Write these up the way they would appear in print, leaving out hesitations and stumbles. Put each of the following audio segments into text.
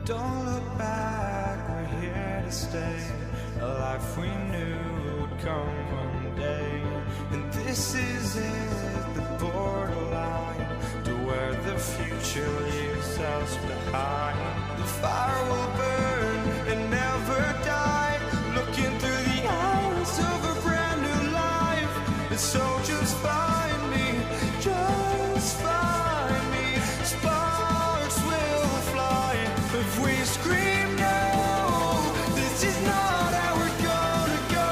Don't look back, we're here to stay. A life we knew would come one day. And this is it, the borderline to where the future leaves us behind. The fire will burn and never die, looking through the eyes of a brand new life. And so just find me, just find me. Sparks will fly if we scream no. This is not how we're gonna go.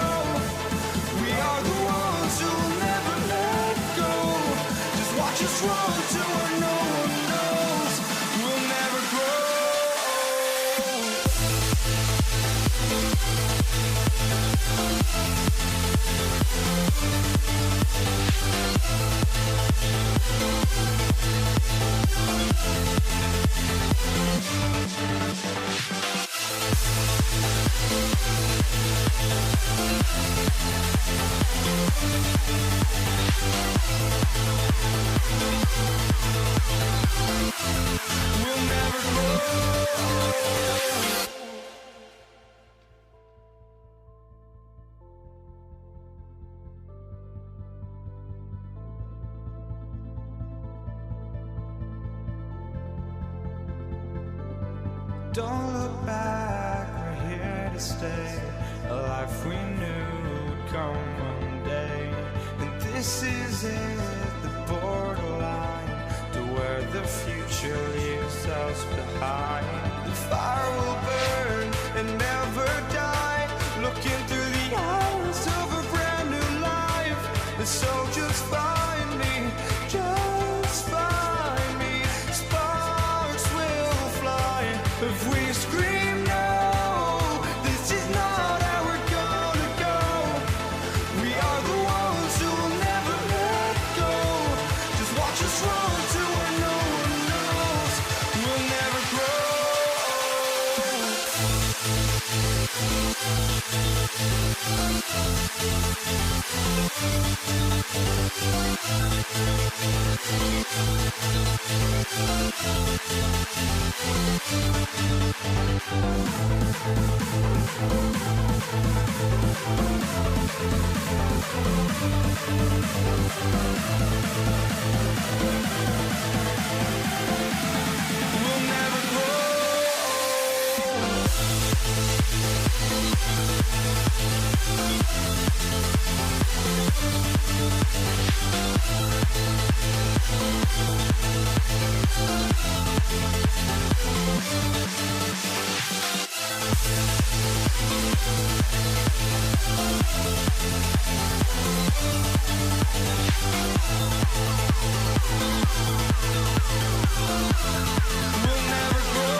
We are the ones who will never let go. Just watch us run to where no one knows. We'll never grow. We'll never grow. Don't look back, we're here to stay. A life we knew would come one day. And this is it, the borderline to where the future leaves us behind. The fire will burn and never die, looking through the eyes of a brand new life. And so just find me, just find me. Sparks will fly if we scream no. This is not how we're gonna go. We are the ones who will never let go. Just watch us run to where no one knows. We'll never grow. We'll never grow. We'll never grow.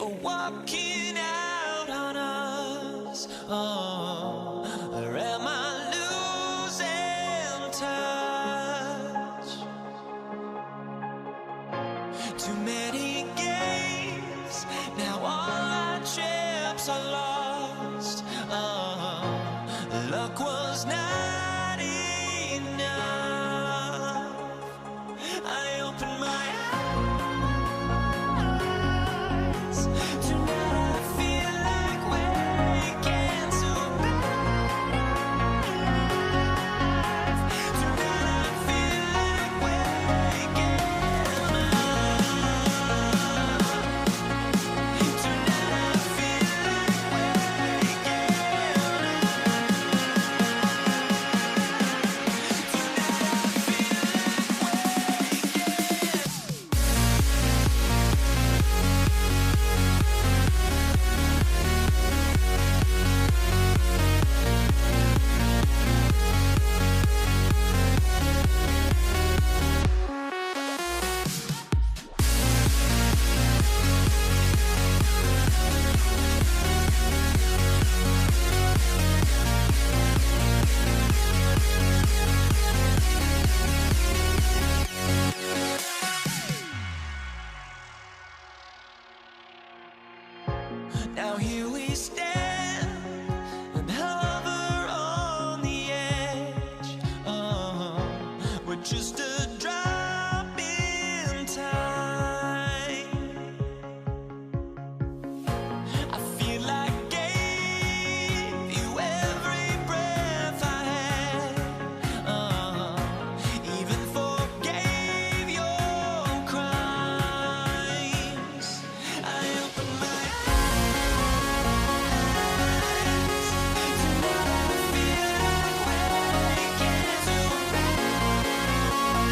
for walking out on us. Oh, or am I losing touch? Too many games, now all our chips are lost. Oh, luck was not enough. I opened my eyes. Tonight I feel like waking to life. Tonight I feel like waking up. Tonight I feel like waking now here we stand and hover on the edge. We're just a drop in time. I feel like I gave you every breath I had. Even forgave your crimes. I opened my eyes. Tonight I feel like waking to life.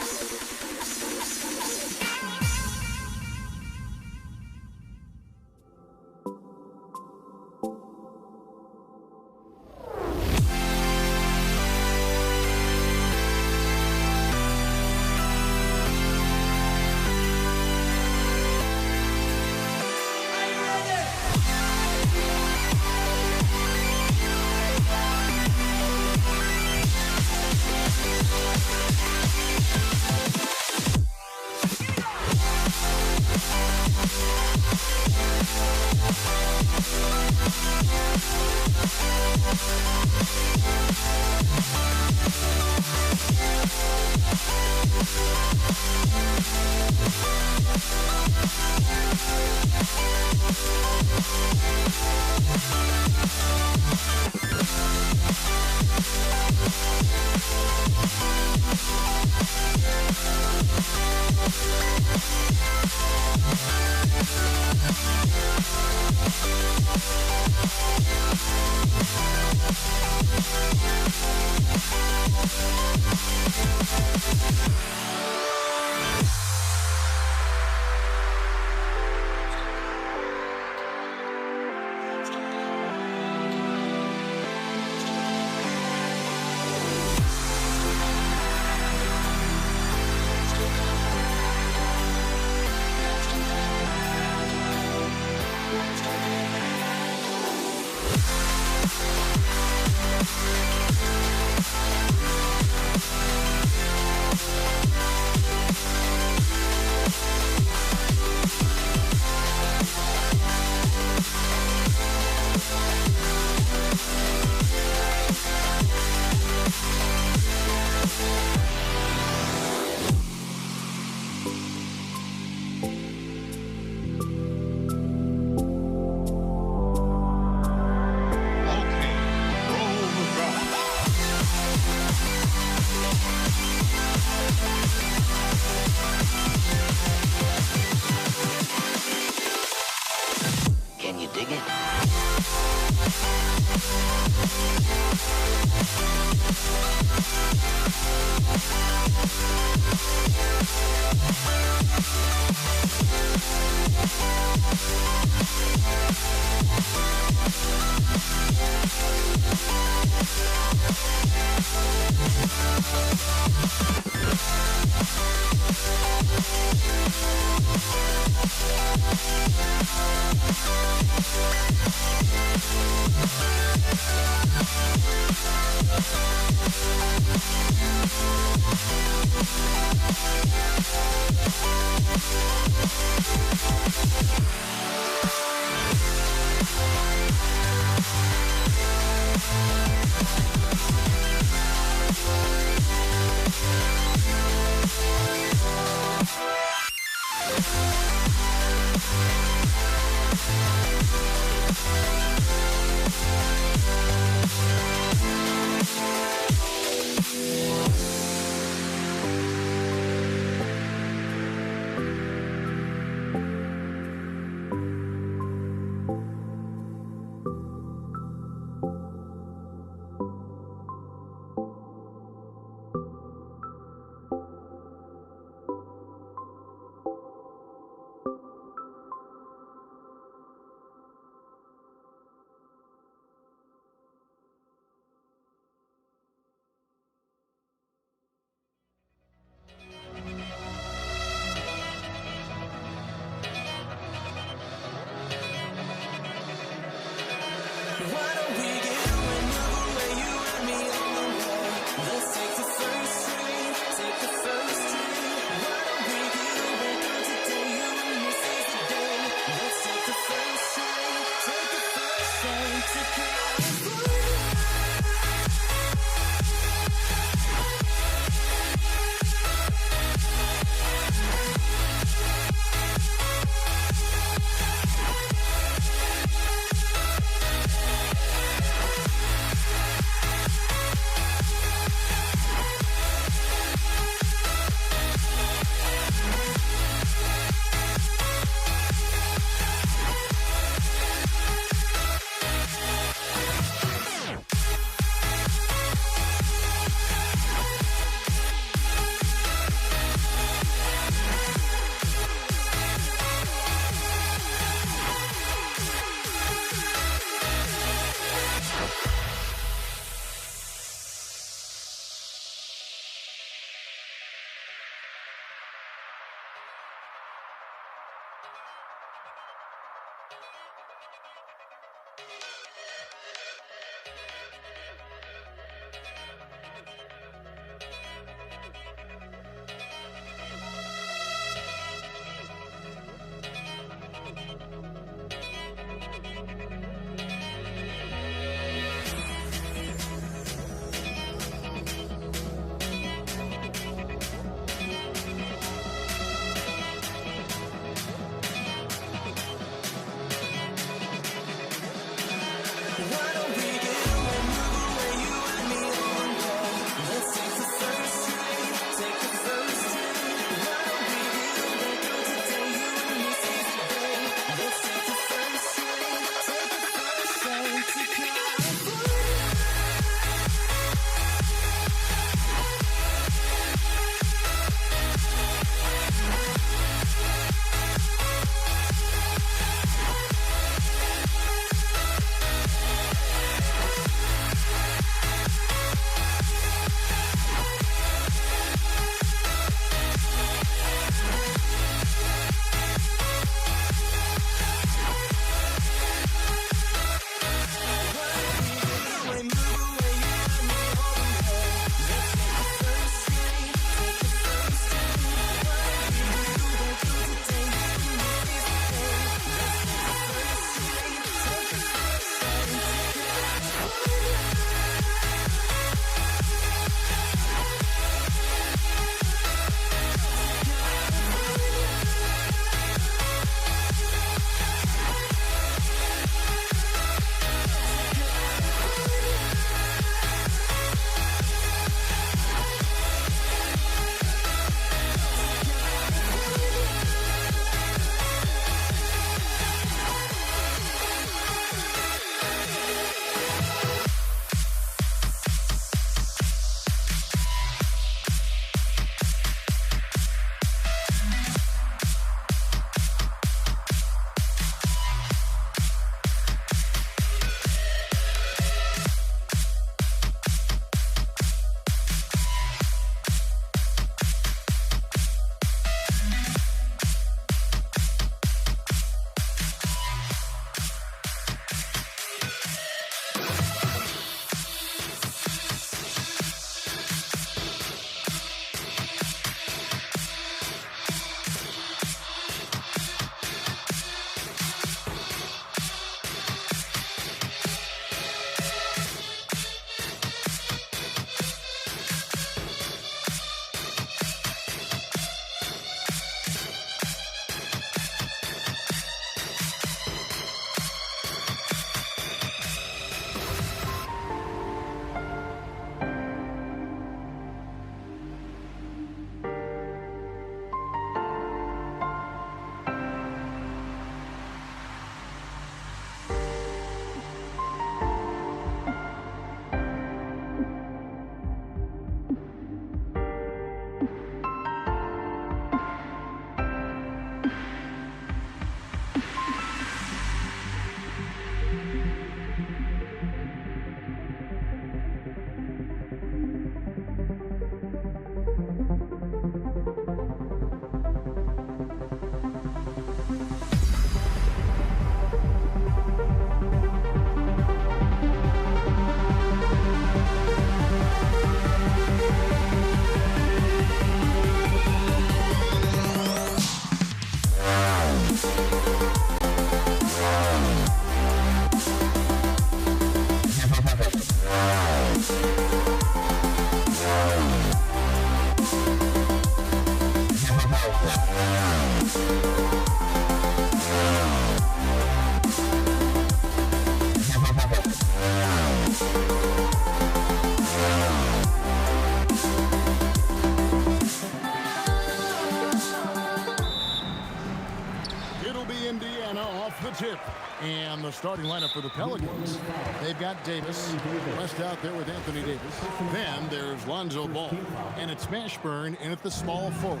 starting lineup for the Pelicans. They've got Davis, pressed out there with Anthony Davis. Then there's Lonzo Ball, and it's Mashburn in at the small forward.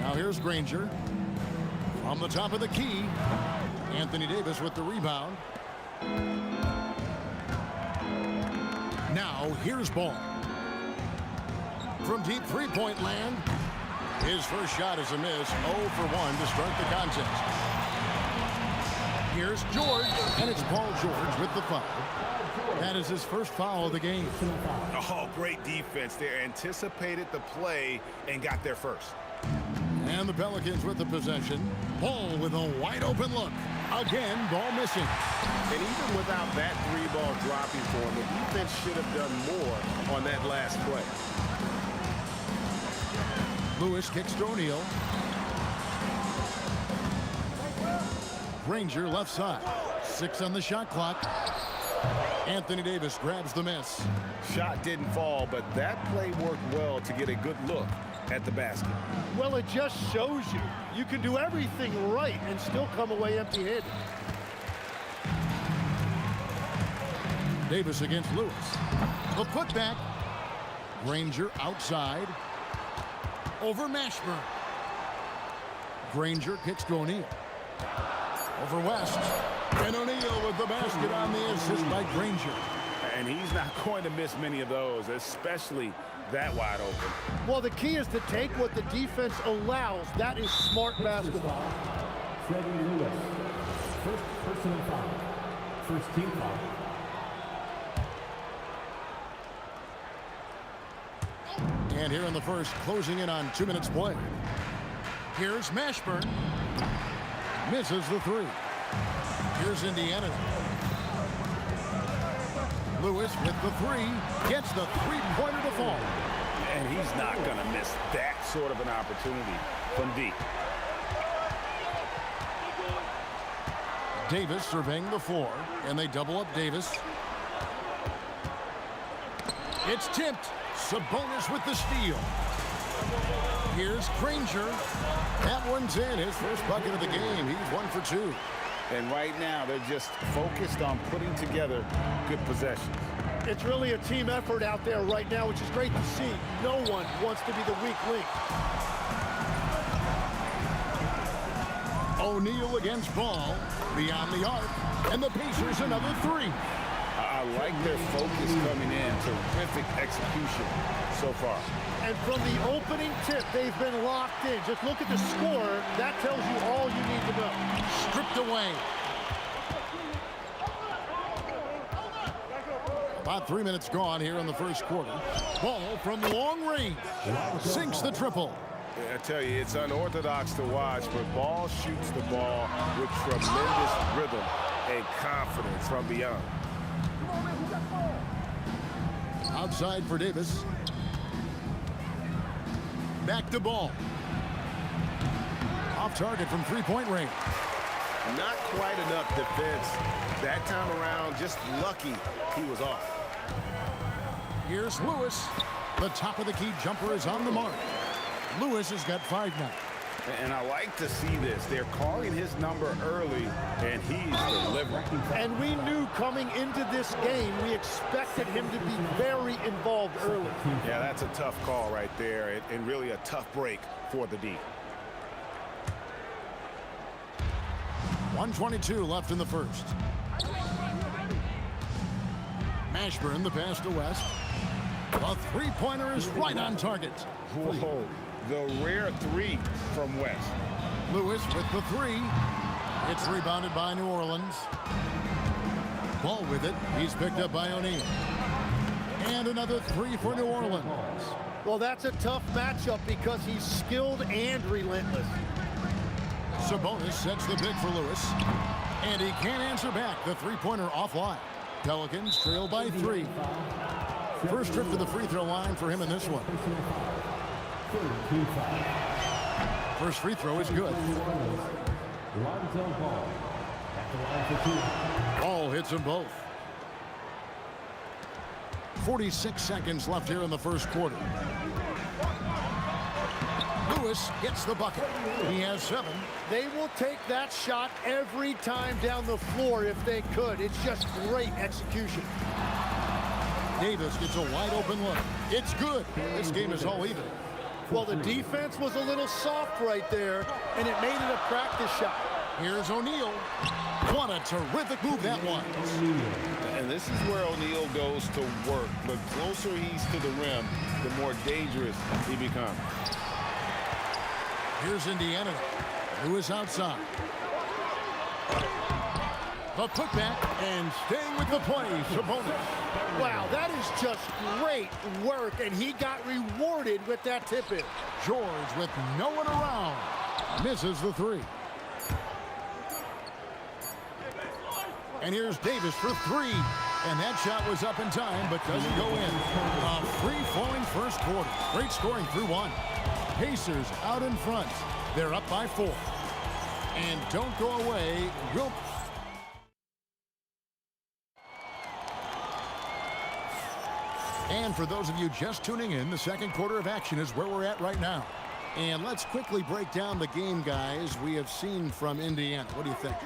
Now here's Granger. From the top of the key, Anthony Davis with the rebound. Now here's Ball. From deep three-point land, his first shot is a miss. 0 for 1 to start the contest. Here's George, and it's Paul George with the foul. That is his first foul of the game. Oh, great defense. They anticipated the play and got there first. And the Pelicans with the possession. Ball with a wide-open look. Again, ball missing. And even without that three-ball dropping for him, the defense should have done more on that last play. Lewis kicks to O'Neal. Granger left side. 6 on the shot clock. Anthony Davis grabs the miss. Shot didn't fall, but that play worked well to get a good look at the basket. Well, it just shows you can do everything right and still come away empty-handed. Davis against Lewis. The putback. Granger outside. Over Mashburn. Granger kicks to O'Neal. Over West. And O'Neal with the basket on the assist by Granger. And he's not going to miss many of those, especially that wide open. Well, the key is to take what the defense allows. That is smart basketball. Freddie Lewis, first personal foul, first team foul. And here in the first, closing in on 2 minutes play. Here's Mashburn. Misses the three. Here's Indiana. Lewis with the three. Gets the three-pointer to fall. And he's not going to miss that sort of an opportunity from deep. Davis surveying the floor, and they double up Davis. It's tipped. Sabonis with the steal. Here's Granger. That one's in. His first bucket of the game. He's 1 for 2. And right now, they're just focused on putting together good possessions. It's really a team effort out there right now, which is great to see. No one wants to be the weak link. O'Neal against Ball. Beyond the arc. And the Pacers another three. I like their focus coming in. Terrific execution so far. And from the opening tip, they've been locked in. Just look at the score. That tells you all you need to know. Stripped away. About 3 minutes gone here in the first quarter. Ball from long range. Sinks the triple. I tell you, it's unorthodox to watch, but Ball shoots the ball with tremendous rhythm and confidence from beyond. Outside for Davis. Back to Ball. Off target from three-point range. Not quite enough defense that time around. Just lucky he was off. Here's Lewis. The top of the key jumper is on the mark. Lewis has got 5 now. And I like to see this. They're calling his number early, and he's delivering. And we knew coming into this game, we expected him to be very involved early. Yeah, that's a tough call right there, and really a tough break for the D. 1:22 left in the first. Mashburn, the pass to West. A three-pointer is right on target. Whoa, the rare three from West. Lewis with the three. It's rebounded by New Orleans. Ball with it. He's picked up by O'Neal. And another three for New Orleans. Well, that's a tough matchup because he's skilled and relentless. Sabonis sets the pick for Lewis. And he can't answer back. The three-pointer offline. Pelicans trail by 3. First trip to the free throw line for him in this one. First free throw is good. Ball hits them both. 46 seconds left here in the first quarter. Lewis gets the bucket. He has 7. They will take that shot every time down the floor if they could. It's just great execution. Davis gets a wide open look. It's good. This game is all even. Well, the defense was a little soft right there, and it made it a practice shot. Here's O'Neal. What a terrific move that was. And this is where O'Neal goes to work. The closer he's to the rim, the more dangerous he becomes. Here's Indiana. Lewis outside. The putback, and staying with the play, Sabonis. Wow, that is just great work, and he got rewarded with that tip-in. George with no one around. Misses the 3. And here's Davis for 3. And that shot was up in time, but doesn't go in. A free-flowing first quarter. Great scoring through 1. Pacers out in front. They're up by 4. And don't go away. And for those of you just tuning in, the second quarter of action is where we're at right now. And let's quickly break down the game, guys, we have seen from Indiana. What do you think?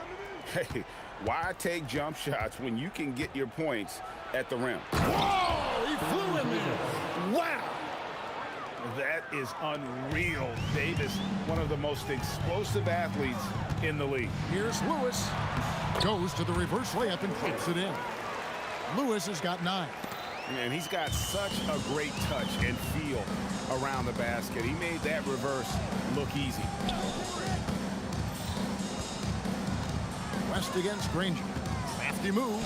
Hey, why take jump shots when you can get your points at the rim? Whoa! He flew in there! Wow! That is unreal. Davis, one of the most explosive athletes in the league. Here's Lewis. Goes to the reverse layup and puts it in. Lewis has got 9. Man, he's got such a great touch and feel around the basket. He made that reverse look easy. West against Granger. Crafty move.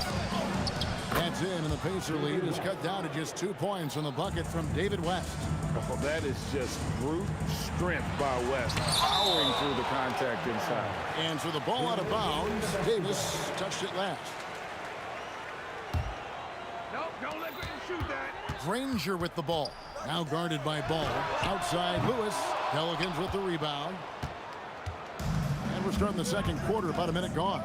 That's in, and the Pacer lead is cut down to just 2 points on the bucket from David West. Oh, that is just brute strength by West, powering through the contact inside. And so the ball out of bounds. Davis touched it last. Nope, don't let him shoot that. Granger with the ball. Now guarded by Ball. Outside Lewis. Pelicans with the rebound. And we're starting the second quarter, about a minute gone.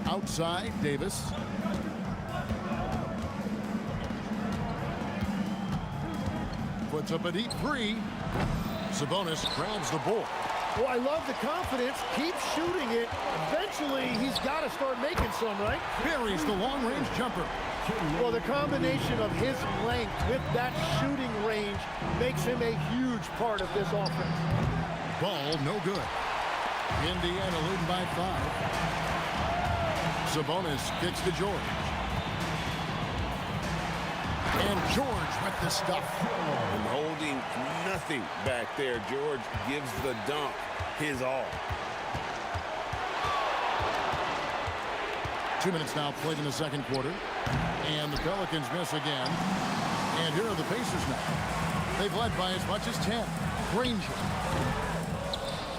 Outside Davis. Puts up a deep 3. Sabonis grabs the ball. Well, I love the confidence. Keep shooting it. Eventually, he's got to start making some, right? Buries the long-range jumper. Well, the combination of his length with that shooting range makes him a huge part of this offense. Ball no good. Indiana leading by 5. Sabonis kicks to George. And George with the stuff. And holding nothing back there. George gives the dunk his all. 2 minutes now played in the second quarter. And the Pelicans miss again. And here are the Pacers now. They've led by as much as 10. Granger.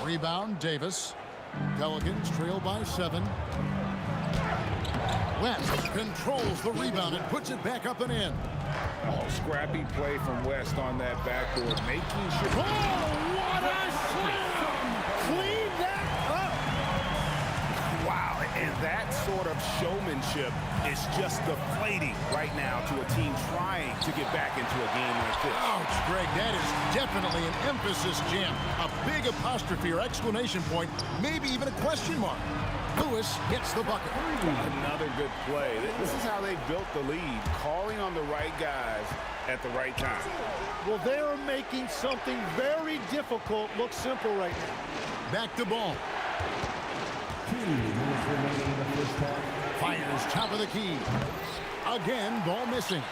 Rebound, Davis. Pelicans trail by 7. West controls the rebound and puts it back up and in. Oh, scrappy play from West on that backboard, making sure. Oh, what a slam! Clean that up! Wow, and that sort of showmanship is just deflating right now to a team trying to get back into a game like this. Ouch, Greg, that is definitely an emphasis jam. A big apostrophe or exclamation point, maybe even a question mark. Lewis gets the bucket. Another good play. This is how they built the lead, calling on the right guys at the right time. Well, they are making something very difficult look simple right now. Back to Ball. 2 minutes remaining in the first half. Fires top of the key. Again, Ball missing.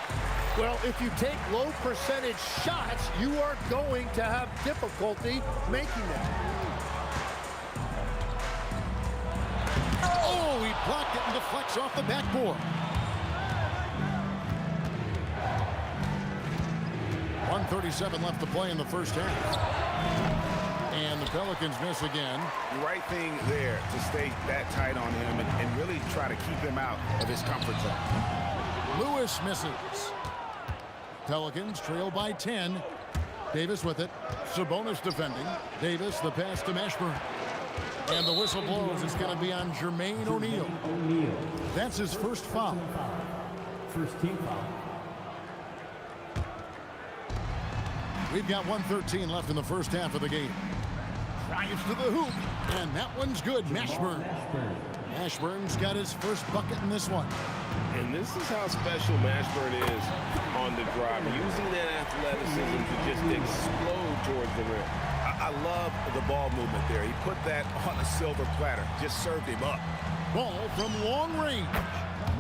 Well, if you take low percentage shots, you are going to have difficulty making them. Oh, he blocked it and deflects off the backboard. 1:37 left to play in the first half. And the Pelicans miss again. The right thing there to stay that tight on him and really try to keep him out of his comfort zone. Lewis misses. Pelicans trail by 10. Davis with it. Sabonis defending. Davis, the pass to Mashburn. And the whistle blows. It's going to be on Jermaine O'Neal. That's his first foul. First team foul. We've got 1:13 left in the first half of the game. Drives to the hoop, and that one's good. Mashburn. Mashburn's got his first bucket in this one. And this is how special Mashburn is on the drive, using that athleticism to just explode towards the rim. I love the ball movement there. He put that on a silver platter, just served him up. Ball from long range.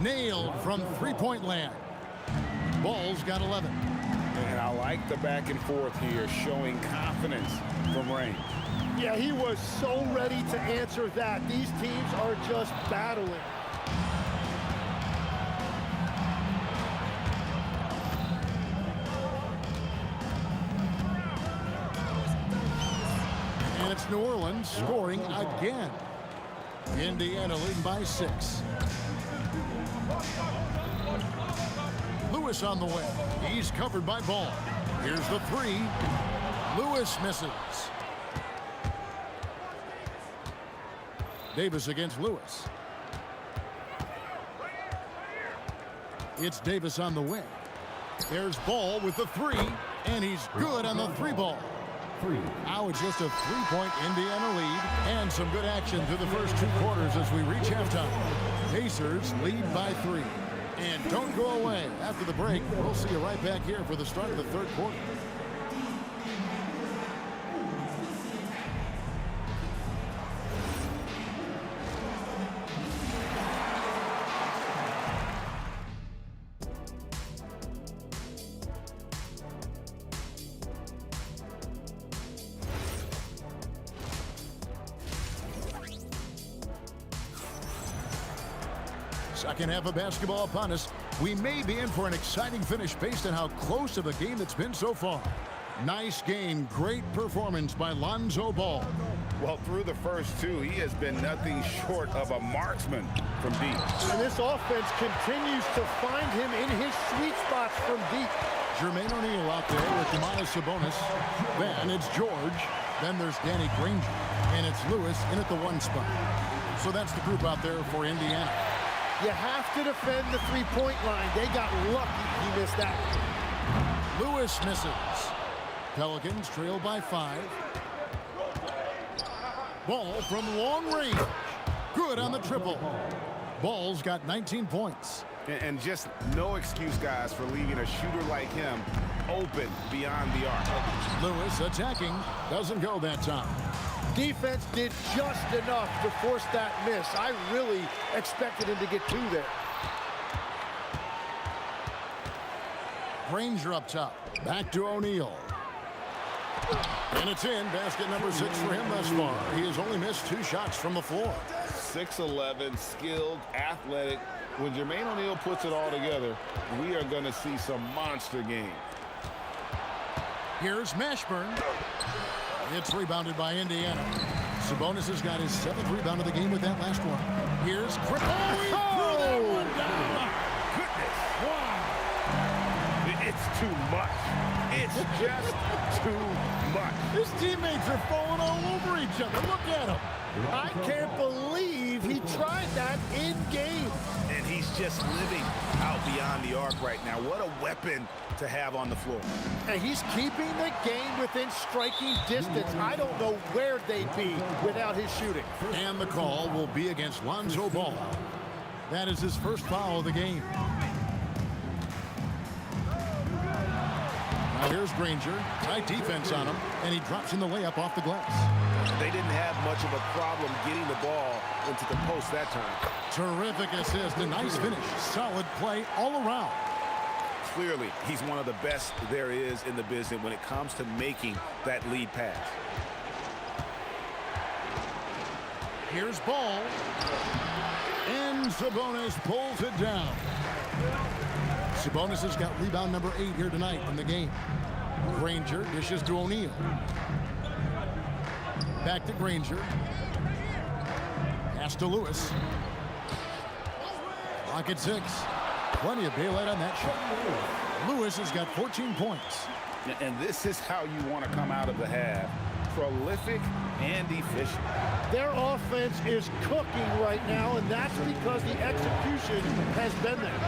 Nailed from three-point land. Ball's got 11. And I like the back and forth here, showing confidence from range. Yeah, he was so ready to answer that. These teams are just battling. And it's New Orleans scoring again. Indiana leading by 6. Lewis on the way. He's covered by Ball. Here's the 3. Lewis misses. Davis against Lewis. It's Davis on the wing. There's Ball with the 3, and he's good on the 3 ball. Now it's just a 3-point Indiana lead, and some good action through the first 2 quarters as we reach halftime. Pacers lead by 3. And don't go away. After the break, we'll see you right back here for the start of the 3rd quarter. Second half of basketball upon us. We may be in for an exciting finish based on how close of a game it's been so far. Nice game. Great performance by Lonzo Ball. Well, through the first 2, he has been nothing short of a marksman from deep. And this offense continues to find him in his sweet spots from deep. Jermaine O'Neal out there with Domantas Sabonis. Then it's George. Then there's Danny Granger. And it's Lewis in at the 1 spot. So that's the group out there for Indiana. You have to defend the 3-point line. They got lucky he missed that. Lewis misses. Pelicans trail by 5. Ball from long range. Good on the triple. Ball's got 19 points. And just no excuse, guys, for leaving a shooter like him open beyond the arc. Lewis attacking. Doesn't go that time. Defense did just enough to force that miss. I really expected him to get 2 there. Granger up top. Back to O'Neal. And it's in. Basket number 6 for him thus far. He has only missed 2 shots from the floor. 6'11", skilled, athletic. When Jermaine O'Neal puts it all together, we are going to see some monster games. Here's Mashburn. It's rebounded by Indiana. Sabonis has got his 7th rebound of the game with that last one. Here's Chris. Oh, he threw that one down. Goodness. Wow. It's too much. It's just too much. His teammates are falling all over each other. Look at him. I can't believe he tried that in game. And he's just living out beyond the arc right now. What a weapon to have on the floor. And he's keeping the game within striking distance. I don't know where they'd be without his shooting. And the call will be against Lonzo Ball. That is his first foul of the game. Now here's Granger. Tight defense on him, and he drops in the layup off the glass. They didn't have much of a problem getting the ball into the post that time. Terrific assist, a nice finish. Solid play all around. Clearly, he's one of the best there is in the business when it comes to making that lead pass. Here's Ball. And Sabonis pulls it down. Sabonis has got rebound number 8 here tonight in the game. Granger dishes to O'Neal. Back to Granger. Pass to Lewis. Clock at 6. Plenty of daylight on that shot. Lewis has got 14 points. And this is how you want to come out of the half. Prolific and efficient. Their offense is cooking right now, and that's because the execution has been there.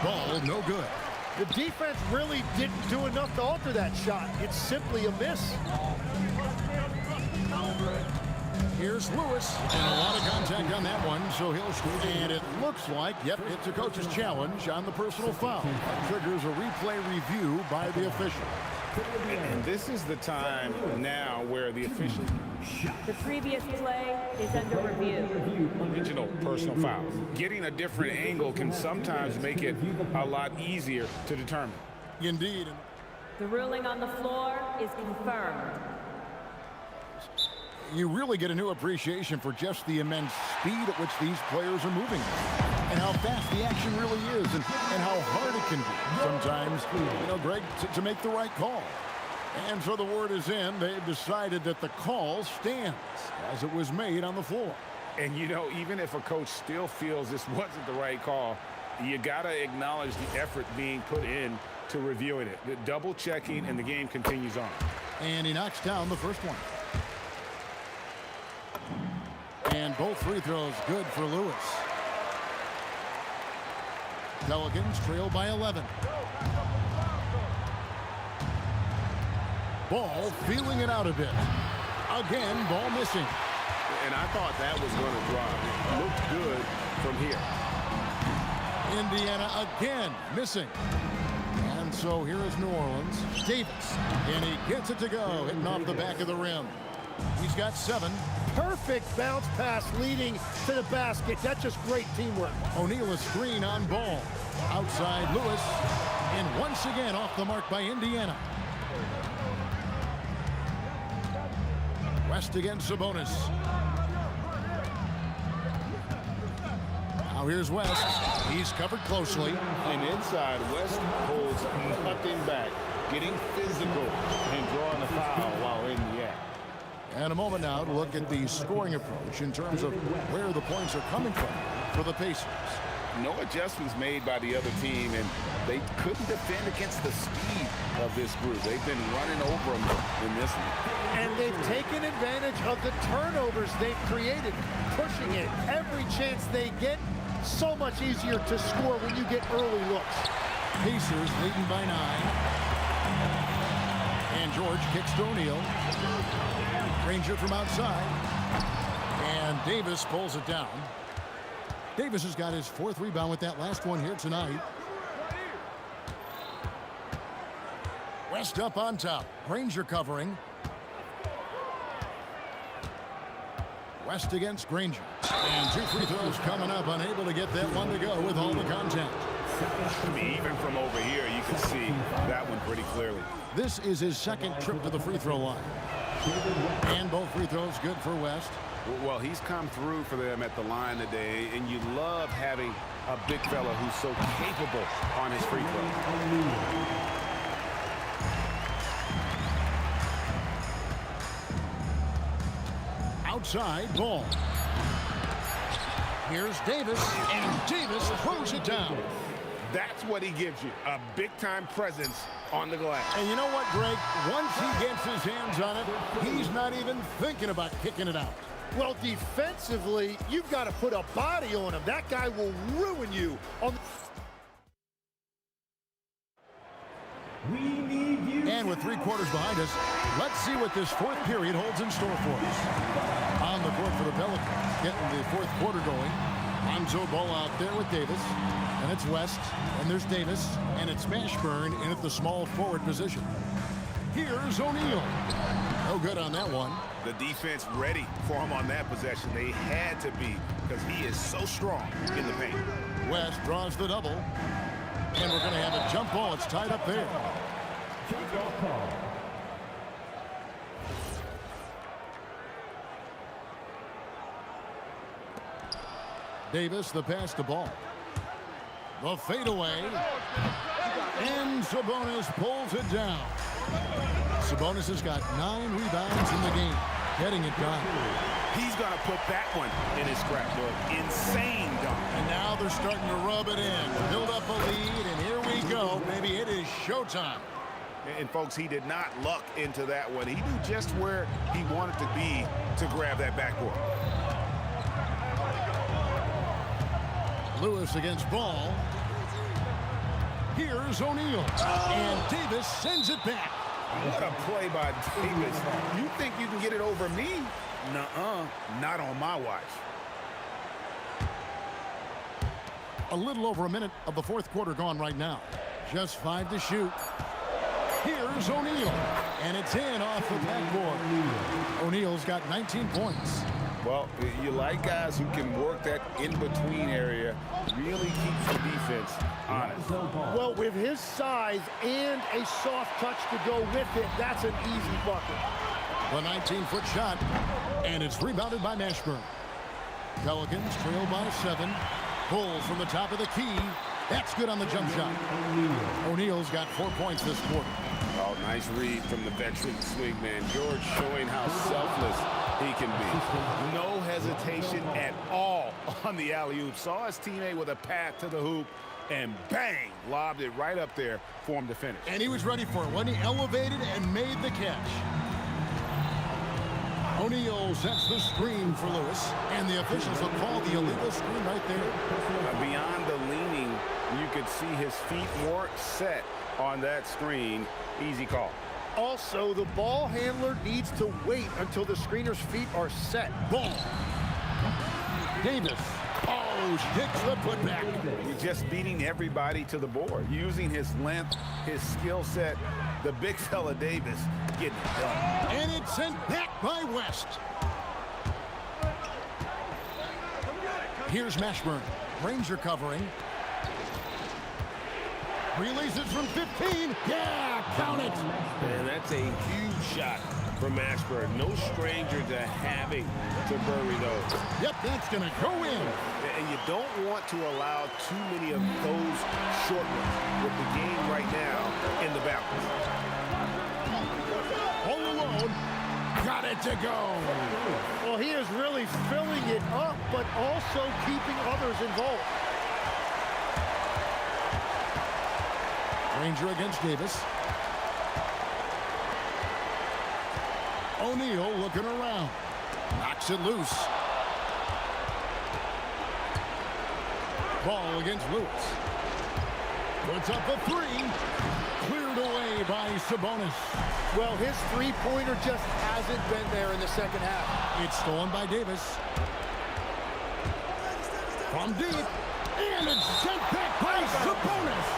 Ball no good. The defense really didn't do enough to alter that shot. It's simply a miss. Here's Lewis, and a lot of contact on that one, so he'll shoot. And it looks like, yep, it's a coach's challenge on the personal foul. That triggers a replay review by the official. And this is the time now where the official... The previous play is under review. Original personal foul. Getting a different angle can sometimes make it a lot easier to determine. Indeed. The ruling on the floor is confirmed. You really get a new appreciation for just the immense speed at which these players are moving and how fast the action really is and how hard it can be sometimes, Greg, to make the right call. And so the word is in. They've decided that the call stands as it was made on the floor. And, even if a coach still feels this wasn't the right call, you got to acknowledge the effort being put in to reviewing it. The double checking, and the game continues on. And he knocks down the first one. And both free throws good for Lewis. Pelicans trail by 11. Ball feeling it out a bit. Again, ball missing. And I thought that was going to drop. It looked good from here. Indiana again missing. And so here is New Orleans. Davis. And he gets it to go, hitting off the back of the rim. He's got 7. Perfect bounce pass leading to the basket. That's just great teamwork. O'Neal a screen on ball. Outside Lewis. And once again off the mark by Indiana. West against Sabonis. Now here's West. He's covered closely. And inside, West holds nothing back, getting physical and drawing a foul while in the act. And a moment now to look at the scoring approach in terms of where the points are coming from for the Pacers. No adjustments made by the other team, and they couldn't defend against the speed of this group. They've been running over them in this one. And they've taken advantage of the turnovers they've created, pushing it every chance they get. So much easier to score when you get early looks. Pacers leading by 9. And George kicks to O'Neal. Granger from outside. And Davis pulls it down. Davis has got his 4th rebound with that last one here tonight. West up on top. Granger covering. West against Granger. And 2 free throws coming up. Unable to get that one to go with all the contact. I mean, even from over here, you can see that one pretty clearly. This is his 2nd trip to the free throw line. And both free throws good for West. Well, he's come through for them at the line today, and you love having a big fella who's so capable on his free throw. Outside ball. Here's Davis, and Davis throws it down. That's what he gives you, a big-time presence on the glass. And you know what, Greg? Once he gets his hands on it, he's not even thinking about kicking it out. Well, defensively, you've got to put a body on him. That guy will ruin you. And with 3 quarters behind us, let's see what this 4th period holds in store for us. On the court for the Pelicans, getting the 4th quarter going. Lonzo Ball out there with Davis. And it's West, and there's Davis, and it's Mashburn in at the small forward position. Here's O'Neal. No good on that one. The defense ready for him on that possession. They had to be, because he is so strong in the paint. West draws the double. And we're going to have a jump ball. It's tied up there. Davis, the pass to Ball. The fadeaway. And Sabonis pulls it down. Sabonis has got 9 rebounds in the game. Getting it done. He's going to put that one in his scrapbook. Insane dunk. And now they're starting to rub it in. Build up a lead, and here we go. Maybe it is showtime. And folks, he did not luck into that one. He knew just where he wanted to be to grab that backboard. Lewis against Ball. Here's O'Neal. And Davis sends it back. What a play by Davis. You think you can get it over me? Nuh-uh, not on my watch. A little over a minute of the fourth quarter gone right now. Just 5 to shoot. Here's O'Neal. And it's in off the backboard. O'Neal's got 19 points. Well, you like guys who can work that in-between area, really keeps the defense honest. Well, with his size and a soft touch to go with it, that's an easy bucket. The 19-foot shot, and it's rebounded by Mashburn. Pelicans trail by 7. Pull from the top of the key. That's good on the jump shot. O'Neal's got 4 points this quarter. Oh, nice read from the veteran swingman. George showing how selfless he can be. No hesitation at all on the alley-oop. Saw his teammate with a path to the hoop, and bang, lobbed it right up there for him to finish. And he was ready for it when he elevated and made the catch. O'Neal sets the screen for Lewis, and the officials will call the illegal screen right there. Beyond the leaning, you could see his feet more set on that screen. Easy call. Also, the ball handler needs to wait until the screener's feet are set. Ball. Davis. Oh, hits the putback. He's just beating everybody to the board, using his length, his skill set. The big fella Davis getting it done. And it's sent back by West. Here's Mashburn. Ranger covering. Releases from 15. Yeah, count it. And that's a huge shot from Mashburn. No stranger to having to bury those. Yep, that's going to go in. And you don't want to allow too many of those short ones with the game right now in the balance. All alone. Got it to go. Well, he is really filling it up, but also keeping others involved. Ranger against Davis. O'Neal looking around. Knocks it loose. Ball against Lewis. Puts up a 3. Cleared away by Sabonis. Well, his three-pointer just hasn't been there in the second half. It's stolen by Davis. From deep. And it's sent back by Sabonis.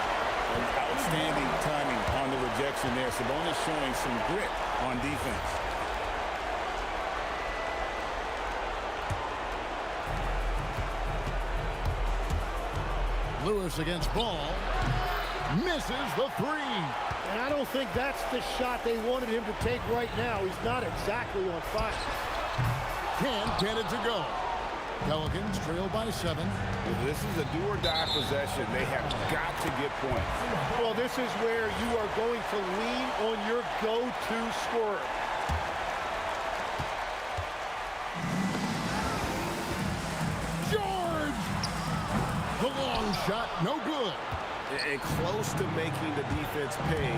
Outstanding timing on the rejection there. Sabonis showing some grit on defense. Lewis against Ball. Misses the 3. And I don't think that's the shot they wanted him to take right now. He's not exactly on fire. Can't get it to go. Pelicans trail by 7. This is a do-or-die possession. They have got to get points. Well, this is where you are going to lean on your go-to scorer. George! The long shot, no good. And close to making the defense pay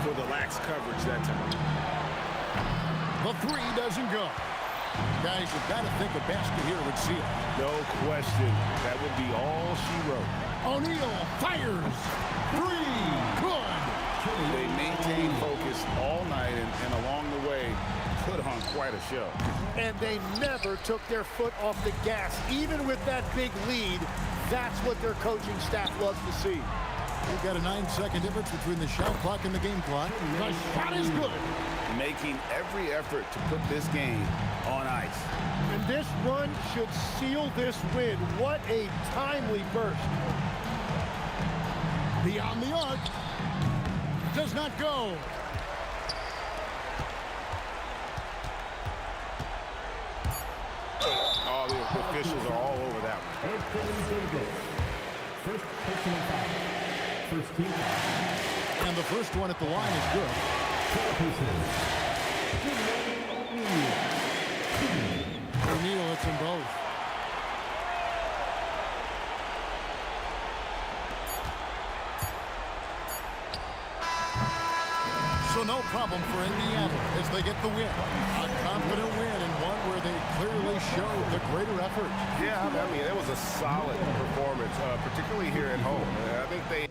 for the lax coverage that time. The 3 doesn't go. Guys, you've got to think a basket here would seal it. No question. That would be all she wrote. O'Neal fires. 3. Good. They maintained focus all night and along the way put on quite a show. And they never took their foot off the gas. Even with that big lead, that's what their coaching staff loves to see. We've got a 9-second difference between the shot clock and the game clock. The shot is good. Making every effort to put this game on ice. And this run should seal this win. What a timely burst. Beyond the arc. Does not go. Oh, the officials are all over that one. First personal foul. First team foul. And the first one at the line is good. O'Neal hits them both. So no problem for Indiana as they get the win. A confident win and one where they clearly showed the greater effort. Yeah, I mean, it was a solid performance, particularly here at home. I think they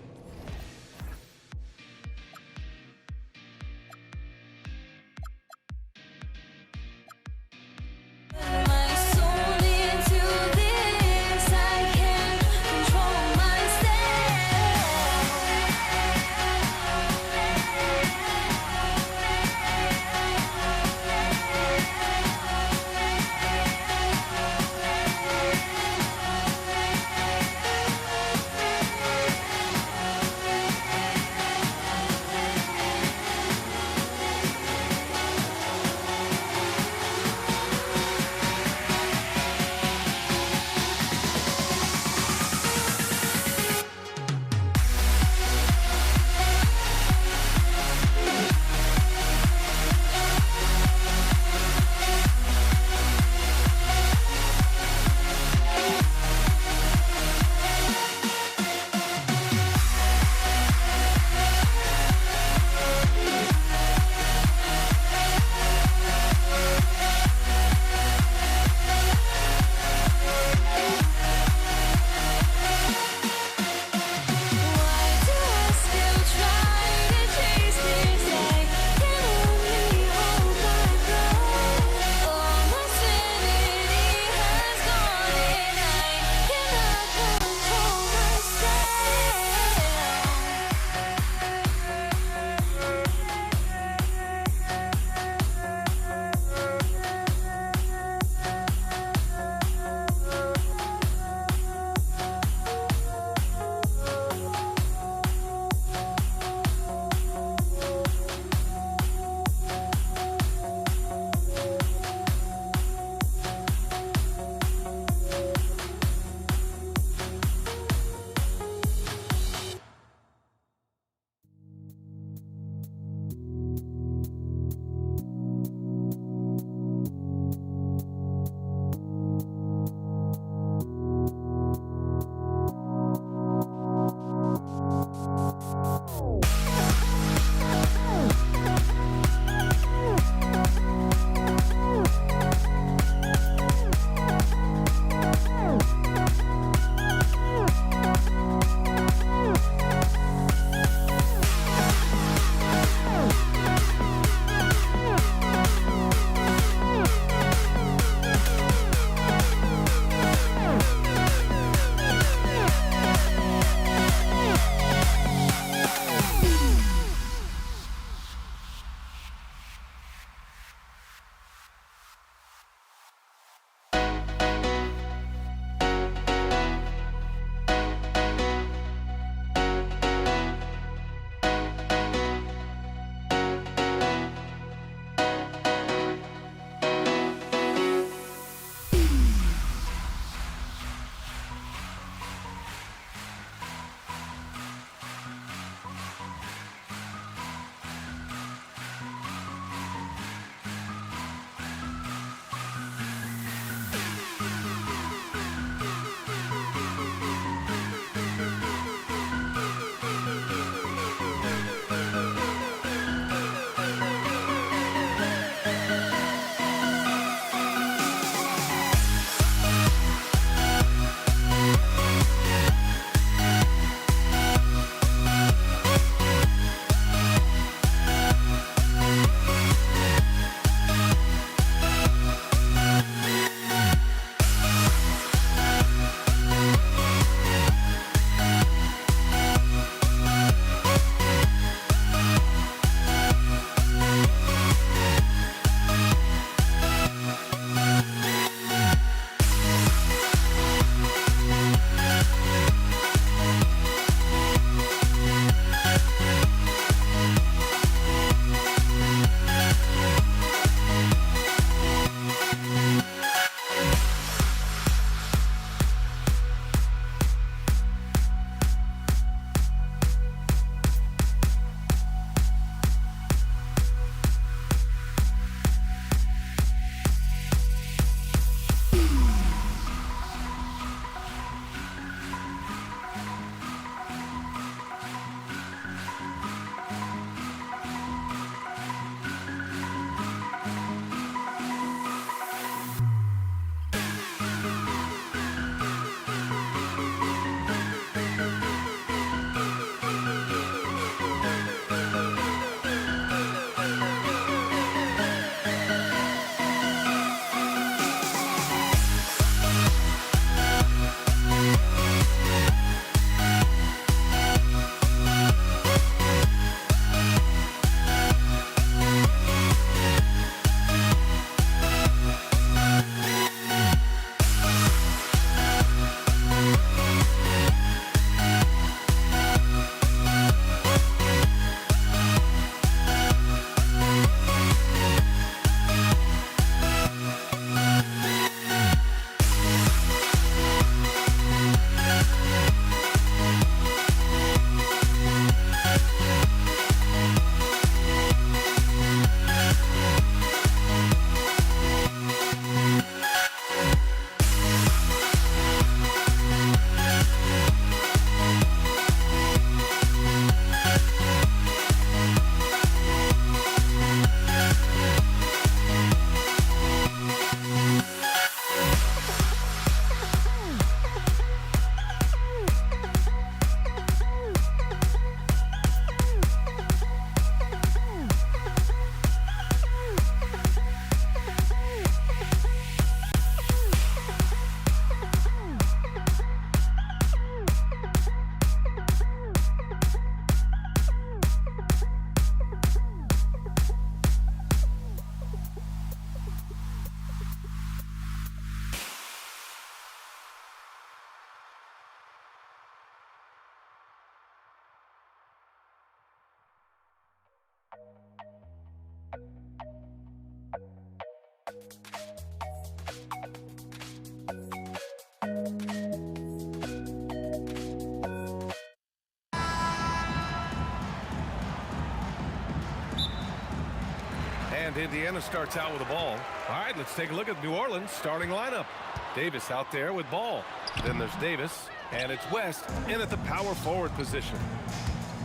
And Indiana starts out with the ball. All right, let's take a look at New Orleans starting lineup. Davis out there with ball. Then there's Davis, and it's West in at the power forward position.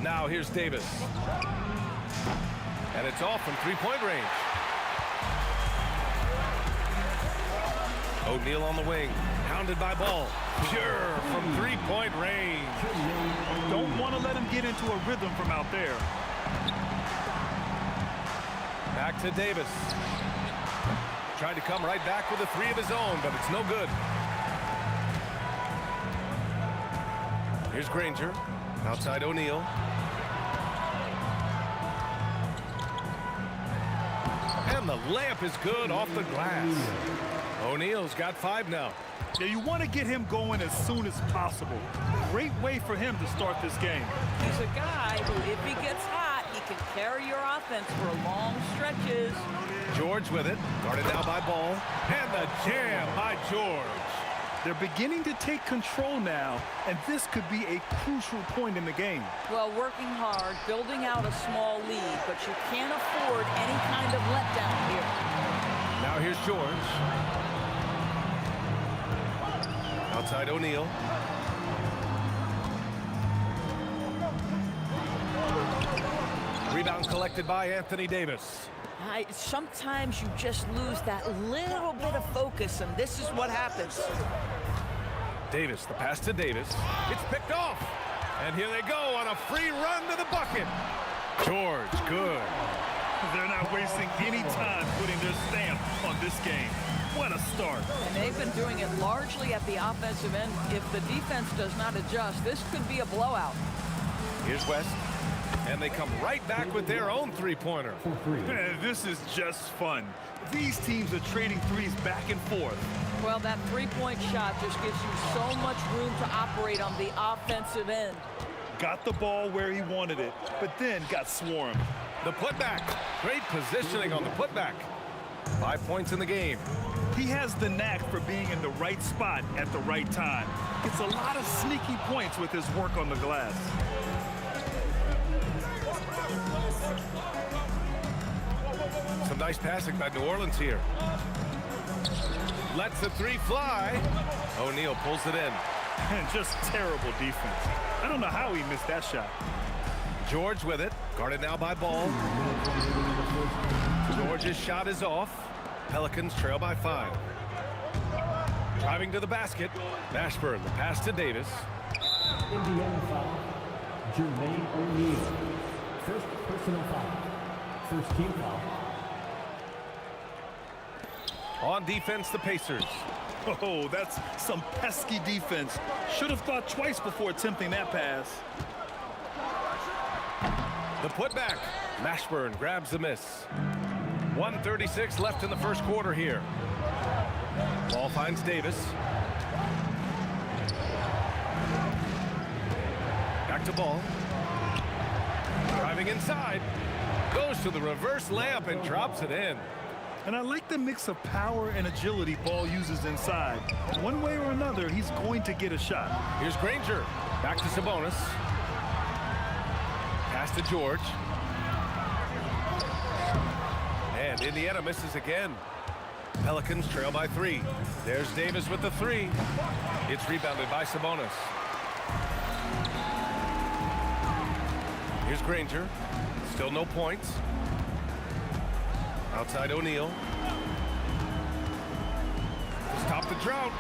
Now here's Davis. And it's off from three-point range. O'Neal on the wing, hounded by Ball. Pure from three-point range. Don't want to let him get into a rhythm from out there. Back to Davis. Tried to come right back with a three of his own, but it's no good. Here's Granger. Outside O'Neal. And the layup is good off the glass. O'Neal's got 5 now. Yeah, you want to get him going as soon as possible. Great way for him to start this game. He's a guy who, if he gets hot, he can carry your offense for long stretches. George with it. Guarded now by Ball. And the jam by George. They're beginning to take control now, and this could be a crucial point in the game. Well, working hard, building out a small lead, but you can't afford any kind of letdown here. Now here's George. Outside O'Neal. Rebound collected by Anthony Davis. Sometimes you just lose that little bit of focus, and this is what happens. Davis, the pass to Davis. It's picked off. And here they go on a free run to the bucket. George, good. They're not wasting any time putting their stamp on this game. What a start. And they've been doing it largely at the offensive end. If the defense does not adjust, this could be a blowout. Here's West. And they come right back with their own three-pointer. This is just fun. These teams are trading threes back and forth. Well, that three-point shot just gives you so much room to operate on the offensive end. Got the ball where he wanted it, but then got swarmed. The putback. Great positioning on the putback. 5 points in the game. He has the knack for being in the right spot at the right time. Gets a lot of sneaky points with his work on the glass. Some nice passing by New Orleans here. Lets the three fly. O'Neal pulls it in. And just terrible defense. I don't know how he missed that shot. George with it. Guarded now by Ball. George's shot is off. Pelicans trail by 5. Driving to the basket. Mashburn, the pass to Davis. Indiana foul. Jermaine O'Neal. First personal foul. First team foul. On defense, the Pacers. Oh, that's some pesky defense. Should have thought twice before attempting that pass. The putback. Mashburn grabs the miss. 1:36 left in the first quarter here. Ball finds Davis. Back to Ball. Driving inside. Goes to the reverse layup and drops it in. And I like the mix of power and agility Ball uses inside. One way or another, he's going to get a shot. Here's Granger. Back to Sabonis. Pass to George. And Indiana misses again. Pelicans trail by 3. There's Davis with the 3. It's rebounded by Sabonis. Here's Granger. Still no points. Outside O'Neal. Stop the drought.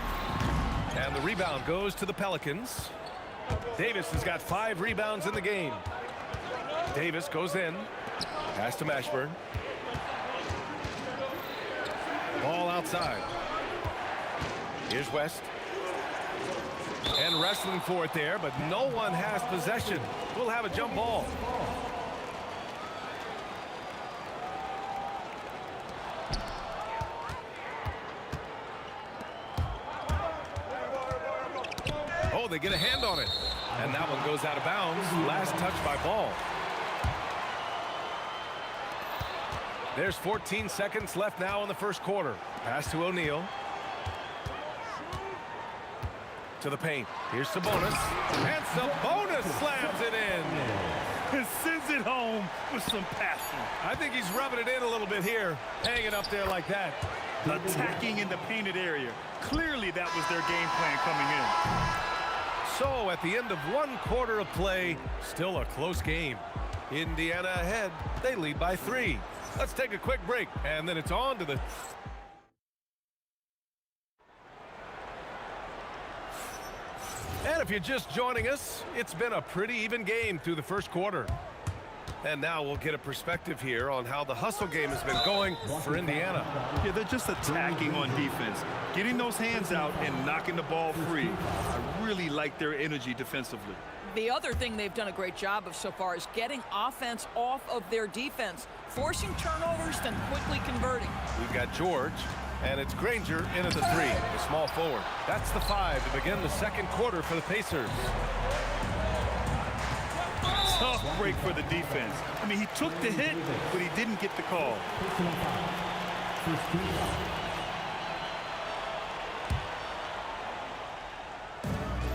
And the rebound goes to the Pelicans. Davis has got 5 rebounds in the game. Davis goes in. Pass to Mashburn. Ball outside. Here's West. And wrestling for it there, but no one has possession. We'll have a jump ball. Oh, they get a hand on it. And that one goes out of bounds. Last touch by Ball. There's 14 seconds left now in the first quarter. Pass to O'Neal. To the paint. Here's Sabonis. And Sabonis slams it in. and sends it home with some passion. I think he's rubbing it in a little bit here, hanging up there like that. Attacking in the painted area. Clearly that was their game plan coming in. So at the end of 1 quarter of play, still a close game. Indiana ahead. They lead by 3. Let's take a quick break, and then it's on to the... And if you're just joining us, it's been a pretty even game through the first quarter. And now we'll get a perspective here on how the hustle game has been going for Indiana. Yeah, they're just attacking on defense, getting those hands out and knocking the ball free. I really like their energy defensively. The other thing they've done a great job of so far is getting offense off of their defense, forcing turnovers, then quickly converting. We've got George, and it's Granger in at the 3, the small forward. That's the 5 to begin the second quarter for the Pacers. Tough break for the defense. I mean, he took the hit, but he didn't get the call.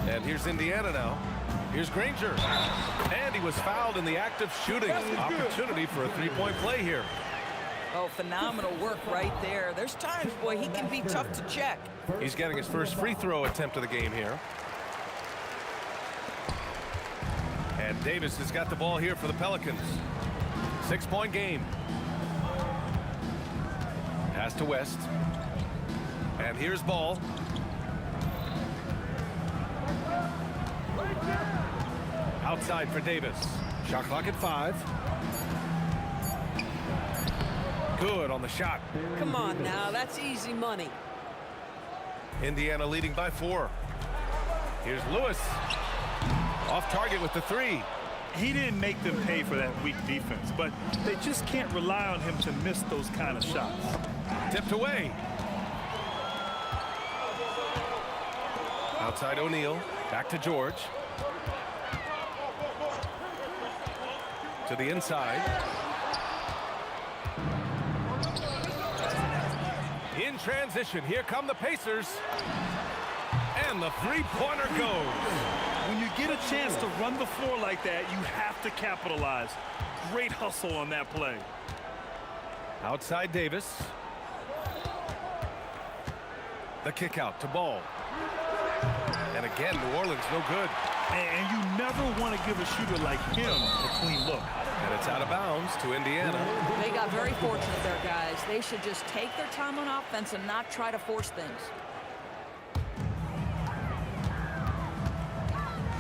And here's Indiana now. Here's Granger. And he was fouled in the act of shooting. Opportunity for a 3-point play here. Oh, phenomenal work right there. There's times, boy, he can be tough to check. He's getting his first free throw attempt of the game here. And Davis has got the ball here for the Pelicans. 6-point game. Pass to West. And here's Ball. Outside for Davis. Shot clock at 5. Good on the shot. Come on now, that's easy money. Indiana leading by 4. Here's Lewis. Off target with the 3. He didn't make them pay for that weak defense, but they just can't rely on him to miss those kind of shots. Tipped away. Outside O'Neal. Back to George. To the inside. In transition, here come the Pacers. And the 3-pointer goes. When you get a chance to run the floor like that, you have to capitalize. Great hustle on that play. Outside Davis. The kick out to Ball. And again, New Orleans no good. And you never want to give a shooter like him a clean look. And it's out of bounds to Indiana. They got very fortunate there, guys. They should just take their time on offense and not try to force things.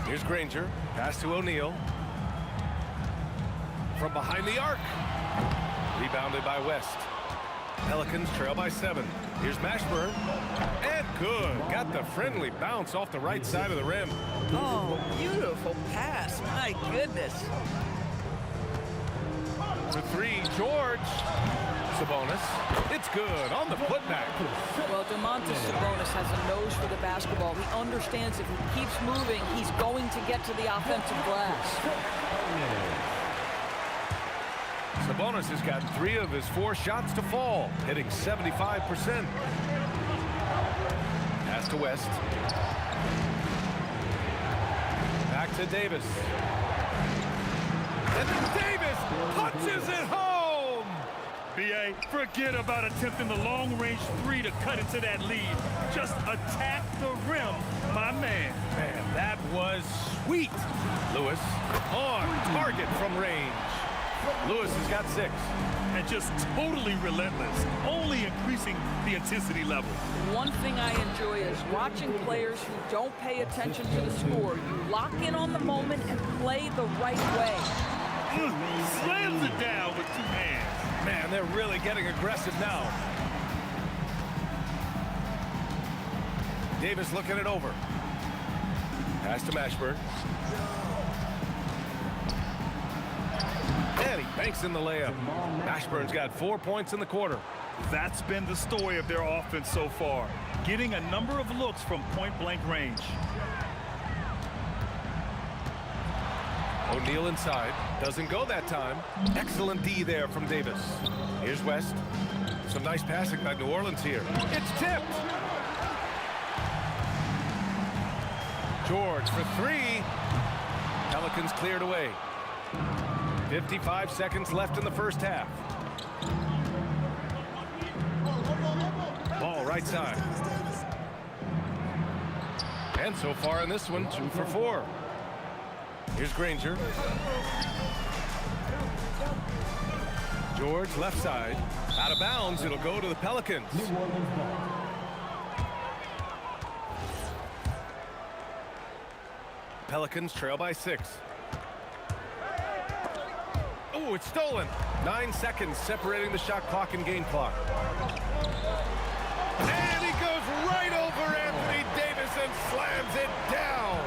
Here's Granger. Pass to O'Neal. From behind the arc. Rebounded by West. Pelicans trail by 7. Here's Mashburn. And good. Got the friendly bounce off the right side of the rim. Oh, beautiful pass. My goodness. For 3, George. Sabonis. It's good on the putback. Well, Domantas Sabonis has a nose for the basketball. He understands if he keeps moving, he's going to get to the offensive glass. Sabonis has got 3 of his 4 shots to fall, hitting 75%. Pass to West. Back to Davis. And then Davis punches it home! B.A., forget about attempting the long-range 3 to cut into that lead. Just attack the rim, my man. Man, that was sweet. Lewis on target from range. Lewis has got 6. And just totally relentless, only increasing the intensity level. One thing I enjoy is watching players who don't pay attention to the score. You lock in on the moment and play the right way. Slams it down with 2 hands. Man, they're really getting aggressive now. Davis looking it over. Pass to Mashburn. And he banks in the layup. Mashburn's got 4 points in the quarter. That's been the story of their offense so far, getting a number of looks from point-blank range. O'Neal inside. Doesn't go that time. Excellent D there from Davis. Here's West. Some nice passing by New Orleans here. It's tipped. George for 3. Pelicans cleared away. 55 seconds left in the first half. Ball right side. And so far in this one, 2 for 4. Here's Granger. George left side. Out of bounds. It'll go to the Pelicans. Pelicans trail by 6. Oh, it's stolen. 9 seconds separating the shot clock and game clock. And he goes right over Anthony Davis and slams it down.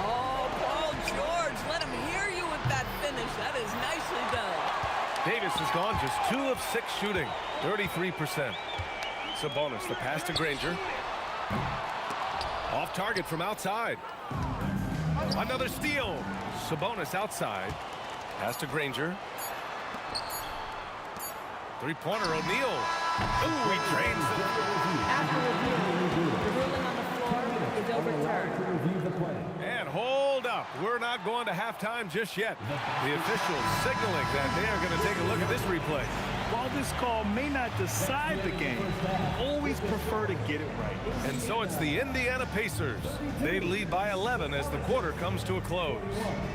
Oh, Paul George, let him hear you with that finish. That is nicely done. Davis has gone just 2 of 6 shooting, 33%. Sabonis, the pass to Granger. Off target from outside. Another steal. Sabonis outside. Pass to Granger. Three-pointer, O'Neal. Ooh, he drains it. After review, the ruling on the floor is overturned. And hold up. We're not going to halftime just yet. The officials signaling that they are going to take a look at this replay. While this call may not decide the game, always prefer to get it right. And so it's the Indiana Pacers. They lead by 11 as the quarter comes to a close.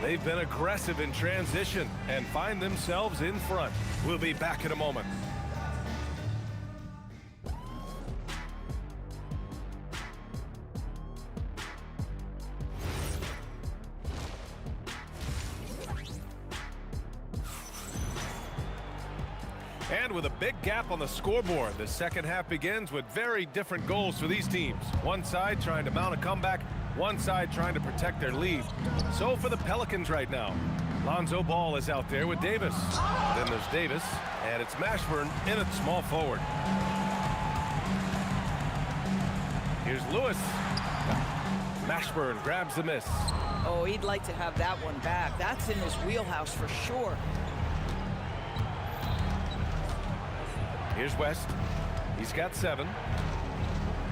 They've been aggressive in transition and find themselves in front. We'll be back in a moment. And with a big gap on the scoreboard, the second half begins with very different goals for these teams. One side trying to mount a comeback, one side trying to protect their lead. So for the Pelicans right now, Lonzo Ball is out there with Davis. Then there's Davis, and it's Mashburn in at small forward. Here's Lewis. Mashburn grabs the miss. Oh, he'd like to have that one back. That's in his wheelhouse for sure. Here's West. He's got 7.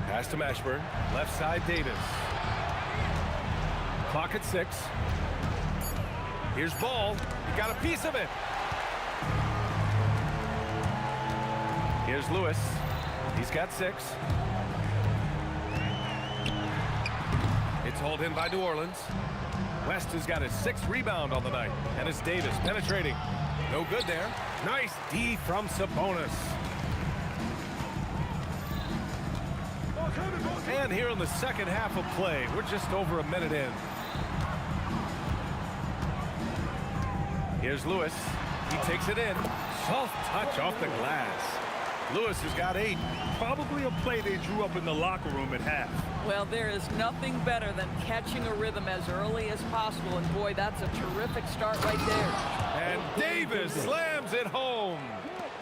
Pass to Mashburn. Left side, Davis. Clock at 6. Here's Ball. He got a piece of it. Here's Lewis. He's got 6. It's hauled in by New Orleans. West has got his 6th rebound on the night. And it's Davis penetrating. No good there. Nice D from Sabonis. And here in the second half of play, we're just over a minute in. Here's Lewis. He takes it in. Soft touch off the glass. Lewis has got 8. Probably a play they drew up in the locker room at half. Well, there is nothing better than catching a rhythm as early as possible. And boy, that's a terrific start right there. And Davis slams it home.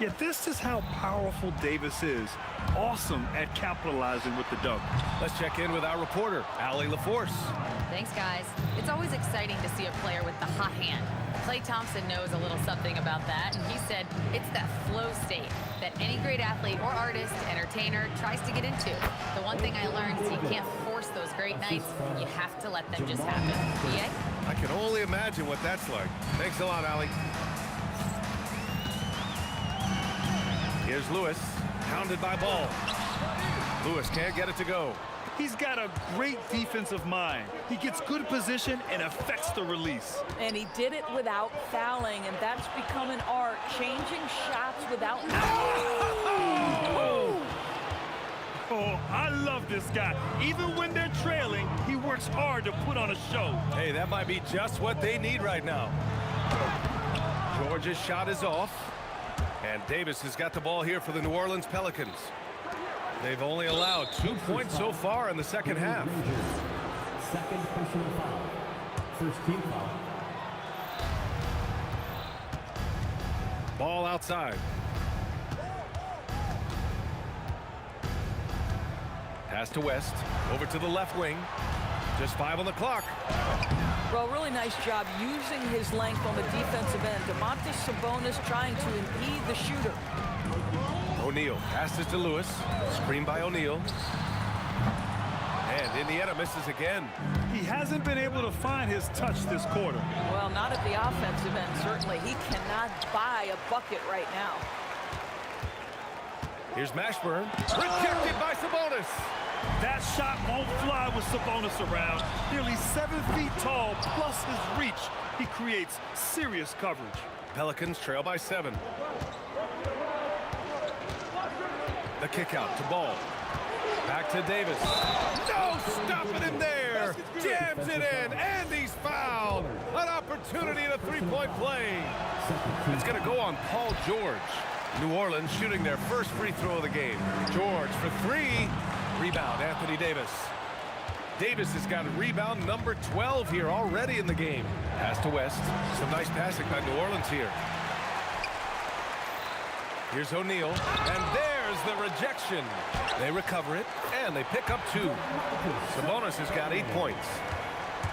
Yeah, this is how powerful Davis is. Awesome at capitalizing with the dunk. Let's check in with our reporter, Allie LaForce. Thanks, guys. It's always exciting to see a player with the hot hand. Klay Thompson knows a little something about that, and he said it's that flow state that any great athlete or artist, entertainer tries to get into. The one thing I learned is you can't force those great nights. You have to let them just happen. Yeah? I can only imagine what that's like. Thanks a lot, Allie. Here's Lewis, pounded by Ball. Lewis can't get it to go. He's got a great defensive mind. He gets good position and affects the release. And he did it without fouling, and that's become an art, changing shots without... Oh, I love this guy. Even when they're trailing, he works hard to put on a show. Hey, that might be just what they need right now. George's shot is off. And Davis has got the ball here for the New Orleans Pelicans. They've only allowed 2 points so far in the second half. Second personal foul. First team foul. Ball outside. Pass to West. Over to the left wing. Just 5 on the clock. Well, really nice job using his length on the defensive end. Domantas Sabonis trying to impede the shooter. O'Neal passes to Lewis. Screen by O'Neal. And Indiana misses again. He hasn't been able to find his touch this quarter. Well, not at the offensive end, certainly. He cannot buy a bucket right now. Here's Mashburn. Rejected by Sabonis. That shot won't fly with Sabonis around. Nearly 7 feet tall, plus his reach. He creates serious coverage. Pelicans trail by 7. The kick out to Ball. Back to Davis. No stopping him there. Jams it in, and he's fouled. An opportunity in a three-point play. It's going to go on Paul George. New Orleans shooting their first free throw of the game. George for 3. Rebound, Anthony Davis. Davis has got rebound number 12 here already in the game. Pass to West. Some nice passing by New Orleans here. Here's O'Neal, and there's the rejection. They recover it, and they pick up 2. Sabonis has got 8 points.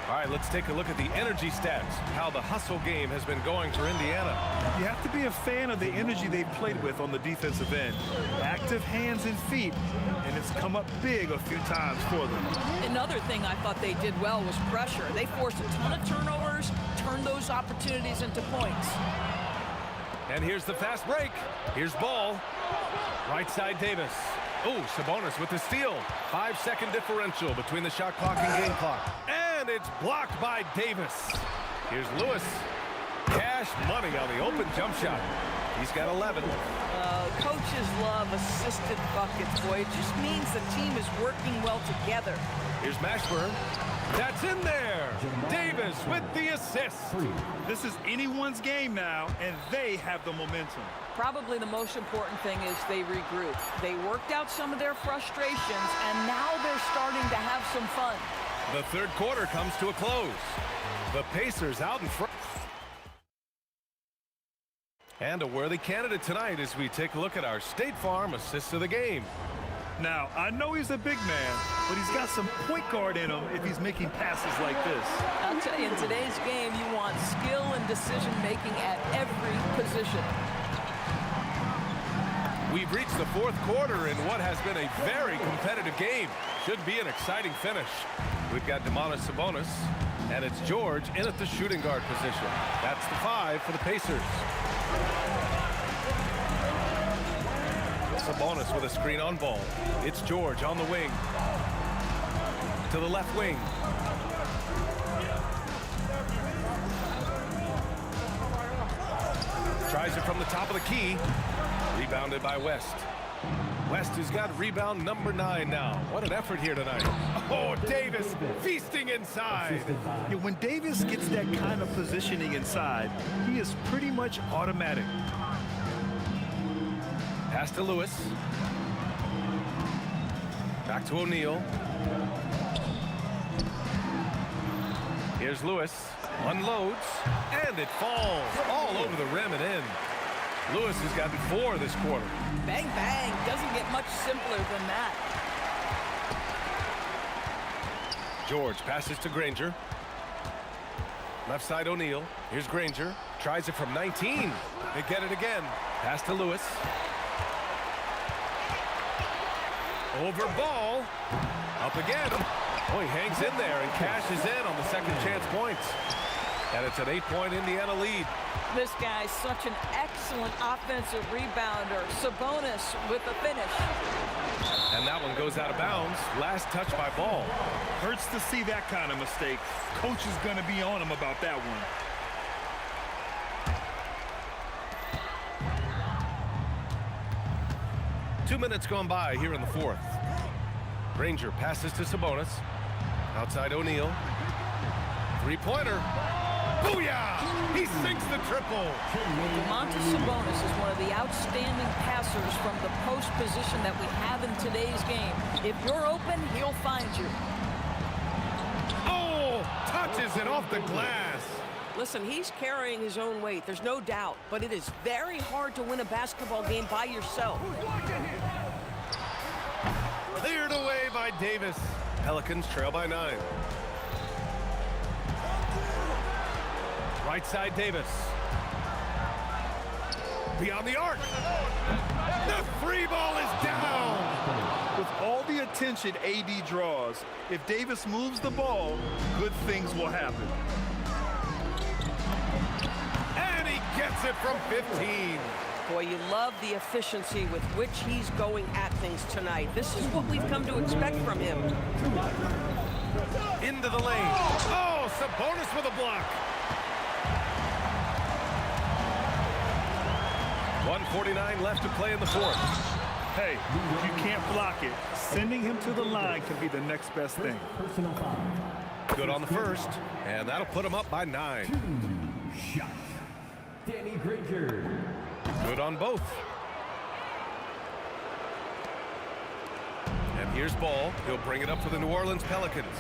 All right, let's take a look at the energy stats, how the hustle game has been going for Indiana. You have to be a fan of the energy they've played with on the defensive end. Active hands and feet, and it's come up big a few times for them. Another thing I thought they did well was pressure. They forced a ton of turnovers, turned those opportunities into points. And here's the fast break. Here's Ball. Right side Davis. Oh, Sabonis with the steal. 5-second differential between the shot clock and game clock. And it's blocked by Davis. Here's Lewis. Cash money on the open jump shot. He's got 11. Coaches love assisted buckets, boy. It just means the team is working well together. Here's Mashburn. That's in there. Davis with the assist. This is anyone's game now, and they have the momentum. Probably the most important thing is they regroup. They worked out some of their frustrations, and now they're starting to have some fun. The third quarter comes to a close. The Pacers out in front. And a worthy candidate tonight as we take a look at our State Farm assist of the game. Now, I know he's a big man, but he's got some point guard in him if he's making passes like this. I'll tell you, in today's game, you want skill and decision-making at every position. We've reached the fourth quarter in what has been a very competitive game. Should be an exciting finish. We've got Domantas Sabonis, and it's George in at the shooting guard position. That's the 5 for the Pacers. Sabonis with a screen on Ball. It's George on the wing. To the left wing. Tries it from the top of the key. Rebounded by West. West has got rebound number 9 now. What an effort here tonight. Oh, Davis feasting inside. Yeah, when Davis gets that kind of positioning inside, he is pretty much automatic. Pass to Lewis. Back to O'Neal. Here's Lewis. Unloads. And it falls all over the rim and in. Lewis has gotten 4 this quarter. Bang, bang. Doesn't get much simpler than that. George passes to Granger. Left side O'Neal. Here's Granger. Tries it from 19. They get it again. Pass to Lewis. Over Ball. Up again. Oh, he hangs in there and cashes in on the second chance points. And it's an 8-point Indiana lead. This guy's such an excellent offensive rebounder. Sabonis with the finish. And that one goes out of bounds. Last touch by Ball. Hurts to see that kind of mistake. Coach is going to be on him about that one. Two minutes gone by here in the fourth. Granger passes to Sabonis. Outside O'Neal. Three-pointer. Booyah! He sinks the triple. Domantas Sabonis is one of the outstanding passers from the post position that we have in today's game. If you're open, he'll find you. Oh! Touches it off the glass. Listen, he's carrying his own weight. There's no doubt. But it is very hard to win a basketball game by yourself. Cleared away by Davis. Pelicans trail by 9. Right side Davis. Beyond the arc. The free ball is down. With all the attention AD draws. If Davis moves the ball, good things will happen. And he gets it from 15. Boy, you love the efficiency with which he's going at things tonight. This is what we've come to expect from him. Into the lane. Oh, Sabonis with a block. 1:49 left to play in the fourth. Hey, if you can't block it, sending him to the line can be the next best thing. Personal foul. Good on the first, and that'll put him up by 9. Shot. Danny Granger. Good on both. And here's Ball. He'll bring it up for the New Orleans Pelicans.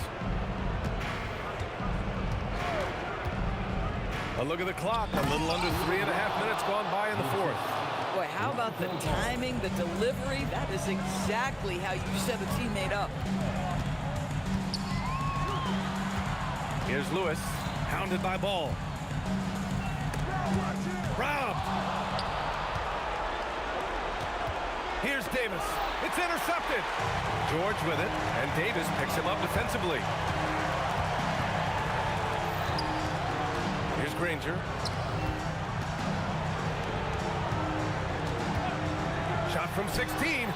A look at the clock. A little under 3.5 minutes gone by in the fourth. Boy, how about the timing, the delivery? That is exactly how you set a teammate up. Here's Lewis, hounded by Ball. Robbed. Here's Davis. It's intercepted. George with it, and Davis picks him up defensively. Here's Granger. Shot from 16.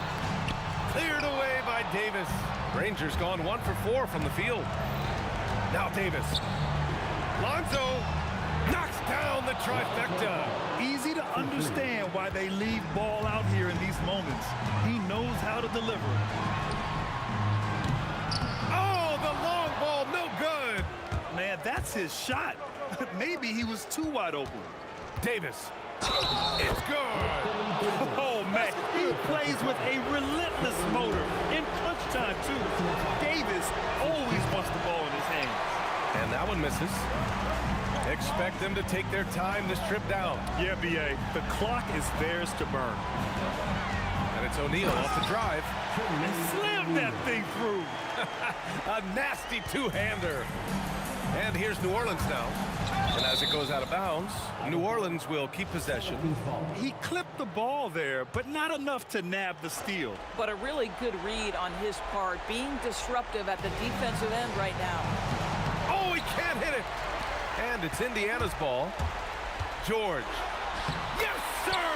Cleared away by Davis. Granger's gone 1 for 4 from the field. Now Davis. Lonzo knocks down the trifecta. Easy to understand why they leave Ball out here in these moments. He knows how to deliver. Oh, the long ball, no good. Man, that's his shot. Maybe he was too wide open. Davis. It's good. Oh, man, he plays with a relentless motor. In clutch time, too. Davis always wants the ball in his hands. And that one misses. Expect them to take their time this trip down. Yeah, B.A., the clock is theirs to burn. And it's O'Neal off the drive. Slam that thing through. A nasty two-hander. And here's New Orleans now. And as it goes out of bounds, New Orleans will keep possession. He clipped the ball there, but not enough to nab the steal. But a really good read on his part, being disruptive at the defensive end right now. Oh, he can't hit it. And it's Indiana's ball. George. Yes, sir!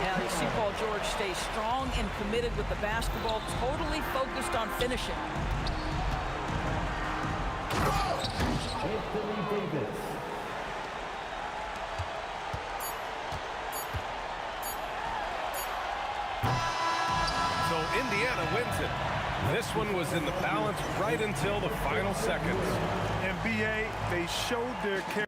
Now you see Paul George stay strong and committed with the basketball, totally focused on finishing. Anthony Davis. So Indiana wins it. This one was in the balance right until the final seconds. And B.A., they showed their character.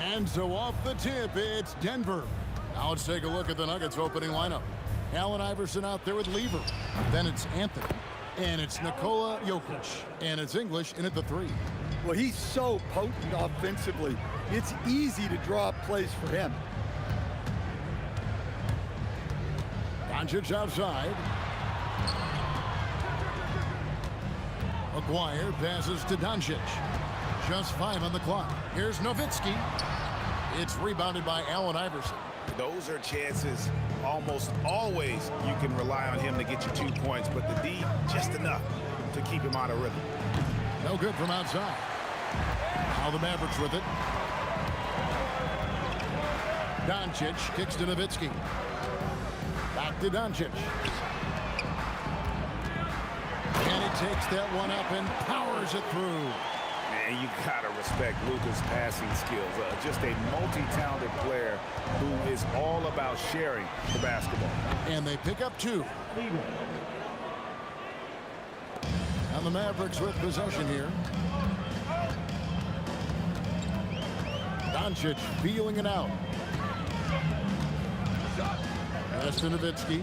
And so off the tip, it's Denver. Now let's take a look at the Nuggets opening lineup. Allen Iverson out there with Lever. Then it's Anthony. And it's Nikola Jokic. And it's English in at the 3. Well, he's so potent offensively. It's easy to draw up plays for him. Doncic outside. McGuire passes to Doncic. Just 5 on the clock. Here's Nowitzki. It's rebounded by Allen Iverson. Those are chances almost always you can rely on him to get you 2 points, but the D just enough to keep him out of rhythm. No good from outside. Now the Mavericks with it. Doncic kicks to Nowitzki. Back to Doncic. And he takes that one up and powers it through. Man, you gotta respect Luka's passing skills. Just a multi-talented player who is all about sharing the basketball. And they pick up 2. And the Mavericks with possession here. Doncic feeling it out. Pass to Nowitzki.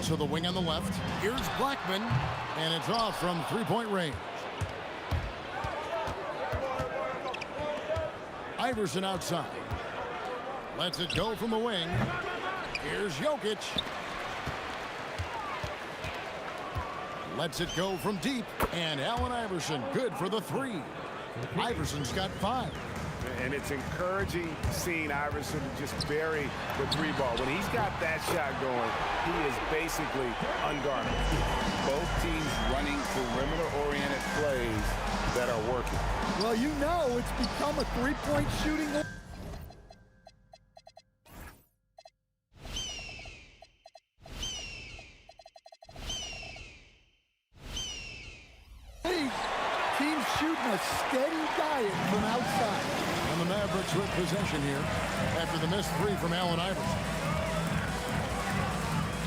To the wing on the left. Here's Blackman. And it's off from 3-point range. Iverson outside. Lets it go from the wing. Here's Jokic. Lets it go from deep. And Allen Iverson good for the 3. Iverson's got 5. And it's encouraging seeing Iverson just bury the 3 ball. When he's got that shot going, he is basically unguarded. Both teams running perimeter-oriented plays that are working. Well, you know it's become a 3-point shooting. Teams shooting a steady diet from outside. And the Mavericks with possession here after the missed 3 from Allen Iverson.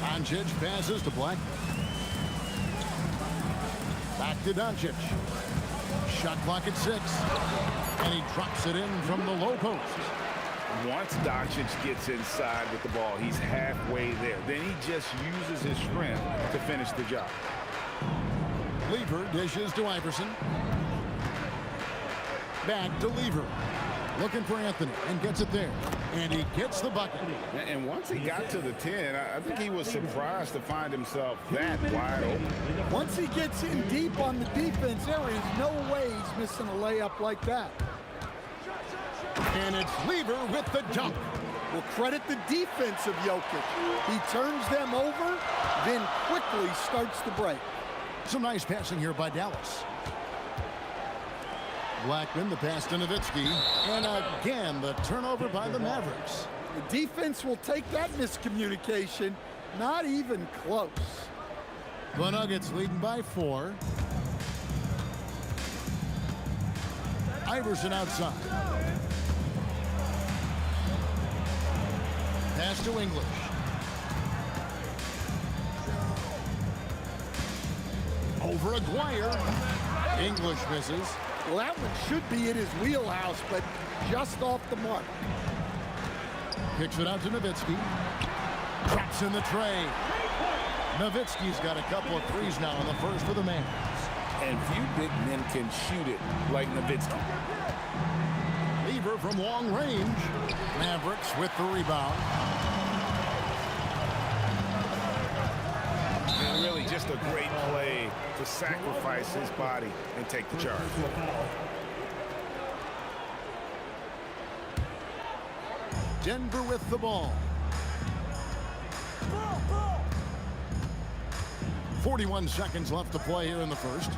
Doncic passes to Blackman. Back to Doncic. Shot clock at 6. And he drops it in from the low post. Once Doncic gets inside with the ball, he's halfway there. Then he just uses his strength to finish the job. Lever dishes to Iverson. Back to Lever. Looking for Anthony and gets it there. And he gets the bucket. And once he got to the 10, I think he was surprised to find himself that wide open. Once he gets in deep on the defense, there is no way he's missing a layup like that. And it's Lever with the dunk. Well, credit the defense of Jokic. He turns them over, then quickly starts the break. Some nice passing here by Dallas. Blackman, the pass to Nowitzki. And again, the turnover by the Mavericks. The defense will take that miscommunication. Not even close. The Nuggets leading by 4. Iverson outside. Pass to English. Over Aguirre. English misses. Well, that one should be in his wheelhouse, but just off the mark. Kicks it out to Nowitzki. Drops in the tray. Nowitzki's got a couple of threes now in the first for the Mavs. And few big men can shoot it like Nowitzki. Lever from long range. Mavericks with the rebound. And really just a great play to sacrifice his body and take the charge. Denver with the ball. 41 seconds left to play here in the first.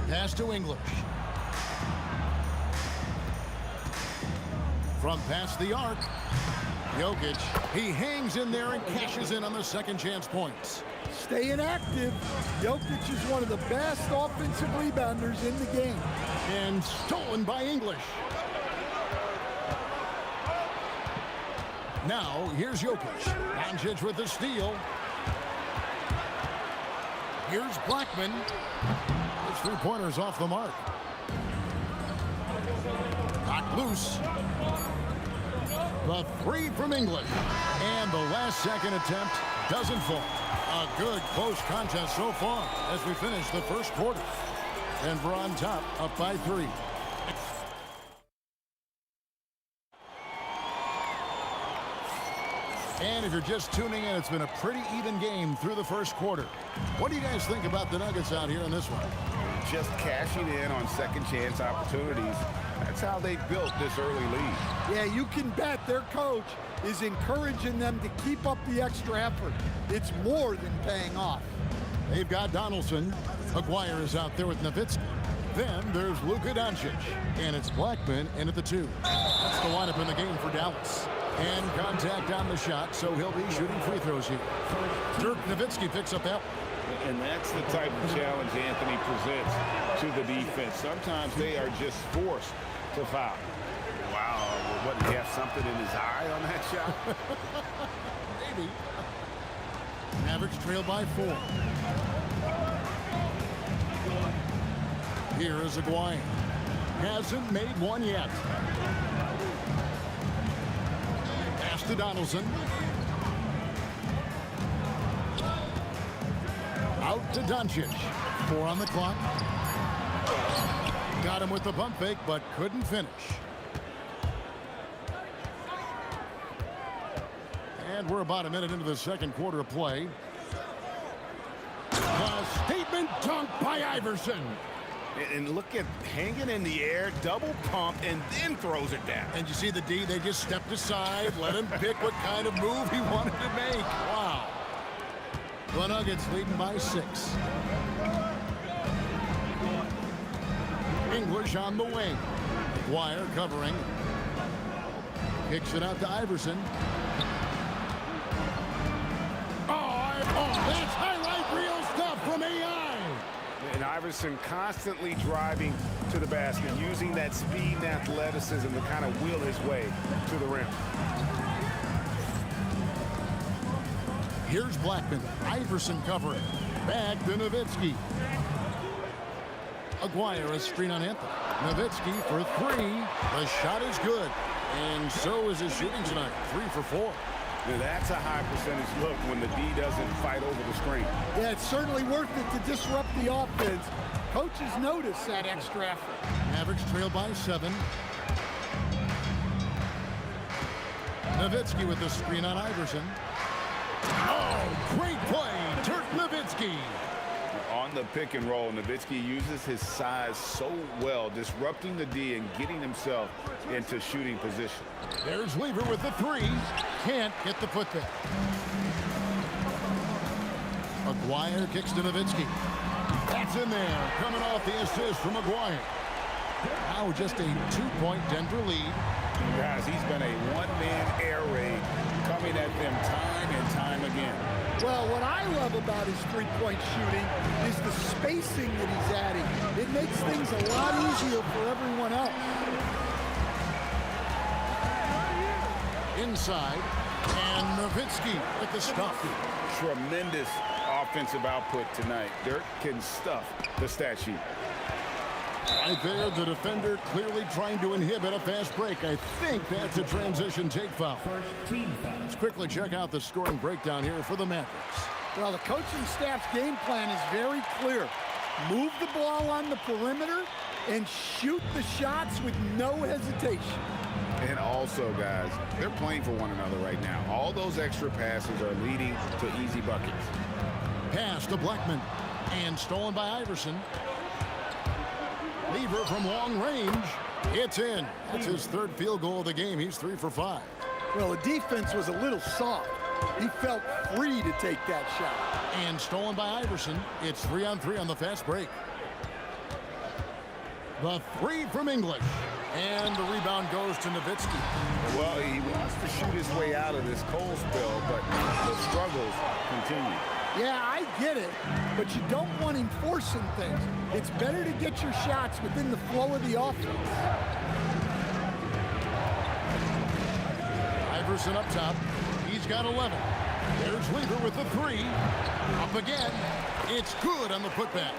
Pass to English. From past the arc, Jokic, he hangs in there and cashes in on the second chance points. Staying active. Jokic is one of the best offensive rebounders in the game. And stolen by English. Now, here's Jokic. Doncic with the steal. Here's Blackman. His three-pointers off the mark. Knocked loose. The three from English. And the last second attempt doesn't fall. A good close contest so far as we finish the first quarter. Denver on top, up by 3. And if you're just tuning in, it's been a pretty even game through the first quarter. What do you guys think about the Nuggets out here in this one? Just cashing in on second chance opportunities. That's how they built this early lead. Yeah, you can bet their coach is encouraging them to keep up the extra effort. It's more than paying off. They've got Donaldson. Aguirre is out there with Nowitzki. Then there's Luka Doncic. And it's Blackman in at the 2. That's the lineup in the game for Dallas. And contact on the shot, so he'll be shooting free throws here. Dirk Nowitzki picks up that one. And that's the type of challenge Anthony presents to the defense. Sometimes they are just forced to foul. Wow, what, did he have something in his eye on that shot? Maybe. Mavericks trail by 4. Here is Aguirre. Hasn't made one yet. Pass to Donaldson. Out to Doncic. 4 on the clock. Got him with the pump fake, but couldn't finish. And we're about a minute into the second quarter of play. A statement dunk by Iverson. And look at hanging in the air, double pump, and then throws it down. And you see the D, they just stepped aside, let him pick what kind of move he wanted to make. Wow. The Nuggets leading by 6. English on the wing. Aguirre covering. Kicks it out to Iverson. That's highlight reel stuff from AI. And Iverson constantly driving to the basket, using that speed and athleticism to kind of wheel his way to the rim. Here's Blackman. Iverson covering. Back to Nowitzki. Aguirre a screen on Anthony. Nowitzki for 3. The shot is good. And so is his shooting tonight. 3 for 4. Now that's a high percentage look when the D doesn't fight over the screen. Yeah, it's certainly worth it to disrupt the offense. Coaches notice that extra effort. Mavericks trail by 7. Nowitzki with the screen on Iverson. Oh, great play. Dirk Nowitzki. On the pick and roll, Nowitzki uses his size so well, disrupting the D and getting himself into shooting position. There's Lever with the 3. Can't get the putback. Aguirre kicks to Nowitzki. That's in there. Coming off the assist from Aguirre. Now just a 2-point Denver lead. Guys, he's been a one-man air raid coming at them time and time again. Well, what I love about his three-point shooting is the spacing that he's adding. It makes things a lot easier for everyone else. Inside, and Nowitzki with the stuff. Tremendous offensive output tonight. Dirk can stuff the stat sheet. Right there, the defender clearly trying to inhibit a fast break. I think that's a transition take foul. Let's quickly check out the scoring breakdown here for the Mavericks. Well, the coaching staff's game plan is very clear. Move the ball on the perimeter and shoot the shots with no hesitation. And also, guys, they're playing for one another right now. All those extra passes are leading to easy buckets. Pass to Blackman, and stolen by Iverson. Lever from long range. It's in. That's his 3rd field goal of the game. He's 3 for 5. Well, the defense was a little soft. He felt free to take that shot. And stolen by Iverson. It's 3-on-3 on the fast break. The three from English. And the rebound goes to Nowitzki. Well, he wants to shoot his way out of this cold spell, but the struggles continue. Yeah, I get it, but you don't want him forcing things. It's better to get your shots within the flow of the offense. Iverson up top. He's got 11. There's Lever with the three. Up again. It's good on the putback.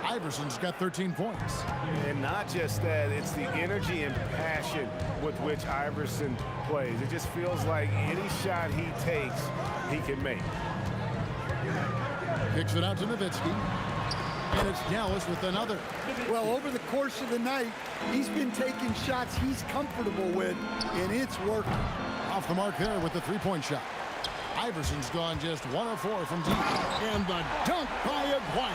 Iverson's got 13 points. And not just that, it's the energy and passion with which Iverson plays. It just feels like any shot he takes, he can make. Kicks it out to Nowitzki. And it's Dallas with another. Well, over the course of the night, he's been taking shots he's comfortable with, and it's working. Off the mark there with the three-point shot. Iverson's gone just 1 of 4 from deep. And the dunk by Aguirre.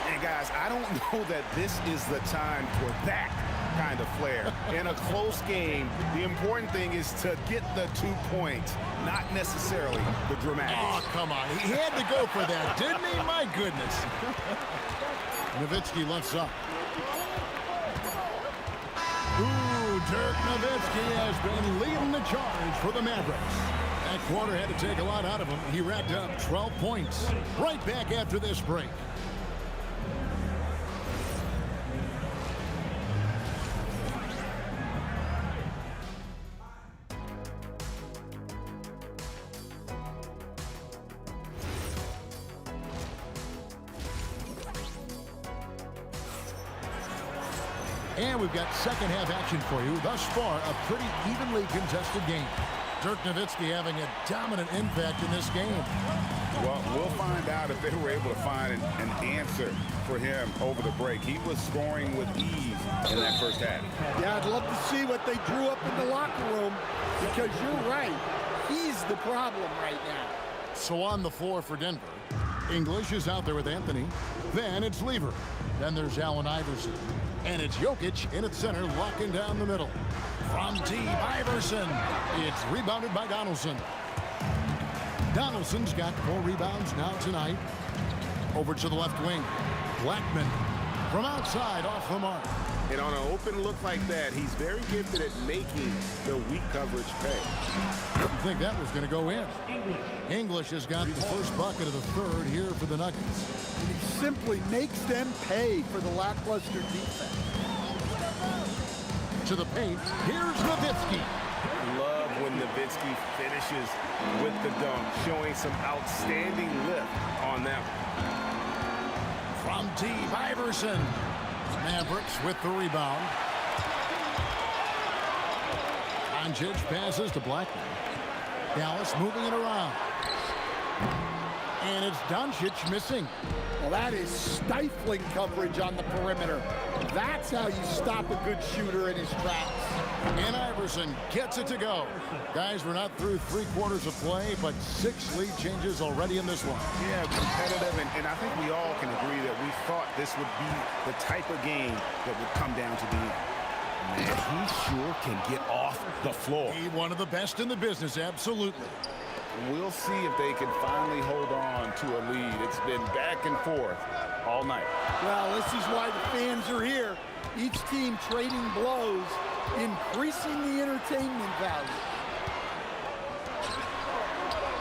And guys, I don't know that this is the time for that kind of flair. In a close game, the important thing is to get the 2 points, not necessarily the dramatics. Oh, come on. He had to go for that, didn't he? My goodness. Nowitzki left up. Ooh, Dirk Nowitzki has been leading the charge for the Mavericks. That quarter had to take a lot out of him. He racked up 12 points. Right back after this break. And we've got second half action for you. Thus far, a pretty evenly contested game. Dirk Nowitzki having a dominant impact in this game. Well, we'll find out if they were able to find an answer for him over the break. He was scoring with ease in that first half. Yeah, I'd love to see what they drew up in the locker room, because you're right. He's the problem right now. So on the floor for Denver, English is out there with Anthony. Then it's Lever. Then there's Allen Iverson. And it's Jokic in at center, locking down the middle. From deep, Iverson. It's rebounded by Donaldson. Donaldson's got 4 rebounds now tonight. Over to the left wing. Blackman from outside, off the mark. And on an open look like that, he's very gifted at making the weak coverage pay. Didn't think that was going to go in. English has got the first bucket of the third here for the Nuggets. And he simply makes them pay for the lackluster defense. To the paint, here's Nowitzki. Love when Nowitzki finishes with the dunk, showing some outstanding lift on that one. From deep, Iverson. Mavericks with the rebound. Doncic passes to Blackman. Dallas moving it around. And it's Doncic missing. Well, that is stifling coverage on the perimeter. That's how you stop a good shooter in his tracks. And Iverson gets it to go. Guys, we're not through 3 quarters of play, but 6 lead changes already in this one. Yeah, competitive, and I think we all can agree that we thought this would be the type of game that would come down to the end. Man, he sure can get off the floor. He's one of the best in the business, absolutely. We'll see if they can finally hold on to a lead. It's been back and forth all night. Well, this is why the fans are here. Each team trading blows, increasing the entertainment value.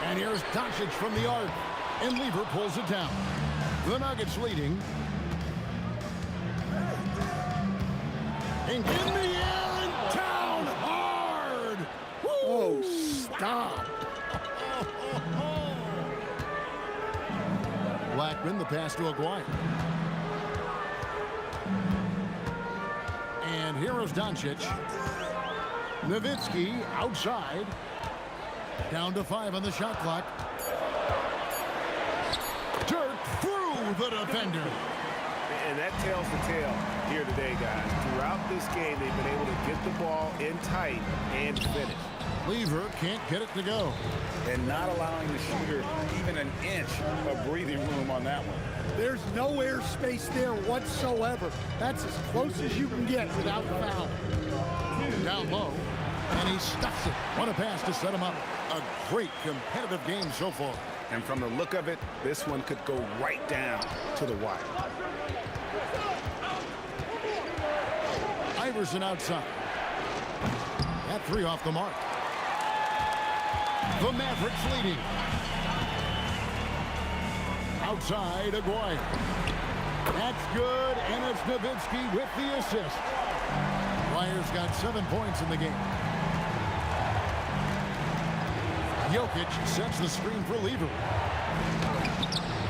And here's Doncic from the arc. And Lever pulls it down. The Nuggets leading. And in the air and down hard. Woo! Oh, stop. Blackman, the pass to Aguirre. And here is Doncic. Nowitzki outside. Down to 5 on the shot clock. Dirk through the defender. And that tells the tale here today, guys. Throughout this game, they've been able to get the ball in tight and finish. Lever can't get it to go. And not allowing the shooter even an inch of breathing room on that one. There's no airspace there whatsoever. That's as close as you can get without foul. Down low, and he stuffs it. What a pass to set him up. A great competitive game so far. And from the look of it, this one could go right down to the wire. Iverson outside. That three off the mark. The Mavericks leading. Outside, Aguirre. That's good, and it's Nowitzki with the assist. Ryer's got 7 points in the game. Jokic sets the screen for Lever.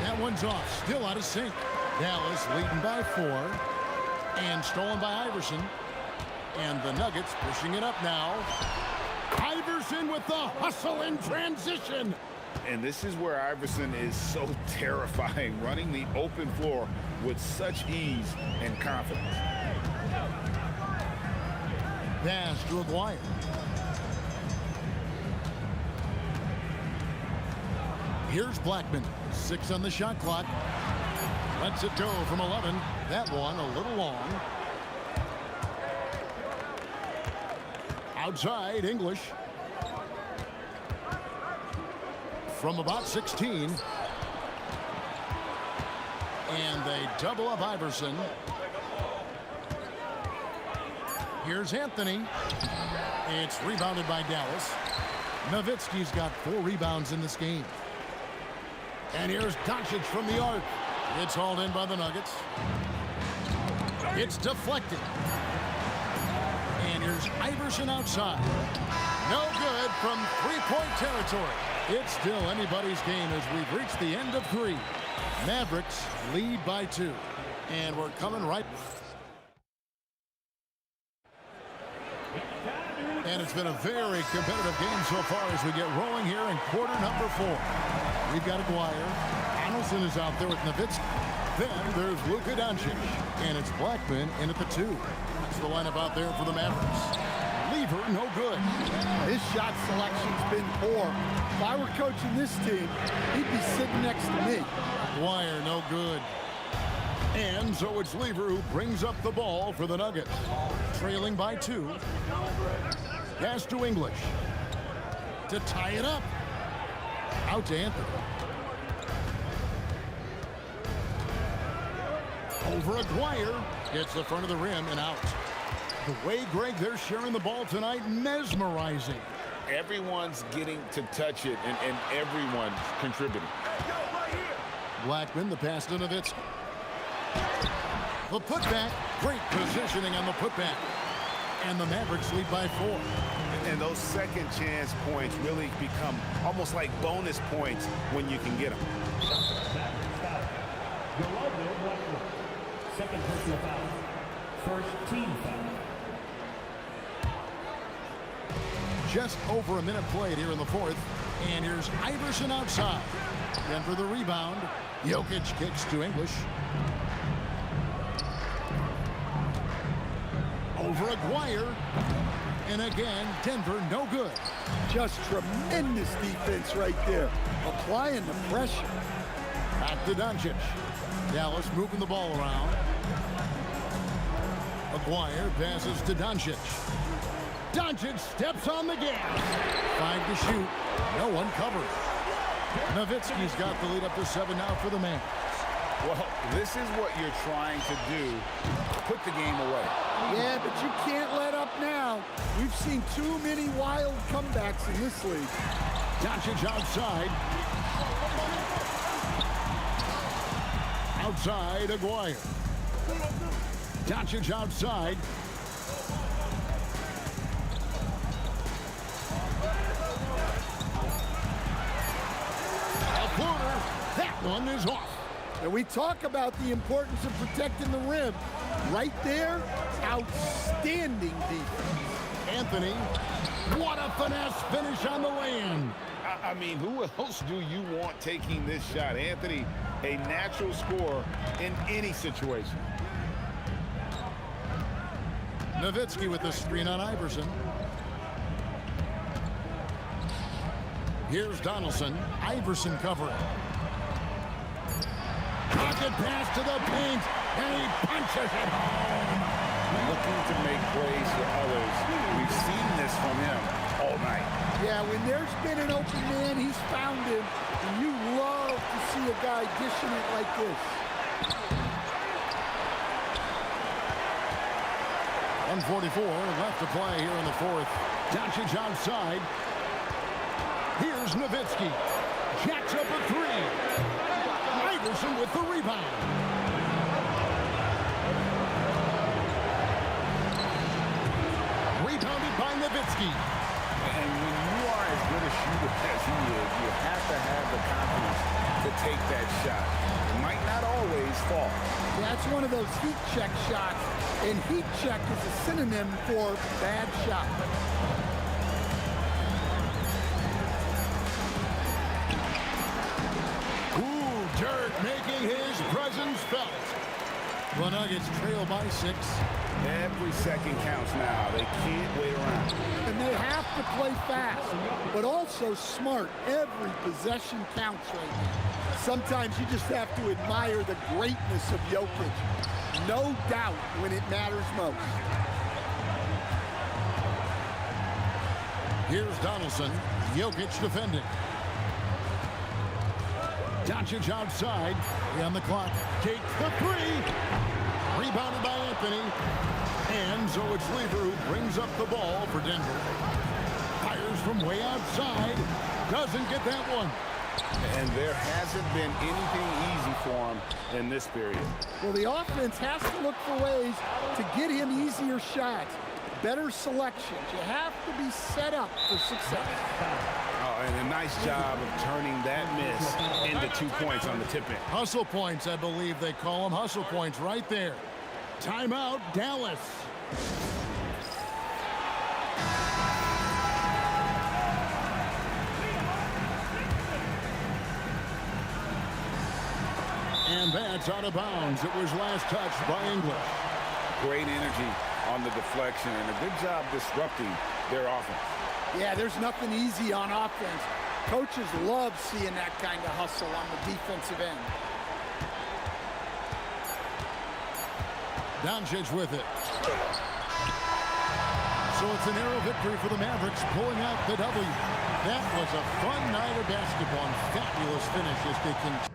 That one's off, still out of sync. Dallas leading by 4, and stolen by Iverson. And the Nuggets pushing it up now. Iverson with the hustle in transition. And this is where Iverson is so terrifying, running the open floor with such ease and confidence. Pass to Aguirre. Here's Blackman. 6 on the shot clock. Lets it go from 11. That one a little long. Outside, English. From about 16. And they double up Iverson. Here's Anthony. It's rebounded by Dallas. Nowitzki's got 4 rebounds in this game. And here's Doncic from the arc. It's hauled in by the Nuggets. It's deflected. And here's Iverson outside. No good from three-point territory. It's still anybody's game as we've reached the end of 3. Mavericks lead by 2. And we're coming right. And it's been a very competitive game so far as we get rolling here in quarter number 4. We've got Aguirre. Donaldson is out there with Nowitzki. Then there's Luka Doncic. And it's Blackman in at the 2. That's the lineup out there for the Mavericks. Lever, no good. His shot selection's been poor. If I were coaching this team, he'd be sitting next to me. Aguirre, no good. And so it's Lever who brings up the ball for the Nuggets. Trailing by 2. Pass to English. To tie it up. Out to Anthony. Over Aguirre. Gets the front of the rim and out. The way, Greg, they're sharing the ball tonight, mesmerizing. Everyone's getting to touch it, and everyone's contributing. Blackman, the pass to Nowitzki. The putback. Great positioning on the putback. And the Mavericks lead by 4. And those second chance points really become almost like bonus points when you can get them. Second personal foul. First team foul. Just over a minute played here in the 4th. And here's Iverson outside. Denver the rebound. Jokic kicks to English. Over Aguirre. And again, Denver no good. Just tremendous defense right there. Applying the pressure. Back to Doncic. Dallas moving the ball around. Aguirre passes to Doncic. Doncic steps on the gas. 5 to shoot. No one covered. Nowitzki's got the lead up to 7 now for the man. Well, this is what you're trying to do. Put the game away. Yeah, but you can't let up now. We've seen too many wild comebacks in this league. Doncic outside. Outside, Aguirre. Doncic outside. A floater. That one is off. And we talk about the importance of protecting the rim. Right there, outstanding defense. Anthony, what a finesse finish on the lay-in. I mean, who else do you want taking this shot? Anthony, a natural scorer in any situation. Nowitzki with the screen on Iverson. Here's Donaldson. Iverson covering. Pocket pass to the paint, and he punches it home. Looking to make plays for others. We've seen this from him all night. Yeah, when there's been an open man, he's found him, and you love to see a guy dishing it like this. 1:44 left to play here in the fourth. Doncic outside. Here's Nowitzki. Jacks up a three. Iverson with the rebound. Rebounded by Nowitzki. And when you are as good a shooter as he is, you have to have the confidence to take that shot. It might not always fall. That's one of those heat check shots, and heat check is a synonym for bad shot. Ooh, Dirk making his presence felt. The Nuggets trail by 6. Every second counts now. They can't wait around. And they have to play fast, but also smart. Every possession counts right now. Sometimes you just have to admire the greatness of Jokic. No doubt when it matters most. Here's Donaldson. Jokic defending. Doncic outside. On the clock. Takes the three. Rebounded by Anthony. And so it's Lever who brings up the ball for Denver. Fires from way outside. Doesn't get that one. And there hasn't been anything easy for him in this period. Well, the offense has to look for ways to get him easier shots. Better selections. You have to be set up for success. Oh, and a nice job of turning that miss into 2 points on the tip-in. Hustle points, I believe they call them. Hustle points right there. Timeout, Dallas. And that's out of bounds. It was last touched by English. Great energy on the deflection and a good job disrupting their offense. Yeah, there's nothing easy on offense. Coaches love seeing that kind of hustle on the defensive end. Doncic with it. So it's a narrow victory for the Mavericks, pulling out the W. That was a fun night of basketball and fabulous finish as they can.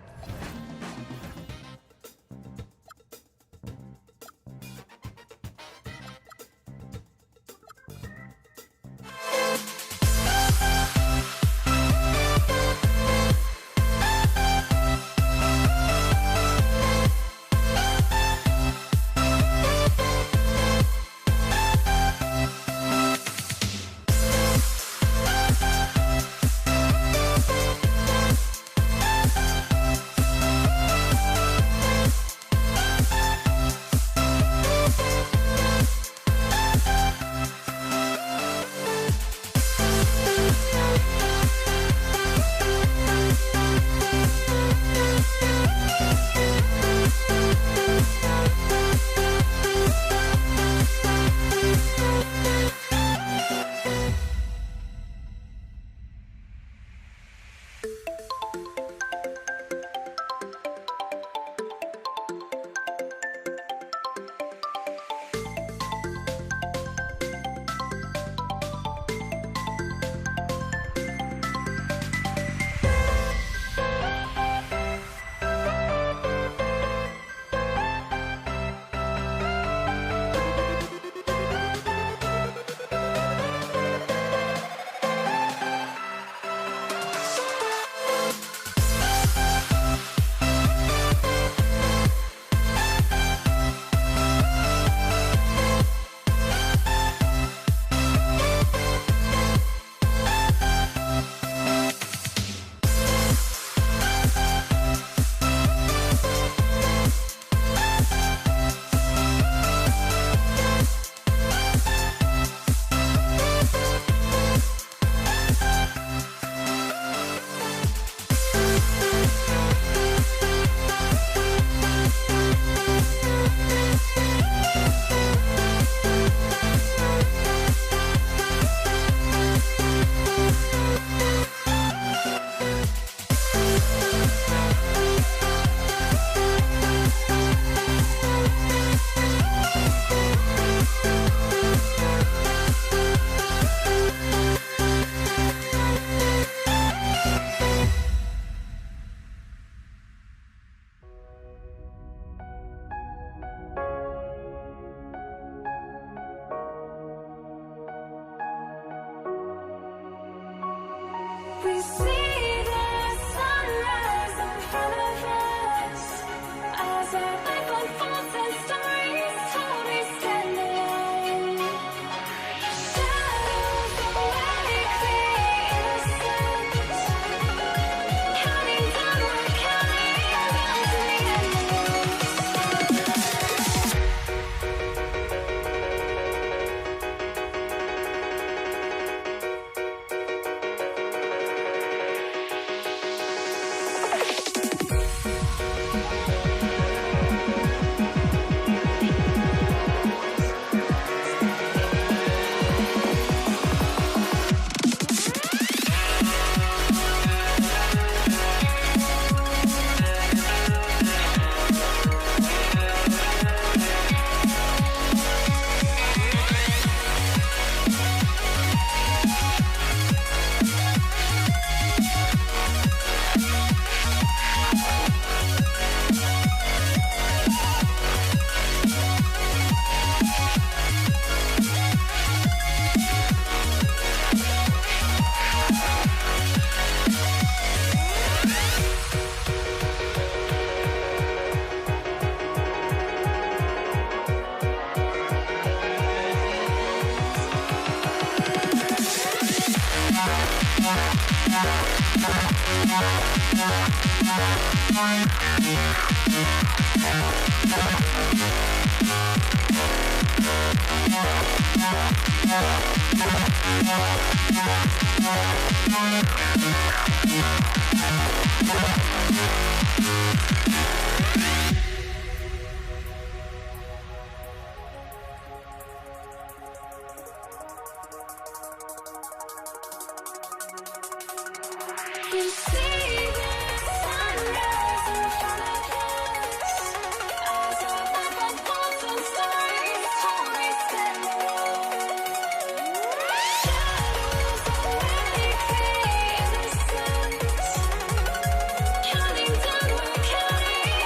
Counting down, we're counting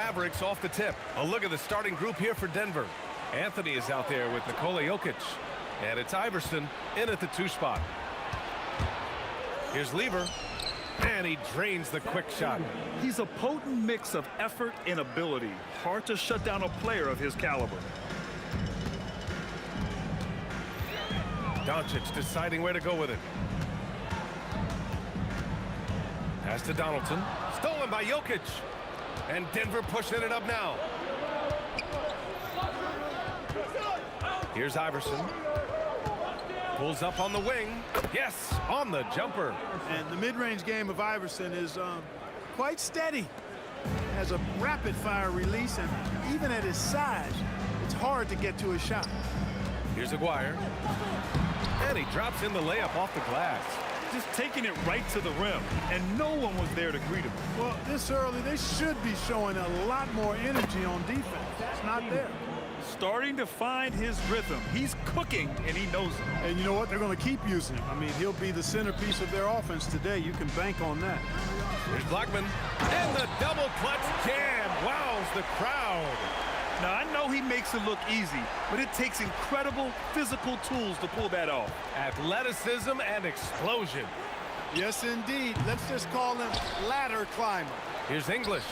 Mavericks off the tip. A look at the starting group here for Denver. Anthony is out there with Nikola Jokic. And it's Iverson in at the 2 spot. Here's Lever. And he drains the quick shot. He's a potent mix of effort and ability. Hard to shut down a player of his caliber. Doncic deciding where to go with it. Pass to Donaldson. Stolen by Jokic. And Denver pushing it up now. Here's Iverson. Pulls up on the wing. Yes, on the jumper. And the mid-range game of Iverson is quite steady. Has a rapid-fire release, and even at his size, it's hard to get to his shot. Here's Aguirre. And he drops in the layup off the glass. Just taking it right to the rim, and no one was there to greet him. Well, this early, they should be showing a lot more energy on defense. It's not there. Starting to find his rhythm. He's cooking, and he knows it. And you know what? They're going to keep using him. I mean, he'll be the centerpiece of their offense today. You can bank on that. Here's Blackman. And the double clutch jam wows the crowd. Now, I know he makes it look easy, but it takes incredible physical tools to pull that off. Athleticism and explosion. Yes, indeed. Let's just call him ladder climber. Here's English.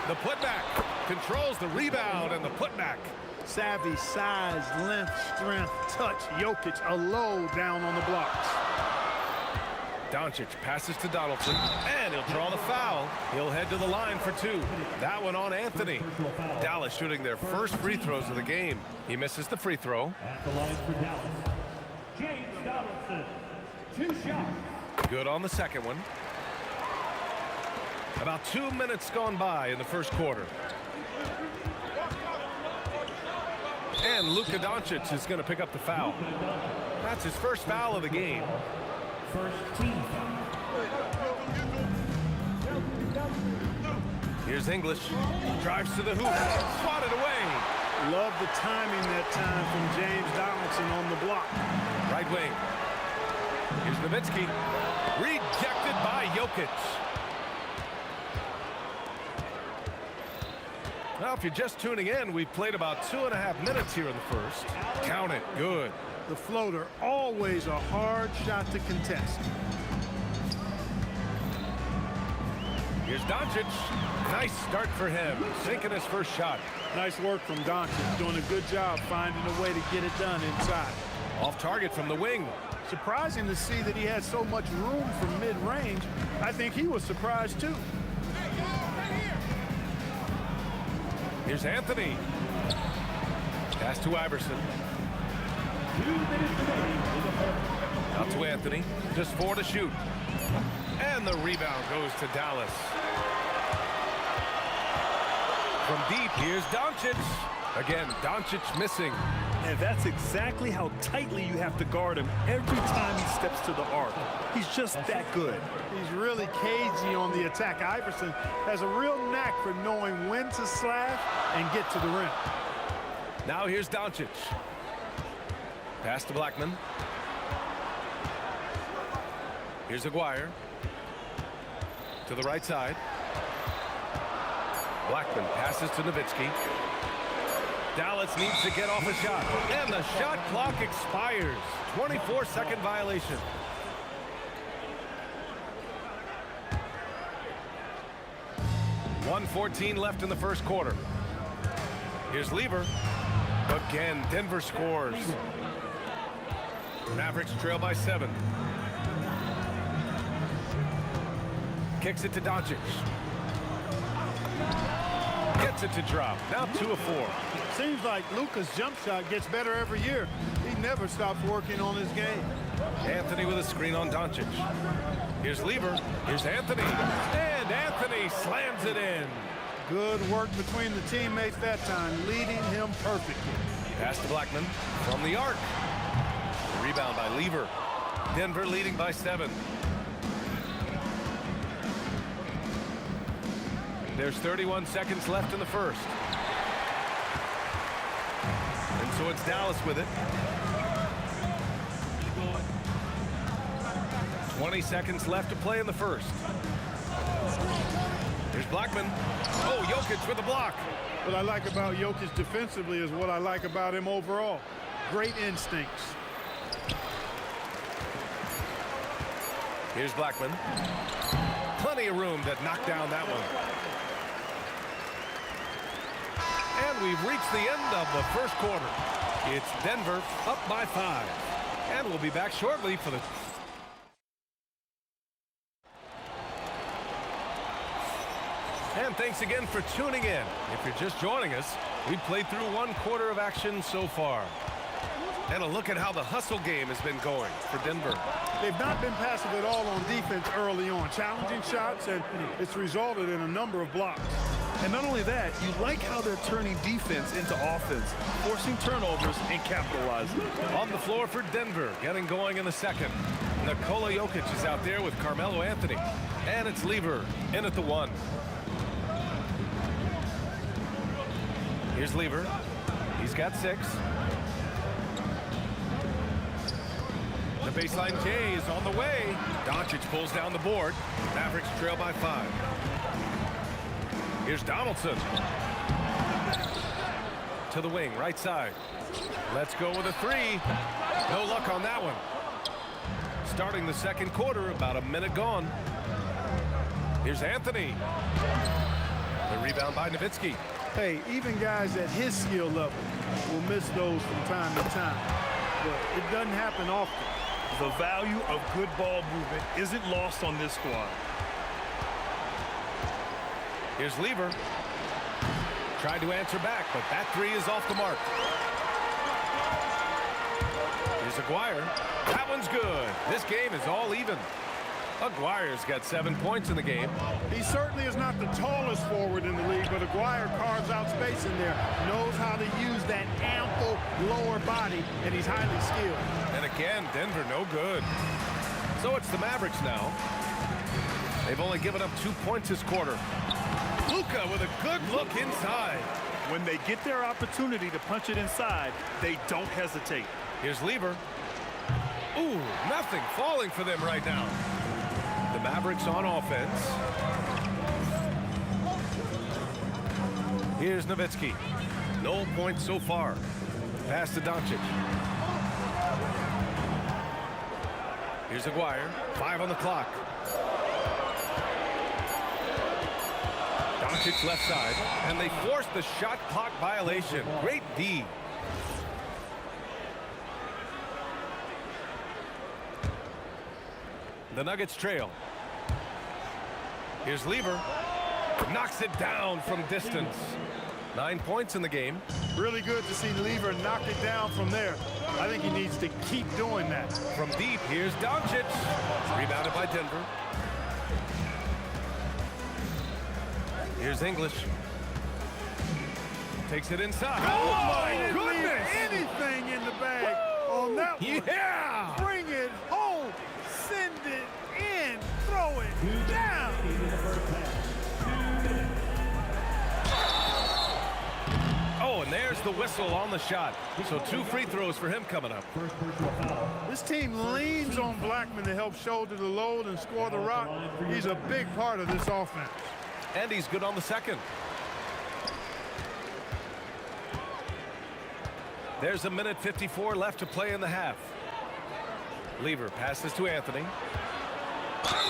The putback. Controls the rebound and the putback. Savvy, size, length, strength, touch. Jokic a low down on the blocks. Doncic passes to Donaldson, and he'll draw the foul. He'll head to the line for 2. That one on Anthony. Dallas shooting their first free throws of the game. He misses the free throw. At the line for Dallas, James Donaldson, 2 shots. Good on the second one. About 2 minutes gone by in the first quarter. And Luka Doncic is going to pick up the foul. That's his first foul of the game. First team foul. Here's English. Drives to the hoop. Swatted away. Love the timing that time from James Donaldson on the block. Right wing. Here's Nowitzki. Rejected by Jokic. Well, if you're just tuning in, we've played about 2.5 minutes here in the first. Count it. Good. The floater, always a hard shot to contest. Here's Doncic. Nice start for him. Sinking his first shot. Nice work from Doncic. Doing a good job finding a way to get it done inside. Off target from the wing. Surprising to see that he had so much room from mid-range. I think he was surprised too. Here's Anthony. Pass to Iverson. Out to Anthony. Just 4 to shoot. And the rebound goes to Dallas. From deep, here's Doncic. Again, Doncic missing. And that's exactly how tightly you have to guard him every time he steps to the arc. He's just that good. He's really cagey on the attack. Iverson has a real knack for knowing when to slash and get to the rim. Now here's Doncic. Pass to Blackman. Here's Aguirre. To the right side. Blackman passes to Nowitzki. Dallas needs to get off a shot. And the shot clock expires. 24-second violation. .114 left in the first quarter. Here's Lever. Again, Denver scores. Mavericks trail by 7. Kicks it to Doncic. Gets it to drop. Now 2 of 4. Seems like Luka's jump shot gets better every year. He never stops working on his game. Anthony with a screen on Doncic. Here's Lever. Here's Anthony. And Anthony slams it in. Good work between the teammates that time, leading him perfectly. Pass to Blackman from the arc. Rebound by Lever. Denver leading by 7. There's 31 seconds left in the first. And so it's Dallas with it. 20 seconds left to play in the first. Here's Blackman. Oh, Jokic with the block. What I like about Jokic defensively is what I like about him overall. Great instincts. Here's Blackman. Plenty of room to knock down that one. And we've reached the end of the first quarter. It's Denver up by 5. And we'll be back shortly for the... And thanks again for tuning in. If you're just joining us, we've played through 1 quarter of action so far. And a look at how the hustle game has been going for Denver. They've not been passive at all on defense early on. Challenging shots, and it's resulted in a number of blocks. And not only that, you like how they're turning defense into offense, forcing turnovers and capitalizing. On the floor for Denver, getting going in the second. Nikola Jokic is out there with Carmelo Anthony. And it's Lever in at the 1. Here's Lever. He's got 6. The baseline J is on the way. Doncic pulls down the board. Mavericks trail by 5. Here's Donaldson. To the wing, right side. Let's go with a 3. No luck on that one. Starting the second quarter, about a minute gone. Here's Anthony. The rebound by Nowitzki. Hey, even guys at his skill level will miss those from time to time. But it doesn't happen often. The value of good ball movement isn't lost on this squad. Here's Lever. Tried to answer back, but that 3 is off the mark. Here's Aguirre. That one's good. This game is all even. Aguirre's got 7 points in the game. He certainly is not the tallest forward in the league, but Aguirre carves out space in there, knows how to use that ample lower body, and he's highly skilled. And again, Denver no good. So it's the Mavericks now. They've only given up 2 points this quarter. Luka with a good look inside. When they get their opportunity to punch it inside, they don't hesitate. Here's Lever. Ooh, nothing falling for them right now. The Mavericks on offense. Here's Nowitzki. No points so far. Pass to Doncic. Here's Aguirre. 5 on the clock. Doncic left side. And they force the shot clock violation. Great D. The Nuggets trail. Here's Lever. Knocks it down from distance. 9 points in the game. Really good to see Lever knock it down from there. I think he needs to keep doing that. From deep, here's Doncic. Rebounded by Denver. Here's English. Takes it inside. Oh my goodness! Anything in the bag on that one. Yeah! Bring it home. Send it in. Throw it down. Oh, and there's the whistle on the shot. So 2 free throws for him coming up. This team leans on Blackman to help shoulder the load and score the rock. He's a big part of this offense. And he's good on the second. There's 1:54 left to play in the half. Lever passes to Anthony.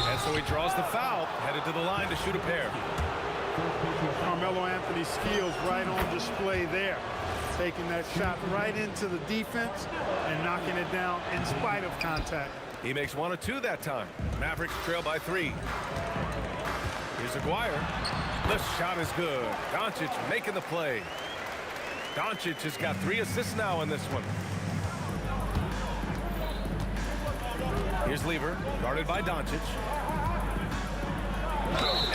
And so he draws the foul, headed to the line to shoot a pair. Carmelo Anthony's skills right on display there. Taking that shot right into the defense and knocking it down in spite of contact. He makes 1 or 2 that time. Mavericks trail by 3. Here's Aguirre. The shot is good. Doncic making the play. Doncic has got 3 assists now in this one. Here's Lever, guarded by Doncic.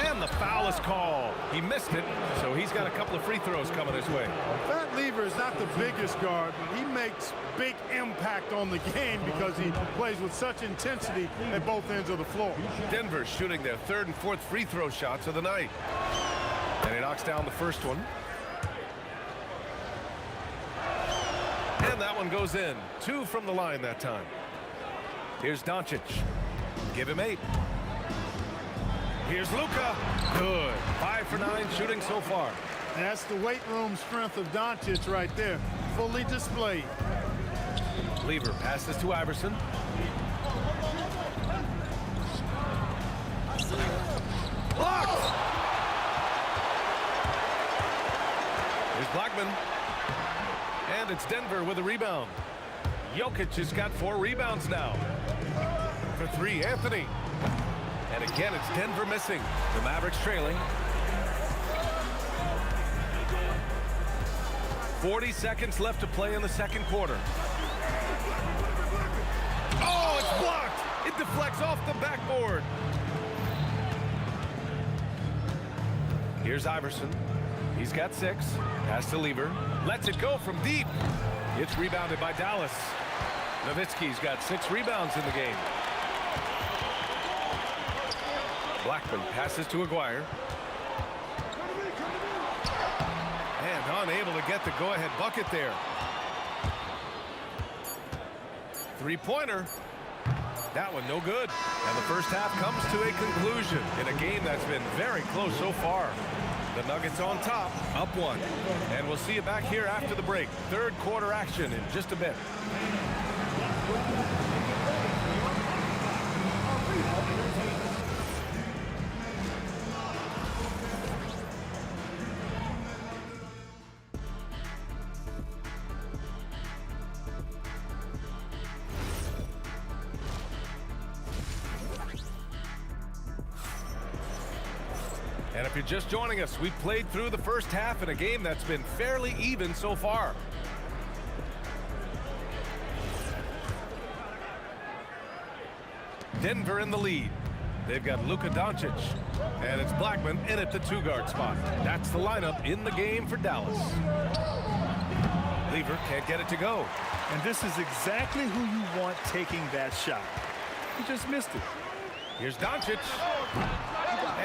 And the foul is called. He missed it, so he's got a couple of free throws coming his way. That Lever is not the biggest guard, but he makes big impact on the game because he plays with such intensity at both ends of the floor. Denver shooting their 3rd and 4th free throw shots of the night. And he knocks down the first one. And that one goes in. 2 from the line that time. Here's Doncic. Give him 8. Here's Luka. Good. 5 for 9 shooting so far. That's the weight room strength of Doncic right there. Fully displayed. Lever passes to Iverson. Blocked! Here's Blackman. And it's Denver with a rebound. Jokic has got 4 rebounds now. For 3, Anthony. And again, it's Denver missing. The Mavericks trailing. 40 seconds left to play in the second quarter. Oh, it's blocked! It deflects off the backboard. Here's Iverson. He's got 6. Pass to Lever. Lets it go from deep. It's rebounded by Dallas. Nowitzki's got 6 rebounds in the game. Blackman passes to Aguirre. And unable to get the go-ahead bucket there. 3-pointer. That one no good. And the first half comes to a conclusion in a game that's been very close so far. The Nuggets on top, up 1. And we'll see you back here after the break. Third quarter action in just a bit. And if you're just joining us, we've played through the first half in a game that's been fairly even so far. Denver in the lead. They've got Luka Doncic. And it's Blackman in at the 2-guard spot. That's the lineup in the game for Dallas. Lever can't get it to go. And this is exactly who you want taking that shot. He just missed it. Here's Doncic.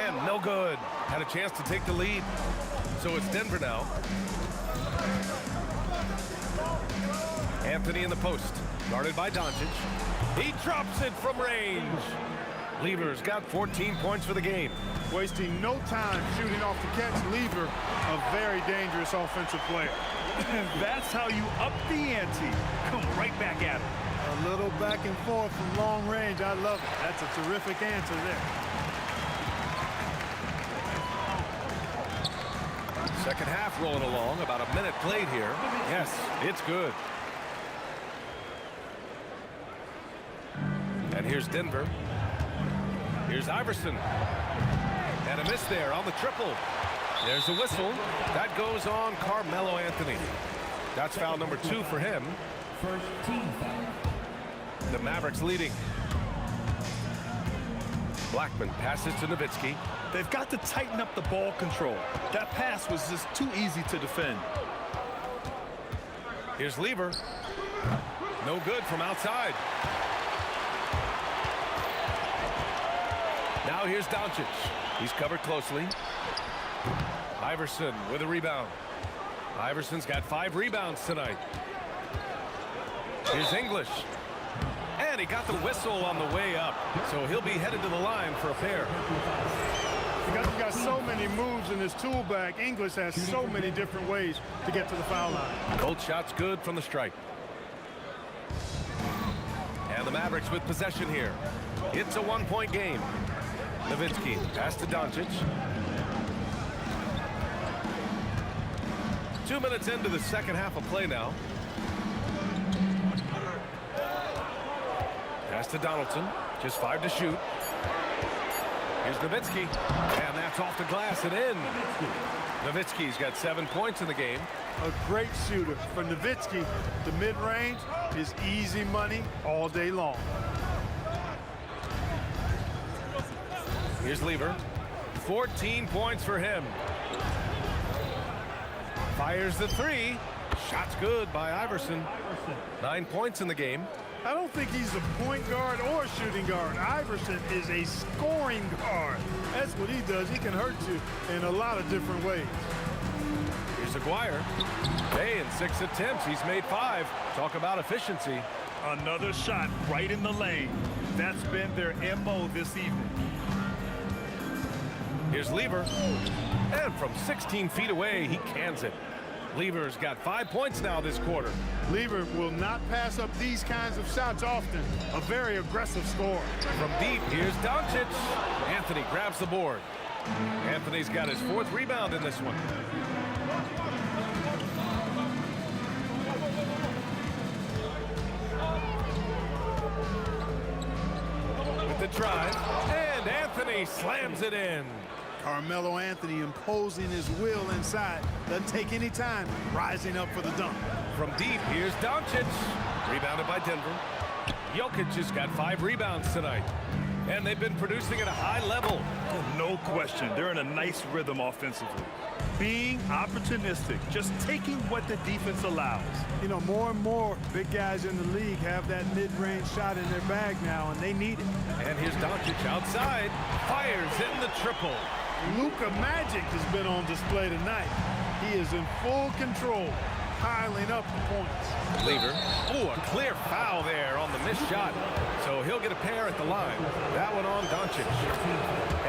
And no good. Had a chance to take the lead. So it's Denver now. Anthony in the post. Guarded by Doncic. He drops it from range. Lever's got 14 points for the game. Wasting no time shooting off the catch. Lever, a very dangerous offensive player. That's how you up the ante. Come right back at him. A little back and forth from long range. I love it. That's a terrific answer there. Second half rolling along. About a minute played here. Yes, it's good. And here's Denver. Here's Iverson. And a miss there on the triple. There's a whistle. That goes on Carmelo Anthony. That's foul number 2 for him. First team foul. The Mavericks leading. Blackman passes to Nowitzki. They've got to tighten up the ball control. That pass was just too easy to defend. Here's Lever. No good from outside. Now here's Doncic. He's covered closely. Iverson with a rebound. Iverson's got 5 rebounds tonight. Here's English. And he got the whistle on the way up. So he'll be headed to the line for a pair. Because he's got so many moves in his tool bag, English has so many different ways to get to the foul line. Cold shot's good from the stripe. And the Mavericks with possession here. It's a 1-point game. Nowitzki pass to Doncic. 2 minutes into the second half of play now. Pass to Donaldson. Just 5 to shoot. Here's Nowitzki. And that's off the glass and in. Nowitzki's got 7 points in the game. A great shooter. For Nowitzki, the mid-range is easy money all day long. Here's Lever. 14 points for him. Fires the 3. Shot's good by Iverson. 9 points in the game. I don't think he's a point guard or a shooting guard. Iverson is a scoring guard. That's what he does. He can hurt you in a lot of different ways. Here's Aguirre. Hey, in 6 attempts, he's made 5. Talk about efficiency. Another shot right in the lane. That's been their MO this evening. Here's Lever. And from 16 feet away, he cans it. Lever's got 5 points now this quarter. Lever will not pass up these kinds of shots often. A very aggressive score. From deep, here's Doncic. Anthony grabs the board. Anthony's got his 4th rebound in this one. With the drive, and Anthony slams it in. Carmelo Anthony imposing his will inside. Doesn't take any time rising up for the dunk. From deep, here's Doncic. Rebounded by Denver. Jokic has got 5 rebounds tonight. And they've been producing at a high level. No question. They're in a nice rhythm offensively. Being opportunistic, just taking what the defense allows. You know, more and more big guys in the league have that mid-range shot in their bag now, and they need it. And here's Doncic outside. Fires in the triple. Luka Magic has been on display tonight. He is in full control, piling up the points. Lever. Oh, a clear foul there on the missed shot. So he'll get a pair at the line. That one on Doncic.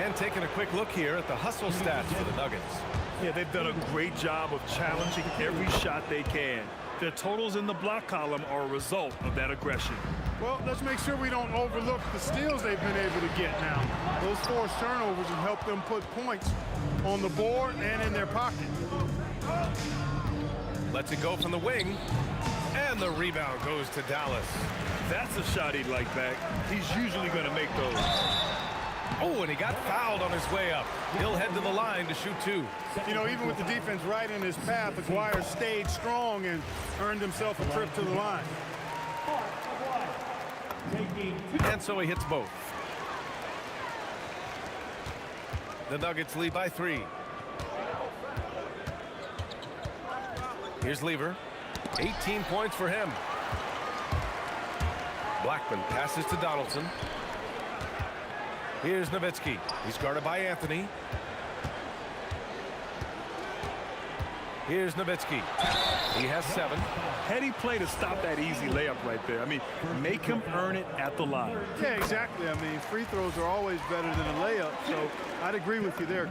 And taking a quick look here at the hustle stats for the Nuggets. Yeah, they've done a great job of challenging every shot they can. Their totals in the block column are a result of that aggression. Well, let's make sure we don't overlook the steals they've been able to get now. Those forced turnovers have helped them put points on the board and in their pocket. Lets it go from the wing. And the rebound goes to Dallas. That's a shot he'd like back. He's usually going to make those. Oh, and he got fouled on his way up. He'll head to the line to shoot 2. You know, even with the defense right in his path, Aguirre stayed strong and earned himself a trip to the line. And so he hits both. The Nuggets lead by 3. Here's Lever. 18 points for him. Blackman passes to Donaldson. Here's Nowitzki. He's guarded by Anthony. Here's Nowitzki. He has 7. Heady play to stop that easy layup right there. I mean, make him earn it at the line. Yeah, exactly. I mean, free throws are always better than a layup, so I'd agree with you there.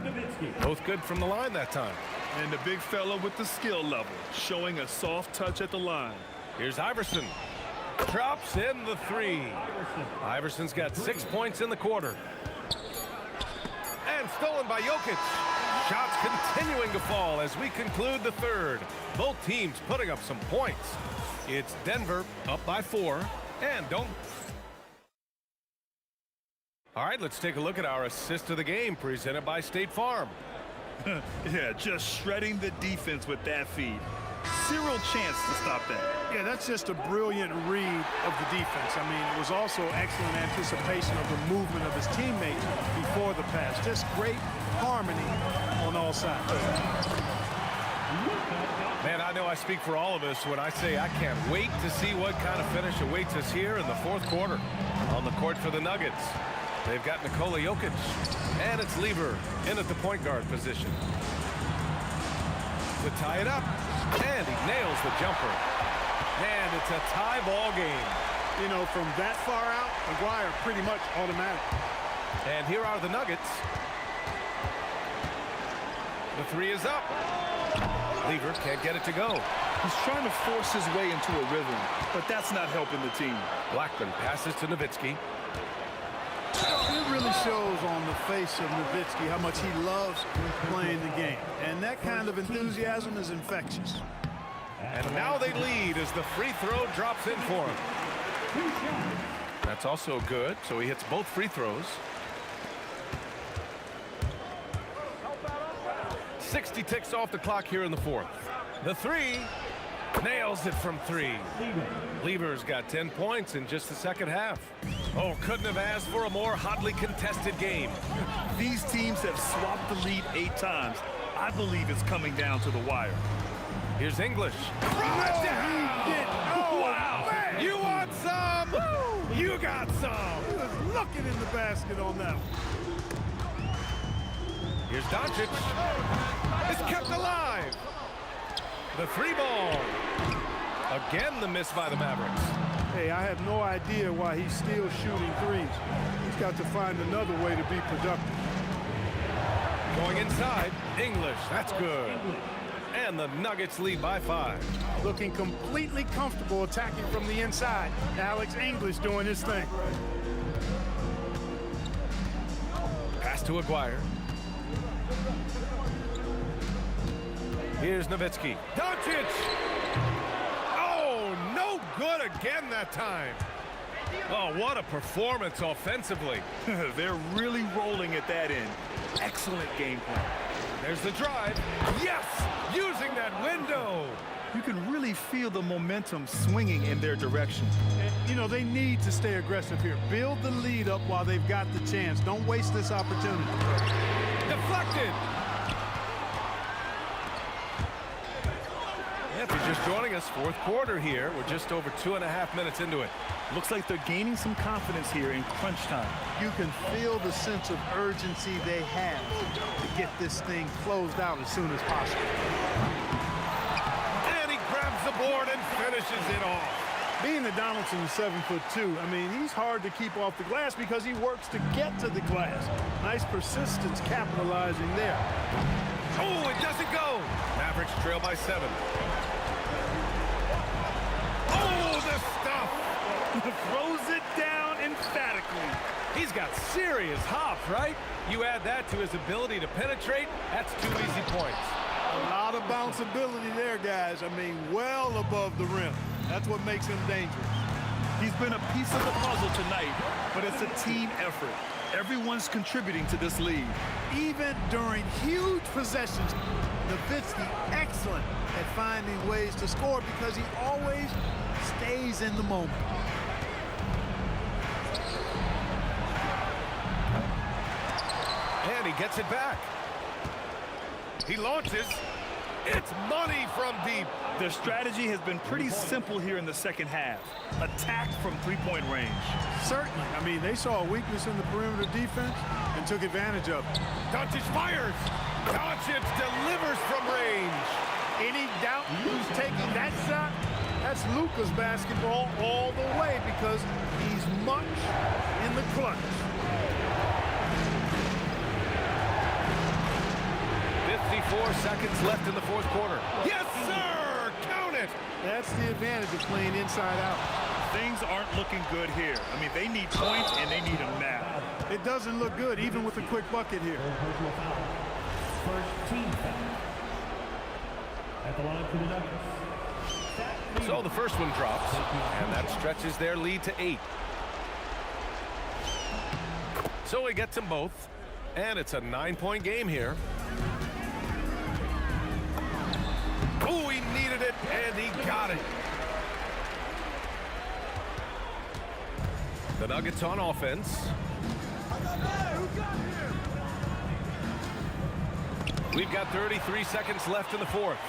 Both good from the line that time. And the big fella with the skill level, showing a soft touch at the line. Here's Iverson. Drops in the 3. Iverson's got 6 points in the quarter. And stolen by Jokic. Shots continuing to fall as we conclude the 3rd. Both teams putting up some points. It's Denver up by 4. And don't... All right, let's take a look at our assist of the game presented by State Farm. Yeah, just shredding the defense with that feed. Zero chance to stop that. Yeah, that's just a brilliant read of the defense. I mean, it was also excellent anticipation of the movement of his teammates before the pass. Just great harmony on all sides. Man, I know I speak for all of us when I say I can't wait to see what kind of finish awaits us here in the 4th quarter. On the court for the Nuggets, they've got Nikola Jokic, and it's Lever in at the point guard position. To tie it up, and he nails the jumper. And it's a tie ball game. You know, from that far out, Aguirre pretty much automatic. And here are the Nuggets. The 3 is up. Lever can't get it to go. He's trying to force his way into a rhythm, but that's not helping the team. Blackman passes to Nowitzki. It really shows on the face of Nowitzki how much he loves playing the game. And that kind of enthusiasm is infectious. And now they lead as the free throw drops in for him. That's also good, so he hits both free throws. 60 ticks off the clock here in the 4th. The 3 nails it from 3. Lever's got 10 points in just the 2nd half. Oh, couldn't have asked for a more hotly contested game. These teams have swapped the lead 8 times. I believe it's coming down to the wire. Here's English. Oh, wow. Man. You want some? Woo. You got some. He was looking in the basket on that one. Here's Doncic. It's kept alive. The 3 ball. Again, the miss by the Mavericks. Hey, I have no idea why he's still shooting threes. He's got to find another way to be productive. Going inside. English. That's good. And the Nuggets lead by 5. Looking completely comfortable attacking from the inside. Alex English doing his thing. Pass to Aguirre. Here's Nowitzki. Doncic! Oh, no good again that time. Oh, what a performance offensively. They're really rolling at that end. Excellent game plan. There's the drive. Yes! Using that window. You can really feel the momentum swinging in their direction. And, you know, they need to stay aggressive here. Build the lead up while they've got the chance. Don't waste this opportunity. Deflected. If you're just joining us, fourth quarter here. We're just over 2.5 minutes into it. Looks like they're gaining some confidence here in crunch time. You can feel the sense of urgency they have to get this thing closed out as soon as possible. And he grabs the board and finishes it off. Being that Donaldson's 7'2", I mean, he's hard to keep off the glass because he works to get to the glass. Nice persistence capitalizing there. Oh, it doesn't go. Mavericks trail by 7. Oh, the stuff. Throws it down emphatically. He's got serious hops, right? You add that to his ability to penetrate, that's 2 easy points. A lot of bounceability there, guys. I mean, well above the rim. That's what makes him dangerous. He's been a piece of the puzzle tonight, but it's a team effort. Everyone's contributing to this lead. Even during huge possessions, Nowitzki excellent at finding ways to score because he always stays in the moment. And he gets it back. He launches. It's money from deep. Their strategy has been pretty simple here in the second half. Attack from three-point range. Certainly. I mean, they saw a weakness in the perimeter defense and took advantage of it. Doncic fires. Doncic delivers from range. Any doubt who's taking that shot? That's Luka's basketball all the way because he's much in the clutch. 54 seconds left in the fourth quarter. Yes, sir! Count it! That's the advantage of playing inside out. Things aren't looking good here. I mean, they need points, and they need them now. It doesn't look good, even with a quick bucket here. First team foul. At the line for the Nuggets. So the first one drops, and that stretches their lead to 8. So he gets them both, and it's a 9-point game here. Oh, he needed it, and he got it. The Nuggets on offense. We've got 33 seconds left in the fourth.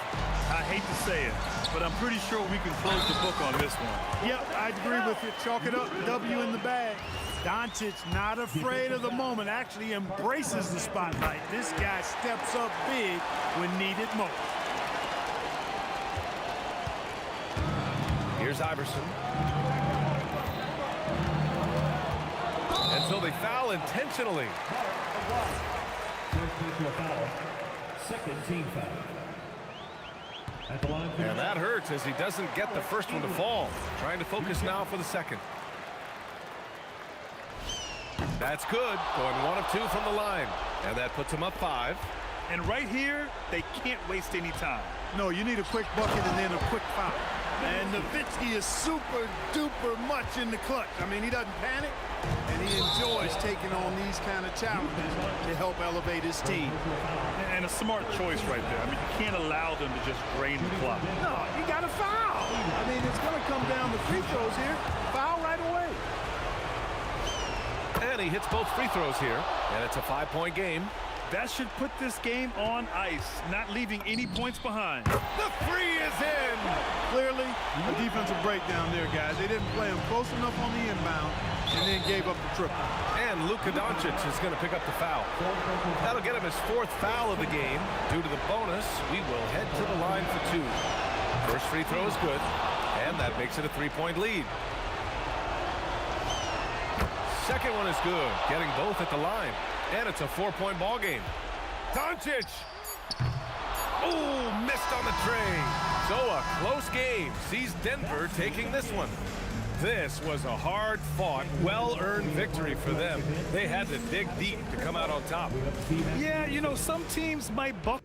I hate to say it, but I'm pretty sure we can close the book on this one. Yep, I agree with you. Chalk it up. W in the bag. Doncic not afraid of the moment, actually embraces the spotlight. This guy steps up big when needed most. Here's Iverson. And so they foul intentionally. Second team foul. At the line and that hurts as he doesn't get the first one to fall. Trying to focus now for the second. That's good. Going 1 of 2 from the line. And that puts him up 5. And right here, they can't waste any time. No, you need a quick bucket and then a quick foul. And Nowitzki is super duper much in the clutch. I mean, he doesn't panic, and he enjoys taking on these kind of challenges to help elevate his team. And a smart choice right there. I mean, you can't allow them to just drain the clock. No, you got to foul. I mean, it's going to come down to free throws here. Foul right away. And he hits both free throws here, and it's a 5-point game. That should put this game on ice, not leaving any points behind. The 3 is in! Clearly, a defensive breakdown there, guys. They didn't play him close enough on the inbound and then gave up the triple. And Luka Doncic is going to pick up the foul. That'll get him his 4th foul of the game. Due to the bonus, we will head to the line for 2. First free throw is good, and that makes it a 3-point lead. Second one is good, getting both at the line. And it's a 4-point ball game. Doncic. Oh, missed on the tray. So a close game sees Denver taking this one. This was a hard-fought, well-earned victory for them. They had to dig deep to come out on top. Yeah, you know, some teams might buck.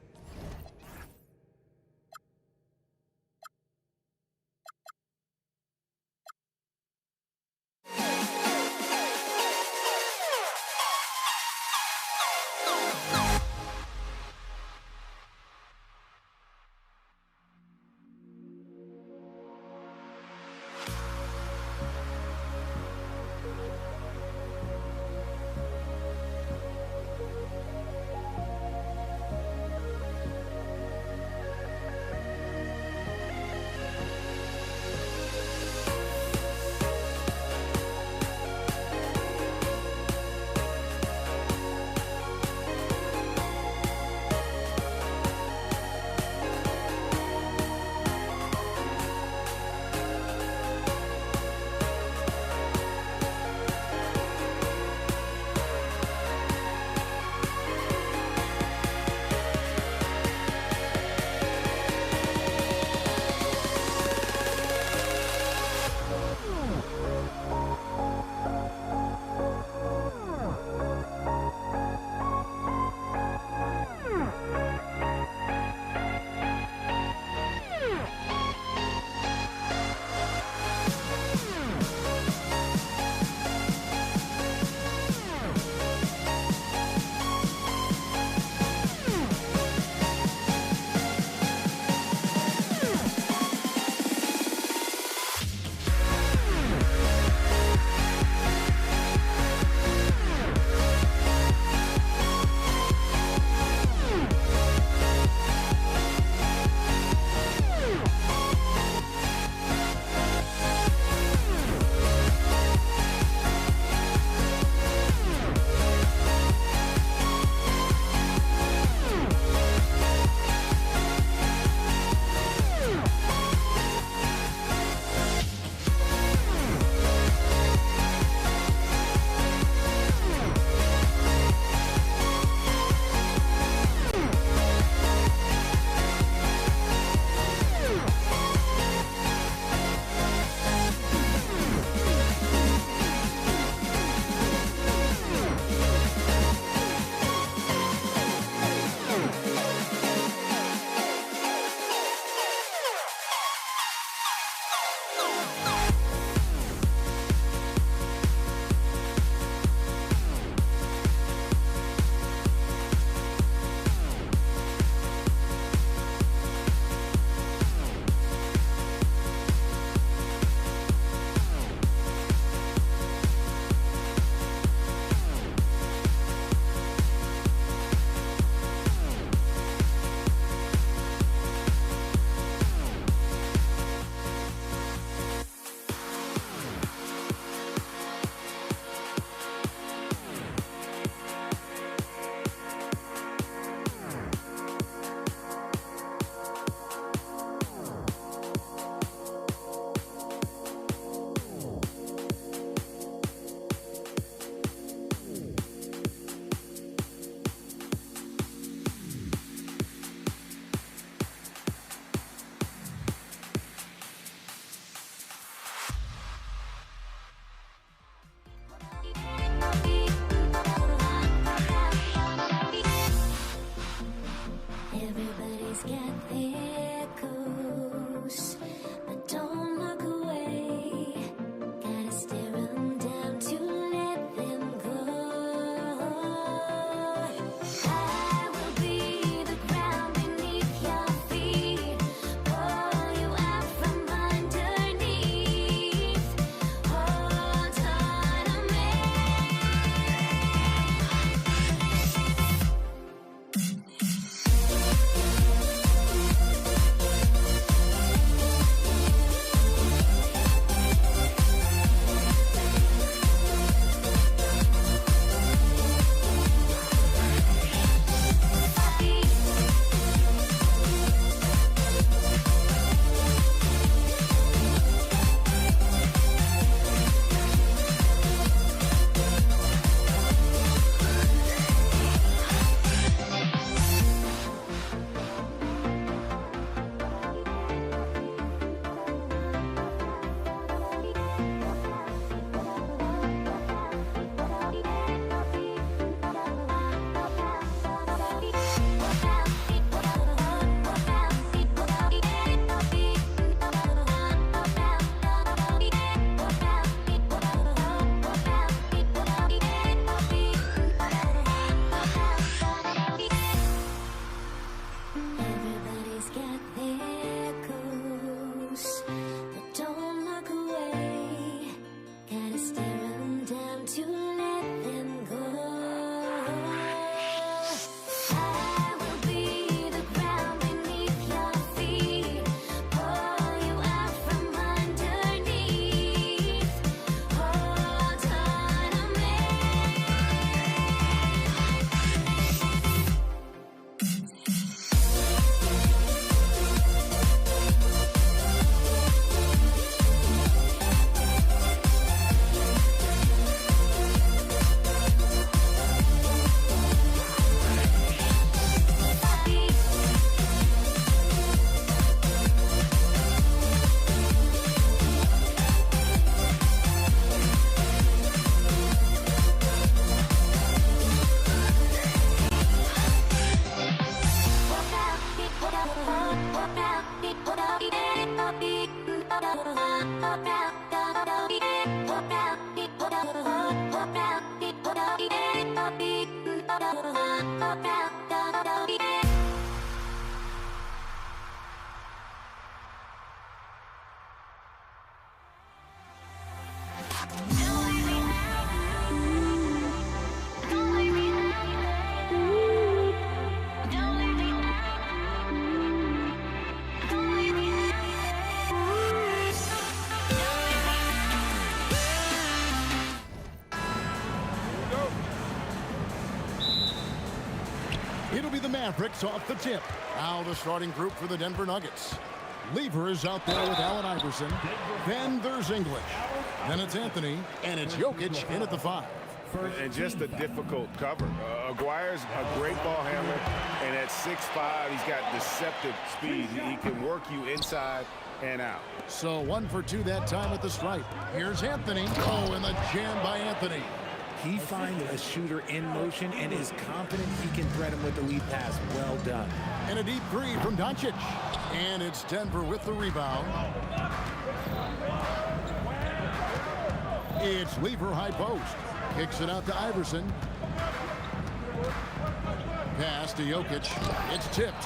It'll be the Mavericks off the tip. Now the starting group for the Denver Nuggets. Lever is out there with Allen Iverson. Then there's English. Then it's Anthony, and it's Jokic in at the 5. And just a difficult cover. Aguirre's a great ball handler, and at 6'5", he's got deceptive speed. He can work you inside and out. So 1 for 2 that time at the stripe. Here's Anthony. Oh, and the jam by Anthony. He finds a shooter in motion and is confident he can thread him with the lead pass. Well done. And a deep three from Doncic. And it's Denver with the rebound. It's Lever high post. Kicks it out to Iverson. Pass to Jokic. It's tipped.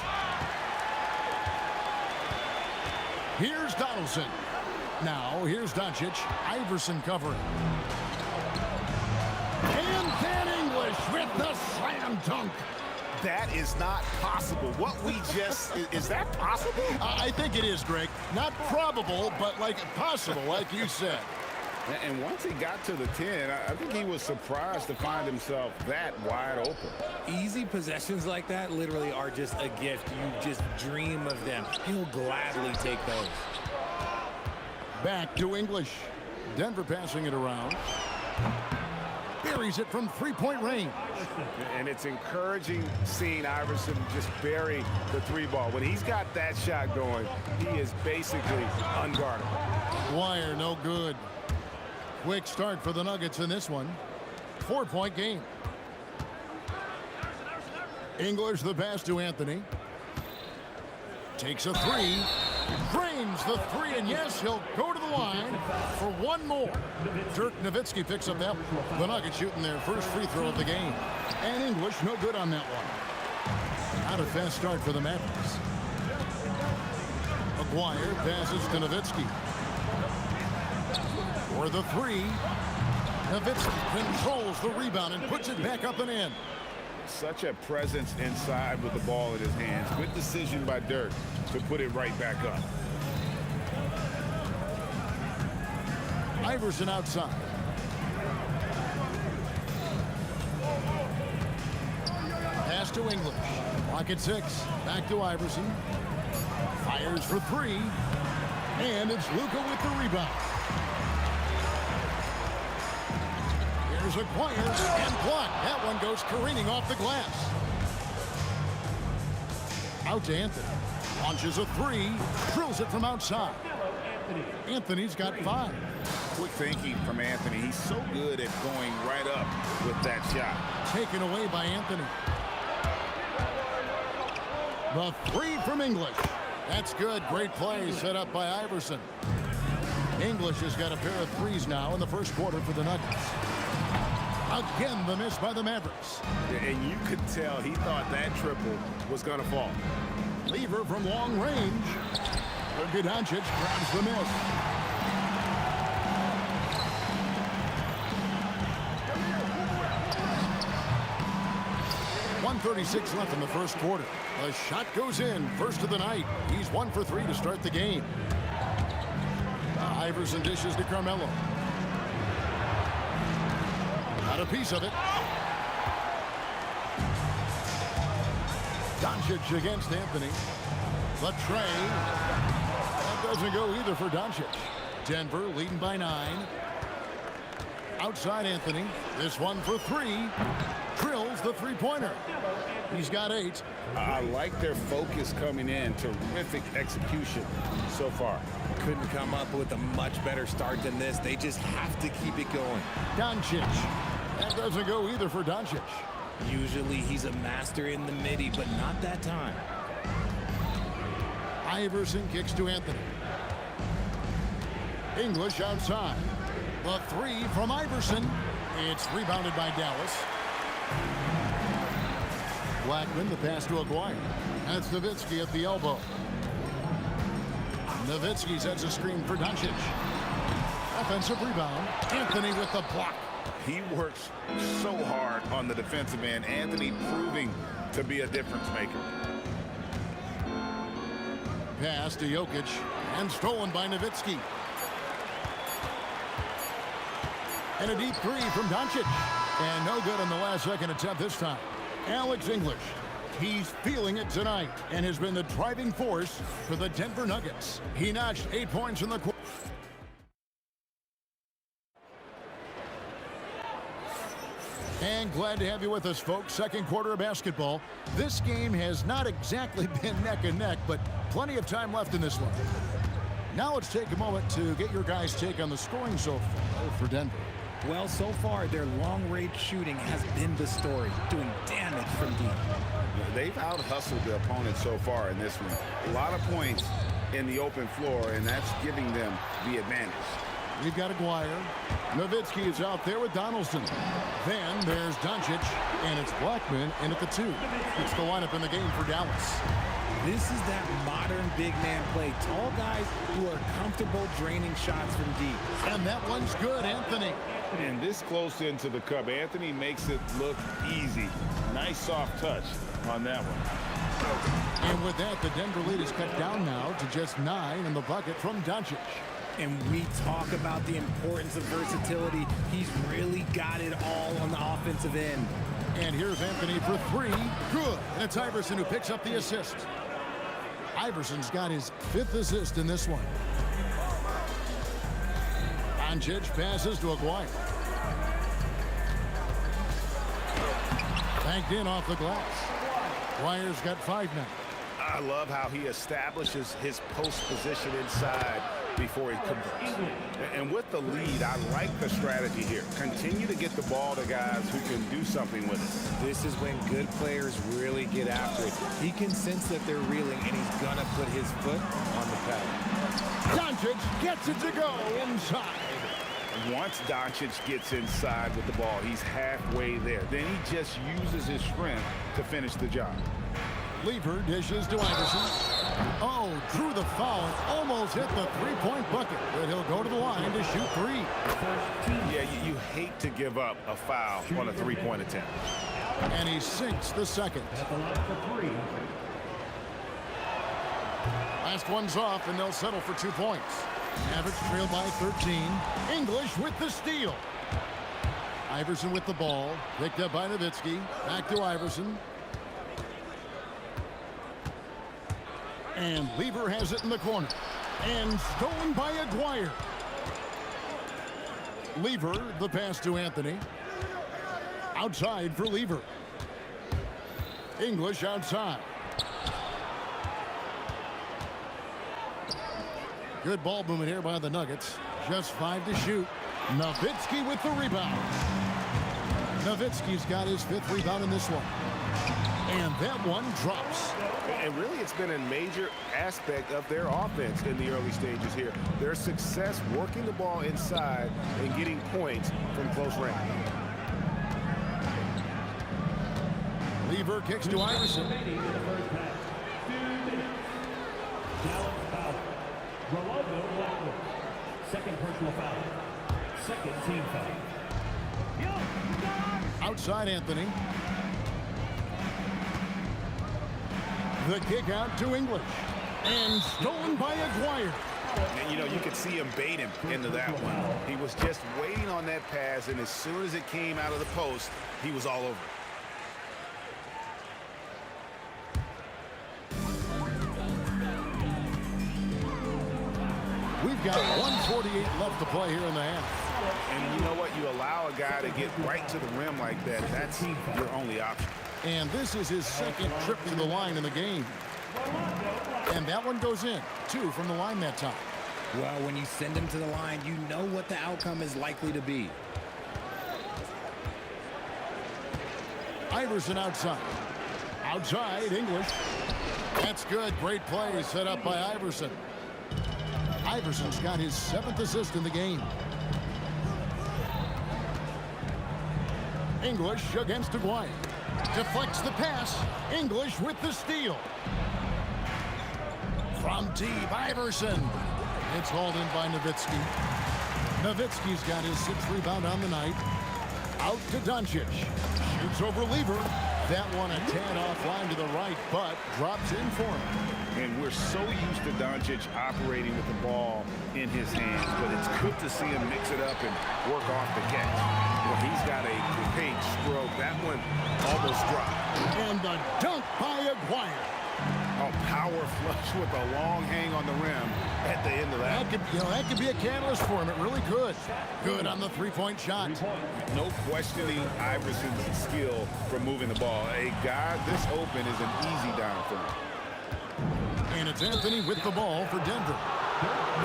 Here's Donaldson. Now here's Doncic. Iverson covering. And then English with the slam dunk. That is not possible. What we just, is that possible? I think it is, Greg. Not probable, but like possible, like you said. And once he got to the 10, I think he was surprised to find himself that wide open. Easy possessions like that literally are just a gift. You just dream of them. He'll gladly take those. Back to English. Denver passing it around. Buries it from three-point range. And it's encouraging seeing Iverson just bury the 3 ball. When he's got that shot going, he is basically unguardable. Wire, no good. Quick start for the Nuggets in this one. 4-point game. English the pass to Anthony. Takes a 3. Drains the 3, and yes, he'll go to the line for 1 more. Dirk Nowitzki picks up that one. The Nuggets shooting their first free throw of the game. And English no good on that one. Not a fast start for the Mavericks. Aguirre passes to Nowitzki. For the 3. Nowitzki controls the rebound and puts it back up and in. Such a presence inside with the ball in his hands. Good decision by Dirk to put it right back up. Iverson outside. Pass to English. Clock at 6. Back to Iverson. Fires for 3. And it's Luka with the rebound. Here's Aguirre and blocked. That one goes careening off the glass. Out to Anthony. Launches a 3. Drills it from outside. Anthony's got 5. Quick thinking from Anthony. He's so good at going right up with that shot. Taken away by Anthony. The 3 from English. That's good. Great play set up by Iverson. English has got a pair of 3s now in the first quarter for the Nuggets. Again, the miss by the Mavericks. And you could tell he thought that triple was going to fall. Lever from long range. Luka Doncic grabs the miss. .136 left in the first quarter. The shot goes in. First of the night. He's 1 for 3 to start the game. Iverson dishes to Carmelo. Got a piece of it. Doncic against Anthony. The tray. That doesn't go either for Doncic. Denver leading by 9. Outside Anthony. This one for 3. Drills the 3-pointer. He's got 8. I like their focus coming in. Terrific execution so far. Couldn't come up with a much better start than this. They just have to keep it going. Doncic. That doesn't go either for Doncic. Usually he's a master in the midi, but not that time. Iverson kicks to Anthony. English outside. The 3 from Iverson. It's rebounded by Dallas. Blackman, the pass to Aguirre. That's Nowitzki at the elbow. Nowitzki sets a screen for Doncic. Offensive rebound. Anthony with the block. He works so hard on the defensive end. Anthony proving to be a difference maker. Pass to Jokic and stolen by Nowitzki. And a deep three from Doncic. And no good on the last second attempt this time. Alex English. He's feeling it tonight and has been the driving force for the Denver Nuggets. He notched 8 points in the quarter. And glad to have you with us, folks. Second quarter of basketball. This game has not exactly been neck and neck, but plenty of time left in this one. Now let's take a moment to get your guys' take on the scoring so far for Denver. Well, so far, their long-range shooting has been the story, doing damage from deep. They've out-hustled the opponent so far in this one. A lot of points in the open floor, and that's giving them the advantage. We've got Aguirre. Nowitzki is out there with Donaldson. Then there's Doncic, and it's Blackman in at the 2. It's the lineup in the game for Dallas. This is that modern big man play. Tall guys who are comfortable draining shots from deep. And that one's good, Anthony. And this close into the cup, Anthony makes it look easy. Nice soft touch on that one. And with that, the Denver lead is cut down now to just 9 in the bucket from Doncic. And we talk about the importance of versatility. He's really got it all on the offensive end. And here's Anthony for 3. Good. And it's Iverson who picks up the assist. Iverson's got his 5th assist in this one. Doncic passes to Aguirre. Banked in off the glass. Aguirre's got 5 now. I love how he establishes his post position inside before he converts. And with the lead, I like the strategy here. Continue to get the ball to guys who can do something with it. This is when good players really get after it. He can sense that they're reeling, and he's going to put his foot on the pedal. Doncic gets it to go inside. Once Doncic gets inside with the ball, he's halfway there. Then he just uses his strength to finish the job. Lever dishes to Iverson. Oh, drew the foul and almost hit the three-point bucket. But he'll go to the line to shoot 3. Yeah, you hate to give up a foul on a three-point attempt. And he sinks the second. Last one's off, and they'll settle for 2 points. Average trailed by 13. English with the steal. Iverson with the ball. Picked up by Nowitzki. Back to Iverson. And Lever has it in the corner. And stolen by Aguirre. Lever, the pass to Anthony. Outside for Lever. English outside. Good ball movement here by the Nuggets. Just 5 to shoot. Nowitzki with the rebound. Nowitzki's got his 5th rebound in this one. And that one drops. And really, it's been a major aspect of their offense in the early stages here. Their success working the ball inside and getting points from close range. Lever kicks to Iverson. Second personal foul. Second team foul. Outside Anthony. The kick out to English. And stolen by Aguirre. And, you know, you could see him bait him into that one. He was just waiting on that pass, and as soon as it came out of the post, he was all over it. We've got 1:48 left to play here in the half. And you know what? You allow a guy to get right to the rim like that. That's your only option. And this is his 2nd trip to the line in the game. And that one goes in. 2 from the line that time. Well, when you send him to the line, you know what the outcome is likely to be. Iverson outside. Outside, English. That's good. Great play set up by Iverson. Iverson's got his 7th assist in the game. English against Aguirre. Deflects the pass. English with the steal. From deep, Iverson. It's hauled in by Nowitzki. Nowitzki's got his 6th rebound on the night. Out to Doncic. Shoots over Lever. That one a tad offline to the right, but drops in for him. And we're so used to Doncic operating with the ball in his hands, but it's good to see him mix it up and work off the catch. Well, he's got a great stroke. That one almost dropped. And the dunk by Aguirre. A power flush with a long hang on the rim at the end of that. That could be a catalyst for him. It really could. Good on the three-point shot. No questioning Iverson's skill for moving the ball. A guy this open is an easy down for him. And it's Anthony with the ball for Denver.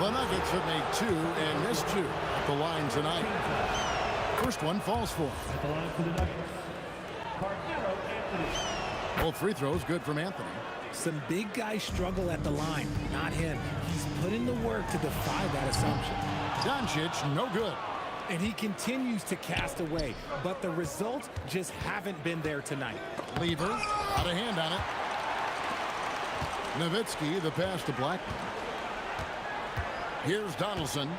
The Nuggets have made 2 and missed 2 at the line tonight. First one falls for him. At the line for the Nuggets, Carmelo Anthony. Both free throws good from Anthony. Some big guys struggle at the line, not him. He's put in the work to defy that assumption. Doncic, no good. And he continues to cast away, but the results just haven't been there tonight. Lever, out of hand on it. Nowitzki, the pass to Blackman. Here's Donaldson.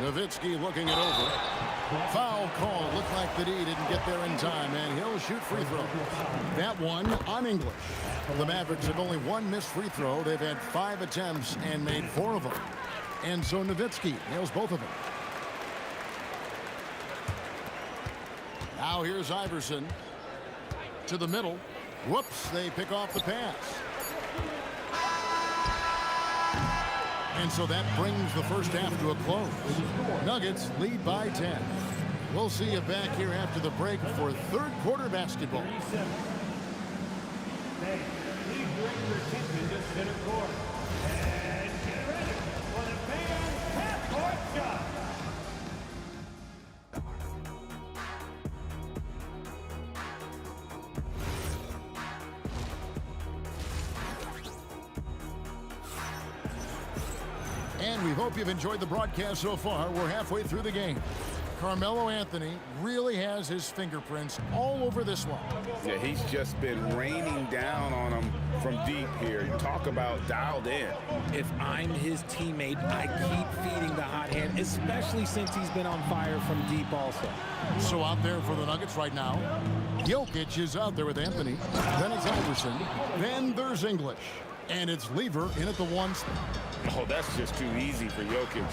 Nowitzki looking it over. Foul call. Looked like the D didn't get there in time, and he'll shoot free throw. That one on English. The Mavericks have only 1 missed free throw. They've had 5 attempts and made 4 of them. And so Nowitzki nails both of them. Now here's Iverson to the middle. Whoops, they pick off the pass. And so that brings the first half to a close. Nuggets lead by 10. We'll see you back here after the break for third quarter basketball. Hey, please bring your attention to center court. And get ready for the fans' half-court shot. And we hope you've enjoyed the broadcast so far. We're halfway through the game. Carmelo Anthony really has his fingerprints all over this one. Yeah, he's just been raining down on him from deep here. Talk about dialed in. If I'm his teammate, I keep feeding the hot hand, especially since he's been on fire from deep also. So out there for the Nuggets right now, Jokic is out there with Anthony. Then it's Iverson. Then there's English. And it's Lever in at the 1 spot. Oh, that's just too easy for Jokic.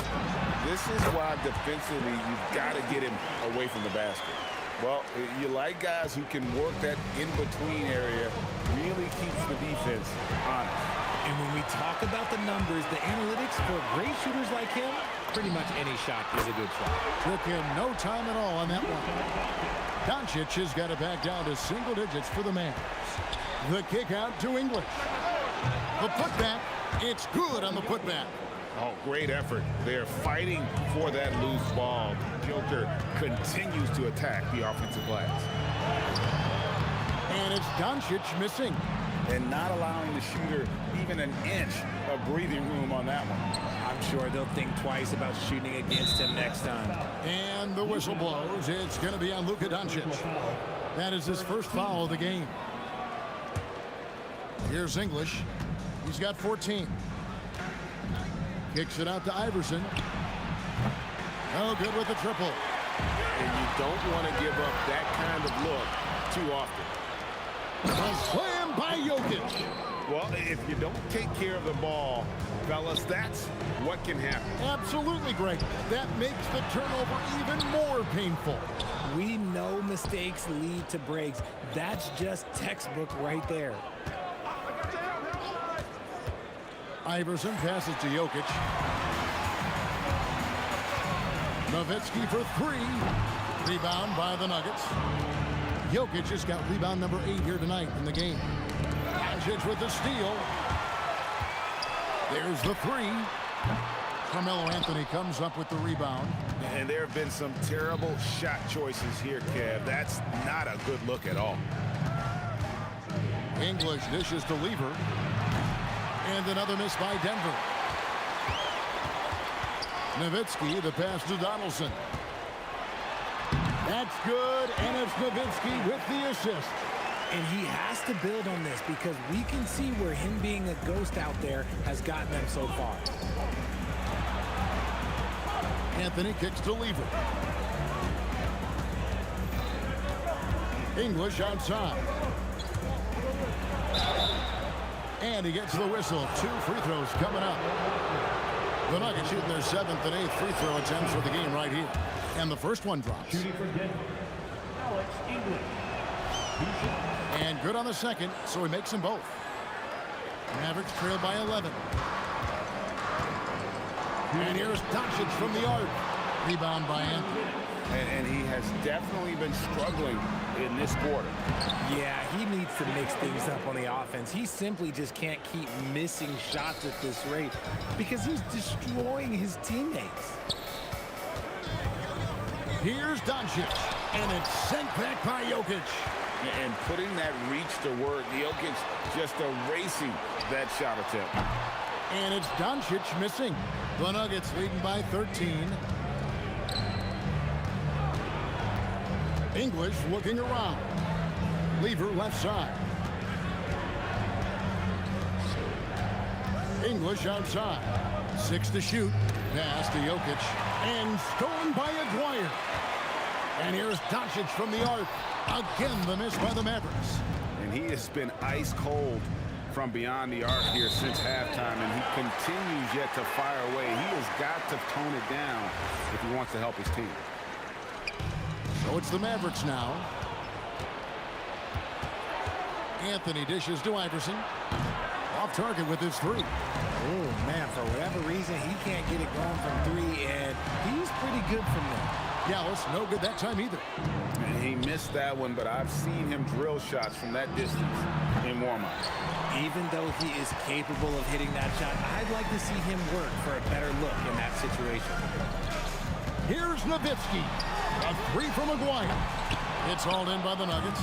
This is why defensively you've got to get him away from the basket. Well, you like guys who can work that in-between area, really keeps the defense honest. And when we talk about the numbers, the analytics for great shooters like him, pretty much any shot is a good shot. Took him no time at all on that one. Doncic has got it back down to single digits for the Mavs. The kick out to English. The putback, it's good on the putback. Oh, great effort. They're fighting for that loose ball. Joker continues to attack the offensive glass. And it's Doncic missing. And not allowing the shooter even an inch of breathing room on that one. I'm sure they'll think twice about shooting against him next time. And the whistle blows. It's going to be on Luka Doncic. That is his first foul of the game. Here's English. He's got 14. Kicks it out to Iverson. No good with the triple. And you don't want to give up that kind of look too often. A slam by Jokic. Well, if you don't take care of the ball, fellas, that's what can happen. Absolutely, Greg. That makes the turnover even more painful. We know mistakes lead to breaks. That's just textbook right there. Iverson passes to Jokic. Nowitzki for 3. Rebound by the Nuggets. Jokic has got rebound number 8 here tonight in the game. Doncic with the steal. There's the 3. Carmelo Anthony comes up with the rebound. And there have been some terrible shot choices here, Kev. That's not a good look at all. English dishes to Lever. And another miss by Denver. Nowitzki, the pass to Donaldson. That's good, and it's Nowitzki with the assist. And he has to build on this because we can see where him being a ghost out there has gotten them so far. Anthony kicks to Lever. English outside. And he gets the whistle. 2 free throws coming up. The Nuggets shooting their 7th and 8th free throw attempts for the game right here. And the first one drops. And good on the second, so he makes them both. Mavericks trail by 11. And here's Doncic from the arc. Rebound by Anthony. And he has definitely been struggling in this quarter. Yeah, he needs to mix things up on the offense. He simply just can't keep missing shots at this rate because he's destroying his teammates. Here's Doncic, and it's sent back by Jokic. And putting that reach to work, Jokic just erasing that shot attempt. And it's Doncic missing. The Nuggets leading by 13. English looking around. Lever left side. English outside. 6 to shoot. Pass to Jokic. And stolen by Aguirre. And here's Doncic from the arc. Again, the miss by the Mavericks. And he has been ice cold from beyond the arc here since halftime, and he continues yet to fire away. He has got to tone it down if he wants to help his team. So it's the Mavericks now. Anthony dishes to Iverson. Off target with his 3. Oh, man, for whatever reason, he can't get it going from 3, and he's pretty good from there. Dallas, no good that time either. And he missed that one, but I've seen him drill shots from that distance in warm-up. Even though he is capable of hitting that shot, I'd like to see him work for a better look in that situation. Here's Nowitzki. A 3 from Aguirre. It's hauled in by the Nuggets.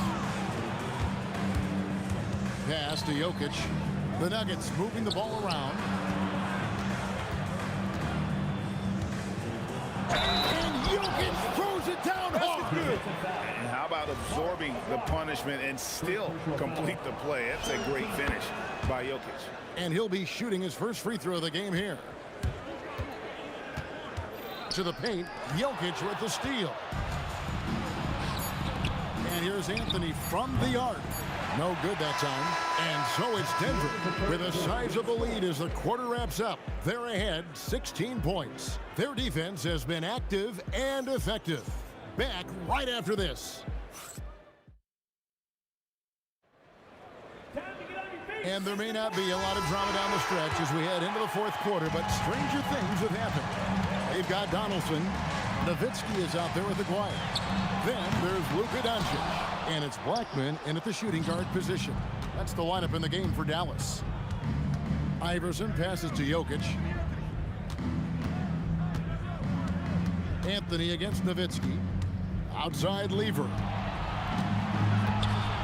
Pass to Jokic. The Nuggets moving the ball around. And Jokic throws it down hard. And how about absorbing the punishment and still complete the play? That's a great finish by Jokic. And he'll be shooting his first free throw of the game here. To the paint, Jokic with the steal. And here's Anthony from the arc. No good that time. And so it's Denver with a sizable lead as the quarter wraps up. They're ahead 16 points. Their defense has been active and effective. Back right after this. And there may not be a lot of drama down the stretch as we head into the fourth quarter, but stranger things have happened. They've got Donaldson. Nowitzki is out there with Aguirre. Then there's Luka Doncic. And it's Blackman in at the shooting guard position. That's the lineup in the game for Dallas. Iverson passes to Jokic. Anthony against Nowitzki. Outside Lever.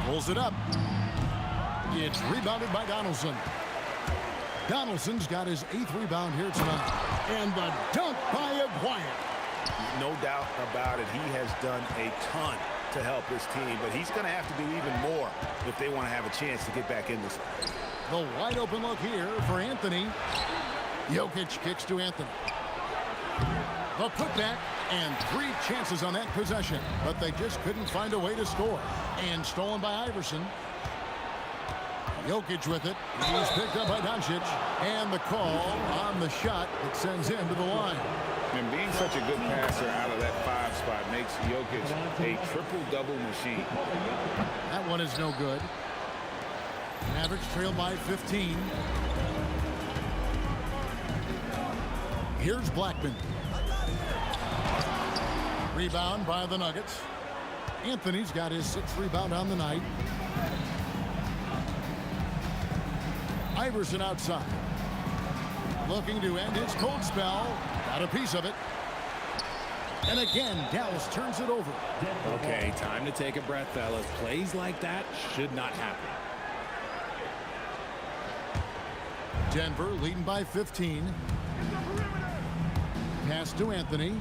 Pulls it up. It's rebounded by Donaldson. Donaldson's got his 8th rebound here tonight. And the dunk by Aguirre. No doubt about it. He has done a ton to help his team, but he's going to have to do even more if they want to have a chance to get back in this. The wide open look here for Anthony. Jokic kicks to Anthony. The putback and 3 chances on that possession, but they just couldn't find a way to score. And stolen by Iverson. Jokic with it. He's picked up by Doncic. And the call on the shot that sends him to the line. And being such a good passer out of that 5 spot makes Jokic a triple-double machine. That one is no good. Mavericks trail by 15. Here's Blackman. Rebound by the Nuggets. Anthony's got his 6th rebound on the night. Iverson outside. Looking to end his cold spell. Got a piece of it. And again, Dallas turns it over. Okay, time to take a breath, fellas. Plays like that should not happen. Denver leading by 15. Pass to Anthony.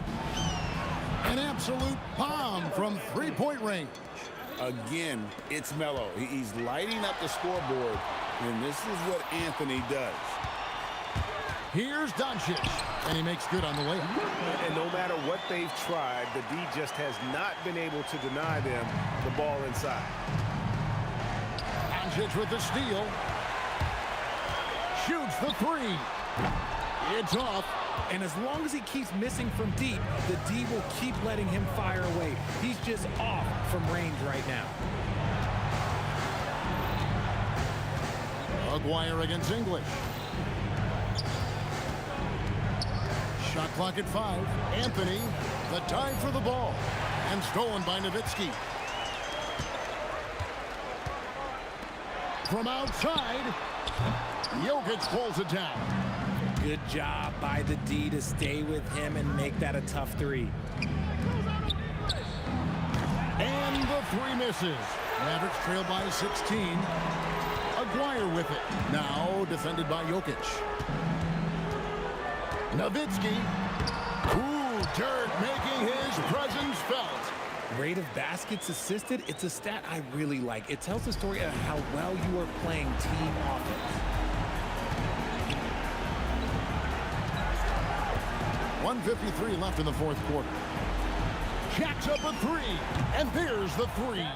An absolute bomb from three-point range. Again, it's Melo. He's lighting up the scoreboard, and this is what Anthony does. Here's Doncic, and he makes good on the layup. And no matter what they've tried, the D just has not been able to deny them the ball inside. Doncic with the steal. Shoots the three. It's off. And as long as he keeps missing from deep, the D will keep letting him fire away. He's just off from range right now. Aguirre against English. Shot clock at 5. Anthony, the time for the ball. And stolen by Nowitzki. From outside, Jokic pulls it down. Good job by the D to stay with him and make that a tough three. And the three misses. Mavericks trail by 16. Aguirre with it. Now defended by Jokic. Nowitzki. Ooh, Dirk making his presence felt. Rate of baskets assisted, it's a stat I really like. It tells the story of how well you are playing team offense. 1:53 left in the fourth quarter. Jacks up a three, and there's the three.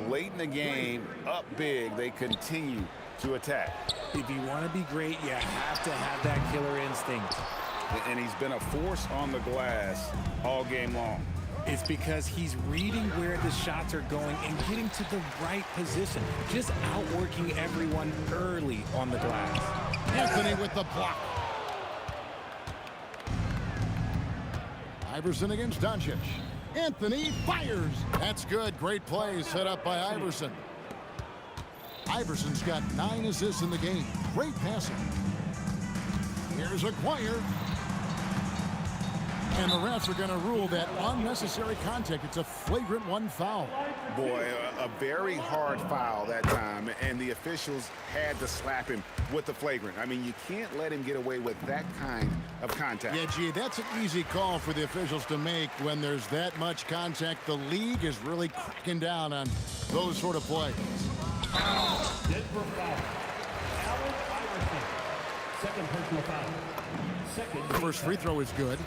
Late in the game, up big, they continue to attack. If you want to be great, you have to have that killer instinct. And he's been a force on the glass all game long. It's because he's reading where the shots are going and getting to the right position, just outworking everyone early on the glass. Anthony with the block. Iverson against Doncic. Anthony fires. That's good. Great play set up by Iverson. Iverson's got 9 assists in the game. Great passing. Here's Aguirre. And the refs are going to rule that unnecessary contact. It's a flagrant 1 foul. Boy, a very hard foul that time, and the officials had to slap him with the flagrant. I mean, you can't let him get away with that kind of contact. Yeah, gee, that's an easy call for the officials to make when there's that much contact. The league is really cracking down on those sort of plays. Denver foul. Allen Iverson. Second personal foul. Second. The first free throw is good.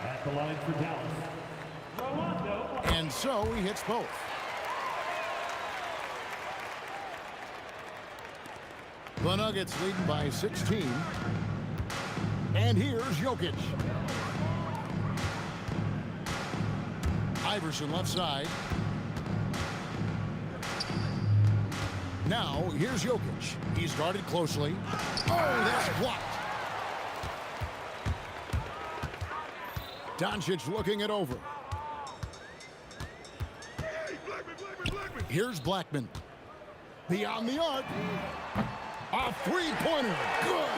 At the line for Dallas. Rolando. And so he hits both. The Nuggets leading by 16. And here's Jokic. Iverson left side. Now here's Jokic. He's guarded closely. Oh, that's blocked. Doncic looking it over. Here's Blackman. Beyond the arc. A three-pointer. Good.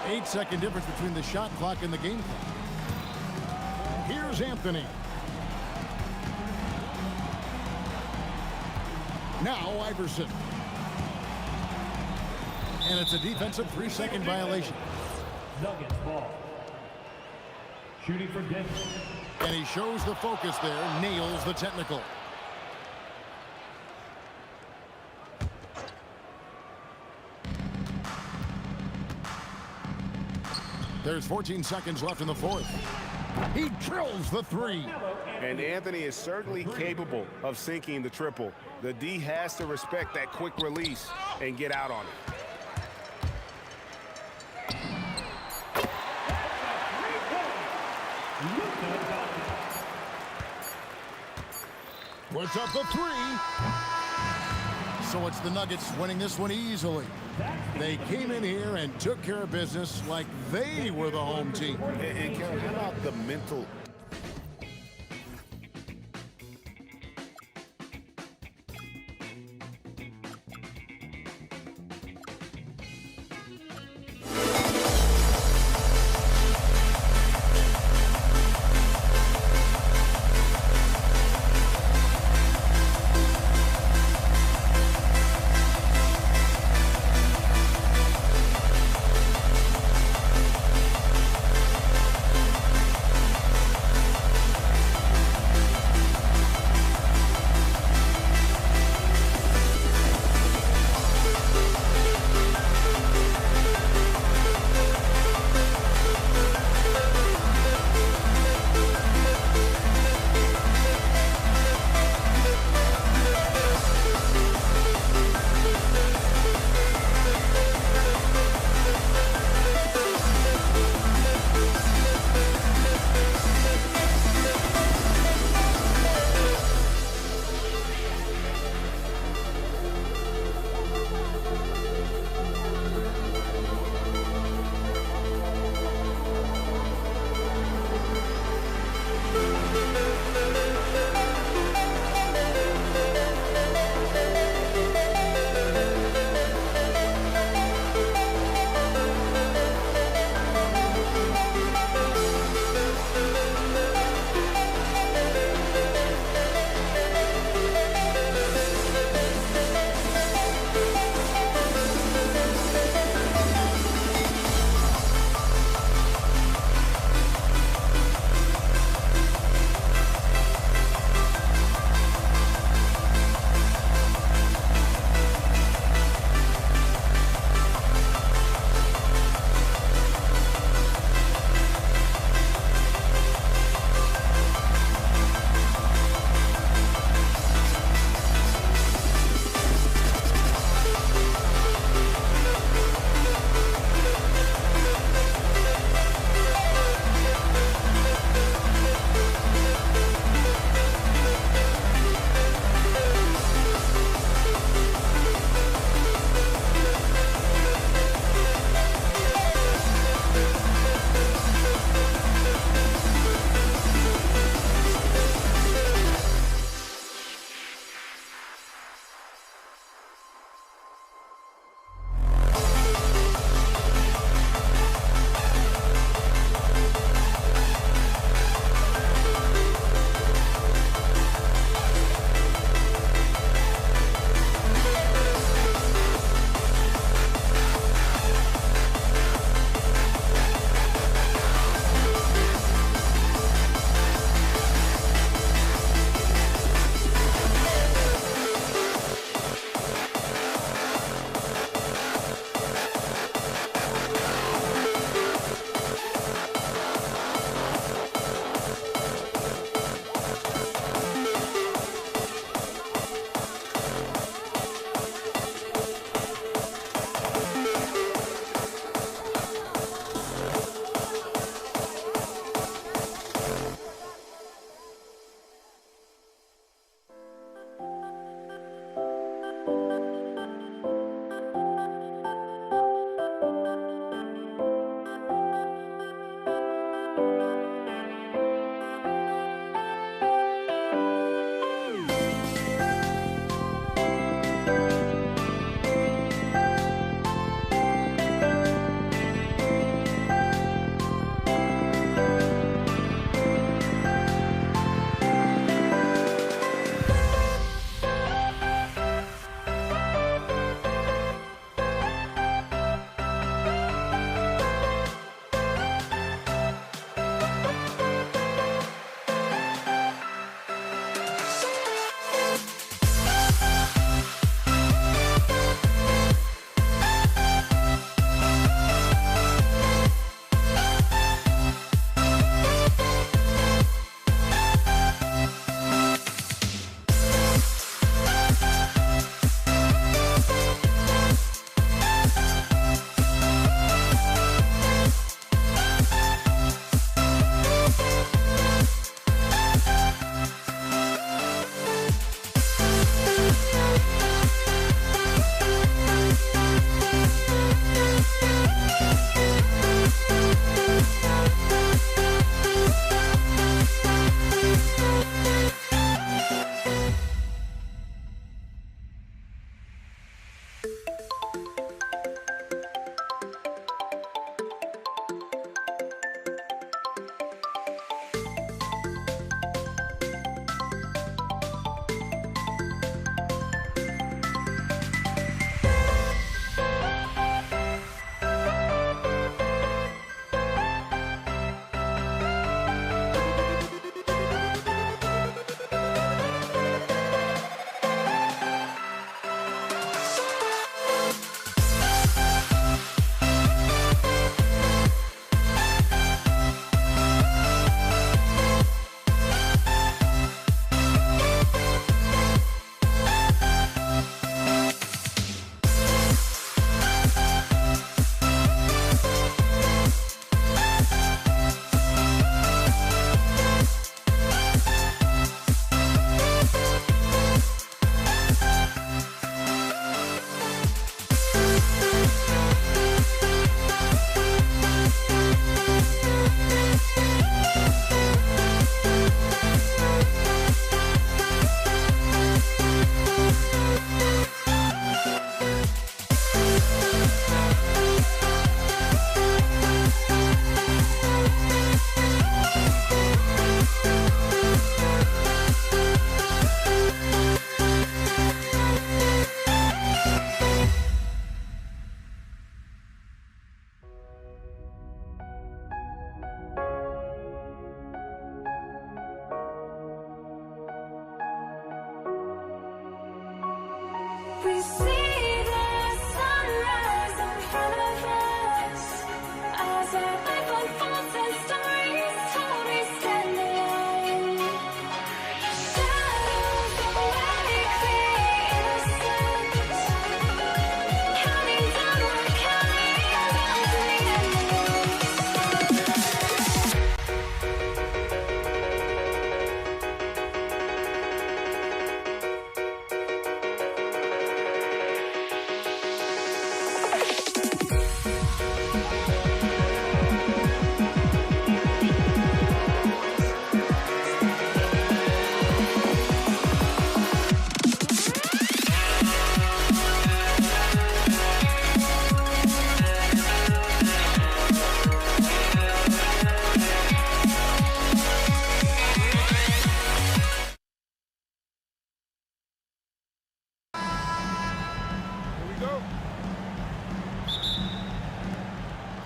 8-second difference between the shot clock and the game clock. Here's Anthony. Now Iverson. And it's a defensive 3-second violation. Nuggets ball. Shooting for Denver. And he shows the focus there, nails the technical. There's 14 seconds left in the fourth. He drills the three. And Anthony is certainly capable of sinking the triple. The D has to respect that quick release and get out on it. Puts up the three. So it's the Nuggets winning this one easily. They came in here and took care of business like they were the home team. And Kevin, how about the mental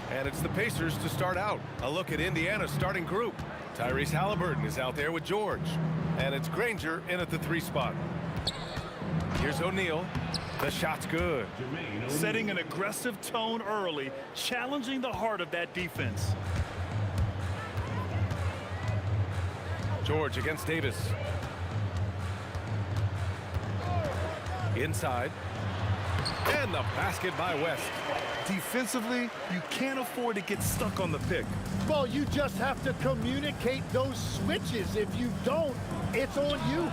And it's the Pacers to start out. A look at Indiana's starting group. Tyrese Halliburton is out there with George. And it's Granger in at the 3 spot. Here's O'Neal. The shot's good. Setting an aggressive tone early, challenging the heart of that defense. George against Davis. Inside. And the basket by West. Defensively, you can't afford to get stuck on the pick. Well, you just have to communicate those switches. If you don't, it's on you.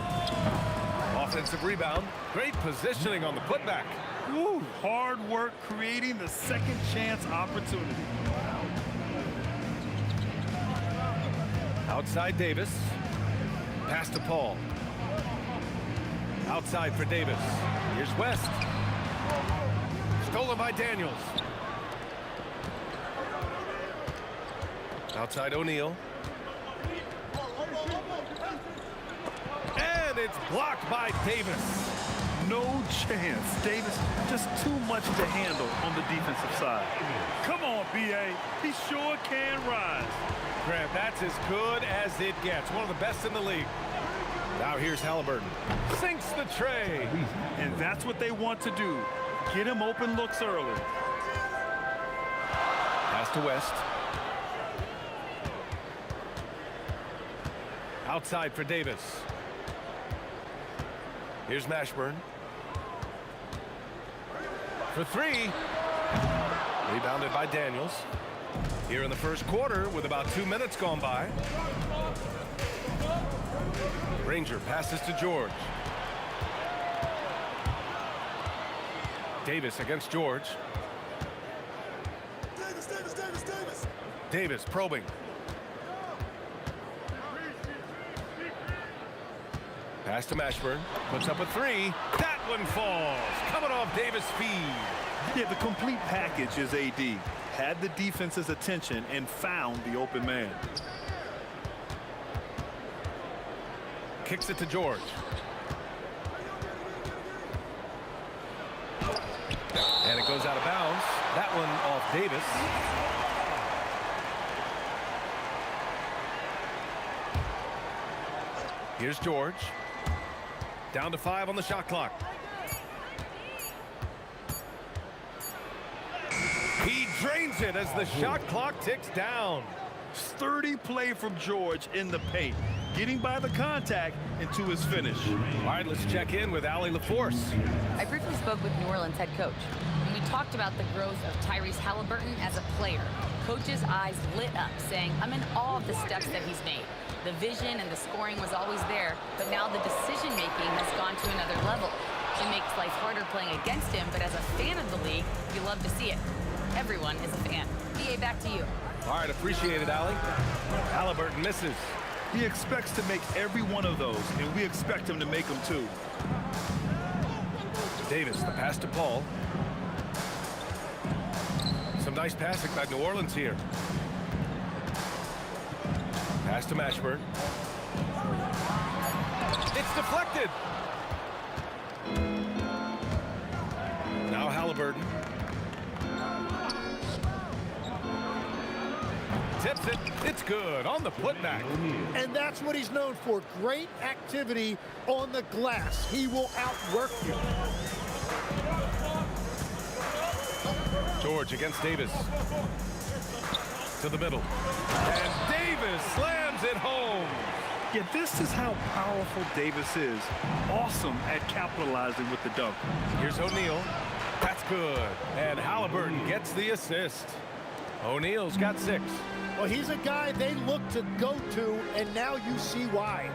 Offensive rebound. Great positioning on the putback. Ooh, hard work creating the second chance opportunity. Outside Davis. Pass to Paul. Outside for Davis. Here's West. Stolen by Daniels. Outside O'Neal. And it's blocked by Davis. No chance. Davis just too much to handle on the defensive side. Come on, B.A. He sure can rise. Grant, that's as good as it gets. One of the best in the league. Now here's Halliburton. Sinks the tray. And that's what they want to do. Get him open looks early. Pass to West. Outside for Davis. Here's Mashburn. For 3. Rebounded by Daniels. Here in the first quarter with about 2 minutes gone by. Granger passes to George. Davis against George. Davis probing. Pass to Mashburn. Puts up a 3. That one falls. Coming off Davis' feed. Yeah, the complete package is AD. Had the defense's attention and found the open man. Kicks it to George. And it goes out of bounds. That one off Davis. Here's George. Down to 5 on the shot clock. He drains it as the shot clock ticks down. Sturdy play from George in the paint, getting by the contact into his finish. All right, let's check in with Allie LaForce. I briefly spoke with New Orleans head coach, and we talked about the growth of Tyrese Halliburton as a player. Coach's eyes lit up, saying, I'm in awe of the steps that he's made. The vision and the scoring was always there, but now the decision-making has gone to another level. It makes life harder playing against him, but as a fan of the league, you love to see it. Everyone is a fan. BA, back to you. All right, appreciate it, Allie. Halliburton misses. He expects to make every one of those, and we expect him to make them too. Davis, the pass to Paul. Some nice passing by New Orleans here. Pass to Mashburn. It's deflected. Now Halliburton. Tips it. It's good on the putback. And that's what he's known for. Great activity on the glass. He will outwork you. George against Davis. To the middle. And Davis slams it home. Yeah, this is how powerful Davis is. Awesome at capitalizing with the dunk. Here's O'Neal. That's good. And Halliburton gets the assist. O'Neal's got 6. Well, he's a guy they look to go to, and now you see why.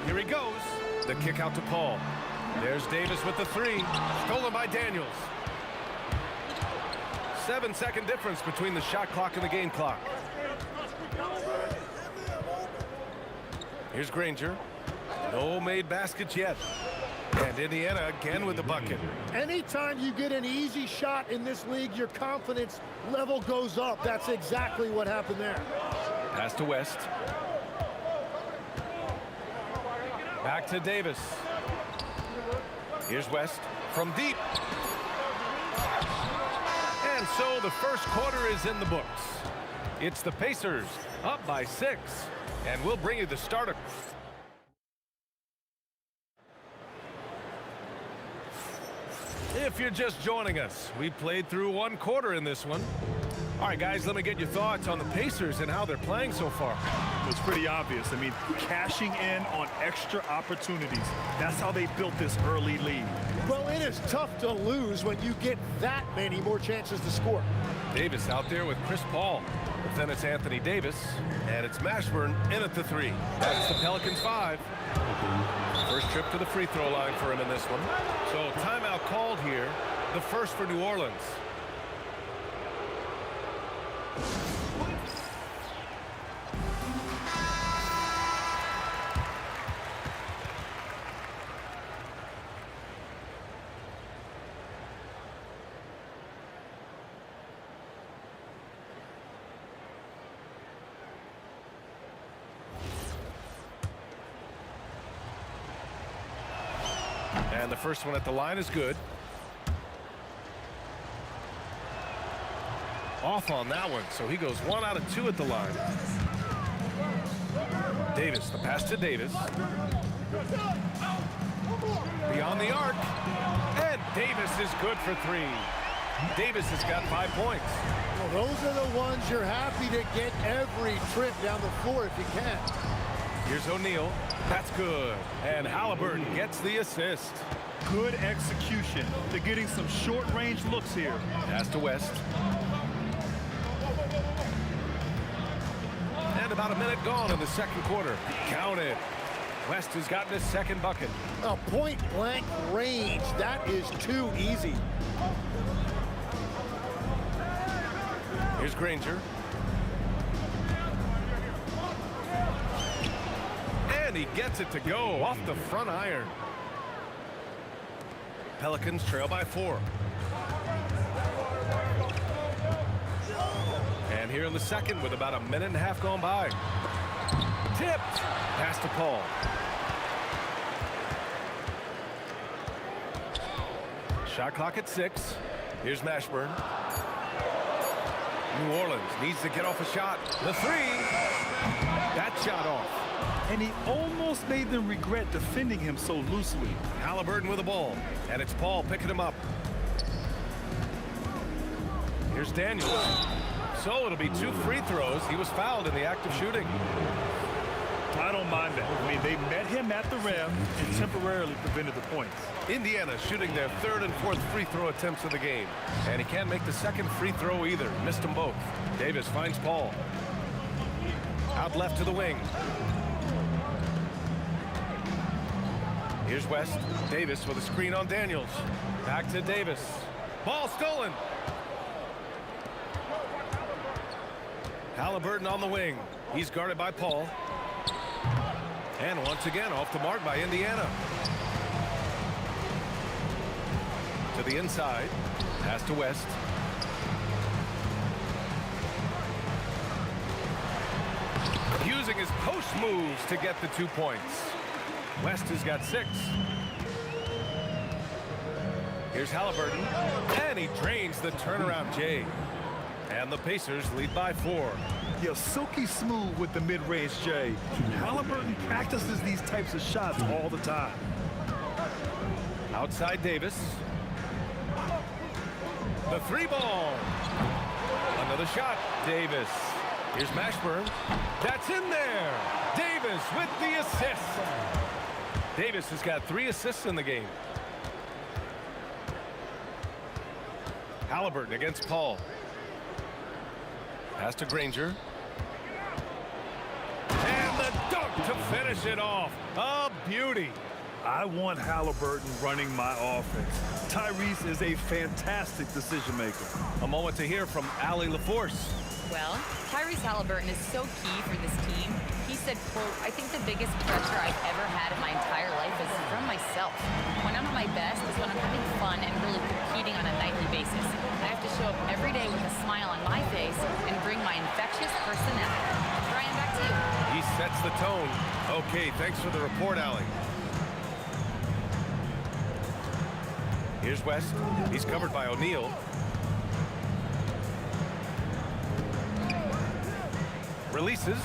Here he goes. The kick out to Paul. There's Davis with the 3. Stolen by Daniels. 7-second difference between the shot clock and the game clock. Here's Granger. No made baskets yet. And Indiana again with the bucket. Anytime you get an easy shot in this league, your confidence level goes up. That's exactly what happened there. Pass to West. Back to Davis. Here's West from deep. And so the first quarter is in the books. It's the Pacers up by 6. And we'll bring you the starter. If you're just joining us, we played through 1 quarter in this one. All right, guys, let me get your thoughts on the Pacers and how they're playing so far. It's pretty obvious. I mean, cashing in on extra opportunities. That's how they built this early lead. Well, it is tough to lose when you get that many more chances to score. Davis out there with Chris Paul. But then it's Anthony Davis, and it's Mashburn in at the 3. That's the Pelicans 5. First trip to the free throw line for him in this one. So timeout called here, the first for New Orleans. And the first one at the line is good. Off on that one, so he goes 1 out of 2 at the line. Davis, the pass to Davis. Beyond the arc. And Davis is good for 3. Davis has got 5 points. Well, those are the ones you're happy to get every trip down the floor if you can. Here's O'Neal. That's good. And Halliburton gets the assist. Good execution. They're getting some short-range looks here. Pass to West. And about a minute gone in the second quarter. Count it. West has gotten his second bucket. A point-blank range. That is too easy. Here's Granger. And he gets it to go off the front iron. Pelicans trail by 4. And here in the second with about a minute and a half gone by. Tipped. Pass to Paul. Shot clock at 6. Here's Mashburn. New Orleans needs to get off a shot. The 3. That shot off. And he almost made them regret defending him so loosely. Halliburton with the ball. And it's Paul picking him up. Here's Daniels. So it'll be 2 free throws. He was fouled in the act of shooting. I don't mind that. I mean, they met him at the rim and temporarily prevented the points. Indiana shooting their 3rd and 4th free throw attempts of the game. And he can't make the second free throw either. Missed them both. Davis finds Paul. Out left to the wing. Here's West. Davis with a screen on Daniels. Back to Davis. Ball stolen. Halliburton on the wing. He's guarded by Paul. And once again off the mark by Indiana. To the inside. Pass to West. Using his post moves to get the 2 points. West has got 6. Here's Halliburton. And he drains the turnaround J. And the Pacers lead by 4. Yeah, silky smooth with the mid-range J. Halliburton practices these types of shots all the time. Outside Davis. The three ball. Another shot. Davis. Here's Mashburn. That's in there. Davis with the assist. Davis has got 3 assists in the game. Halliburton against Paul. Pass to Granger. And the dunk to finish it off. A beauty. I want Halliburton running my offense. Tyrese is a fantastic decision maker. A moment to hear from Allie LaForce. Well, Tyrese Halliburton is so key for this team. He said, quote, I think the biggest pressure I've ever had in my entire life is from myself. When I'm at my best is when I'm having fun and really competing on a nightly basis. I have to show up every day with a smile on my face and bring my infectious personality. Brian, back to you. He sets the tone. Okay, thanks for the report, Allie. Here's West. He's covered by O'Neal. Releases.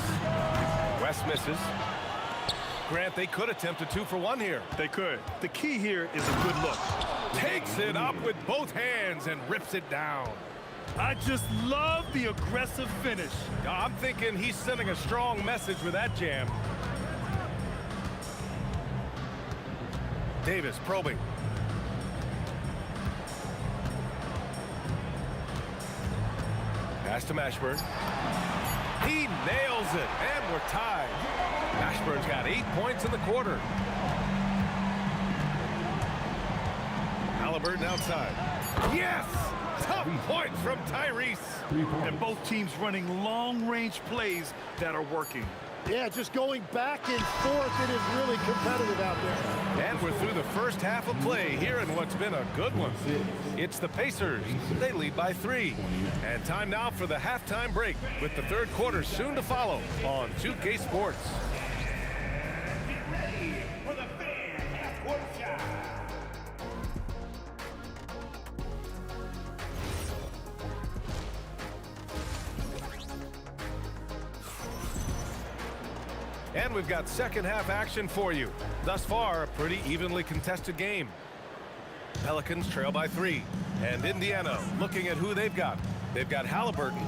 West misses. Grant, they could attempt a 2-for-1 here. They could. The key here is a good look. Takes it up with both hands and rips it down. I just love the aggressive finish. I'm thinking he's sending a strong message with that jam. Davis probing. Pass to Mashburn. He nails it, and we're tied. Mashburn's got 8 points in the quarter. Halliburton outside. Yes! Tough point from Tyrese. And both teams running long-range plays that are working. Yeah, just going back and forth. It is really competitive out there. And we're through the first half of play here in what's been a good one. It's the Pacers. They lead by 3. And time now for the halftime break with the third quarter soon to follow on 2K Sports. Get ready for the fan half-court shot. And we've got second half action for you. Thus far, a pretty evenly contested game. Pelicans trail by 3. And Indiana looking at who they've got. They've got Halliburton.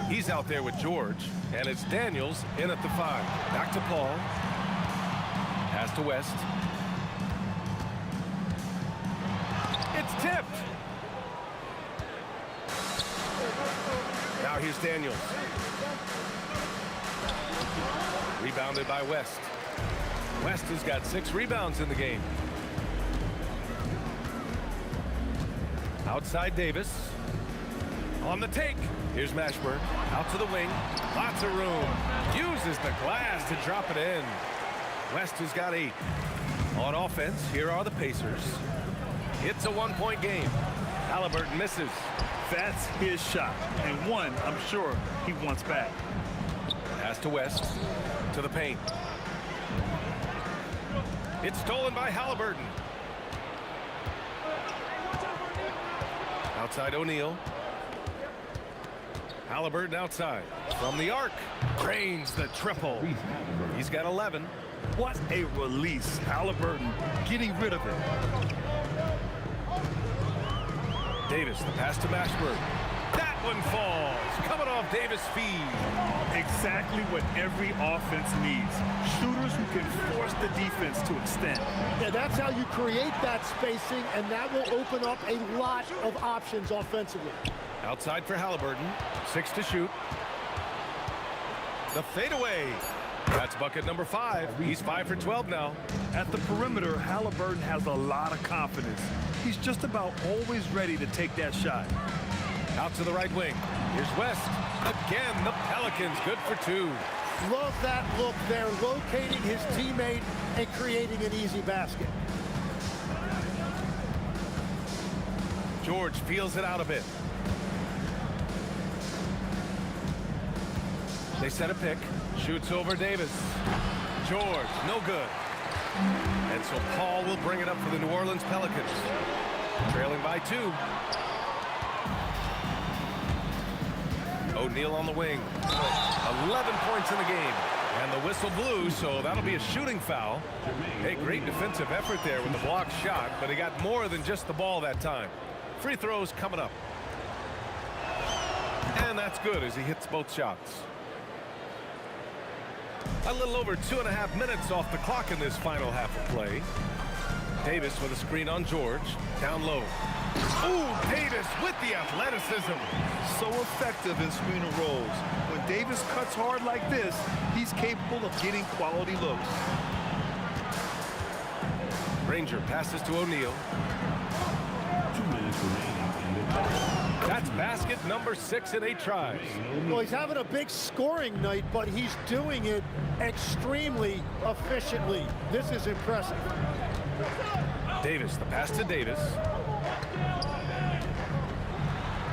He's out there with George. And it's Daniels in at the 5. Back to Paul. Pass to West. It's tipped. Now here's Daniels. Rebounded by West. West has got 6 rebounds in the game. Outside Davis. On the take. Here's Mashburn. Out to the wing. Lots of room. Uses the glass to drop it in. West has got 8. On offense, here are the Pacers. It's a 1-point game. Halliburton misses. That's his shot. And one, I'm sure, he wants back. Pass to West. To the paint. It's stolen by Halliburton. Outside O'Neal. Halliburton outside. From the arc. Drains the triple. He's got 11. What a release. Halliburton getting rid of it. Davis, the pass to Mashburn. That one falls. Coming off Davis' feed. Exactly what every offense needs. Shooters who can force the defense to extend. Yeah, that's how you create that spacing, and that will open up a lot of options offensively. Outside for Halliburton. 6 to shoot. The fadeaway. That's bucket number 5. He's 5 for 12 now. At the perimeter, Halliburton has a lot of confidence. He's just about always ready to take that shot. Out to the right wing. Here's West. Again, the Pelicans good for 2. Love that look there, locating his teammate and creating an easy basket. George feels it out a bit. They set a pick. Shoots over Davis. George, no good. And so Paul will bring it up for the New Orleans Pelicans. Trailing by 2. O'Neal on the wing. 11 points in the game. And the whistle blew, so that'll be a shooting foul. Hey, great defensive effort there with the blocked shot, but he got more than just the ball that time. Free throws coming up. And that's good as he hits both shots. A little over 2.5 minutes off the clock in this final half of play. Davis with a screen on George. Down low. Ooh, Davis with the athleticism. So effective in screener rolls. When Davis cuts hard like this, he's capable of getting quality looks. Granger passes to O'Neal. 2 minutes remaining. That's basket number 6 in 8 tries. Well, he's having a big scoring night, but he's doing it extremely efficiently. This is impressive. Davis, the pass to Davis.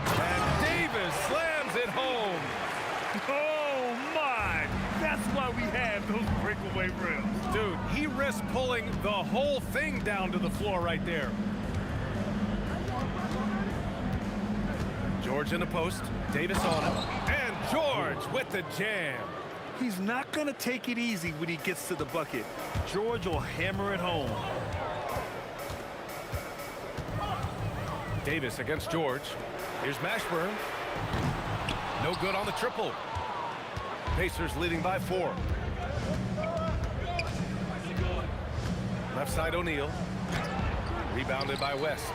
And Davis slams it home. Oh, my. That's why we have those breakaway rims. Dude, he risked pulling the whole thing down to the floor right there. George in the post. Davis on him. And George with the jam. He's not going to take it easy when he gets to the bucket. George will hammer it home. Davis against George. Here's Mashburn. No good on the triple. Pacers leading by 4. Left side O'Neal. Rebounded by West.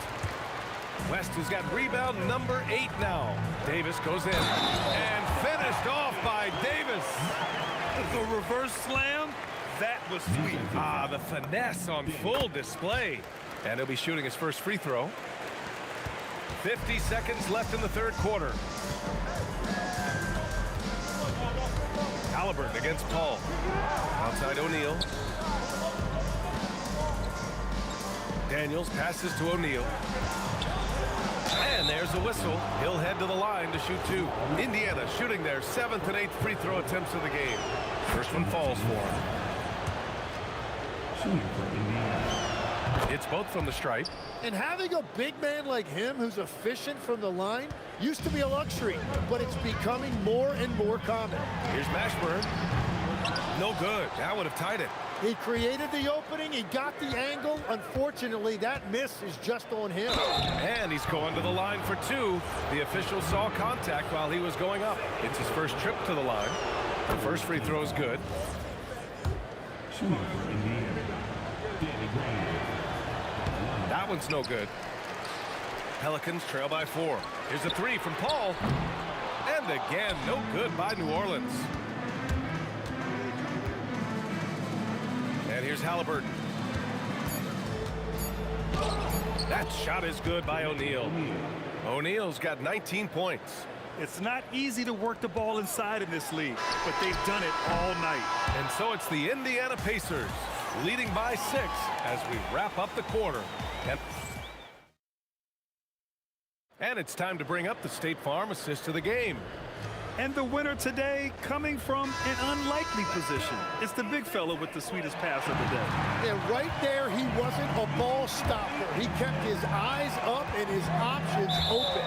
West, who's got rebound number 8 now. Davis goes in and finished off by Davis. The reverse slam, that was sweet. Ah, the finesse on full display. And he'll be shooting his first free throw. 50 seconds left in the third quarter. Halliburton against Paul. Outside O'Neal. Daniels passes to O'Neal. And there's a whistle. He'll head to the line to shoot 2. Indiana shooting their 7th and 8th free throw attempts of the game. First one falls for him. Shooting for Indiana. It's both from the stripe. And having a big man like him who's efficient from the line used to be a luxury, but it's becoming more and more common. Here's Mashburn. No good. That would have tied it. He created the opening. He got the angle. Unfortunately, that miss is just on him. And he's going to the line for 2. The official saw contact while he was going up. It's his first trip to the line. The first free throw is good. Shooting for Indiana. Danny Granger. That one's no good. Pelicans trail by 4. Here's a 3 from Paul. And again, no good by New Orleans. And here's Halliburton. That shot is good by O'Neal. O'Neal's got 19 points. It's not easy to work the ball inside in this league, but they've done it all night. And so it's the Indiana Pacers leading by 6 as we wrap up the quarter. And it's time to bring up the State Farm assist of the game. And the winner today coming from an unlikely position. It's the big fella with the sweetest pass of the day. And right there, he wasn't a ball stopper. He kept his eyes up and his options open.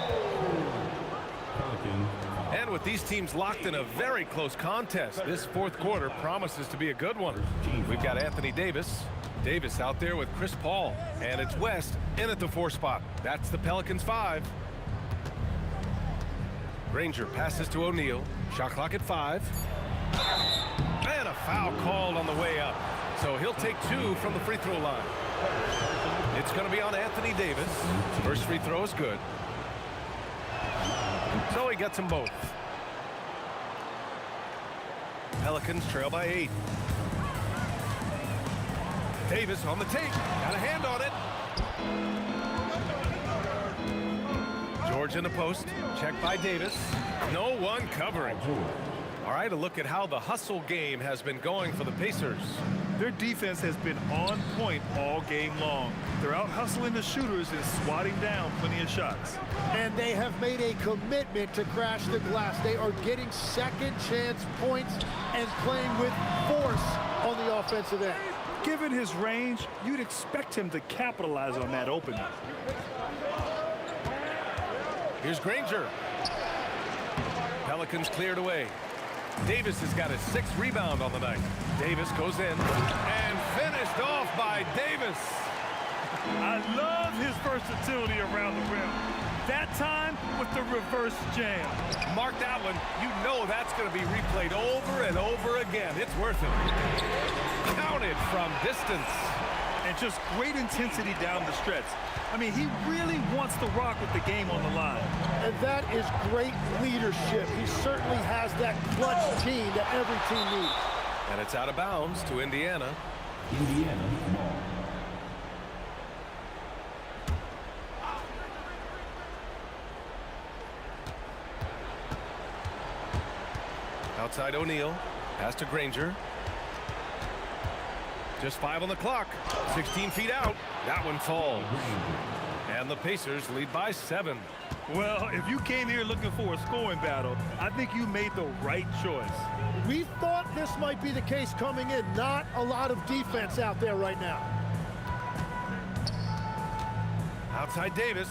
And with these teams locked in a very close contest, this fourth quarter promises to be a good one. We've got Anthony Davis. Davis out there with Chris Paul. And it's West in at the 4 spot. That's the Pelicans 5. Granger passes to O'Neal. Shot clock at 5. And a foul called on the way up. So he'll take 2 from the free throw line. It's going to be on Anthony Davis. First free throw is good. So he gets them both. Pelicans trail by 8. Davis on the take. Got a hand on it. George in the post. Checked by Davis. No one covering. All right, a look at how the hustle game has been going for the Pacers. Their defense has been on point all game long. They're out hustling the shooters and swatting down plenty of shots. And they have made a commitment to crash the glass. They are getting second chance points and playing with force on the offensive end. Given his range, you'd expect him to capitalize on that opening. Here's Granger. Pelicans cleared away. Davis has got his 6th rebound on the night. Davis goes in and finished off by Davis. I love his versatility around the rim. that time with the reverse jam. Mark that one. You know that's going to be replayed over and over again. It's worth it. Counted from distance. And just great intensity down the stretch. I mean, he really wants to rock with the game on the line. And that is great leadership. He certainly has that clutch team that every team needs. And it's out of bounds to Indiana. Indiana ball. Outside O'Neal. Pass to Granger. Just 5 on the clock. 16 feet out. That one falls. And the Pacers lead by 7. Well, if you came here looking for a scoring battle, I think you made the right choice. We thought this might be the case coming in. Not a lot of defense out there right now. Outside Davis.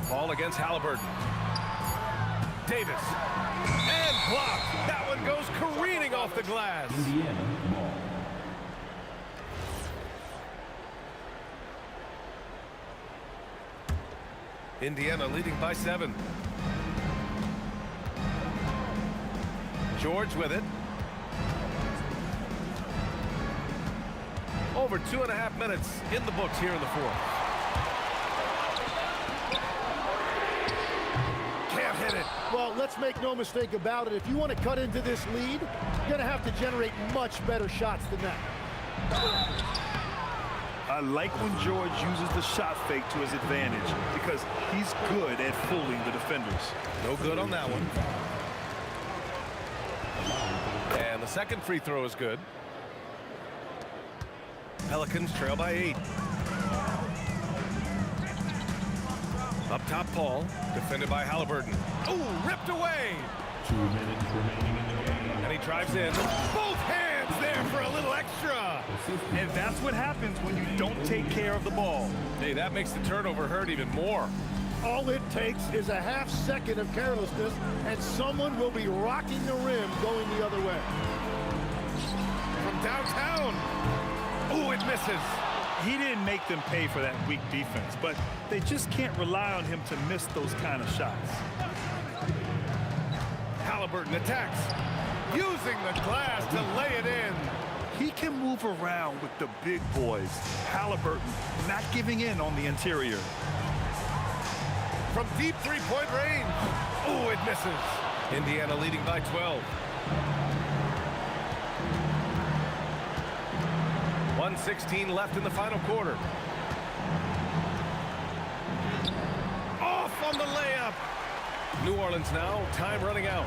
Ball against Halliburton. Davis. And blocked. That one goes careening off the glass. Indiana ball. Indiana leading by 7. George with it. Over 2.5 minutes in the books here in the fourth. Can't hit it. Well, let's make no mistake about it. If you want to cut into this lead, you're going to have to generate much better shots than that. I like when George uses the shot fake to his advantage because he's good at fooling the defenders. No good on that one. And the second free throw is good. Pelicans trail by 8. Up top, Paul, defended by Halliburton. Oh, ripped away. 2 minutes remaining in the game. And he drives in. Both hands there for a little extra. And that's what happens when you don't take care of the ball. Hey, that makes the turnover hurt even more. All it takes is a half second of carelessness, and someone will be rocking the rim going the other way. From downtown. Oh, it misses. He didn't make them pay for that weak defense, but they just can't rely on him to miss those kind of shots. Halliburton attacks, using the glass to lay it in. He can move around with the big boys. Halliburton not giving in on the interior. From deep three-point range. Oh, it misses. Indiana leading by 12. 1:16 left in the final quarter. Off on the layup. New Orleans now, time running out.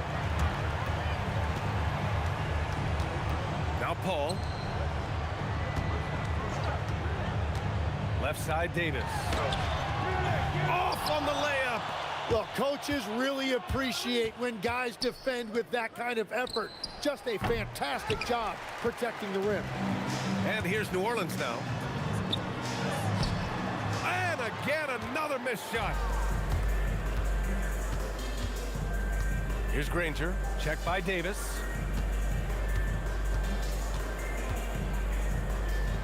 Now Paul. Left side Davis. Off on the layup. Well, coaches really appreciate when guys defend with that kind of effort. Just a fantastic job protecting the rim. And here's New Orleans now. And again, another missed shot. Here's Granger, checked by Davis.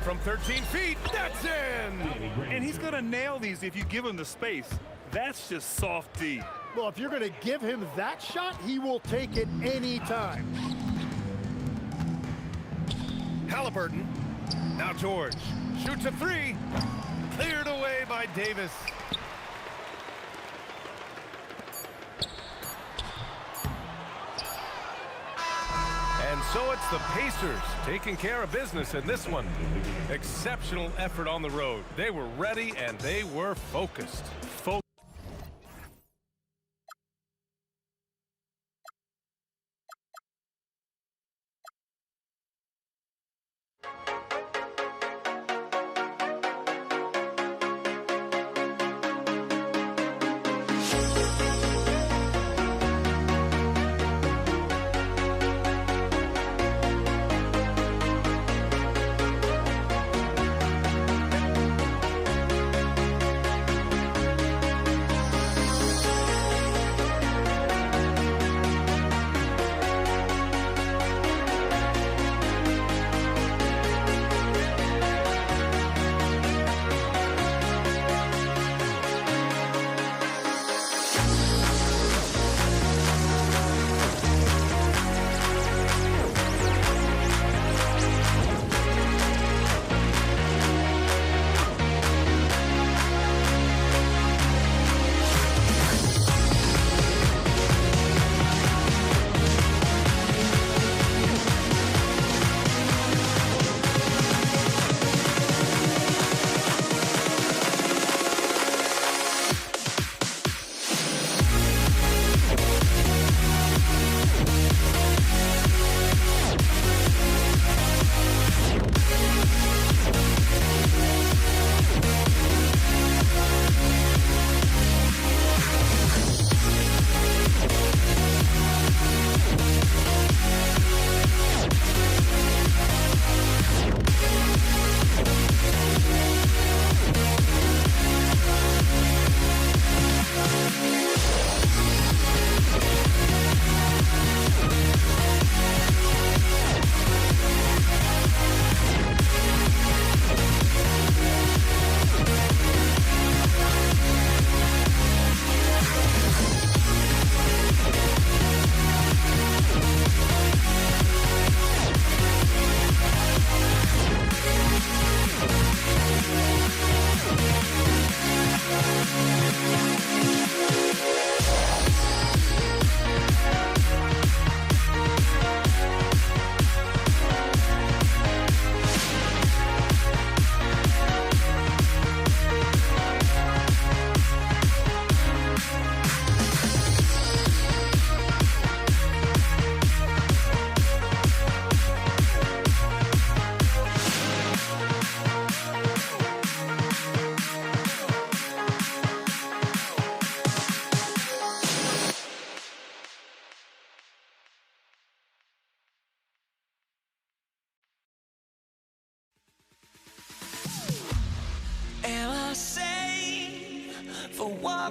From 13 feet, that's in! And he's gonna nail these if you give him the space. That's just soft D. Well, if you're gonna give him that shot, he will take it any time. Halliburton. Now George shoots a 3. Cleared away by Davis. And so it's the Pacers taking care of business in this one. Exceptional effort on the road. They were ready and they were focused.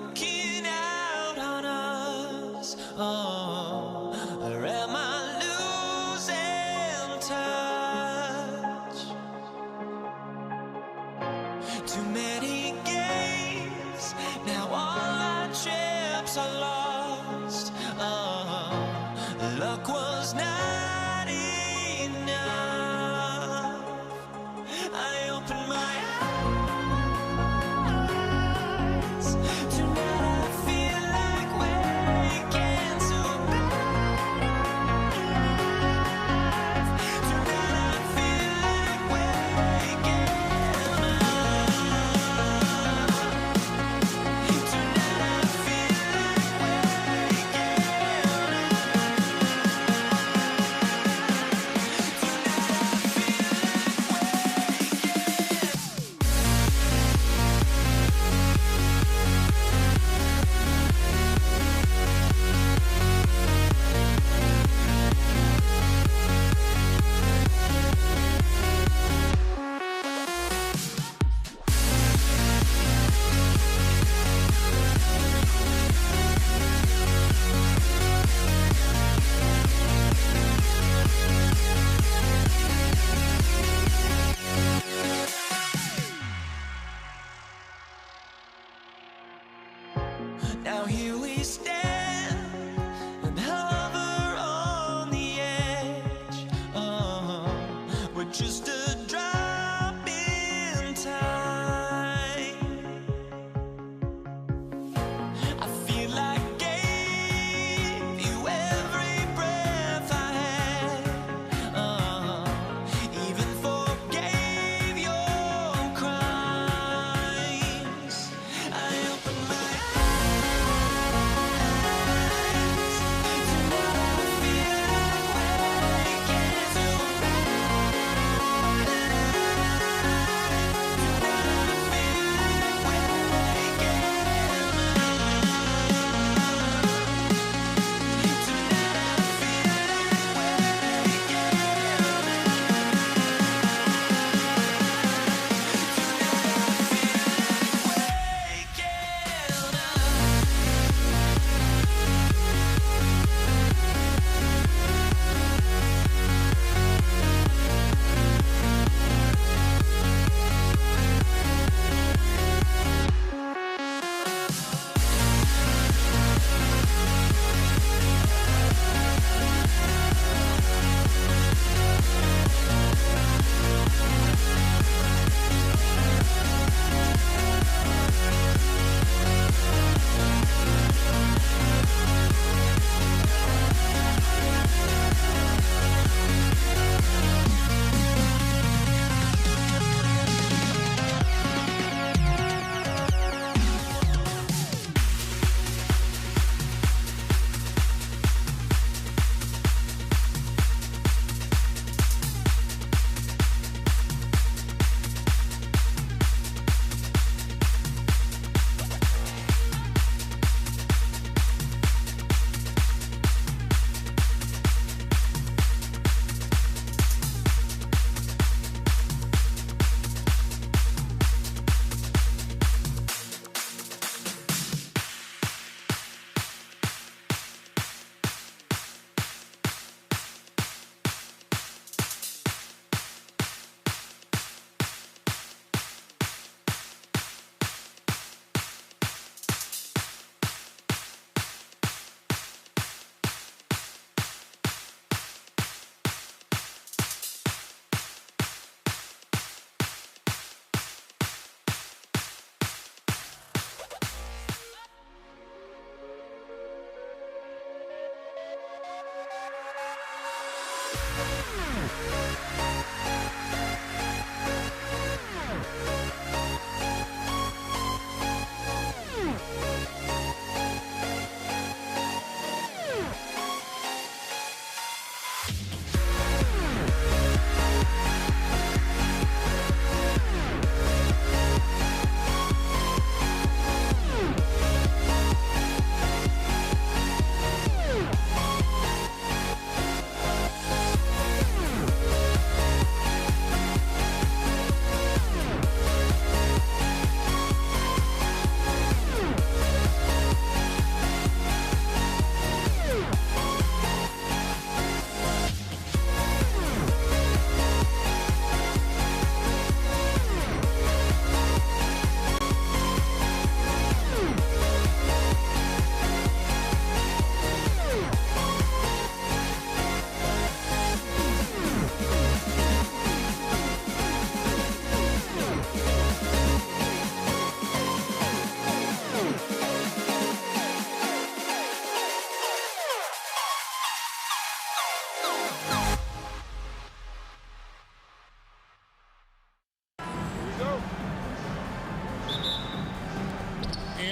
walking out on us? Oh, or am I losing touch? Too many games, now all our chips are lost. Oh, luck was not enough. I opened my eyes. Tonight I feel like waking to life. Tonight I feel like waking up. Tonight I feel like waking Now here we stand and hover on the edge. Oh, we're just a drop in time. I feel like gave you every breath I had. Oh, even forgave your crimes. I opened my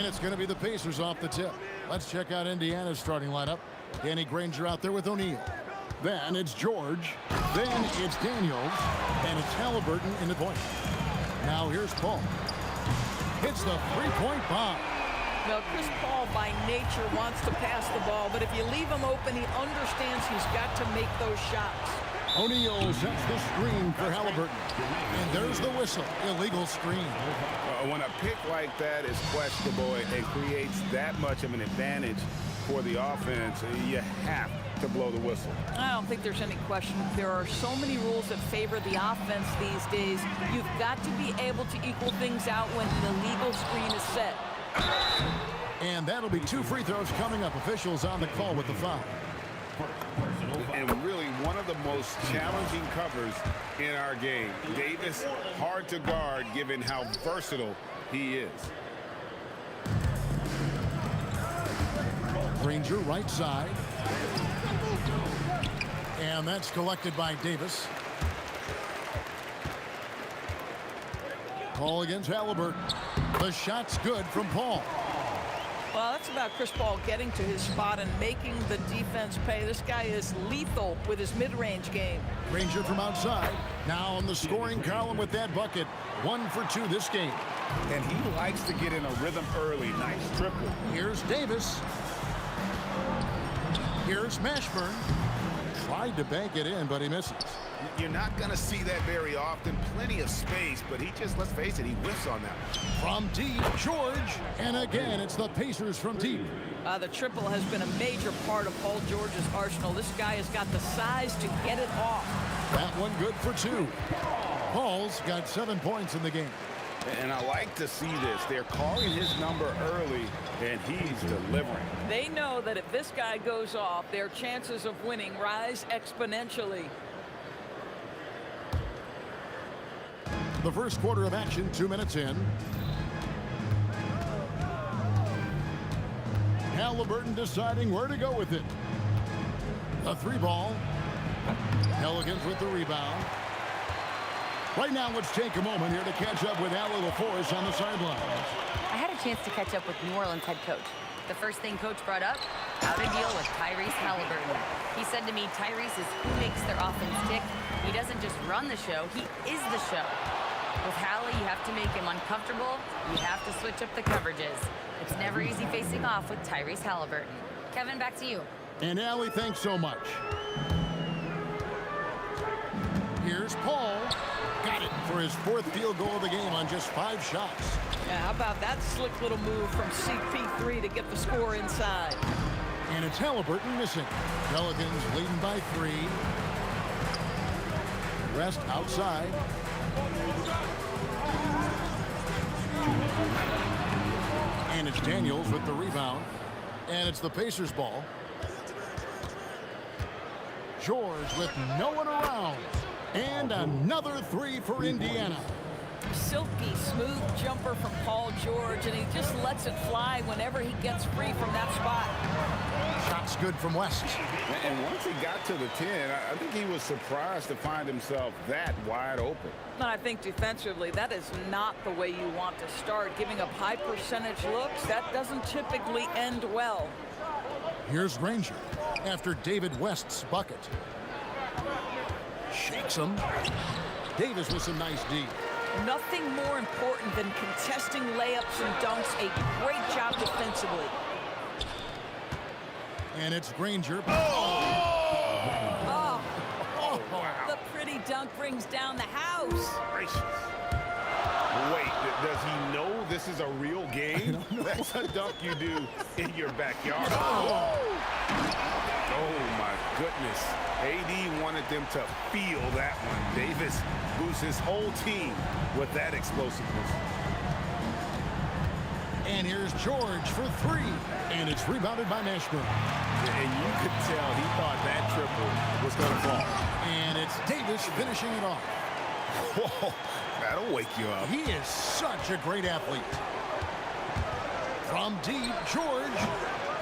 it's going to be the Pacers off the tip. Let's check out Indiana's starting lineup. Danny Granger out there with O'Neal. Then it's George. Then it's Daniels. And it's Halliburton in the point. Now here's Paul. Hits the three-point bomb. Well, Chris Paul by nature wants to pass the ball, but if you leave him open, he understands he's got to make those shots. O'Neal sets the screen for Halliburton. And there's the whistle. Illegal screen. When a pick like that is questionable and creates that much of an advantage for the offense, you have to blow the whistle. I don't think there's any question. There are so many rules that favor the offense these days. You've got to be able to equal things out when an illegal screen is set. And that'll be 2 free throws coming up. Officials on the call with the foul. And really one of the most challenging covers in our game. Davis, hard to guard given how versatile he is. Granger right side. And that's collected by Davis. Paul against Halliburton. The shot's good from Paul. Well, that's about Chris Paul getting to his spot and making the defense pay. This guy is lethal with his mid-range game. Granger from outside. Now on the scoring column with that bucket. 1 for 2 this game. And he likes to get in a rhythm early. Nice triple. Here's Davis. Here's Mashburn. Tried to bank it in, but he misses. You're not going to see that very often. Plenty of space, but he just, let's face it, he whiffs on that. From deep, George. And again, it's the Pacers from deep. The triple has been a major part of Paul George's arsenal. This guy has got the size to get it off. That one good for 2. Paul's got 7 points in the game. And I like to see this. They're calling his number early, and he's delivering. They know that if this guy goes off, their chances of winning rise exponentially. The first quarter of action, 2 minutes in. Halliburton deciding where to go with it. A 3-ball. Pelicans with the rebound. Right now, let's take a moment here to catch up with Allie LaForce on the sidelines. I had a chance to catch up with New Orleans head coach. The first thing coach brought up, how to deal with Tyrese Halliburton. He said to me, Tyrese is who makes their offense tick. He doesn't just run the show, he is the show. With Hallie, you have to make him uncomfortable. You have to switch up the coverages. It's never easy facing off with Tyrese Halliburton. Kevin, back to you. And Allie, thanks so much. Here's Paul. Got it for his 4th field goal of the game on just 5 shots. Yeah, how about that slick little move from CP3 to get the score inside? And it's Halliburton missing. Pelicans leading by 3. Rest outside. And it's Daniels with the rebound. And it's the Pacers ball. George with no one around. And another 3 for Indiana. Silky smooth jumper from Paul George, and he just lets it fly whenever he gets free from that spot. Shot's good from West. And once he got to the 10, I think he was surprised to find himself that wide open. And I think defensively, that is not the way you want to start. Giving up high percentage looks, that doesn't typically end well. Here's Granger after David West's bucket. Shakes him. Davis with some nice D. Nothing more important than contesting layups and dunks. A great job defensively. And it's Granger. Oh, the pretty dunk brings down the house. Gracious. Wait, does he know this is a real game? That's a dunk you do in your backyard. Oh my goodness. AD wanted them to feel that one. Davis boosts his whole team with that explosiveness. And here's George for 3. And it's rebounded by Mashburn. And you could tell he thought that triple was going to fall. And it's Davis finishing it off. Whoa, that'll wake you up. He is such a great athlete. From deep, George.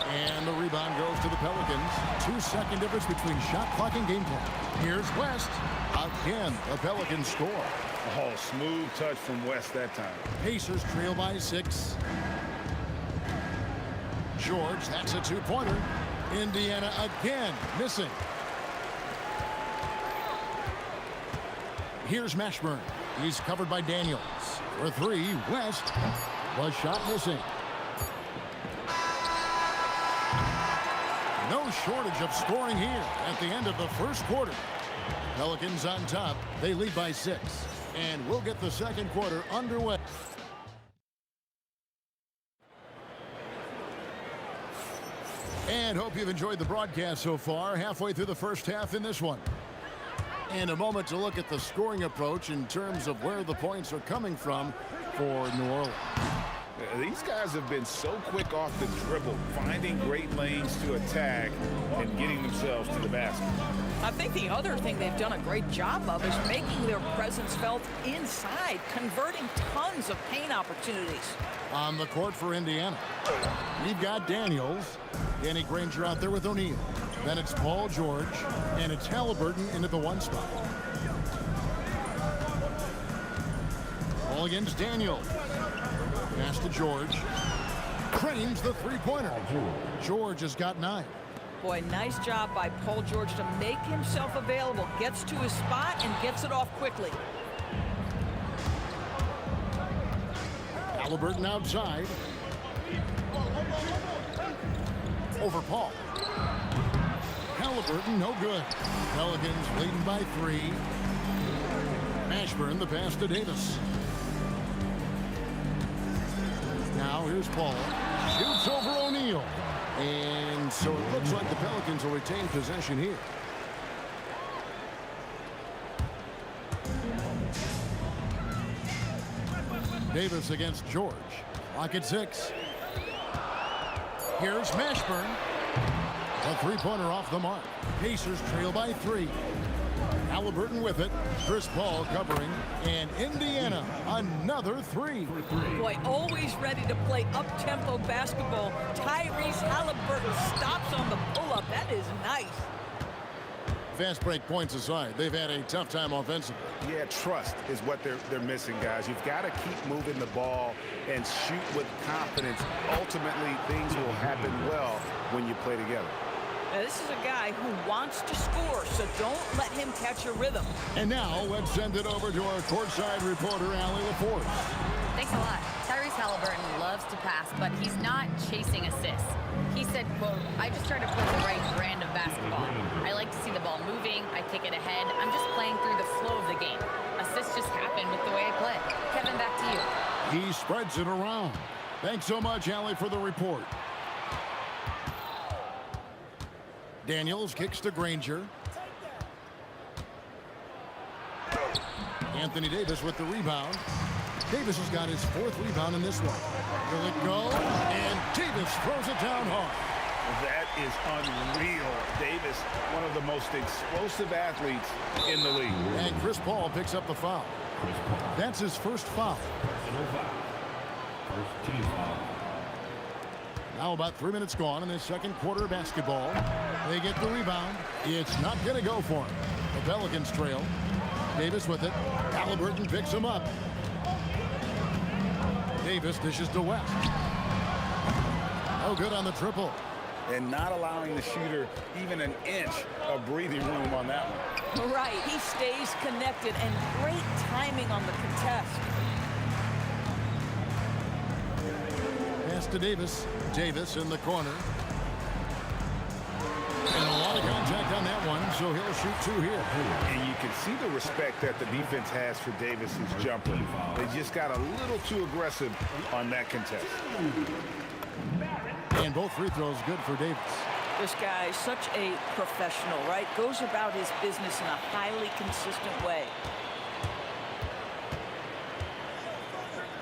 And the rebound goes to the Pelicans. 2-second difference between shot clock and game clock. Here's West. Again, the Pelicans score. Oh, smooth touch from West that time. Pacers trail by 6. George, that's a two-pointer. Indiana again missing. Here's Mashburn. He's covered by Daniels. For three, West. Was shot missing. No shortage of scoring here at the end of the first quarter. Pelicans on top. They lead by 6. And we'll get the second quarter underway. And hope you've enjoyed the broadcast so far. Halfway through the first half in this one. And a moment to look at the scoring approach in terms of where the points are coming from for New Orleans. These guys have been so quick off the dribble, finding great lanes to attack and getting themselves to the basket. I think the other thing they've done a great job of is making their presence felt inside, converting tons of paint opportunities. On the court for Indiana, we've got Daniels. Danny Granger out there with O'Neal. Then it's Paul George, and it's Halliburton into the 1 spot. Ball against Daniels. Pass to George. Cranes the three-pointer. George has got 9. Boy, nice job by Paul George to make himself available. Gets to his spot and gets it off quickly. Halliburton outside. Over Paul. Halliburton, no good. Pelicans leading by 3. Mashburn, the pass to Davis. Now here's Paul. Shoots over O'Neal. And so it looks like the Pelicans will retain possession here. Davis against George. Clock at 6. Here's Mashburn. A three-pointer off the mark. Pacers trail by 3. Halliburton with it. Chris Paul covering. And Indiana, another 3. Boy, always ready to play up-tempo basketball. Tyrese Halliburton stops on the pull-up. That is nice. Fast break points aside, they've had a tough time offensively. Yeah, trust is what they're missing, guys. You've got to keep moving the ball and shoot with confidence. Ultimately, things will happen well when you play together. Now, this is a guy who wants to score, so don't let him catch a rhythm. And now let's send it over to our courtside reporter, Allie LaForce. Thanks a lot. Tyrese Halliburton loves to pass, but he's not chasing assists. He said, quote, "I just try to play the right brand of basketball. I like to see the ball moving. I kick it ahead. I'm just playing through the flow of the game. Assists just happen with the way I play." Kevin, back to you. He spreads it around. Thanks so much, Allie, for the report. Daniels kicks to Granger. Anthony Davis with the rebound. Davis has got his 4th rebound in this one. Will it go? And Davis throws it down hard. That is unreal. Davis, one of the most explosive athletes in the league. And Chris Paul picks up the foul. That's his first foul. First team foul. Now about 3 minutes gone in this second quarter of basketball. They get the rebound. It's not going to go for him. The Pelicans trail. Davis with it. Halliburton picks him up. Davis dishes to West. No good on the triple. And not allowing the shooter even an inch of breathing room on that one. Right, he stays connected, and great timing on the contest. Pass to Davis. Davis in the corner. And a lot of contact on that one, so he'll shoot 2 here. And you can see the respect that the defense has for Davis's jumper. They just got a little too aggressive on that contest. And both free throws good for Davis. This guy is such a professional, right? Goes about his business in a highly consistent way.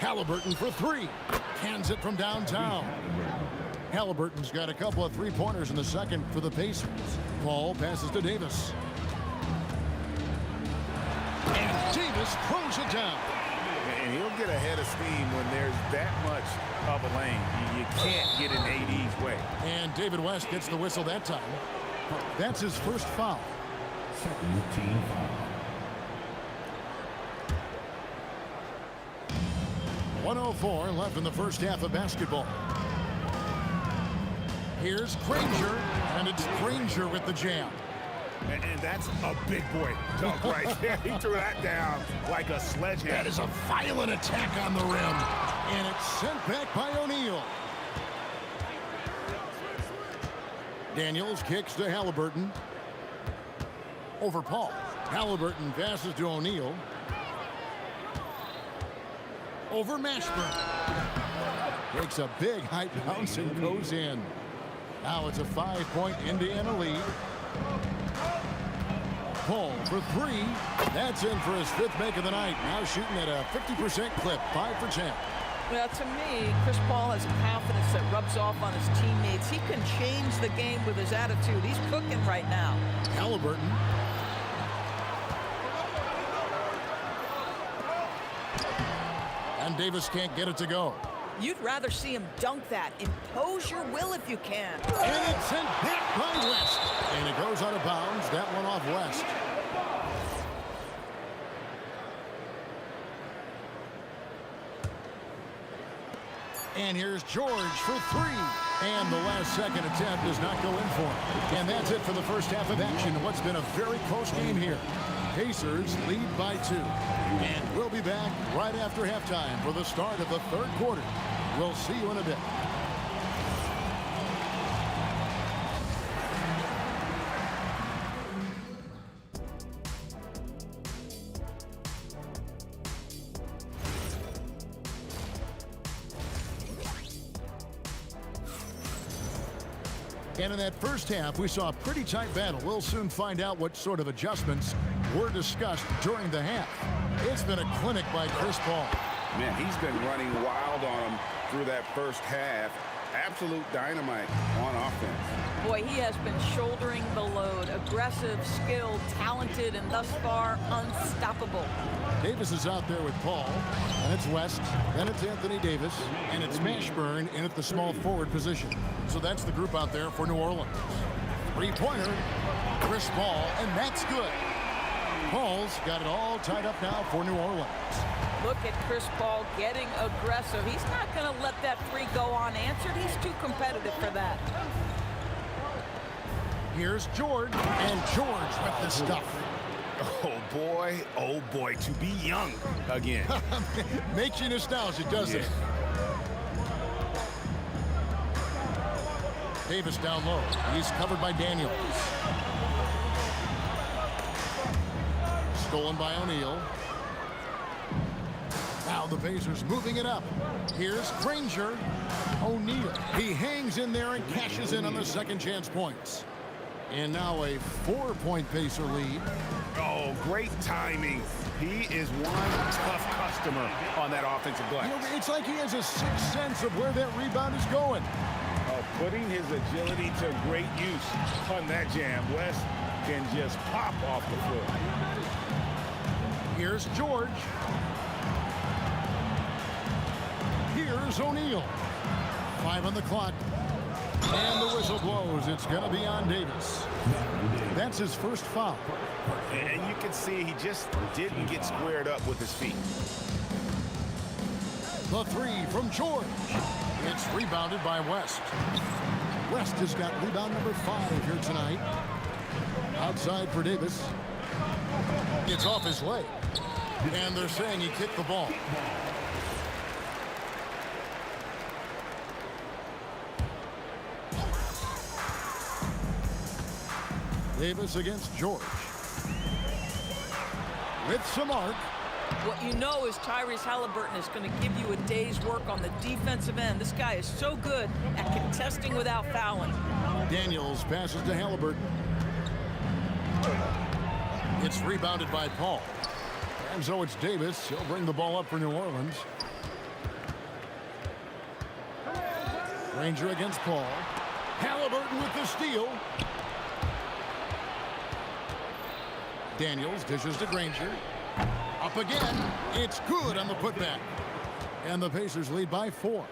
Halliburton for 3. Cans it from downtown. Halliburton's got a couple of three-pointers in the second for the Pacers. Paul passes to Davis. And Davis throws it down. And he'll get ahead of steam when there's that much of a lane. You can't get in AD's way. And David West gets the whistle that time. That's his first foul. Second team foul. 1:04 left in the first half of basketball. Here's Granger, and it's Granger with the jam. And that's a big boy dunk right there. He threw that down like a sledgehammer. That is a violent attack on the rim, and it's sent back by O'Neal. Daniels kicks to Halliburton. Over Paul. Halliburton passes to O'Neal. Over Mashburn. Takes a big high bounce and goes in. Now it's a 5-point Indiana lead. Paul for three. That's in for his 5th make of the night. Now shooting at a 50% clip, 5 for 10. Well, to me, Chris Paul has confidence that rubs off on his teammates. He can change the game with his attitude. He's cooking right now. Halliburton. And Davis can't get it to go. You'd rather see him dunk that. Impose your will if you can. And it's sent back by West. And it goes out of bounds. That one off West. And here's George for three. And the last second attempt does not go in for him. And that's it for the first half of action. What's been a very close game here. Pacers lead by 2. And we'll be back right after halftime for the start of the 3rd quarter. We'll see you in a bit. And in that first half, we saw a pretty tight battle. We'll soon find out what sort of adjustments were discussed during the half. It's been a clinic by Chris Paul. Man, he's been running wild on him through that first half. Absolute dynamite on offense. Boy, he has been shouldering the load. Aggressive, skilled, talented, and thus far unstoppable. Davis is out there with Paul, and it's West, then it's Anthony Davis, and it's Mashburn in at the small forward position. So that's the group out there for New Orleans. 3-pointer, Chris Paul, and that's good. Paul's got it all tied up now for New Orleans. Look at Chris Paul getting aggressive. He's not going to let that three go unanswered. He's too competitive for that. Here's George, and George with the stuff. Oh boy, to be young again. Makes you nostalgic, doesn't it? Davis down low. He's covered by Daniels. Stolen by O'Neal. Now the Pacers moving it up. Here's Granger. O'Neal. He hangs in there and cashes in on the second chance points. And now a 4-point Pacer lead. Oh, great timing. He is one tough customer on that offensive glass. You know, it's like he has a sixth sense of where that rebound is going. Putting his agility to great use on that jam. West can just pop off the floor. Here's George. Here's O'Neal. 5 on the clock. And the whistle blows. It's going to be on Davis. That's his first foul. And you can see he just didn't get squared up with his feet. The three from George. It's rebounded by West. West has got rebound number 5 here tonight. Outside for Davis. It's off his leg. And they're saying he kicked the ball. Davis against George. With some arc. What you know is Tyrese Halliburton is going to give you a day's work on the defensive end. This guy is so good at contesting without fouling. Daniels passes to Halliburton. It's rebounded by Paul. And so it's Davis. He'll bring the ball up for New Orleans. Granger against Paul. Halliburton with the steal. Daniels dishes to Granger. Up again. It's good on the putback. And the Pacers lead by 4.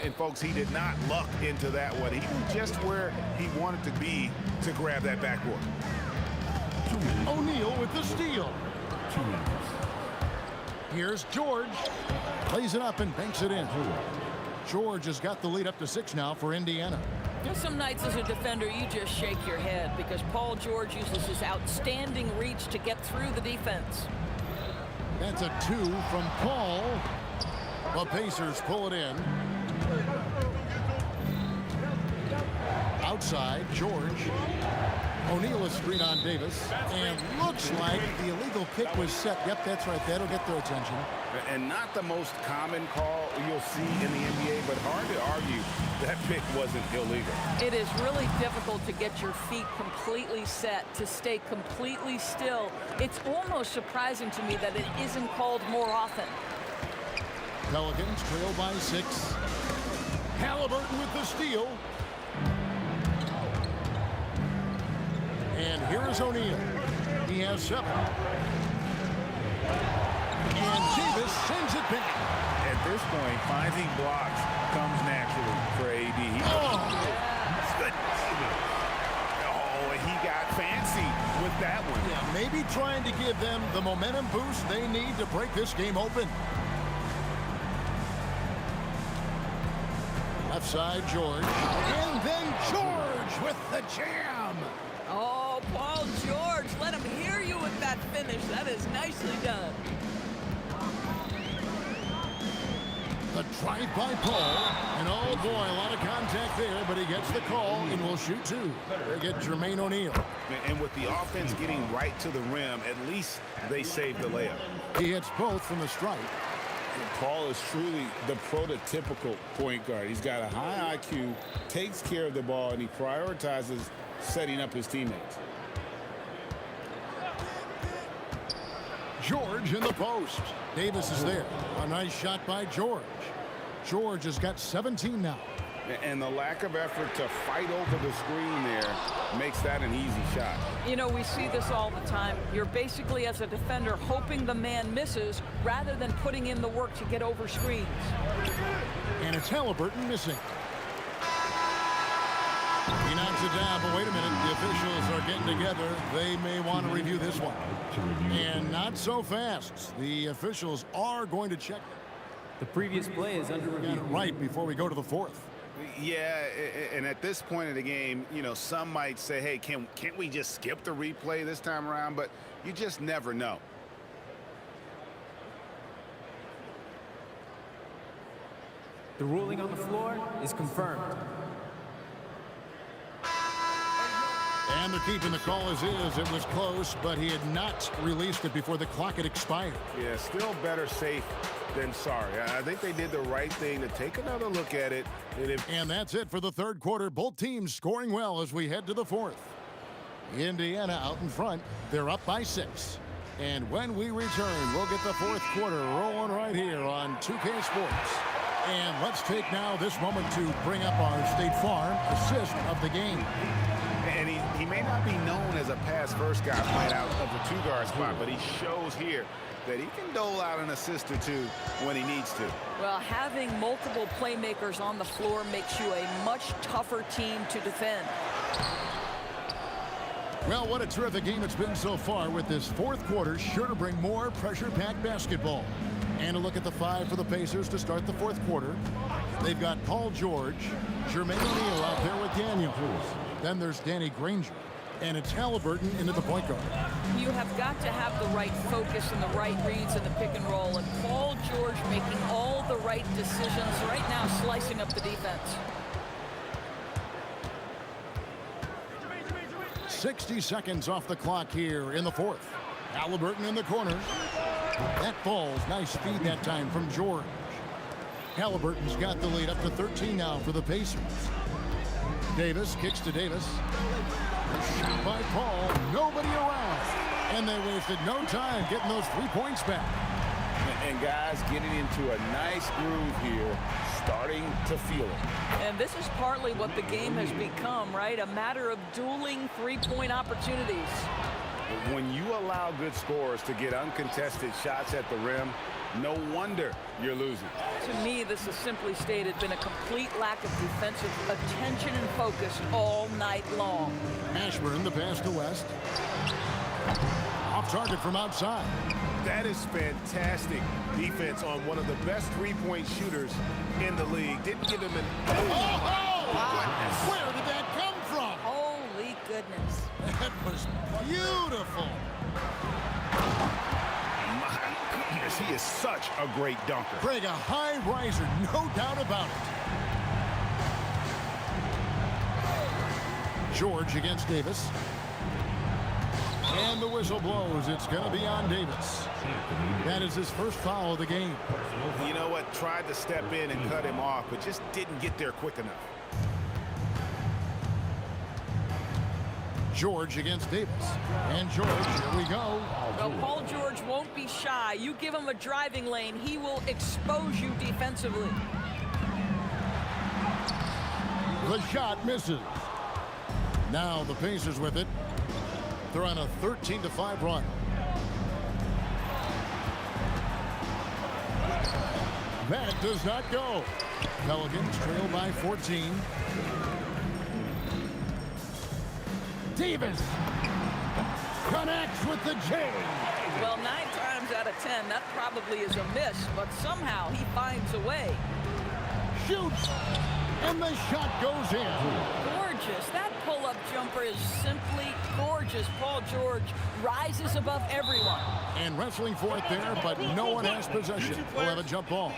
And folks, he did not luck into that one. He knew just where he wanted to be to grab that backboard. O'Neal with the steal. Here's George. Plays it up and banks it in. George has got the lead up to 6 now for Indiana. There's some nights as a defender you just shake your head because Paul George uses his outstanding reach to get through the defense. That's a 2 from Paul. The Pacers pull it in. Outside, George. O'Neal is screen on Davis. And looks like the illegal kick was set. Yep, that's right. That'll get their attention. And not the most common call you'll see in the NBA, but hard to argue that pick wasn't illegal. It is really difficult to get your feet completely set, to stay completely still. It's almost surprising to me that it isn't called more often. Pelicans trail by 6. Halliburton with the steal. And here is O'Neal. He has 7. And Davis sends it back. At this point, finding blocks comes naturally for AD. And he got fancy with that one. Yeah, maybe trying to give them the momentum boost they need to break this game open. Left side, George. And then George with the jam. Oh, Paul George, let him hear you with that finish. That is nicely done. The drive by Paul. And oh boy, a lot of contact there, but he gets the call and will shoot 2. They get Jermaine O'Neal. And with the offense getting right to the rim, at least they saved the layup. He hits both from the stripe. Paul is truly the prototypical point guard. He's got a high IQ, takes care of the ball, and he prioritizes setting up his teammates. George in the post. Davis is there. A nice shot by George. George has got 17 now. And the lack of effort to fight over the screen there makes that an easy shot. You know, we see this all the time. You're basically, as a defender, hoping the man misses rather than putting in the work to get over screens. And it's Halliburton missing. He knocks it down, but wait a minute. The officials are getting together. They may want to review this one. And not so fast. The officials are going to check. The previous play is under review. Right before we go to the 4th. Yeah, and at this point of the game, you know, some might say, hey, can't we just skip the replay this time around? But you just never know. The ruling on the floor is confirmed. And they're keeping the call as is. It was close, but he had not released it before the clock had expired. Yeah, still better safe than sorry. I think they did the right thing to take another look at it. And that's it for the 3rd quarter. Both teams scoring well as we head to the 4th. Indiana out in front. They're up by 6. And when we return, we'll get the 4th quarter rolling right here on 2K Sports. And let's take now this moment to bring up our State Farm assist of the game. And he may not be known as a pass-first guy playing out of the 2-guard spot, but he shows here that he can dole out an assist or 2 when he needs to. Well, having multiple playmakers on the floor makes you a much tougher team to defend. Well, what a terrific game it's been so far, with this 4th quarter sure to bring more pressure-packed basketball. And a look at the 5 for the Pacers to start the 4th quarter. They've got Paul George, Jermaine O'Neal out there with Daniel. Then there's Danny Granger. And it's Halliburton into the point guard. You have got to have the right focus and the right reads in the pick and roll. And Paul George making all the right decisions right now, slicing up the defense. 60 seconds off the clock here in the 4th. Halliburton in the corner. That falls. Nice feed that time from George. Halliburton's got the lead up to 13 now for the Pacers. Davis kicks to Davis. Shot by Paul. Nobody around. And they wasted no time getting those 3 points back. And guys getting into a nice groove here, starting to feel it. And this is partly what the game has become, right? A matter of dueling 3-point opportunities. When you allow good scorers to get uncontested shots at the rim, no wonder you're losing. To me, this has simply stated been a complete lack of defensive attention and focus all night long. Ashburn, the pass to West. Off target from outside. That is fantastic defense on one of the best 3-point shooters in the league. Didn't give him an... Where did that come from? Holy goodness. That was beautiful. My goodness, he is such a great dunker. Craig, a high riser, no doubt about it. George against Davis. And the whistle blows. It's going to be on Davis. That is his first foul of the game. You know what? Tried to step in and cut him off, but just didn't get there quick enough. George against Davis. And George, here we go. Well, Paul George won't be shy. You give him a driving lane, he will expose you defensively. The shot misses. Now the Pacers with it. They're on a 13-5 run. That does not go. Pelicans trail by 14. Davis connects with the J. Well, 9 times out of 10, that probably is a miss, but somehow he finds a way. Shoots, and the shot goes in. Gorgeous. That pull-up jumper is simply gorgeous. Paul George rises above everyone. And wrestling for it there, but no one has possession. We'll have a jump ball.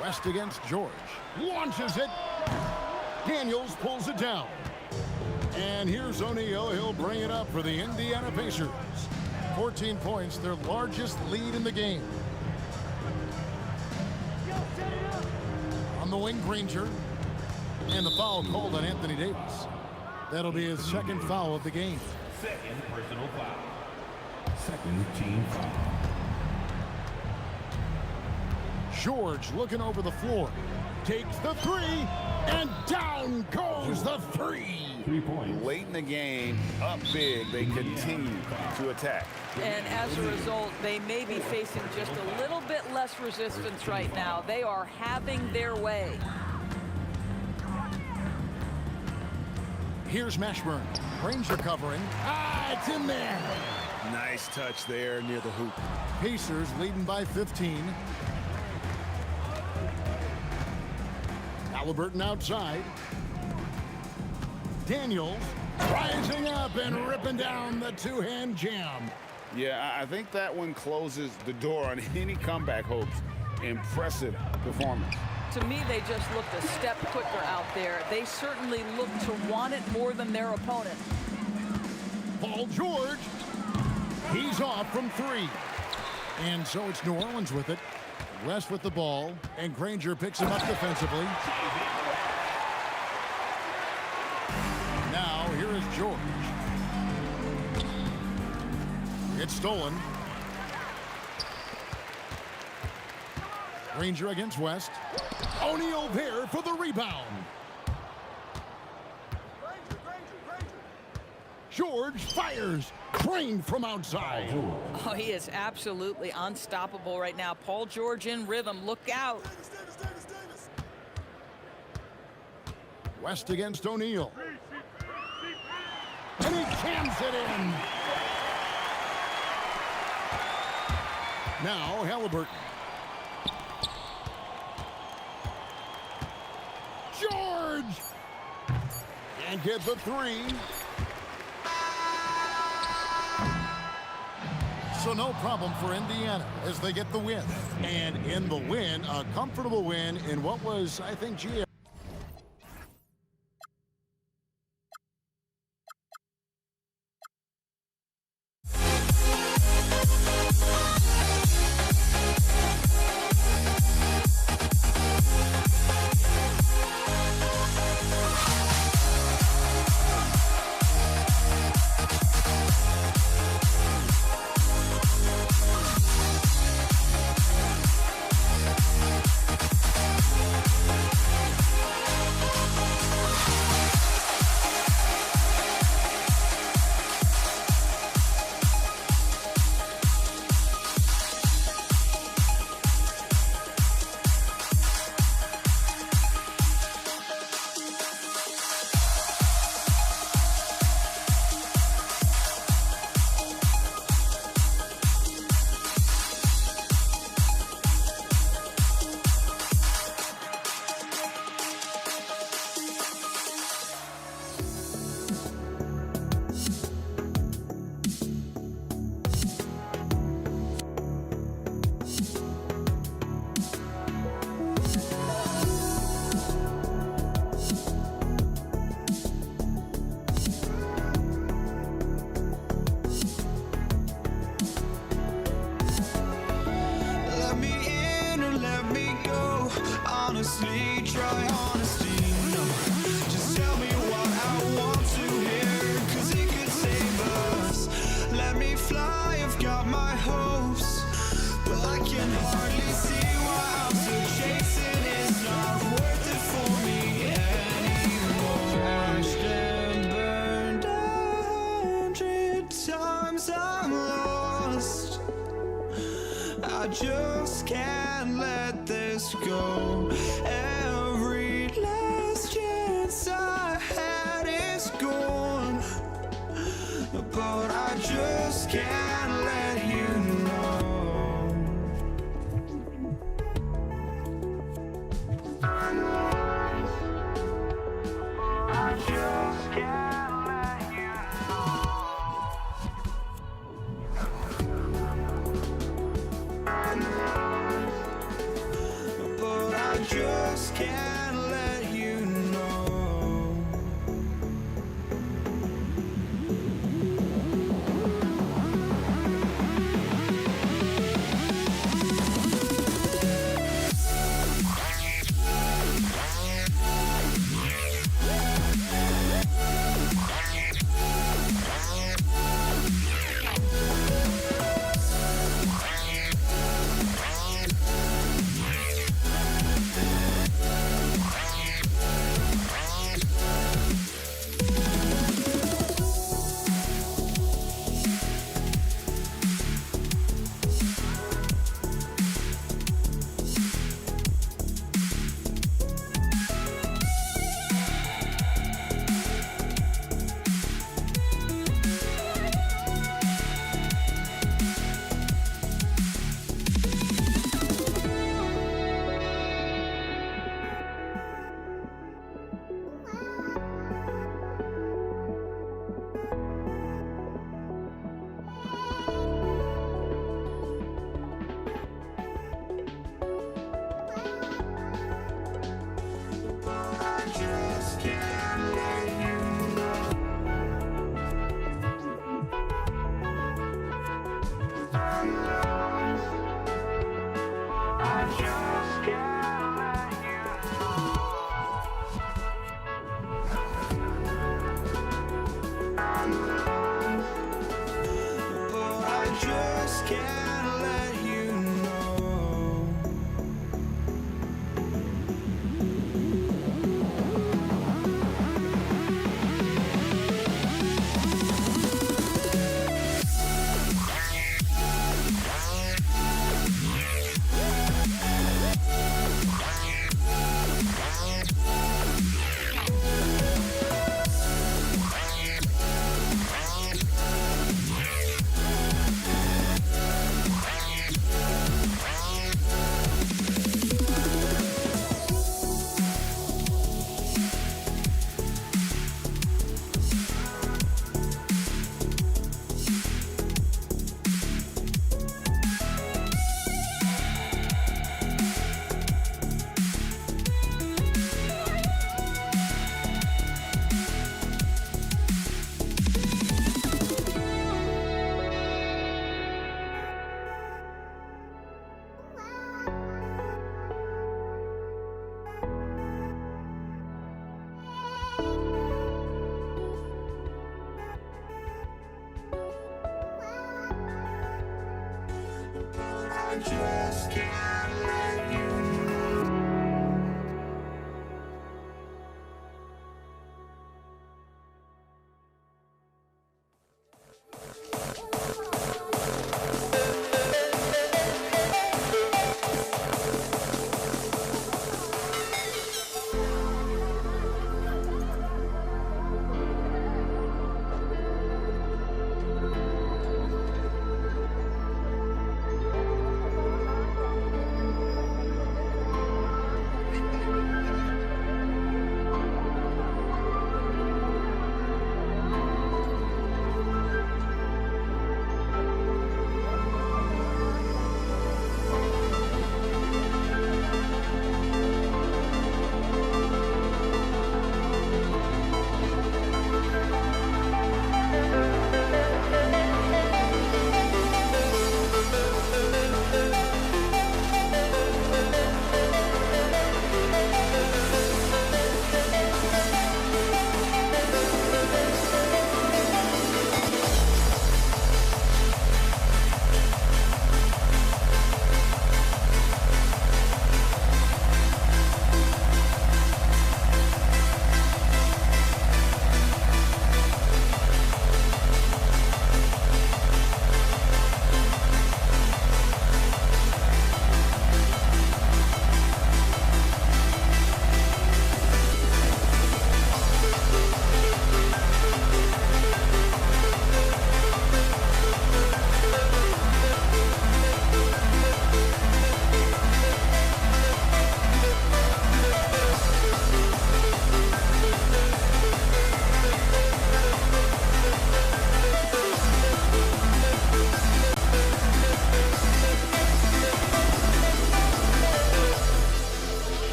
West against George. Launches it. Daniels pulls it down. And here's O'Neal. He'll bring it up for the Indiana Pacers. 14 points, their largest lead in the game. On the wing, Granger. And the foul called on Anthony Davis. That'll be his second foul of the game. Second personal foul. Second team foul. George looking over the floor. Takes the three, and down goes the three. 3 points. Late in the game, up big, they continue to attack. And as a result, they may be facing just a little bit less resistance right now. They are having their way. Here's Mashburn. Granger covering. It's in there. Nice touch there near the hoop. Pacers leading by 15. Halliburton outside. Daniels rising up and ripping down the two-hand jam. Yeah, I think that one closes the door on any comeback hopes. Impressive performance. To me, they just looked a step quicker out there. They certainly look to want it more than their opponent. Paul George, he's off from three. And so it's New Orleans with it. West with the ball, and Granger picks him up defensively. Now, here is George. It's stolen. Granger against West. O'Neal there for the rebound. George fires. Trained from outside. Oh, he is absolutely unstoppable right now. Paul George in rhythm. Look out. West against O'Neal. And he jams it in. Now Halliburton. George! And get the three. So no problem for Indiana as they get the win. And in the win, a comfortable win in what was, I think, honestly, try honesty. No, just tell me what I want to hear, 'cause it could save us. Let me fly, I've got my hopes, but I can hardly see why I'm still chasing. It's not worth it for me anymore. Crashed and burned 100 times, I'm lost. I just can't let this go. Every last chance I had is gone, but I just can't let you know. I just can't let you know. But I just can't let you know. just can't let you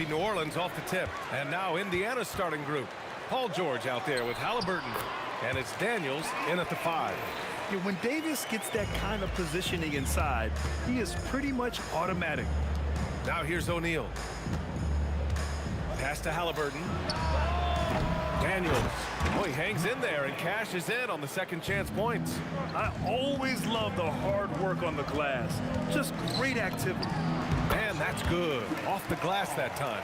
be New Orleans off the tip. And now Indiana's starting group. Paul George out there with Halliburton. And it's Daniels in at the 5. Yeah, when Davis gets that kind of positioning inside, he is pretty much automatic. Now here's O'Neal. Pass to Halliburton. Daniels. Oh, he hangs in there and cashes in on the second chance points. I always love the hard work on the glass. Just great activity. And that's good. Off the glass that time.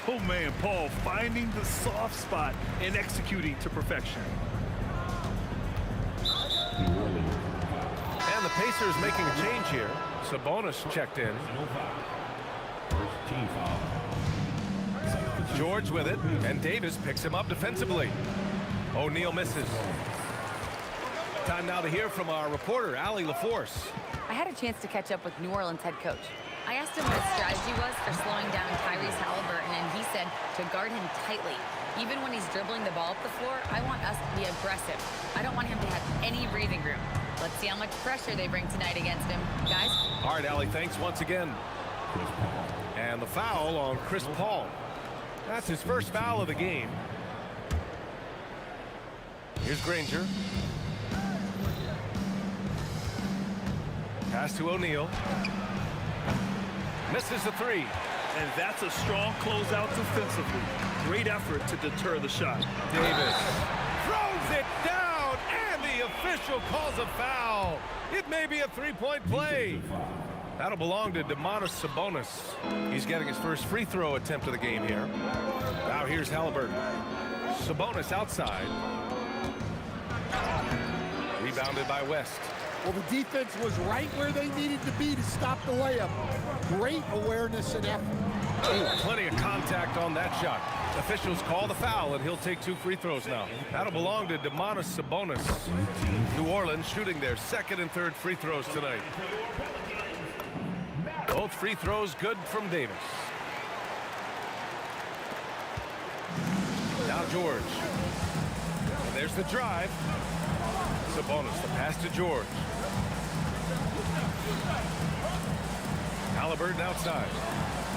Oh, man, Paul finding the soft spot and executing to perfection. And the Pacers making a change here. Sabonis checked in. George with it, and Davis picks him up defensively. O'Neal misses. Time now to hear from our reporter, Allie LaForce. I had a chance to catch up with New Orleans head coach. I asked him what his strategy was for slowing down Tyrese Halliburton, and he said to guard him tightly. Even when he's dribbling the ball up the floor, I want us to be aggressive. I don't want him to have any breathing room. Let's see how much pressure they bring tonight against him. Guys? All right, Allie, thanks once again. And the foul on Chris Paul. That's his first foul of the game. Here's Granger. Pass to O'Neal. Misses the 3. And that's a strong closeout defensively. Great effort to deter the shot. Davis throws it down, and the official calls a foul. It may be a three-point play. That'll belong to Domantas Sabonis. He's getting his first free throw attempt of the game here. Now here's Halliburton. Sabonis outside. Rebounded by West. Well, the defense was right where they needed to be to stop the layup. Great awareness and effort. Oh, plenty of contact on that shot. Officials call the foul, and he'll take 2 free throws now. That'll belong to Domantas Sabonis. New Orleans shooting their second and third free throws tonight. Both free throws good from Davis. Now George. And there's the drive. Sabonis, the pass to George. Halliburton outside.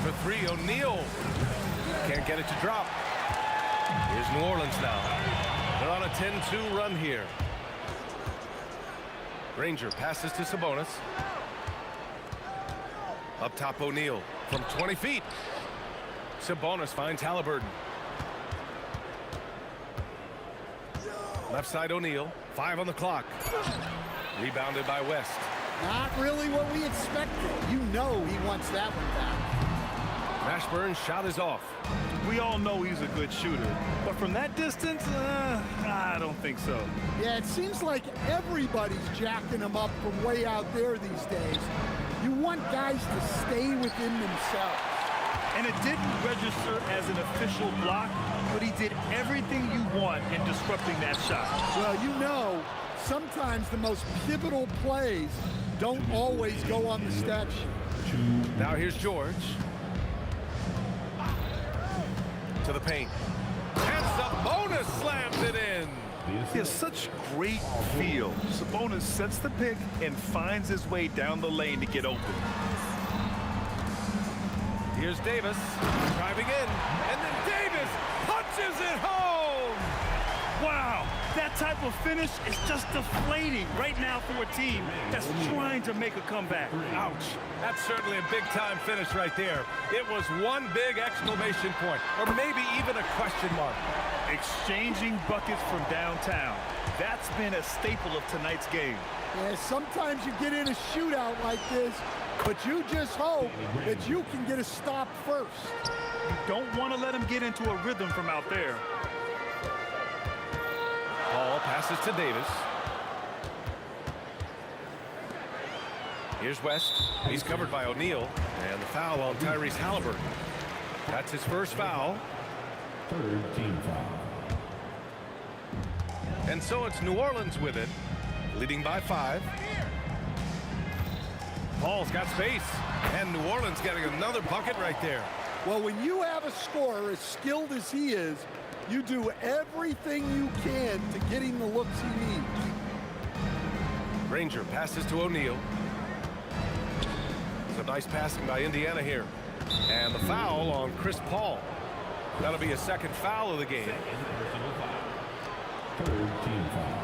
For 3, O'Neal. Can't get it to drop. Here's New Orleans now. They're on a 10-2 run here. Granger passes to Sabonis. Up top, O'Neal from 20 feet. Sabonis finds Halliburton. Left side, O'Neal. 5 on the clock. Rebounded by West. Not really what we expected. You know he wants that one back. Mashburn's shot is off. We all know he's a good shooter, but from that distance, I don't think so. Yeah, it seems like everybody's jacking him up from way out there these days. You want guys to stay within themselves. And it didn't register as an official block, but he did everything you want in disrupting that shot. Well, you know, sometimes the most pivotal plays don't always go on the stat sheet. Now here's George. To the paint. And Sabonis slams it in. He has such great feel. Sabonis sets the pick and finds his way down the lane to get open. Here's Davis driving in, and then Davis punches it home. Wow, that type of finish is just deflating right now for a team that's trying to make a comeback. Ouch. That's certainly a big-time finish right there. It was one big exclamation point, or maybe even a question mark. Exchanging buckets from downtown. That's been a staple of tonight's game. Yeah, sometimes you get in a shootout like this, but you just hope that you can get a stop first. You don't want to let him get into a rhythm from out there. Paul passes to Davis. Here's West. He's covered by O'Neal. And the foul on Tyrese Halliburton. That's his first foul. Third team foul. And so it's New Orleans with it, leading by 5. Paul's got space. And New Orleans getting another bucket right there. Well, when you have a scorer as skilled as he is, you do everything you can to get him the looks he needs. Granger passes to O'Neal. Some nice passing by Indiana here. And the foul on Chris Paul. That'll be a second foul of the game. Third team foul.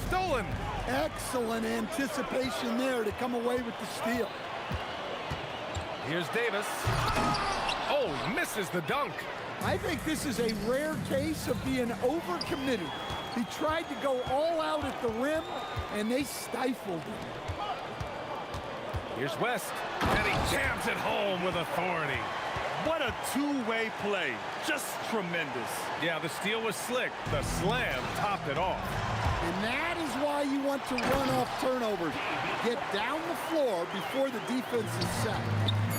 Stolen. Excellent anticipation there to come away with the steal. Here's Davis. Oh, misses the dunk. I think this is a rare case of being overcommitted. He tried to go all out at the rim, and they stifled him. Here's West, and he jams it home with authority. What a two-way play. Just tremendous. Yeah, the steal was slick. The slam topped it off. And that is why you want to run off turnovers. Get down the floor before the defense is set.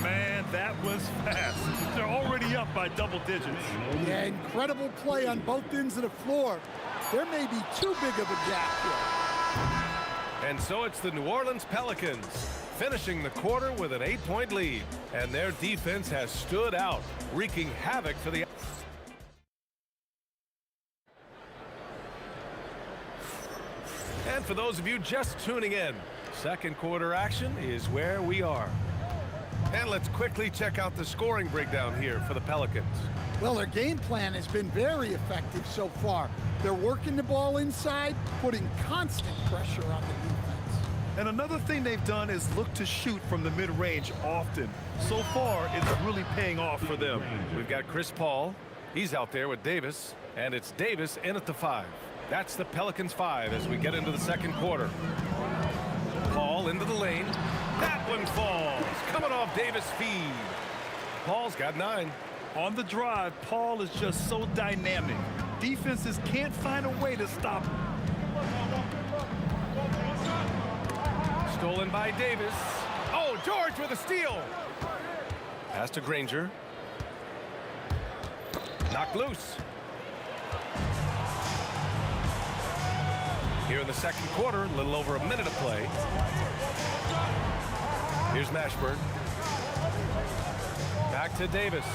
Man, that was fast. They're already up by double digits. Yeah, incredible play on both ends of the floor. There may be too big of a gap here. And so it's the New Orleans Pelicans finishing the quarter with an 8-point lead. And their defense has stood out, wreaking havoc for the... And for those of you just tuning in, second quarter action is where we are. And let's quickly check out the scoring breakdown here for the Pelicans. Well, their game plan has been very effective so far. They're working the ball inside, putting constant pressure on the defense. And another thing they've done is look to shoot from the mid-range often. So far, it's really paying off for them. We've got Chris Paul. He's out there with Davis, and it's Davis in at the 5. That's the Pelicans 5 as we get into the second quarter. Paul into the lane. That one falls. Coming off Davis' feed. Paul's got 9. On the drive, Paul is just so dynamic. Defenses can't find a way to stop him. Stolen by Davis. Oh, George with a steal. Pass to Granger. Knocked loose. Here in the second quarter, a little over a minute of play. Here's Mashburn. Back to Davis.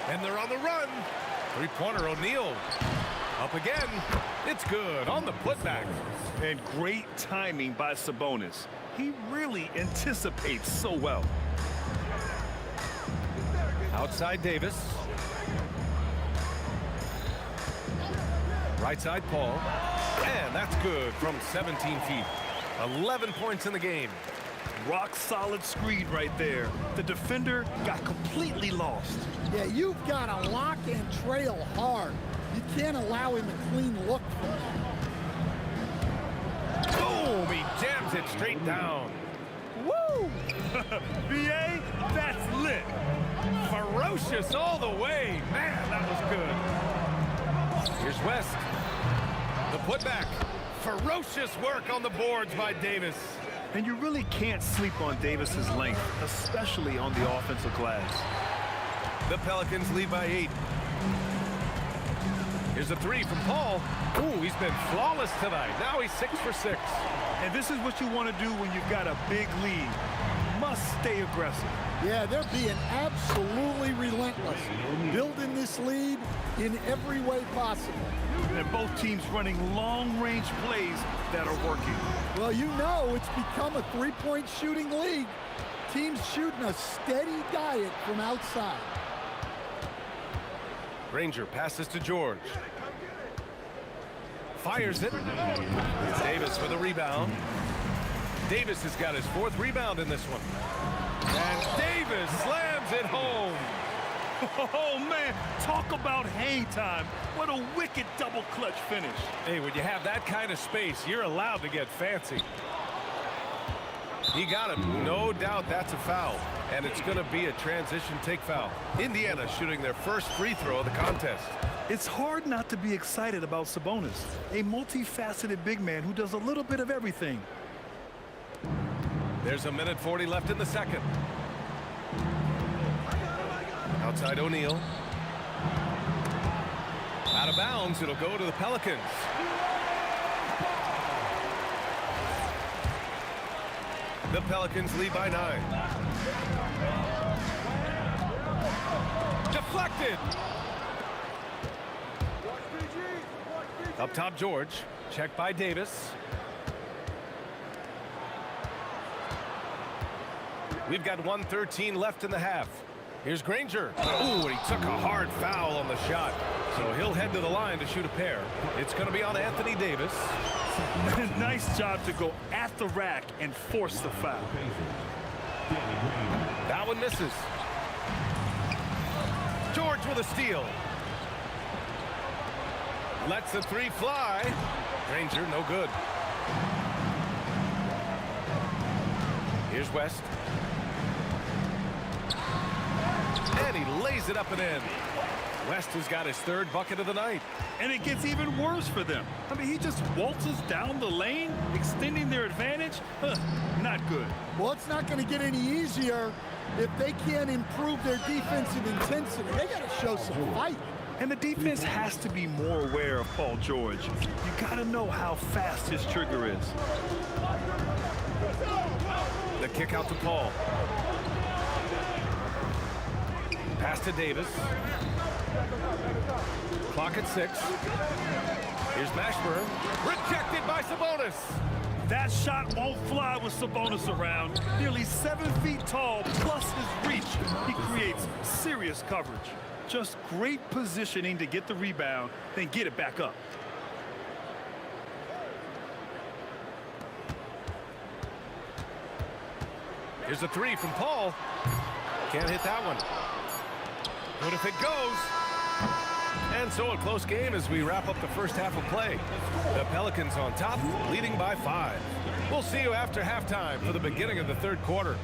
And they're on the run. Three-pointer O'Neal. Up again. It's good on the putback. And great timing by Sabonis. He really anticipates so well. Outside Davis. Right side Paul. And that's good from 17 feet. 11 points in the game. Rock solid screen right there. The defender got completely lost. Yeah, you've got to lock and trail hard. You can't allow him a clean look from that. Boom! He jams it straight down. Woo! BA, that's lit. Ferocious all the way. Man, that was good. Here's West. The putback. Ferocious work on the boards by Davis. And you really can't sleep on Davis's length, especially on the offensive glass. The Pelicans lead by 8. Here's a 3 from Paul. Ooh, he's been flawless tonight. Now he's 6 for 6. And this is what you want to do when you've got a big lead. Must stay aggressive. Yeah, they're being absolutely relentless, building this lead in every way possible. And both teams running long-range plays that are working. Well, you know it's become a three-point shooting league. Teams shooting a steady diet from outside. Granger passes to George. Fires it. Davis with a rebound. Davis has got his 4th rebound in this one. And Davis slams it home. Oh, man, talk about hang time. What a wicked double clutch finish. Hey, when you have that kind of space, you're allowed to get fancy. He got him. No doubt that's a foul. And it's going to be a transition take foul. Indiana shooting their first free throw of the contest. It's hard not to be excited about Sabonis, a multifaceted big man who does a little bit of everything. There's a minute 40 left in the second. Outside O'Neal. Out of bounds, it'll go to the Pelicans. The Pelicans lead by 9. Deflected. Up top, George. Checked by Davis. We've got 1:13 left in the half. Here's Granger. Ooh, and he took a hard foul on the shot. So he'll head to the line to shoot a pair. It's going to be on Anthony Davis. Nice job to go at the rack and force the foul. That one misses. George with a steal. Lets the three fly. Granger, no good. Here's West. And he lays it up and in. West has got his third bucket of the night. And it gets even worse for them. I mean, he just waltzes down the lane, extending their advantage. Not good. Well, it's not going to get any easier if they can't improve their defensive intensity. They got to show some fight. And the defense has to be more aware of Paul George. You got to know how fast his trigger is. The kick out to Paul. Pass to Davis. Clock at 6. Here's Mashburn. Rejected by Sabonis. That shot won't fly with Sabonis around. Nearly 7 feet tall, plus his reach. He creates serious coverage. Just great positioning to get the rebound, then get it back up. Here's a three from Paul. Can't hit that one. But if it goes. And so a close game as we wrap up the first half of play. The Pelicans on top, leading by 5. We'll see you after halftime for the beginning of the third quarter.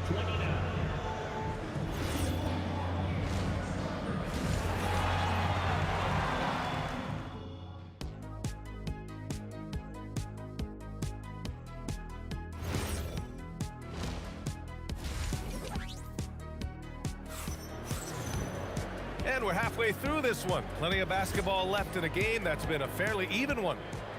And we're halfway through this one. Plenty of basketball left in a game that's been a fairly even one.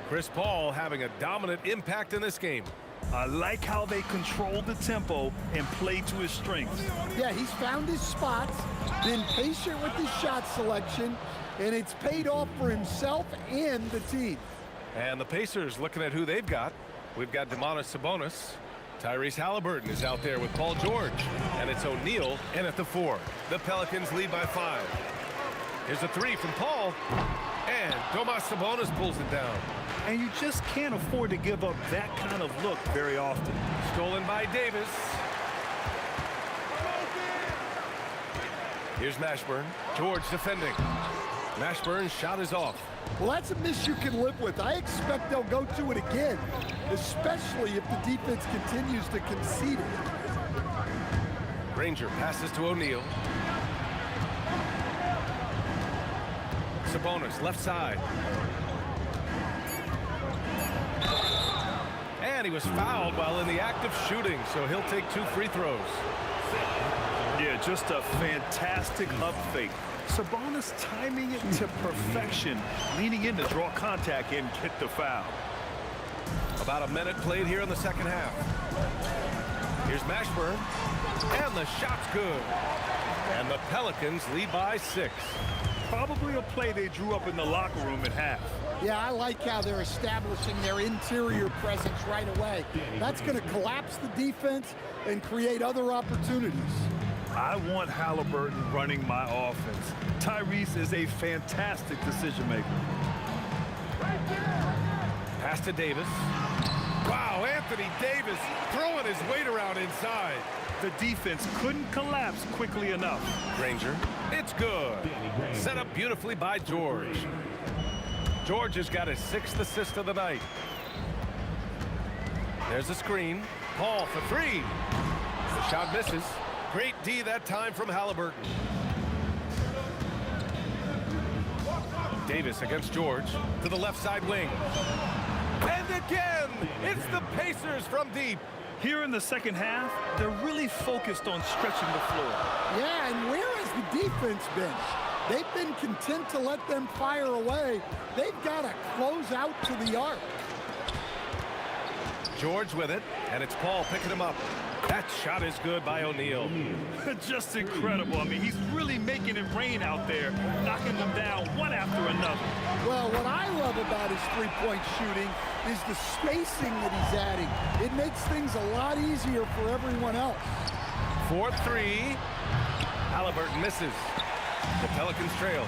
Chris Paul having a dominant impact in this game. I like how they control the tempo and play to his strengths. Yeah, he's found his spots, been patient with his shot selection, and it's paid off for himself and the team. And the Pacers looking at who they've got. We've got Domantas Sabonis. Tyrese Halliburton is out there with Paul George. And it's O'Neal in at the 4. The Pelicans lead by 5. Here's a three from Paul. And Domantas Sabonis pulls it down. And you just can't afford to give up that kind of look very often. Stolen by Davis. Here's Mashburn. George defending. Mashburn's shot is off. Well, that's a miss you can live with. I expect they'll go to it again, especially if the defense continues to concede it. Granger passes to O'Neal. Sabonis left side. And he was fouled while in the act of shooting, so he'll take 2 free throws. Yeah, just a fantastic up fake. Sabonis timing it to perfection, leaning in to draw contact and get the foul. About a minute played here in the second half. Here's Mashburn, and the shot's good. And the Pelicans lead by 6. Probably a play they drew up in the locker room at half. Yeah, I like how they're establishing their interior presence right away. That's going to collapse the defense and create other opportunities. I want Halliburton running my offense. Tyrese is a fantastic decision maker. Pass to Davis. Wow, Anthony Davis throwing his weight around inside. The defense couldn't collapse quickly enough. Granger, it's good. Set up beautifully by George. George has got his 6th assist of the night. There's a screen. Paul for 3. The shot misses. Great D that time from Halliburton. Davis against George to the left side wing. And again, it's the Pacers from deep. Here in the second half, they're really focused on stretching the floor. Yeah, and where has the defense been? They've been content to let them fire away. They've got to close out to the arc. George with it, and it's Paul picking him up. That shot is good by O'Neal. Just incredible. I mean, he's really making it rain out there, knocking them down one after another. Well, what I love about his three-point shooting is the spacing that he's adding. It makes things a lot easier for everyone else. 4-3. Halliburton misses. The Pelicans trail.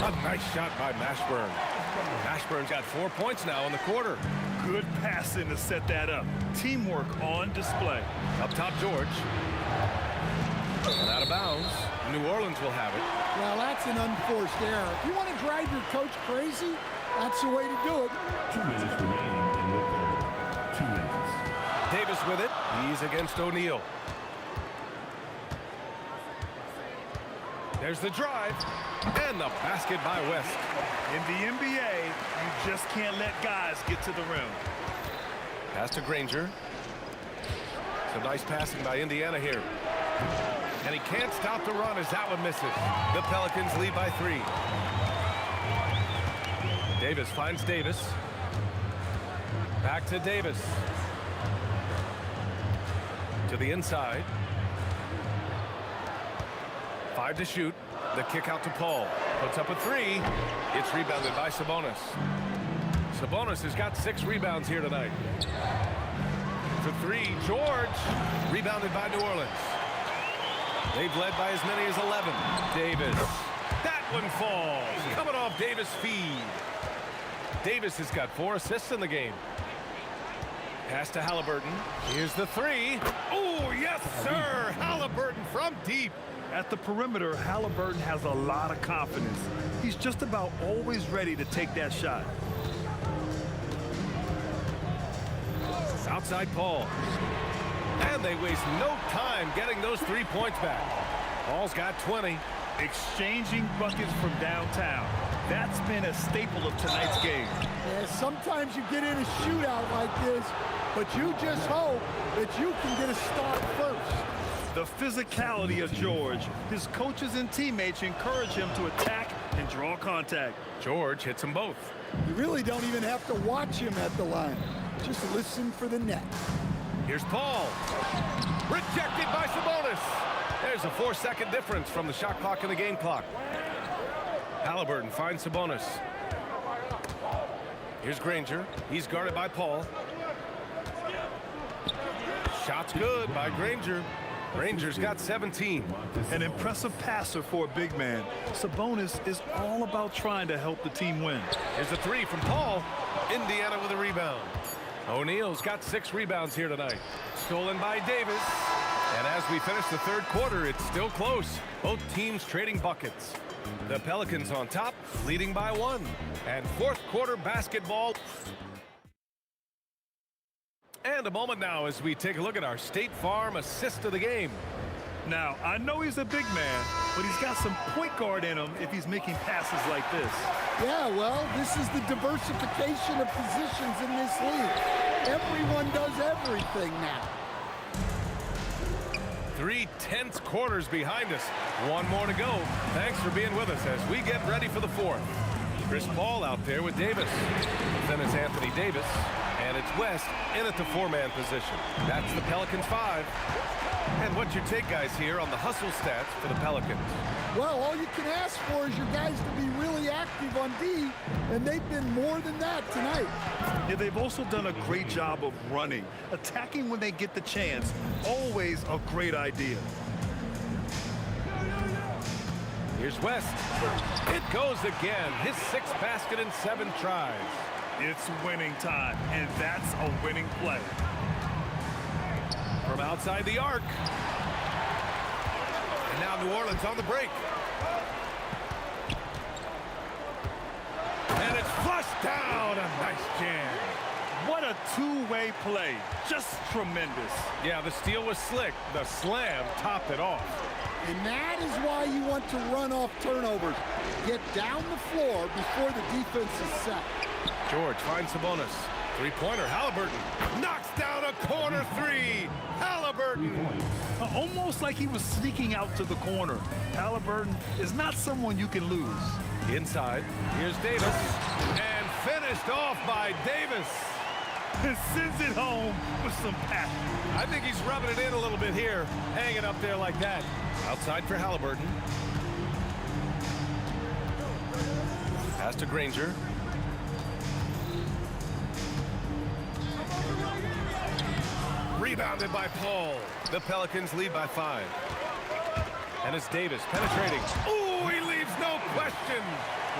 A nice shot by Mashburn. Mashburn's got 4 points now in the quarter. Good passing to set that up. Teamwork on display. Up top, George. And out of bounds. New Orleans will have it. Well, that's an unforced error. If you want to drive your coach crazy, that's the way to do it. 2 minutes remaining in the third. 2 minutes. Davis with it. He's against O'Neal. There's the drive. And the basket by West. In the NBA, you just can't let guys get to the rim. Pass to Granger. Some nice passing by Indiana here. And he can't stop the run as that one misses. The Pelicans lead by 3. Davis finds Davis. Back to Davis. To the inside. 5 to shoot. The kick out to Paul. Puts up a 3. It's rebounded by Sabonis. Sabonis has got 6 rebounds here tonight. For 3, George. Rebounded by New Orleans. They've led by as many as 11. Davis. That one falls. Coming off Davis' feed. Davis has got 4 assists in the game. Pass to Halliburton. Here's the 3. Oh, yes, sir. Halliburton from deep. At the perimeter, Halliburton has a lot of confidence. He's just about always ready to take that shot. Outside Paul. And they waste no time getting those 3 points back. Paul's got 20. Exchanging buckets from downtown. That's been a staple of tonight's game. Yeah, sometimes you get in a shootout like this, but you just hope that you can get a start first. The physicality of George. His coaches and teammates encourage him to attack and draw contact. George hits them both. You really don't even have to watch him at the line. Just listen for the net. Here's Paul. Rejected by Sabonis. There's a 4-second difference from the shot clock and the game clock. Halliburton finds Sabonis. Here's Granger. He's guarded by Paul. Shot's good by Granger. Granger's got 17. An impressive passer for a big man. Sabonis is all about trying to help the team win. Here's the 3 from Paul. Indiana with a rebound. O'Neal's got 6 rebounds here tonight. Stolen by Davis. And as we finish the third quarter, it's still close. Both teams trading buckets. The Pelicans on top, leading by 1. And fourth quarter basketball. And a moment now as we take a look at our State Farm assist of the game. Now, I know he's a big man, but he's got some point guard in him if he's making passes like this. Yeah, well, this is the diversification of positions in this league. Everyone does everything now. 3 tense quarters behind us. 1 more to go. Thanks for being with us as we get ready for the 4th. Chris Paul out there with Davis. Then it's Anthony Davis. And it's West in at the 4-man position. That's the Pelicans 5. And what's your take, guys, here on the hustle stats for the Pelicans? Well, all you can ask for is your guys to be really active on D, and they've been more than that tonight. Yeah, they've also done a great job of running. Attacking when they get the chance, always a great idea. Here's West. It goes again. His 6th basket in 7 tries. It's winning time, and that's a winning play. From outside the arc. And now New Orleans on the break. And it's flushed down. A nice jam. What a two-way play. Just tremendous. Yeah, the steal was slick. The slam topped it off. And that is why you want to run off turnovers. Get down the floor before the defense is set. George finds Sabonis. 3-pointer, Halliburton. Knocks down a corner 3. Halliburton. Almost like he was sneaking out to the corner. Halliburton is not someone you can lose. Inside, here's Davis. And finished off by Davis. and sends it home with some passion. I think he's rubbing it in a little bit here, hanging up there like that. Outside for Halliburton. Pass to Granger. Rebounded by Paul. The Pelicans lead by 5. And it's Davis penetrating. Ooh, he leaves no question.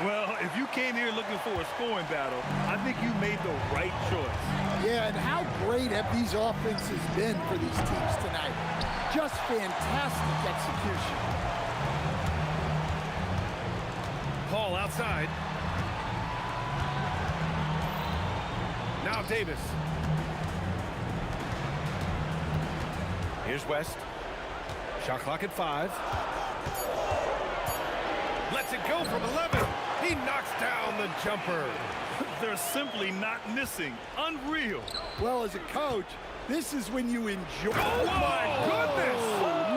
Well, if you came here looking for a scoring battle, I think you made the right choice. Yeah, and how great have these offenses been for these teams tonight? Just fantastic execution. Paul outside. Now Davis. Here's West. Shot clock at 5. Lets it go from 11. He knocks down the jumper. They're simply not missing. Unreal. Well, as a coach, this is when you enjoy. Oh, my goodness!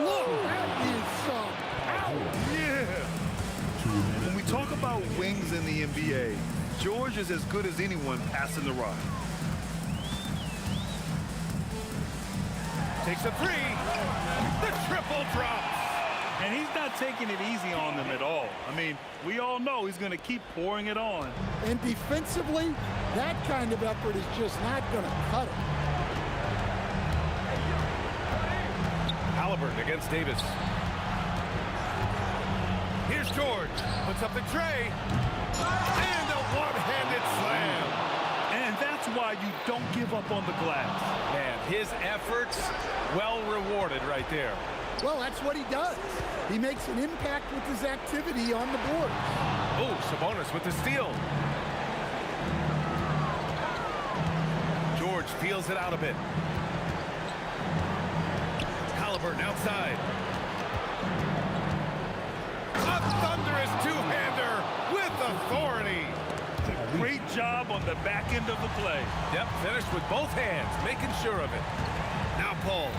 Look, that is some power. Yeah. When we talk about wings in the NBA, George is as good as anyone passing the rock. Takes a 3. The triple drops. And he's not taking it easy on them at all. I mean, we all know he's going to keep pouring it on. And defensively, that kind of effort is just not going to cut it. Halliburton against Davis. Here's George. Puts up the tray. And a one-handed slam. And that's why you don't give up on the glass. Man, his efforts well rewarded right there. Well, that's what he does. He makes an impact with his activity on the board. Oh, Sabonis with the steal. George feels it out a bit. Halliburton outside. A thunderous two-hander with authority. Great job on the back end of the play. Yep, finished with both hands, making sure of it. Now Paul.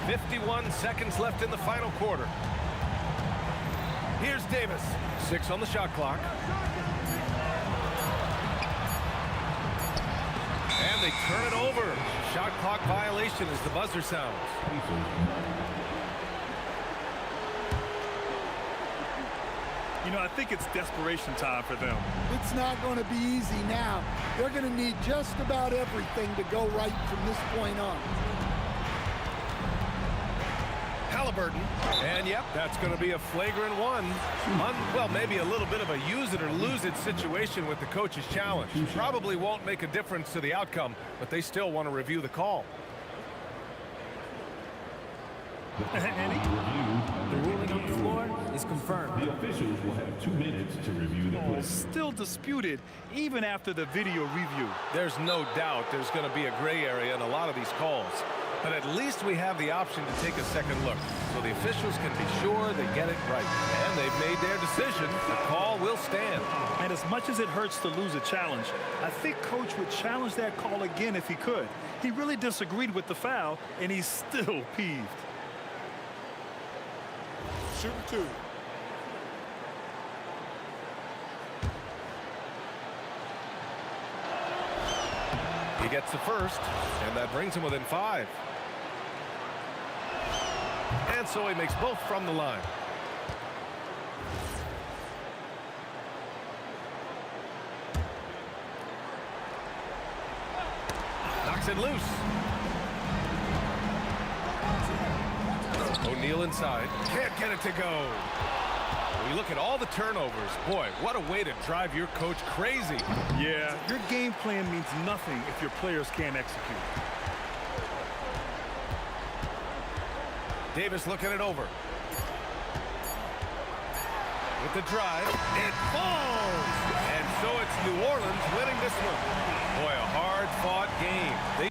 51 seconds left in the final quarter. Here's Davis. 6 on the shot clock. And they turn it over. Shot clock violation as the buzzer sounds. You know, I think it's desperation time for them. It's not going to be easy now. They're going to need just about everything to go right from this point on. Halliburton. And yep, that's going to be a flagrant one. Well, maybe a little bit of a use it or lose it situation with the coach's challenge. Probably won't make a difference to the outcome, but they still want to review the call. The ruling on the floor is confirmed. The officials will have 2 minutes to review the play. Still disputed even after the video review. There's no doubt there's going to be a gray area in a lot of these calls. But at least we have the option to take a second look, so the officials can be sure they get it right. And they've made their decision. The call will stand. And as much as it hurts to lose a challenge, I think Coach would challenge that call again if he could. He really disagreed with the foul, and he's still peeved. Shooting 2. He gets the first, and that brings him within 5. And so he makes both from the line. Knocks it loose. O'Neal inside. Can't get it to go. When you look at all the turnovers, boy, what a way to drive your coach crazy. Yeah, your game plan means nothing if your players can't execute. Davis looking it over. With the drive, it falls! And so it's New Orleans winning this one. Boy, a hard-fought game. They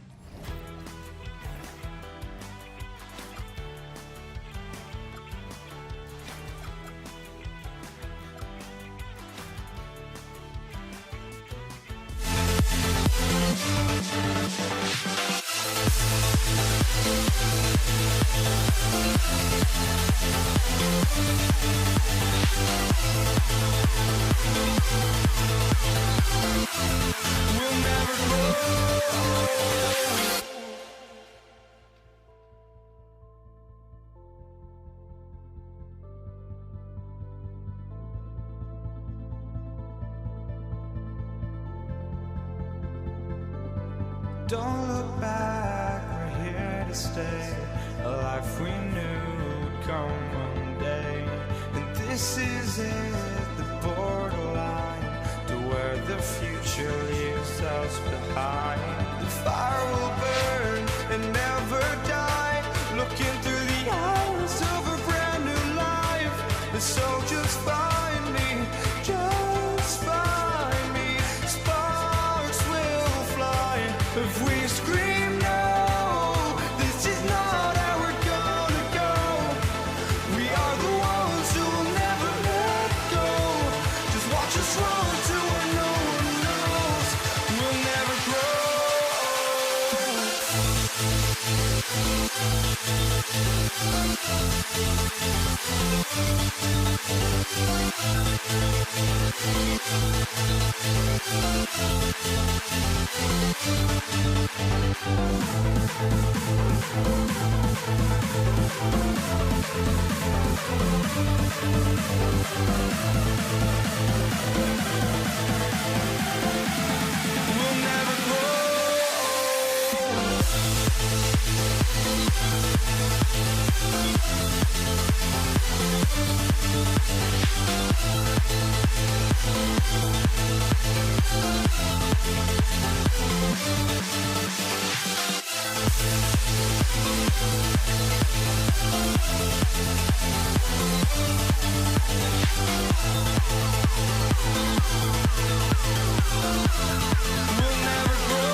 Don't look back, we're here to stay. A life we knew would come one day. And this is it, the borderline to where the future leaves us behind. The fire will burn and never die, looking through the eyes of a brand new life. And so just find me, just find me. Sparks will fly if we scream no. This is not how we're gonna go. We are the ones who will never let go. Just watch us run to where no one knows. We'll never grow. We'll never grow. We'll never grow.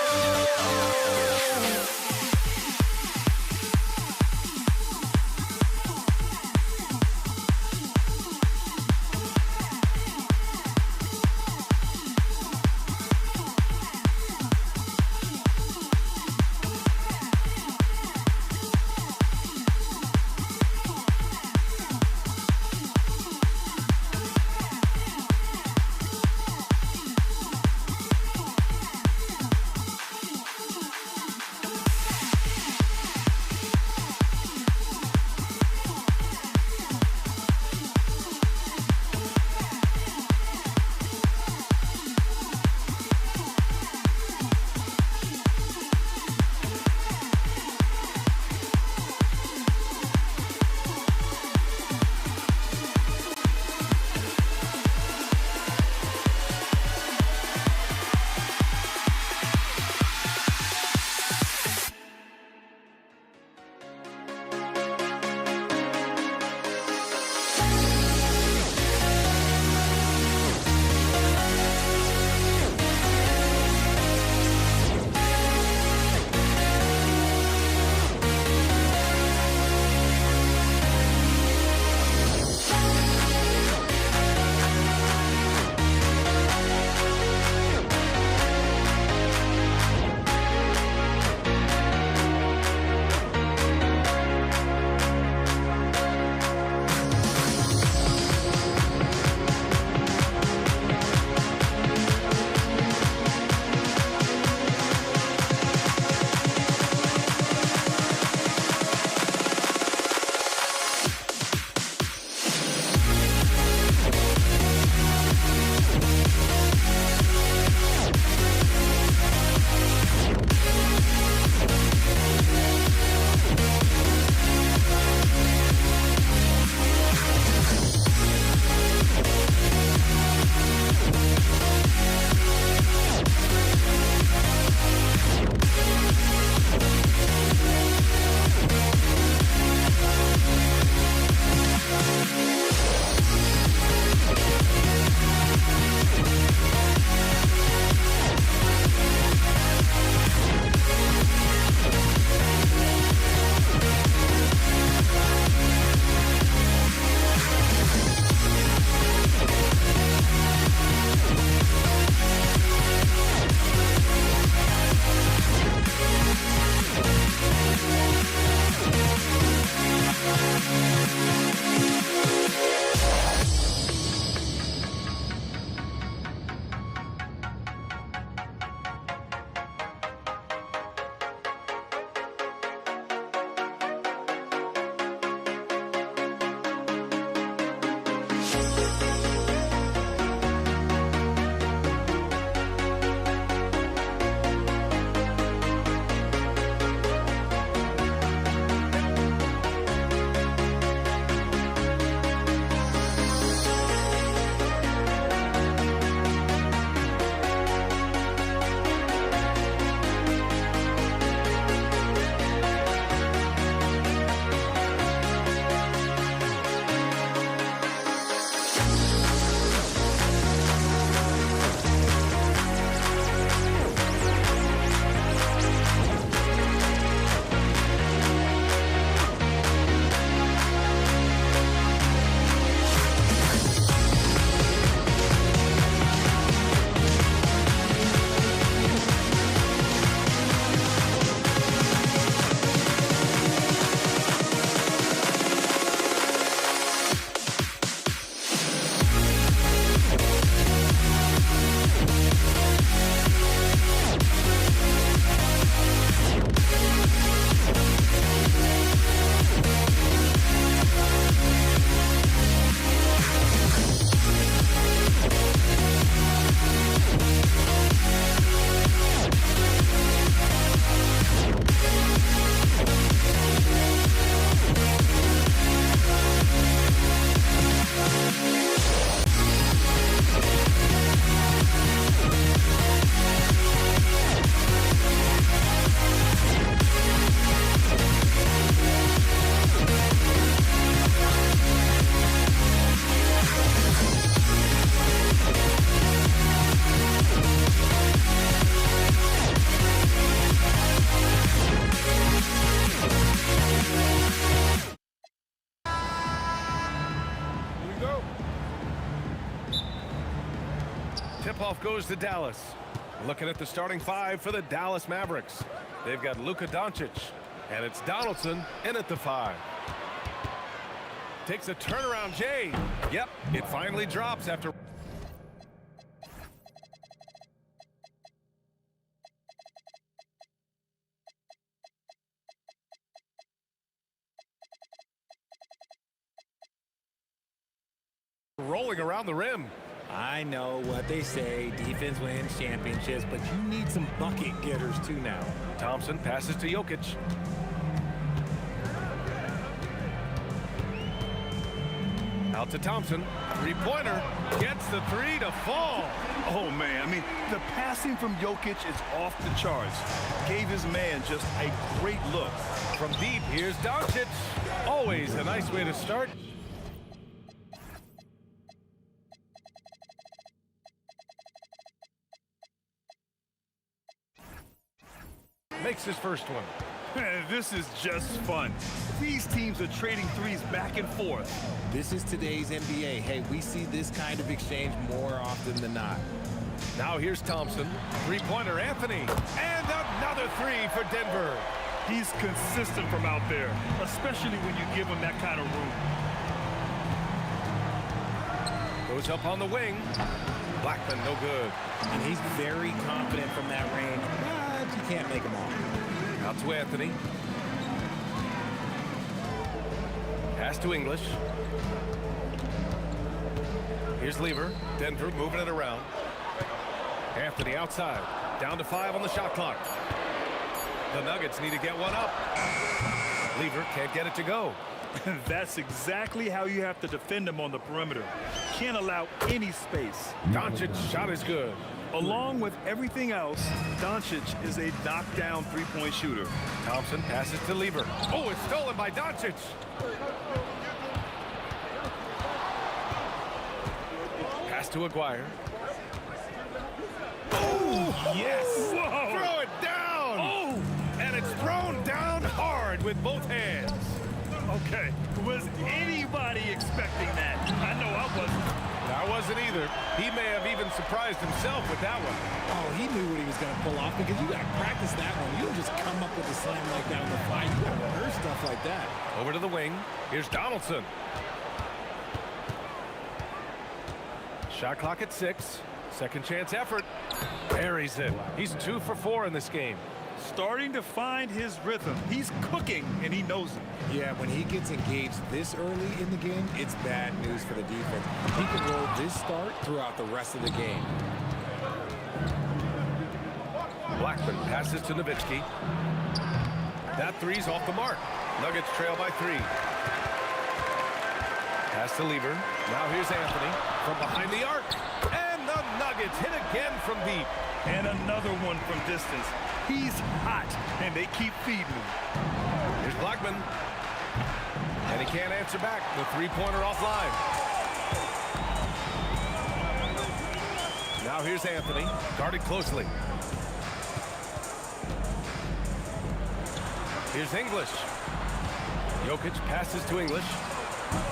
tip-off goes to Dallas. Looking at the starting five for the Dallas Mavericks. They've got Luka Doncic, and it's Donaldson in at the 5. Takes a turnaround, Jay. Yep, it finally drops after... rolling around the rim. I know what they say, defense wins championships, but you need some bucket getters too now. Thompson passes to Jokic. Out to Thompson. Three-pointer. Gets the 3 to fall. Oh, man. I mean, the passing from Jokic is off the charts. Gave his man just a great look. From deep, here's Doncic. Always a nice way to start. Makes his first one. This is just fun. These teams are trading threes back and forth. This is today's NBA. Hey, we see this kind of exchange more often than not. Now here's Thompson. Three-pointer, Anthony. And another 3 for Denver. He's consistent from out there, especially when you give him that kind of room. Goes up on the wing. Blackman, no good. And he's very confident from that range, but you can't make him all. Out to Anthony. Pass to English. Here's Lever. Denver moving it around. Anthony outside. Down to 5 on the shot clock. The Nuggets need to get one up. Lever can't get it to go. That's exactly how you have to defend him on the perimeter. Can't allow any space. Doncic's shot is good. Along with everything else, Doncic is a knockdown three-point shooter. Thompson passes to Lever. Oh, it's stolen by Doncic. Pass to Aguirre. Oh, yes. Whoa. Throw it down. Oh. And it's thrown down hard with both hands. Okay, was anybody expecting that? I know I wasn't. I wasn't either. He may have even surprised himself with that one. Oh, he knew what he was going to pull off because you got to practice that one. You don't just come up with a slam like that on the fly. You got to rehearse stuff like that. Over to the wing. Here's Donaldson. Shot clock at 6. Second chance effort. Buries it. He's 2 for 4 in this game. Starting to find his rhythm. He's cooking, and he knows it. Yeah, when he gets engaged this early in the game, it's bad news for the defense. He can roll this start throughout the rest of the game. Blackman passes to Nowitzki. That 3's off the mark. Nuggets trail by 3. Pass to Lever. Now here's Anthony from behind the arc. And the Nuggets hit again from deep. And another one from distance. He's hot, and they keep feeding him. Here's Blackman. And he can't answer back. The three-pointer offline. Now here's Anthony, guarded closely. Here's English. Jokic passes to English.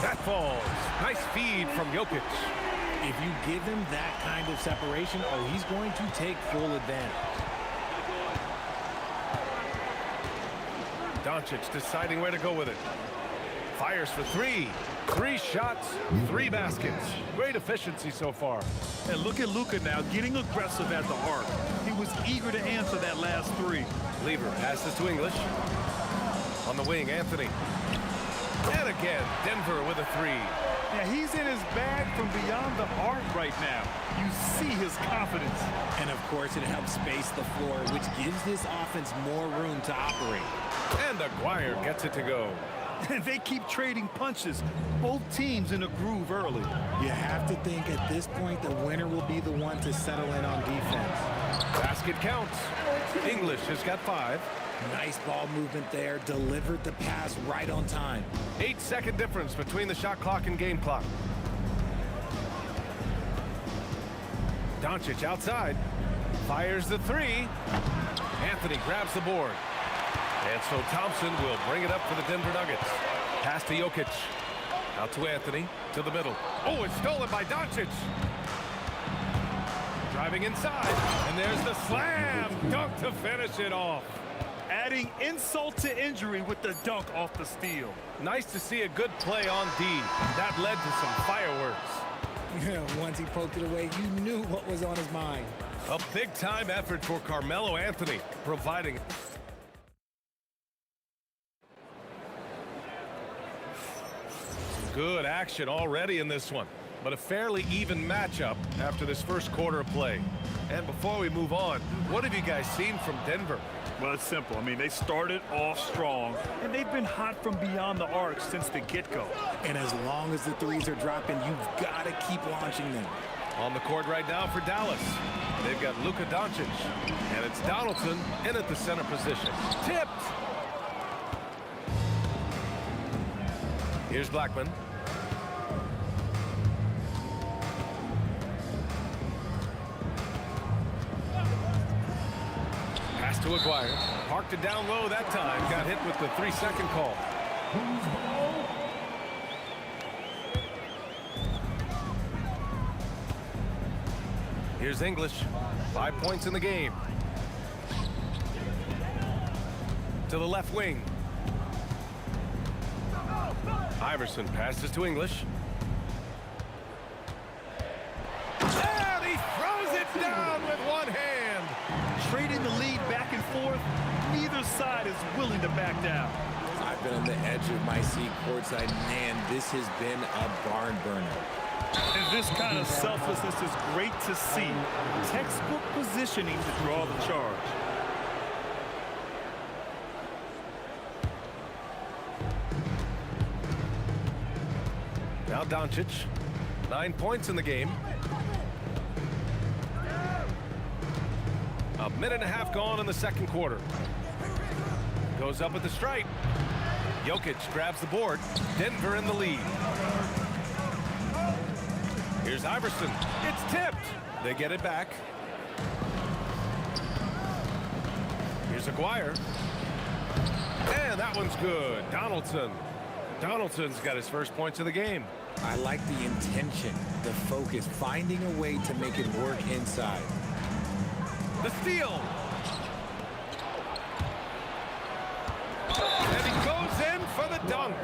That falls. Nice feed from Jokic. If you give him that kind of separation, oh, he's going to take full advantage. Doncic deciding where to go with it. Fires for 3. 3 shots, 3 baskets. Great efficiency so far. And look at Luka now getting aggressive at the arc. He was eager to answer that last 3. Lever passes to English. On the wing, Anthony. And again, Denver with a 3. Yeah, he's in his bag from beyond the arc right now. You see his confidence. And of course, it helps space the floor, which gives this offense more room to operate. And Aguirre gets it to go. And they keep trading punches. Both teams in a groove early. You have to think at this point the winner will be the one to settle in on defense. Basket counts. English has got 5. Nice ball movement there. Delivered the pass right on time. 8-second difference between the shot clock and game clock. Doncic outside. Fires the 3. Anthony grabs the board. And so Thompson will bring it up for the Denver Nuggets. Pass to Jokic. Out to Anthony. To the middle. Oh, it's stolen by Doncic. Driving inside, and there's the slam dunk to finish it off. Adding insult to injury with the dunk off the steal. Nice to see a good play on D. That led to some fireworks. Once he poked it away, you knew what was on his mind. A big-time effort for Carmelo Anthony, providing... Some good action already in this one, but a fairly even matchup after this first quarter of play. And before we move on, what have you guys seen from Denver? Well, it's simple. I mean, they started off strong, and they've been hot from beyond the arc since the get-go. And as long as the threes are dropping, you've got to keep launching them. On the court right now for Dallas, they've got Luka Doncic, and it's Donaldson in at the center position. Tipped! Here's Blackman. Pass to Aguirre. Parked it down low that time. Got hit with the 3-second call. Here's English. 5 points in the game. To the left wing. Iverson passes to English. And he throws it down with one hand. Trading the lead back and forth, neither side is willing to back down. I've been on the edge of my seat courtside. Man, this has been a barn burner. And this kind of selflessness is great to see. Textbook positioning to draw the charge. Now Doncic, 9 points in the game. A minute and a half gone in the second quarter. Goes up with the stripe. Jokic grabs the board. Denver in the lead. Here's Iverson. It's tipped. They get it back. Here's Aguirre. And that one's good. Donaldson's got his first points of the game. I like the intention, the focus, finding a way to make it work inside. The steal. And he goes in for the dunk.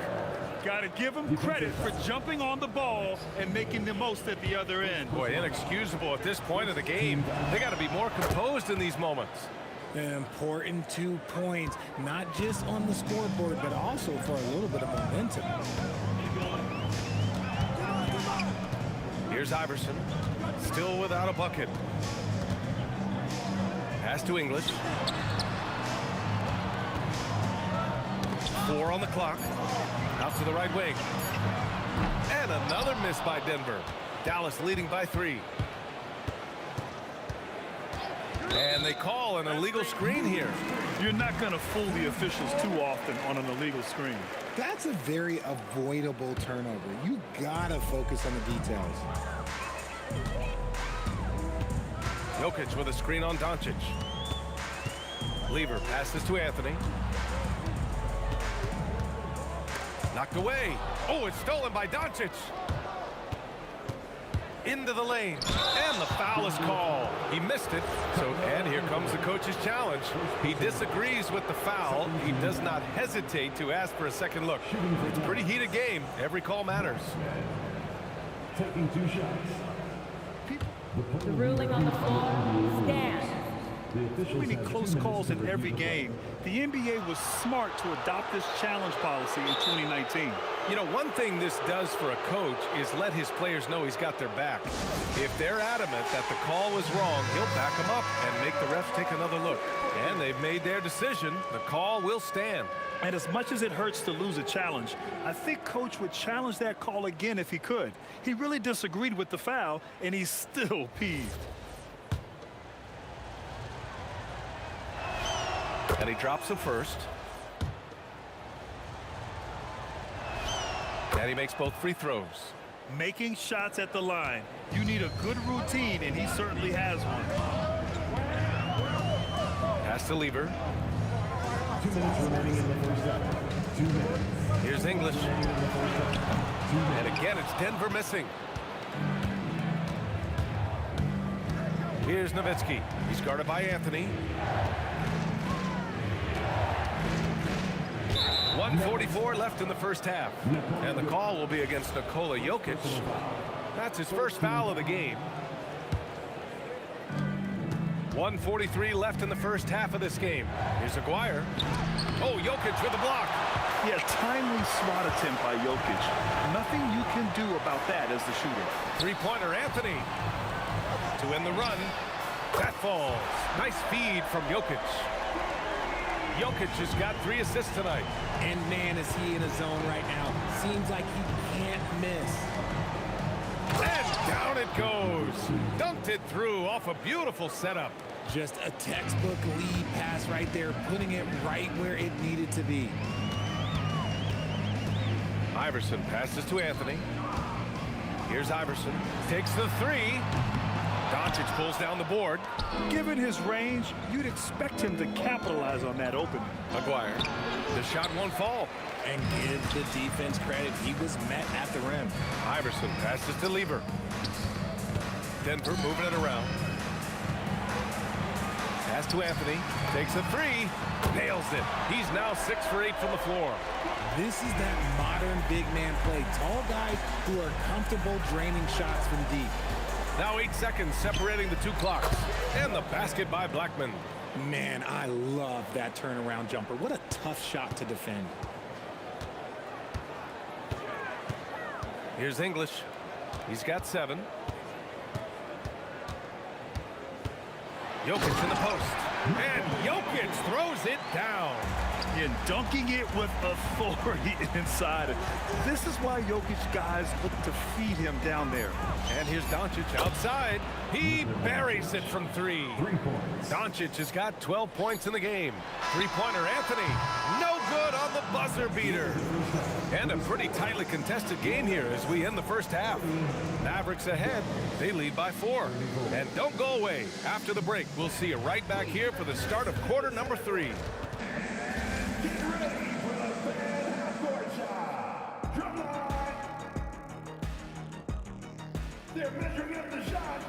Got to give him credit for jumping on the ball and making the most at the other end. Boy, inexcusable at this point of the game. They got to be more composed in these moments. An important 2 points, not just on the scoreboard, but also for a little bit of momentum. Here's Iverson, still without a bucket. Pass to English. 4 on the clock. Out to the right wing. And another miss by Denver. Dallas leading by 3. And they call an illegal screen here. You're not going to fool the officials too often on an illegal screen. That's a very avoidable turnover. You gotta focus on the details. Jokic with a screen on Doncic. Lever passes to Anthony. Knocked away. Oh, it's stolen by Doncic. Into the lane, and the foul is called. He missed it, and here comes the coach's challenge. He disagrees with the foul. He does not hesitate to ask for a second look. It's a pretty heated game. Every call matters. Taking 2 shots. The ruling on the floor stands. So many close calls in every game. The NBA was smart to adopt this challenge policy in 2019. You know, one thing this does for a coach is let his players know he's got their back. If they're adamant that the call was wrong, he'll back them up and make the refs take another look. And they've made their decision. The call will stand. And as much as it hurts to lose a challenge, I think Coach would challenge that call again if he could. He really disagreed with the foul, and he's still peeved. And he drops him first. And he makes both free throws. Making shots at the line. You need a good routine, and he certainly has one. Pass to Lever. 2 minutes remaining in the first half. 2 minutes. Here's English. And again, it's Denver missing. Here's Nowitzki. He's guarded by Anthony. 1:44 left in the first half. And the call will be against Nikola Jokic. That's his first foul of the game. 1:43 left in the first half of this game. Here's Aguirre. Oh, Jokic with a block. Yeah, timely swat attempt by Jokic. Nothing you can do about that as the shooter. Three-pointer Anthony. To win the run. That falls. Nice feed from Jokic. Jokic has got 3 assists tonight. And man, is he in a zone right now. Seems like he can't miss. And down it goes. Dunked it through off a beautiful setup. Just a textbook lead pass right there, putting it right where it needed to be. Iverson passes to Anthony. Here's Iverson. Takes the 3. Doncic pulls down the board. Given his range, you'd expect him to capitalize on that opening. Aguirre. The shot won't fall. And give the defense credit. He was met at the rim. Iverson passes to Lever. Denver moving it around. Pass to Anthony. Takes a 3. Nails it. He's now 6 for 8 from the floor. This is that modern big man play. Tall guys who are comfortable draining shots from deep. Now 8 seconds separating the 2 clocks. And the basket by Blackman. Man, I love that turnaround jumper. What a tough shot to defend. Here's English. He's got 7. Jokic in the post. And Jokic throws it down. And dunking it with authority inside. This is why Jokic guys look to feed him down there. And here's Doncic outside. He buries it from 3. Doncic has got 12 points in the game. Three-pointer Anthony. No good on the buzzer beater. And a pretty tightly contested game here as we end the first half. Mavericks ahead. They lead by 4. And don't go away. After the break, we'll see you right back here for the start of quarter number 3. They're measuring up the shot.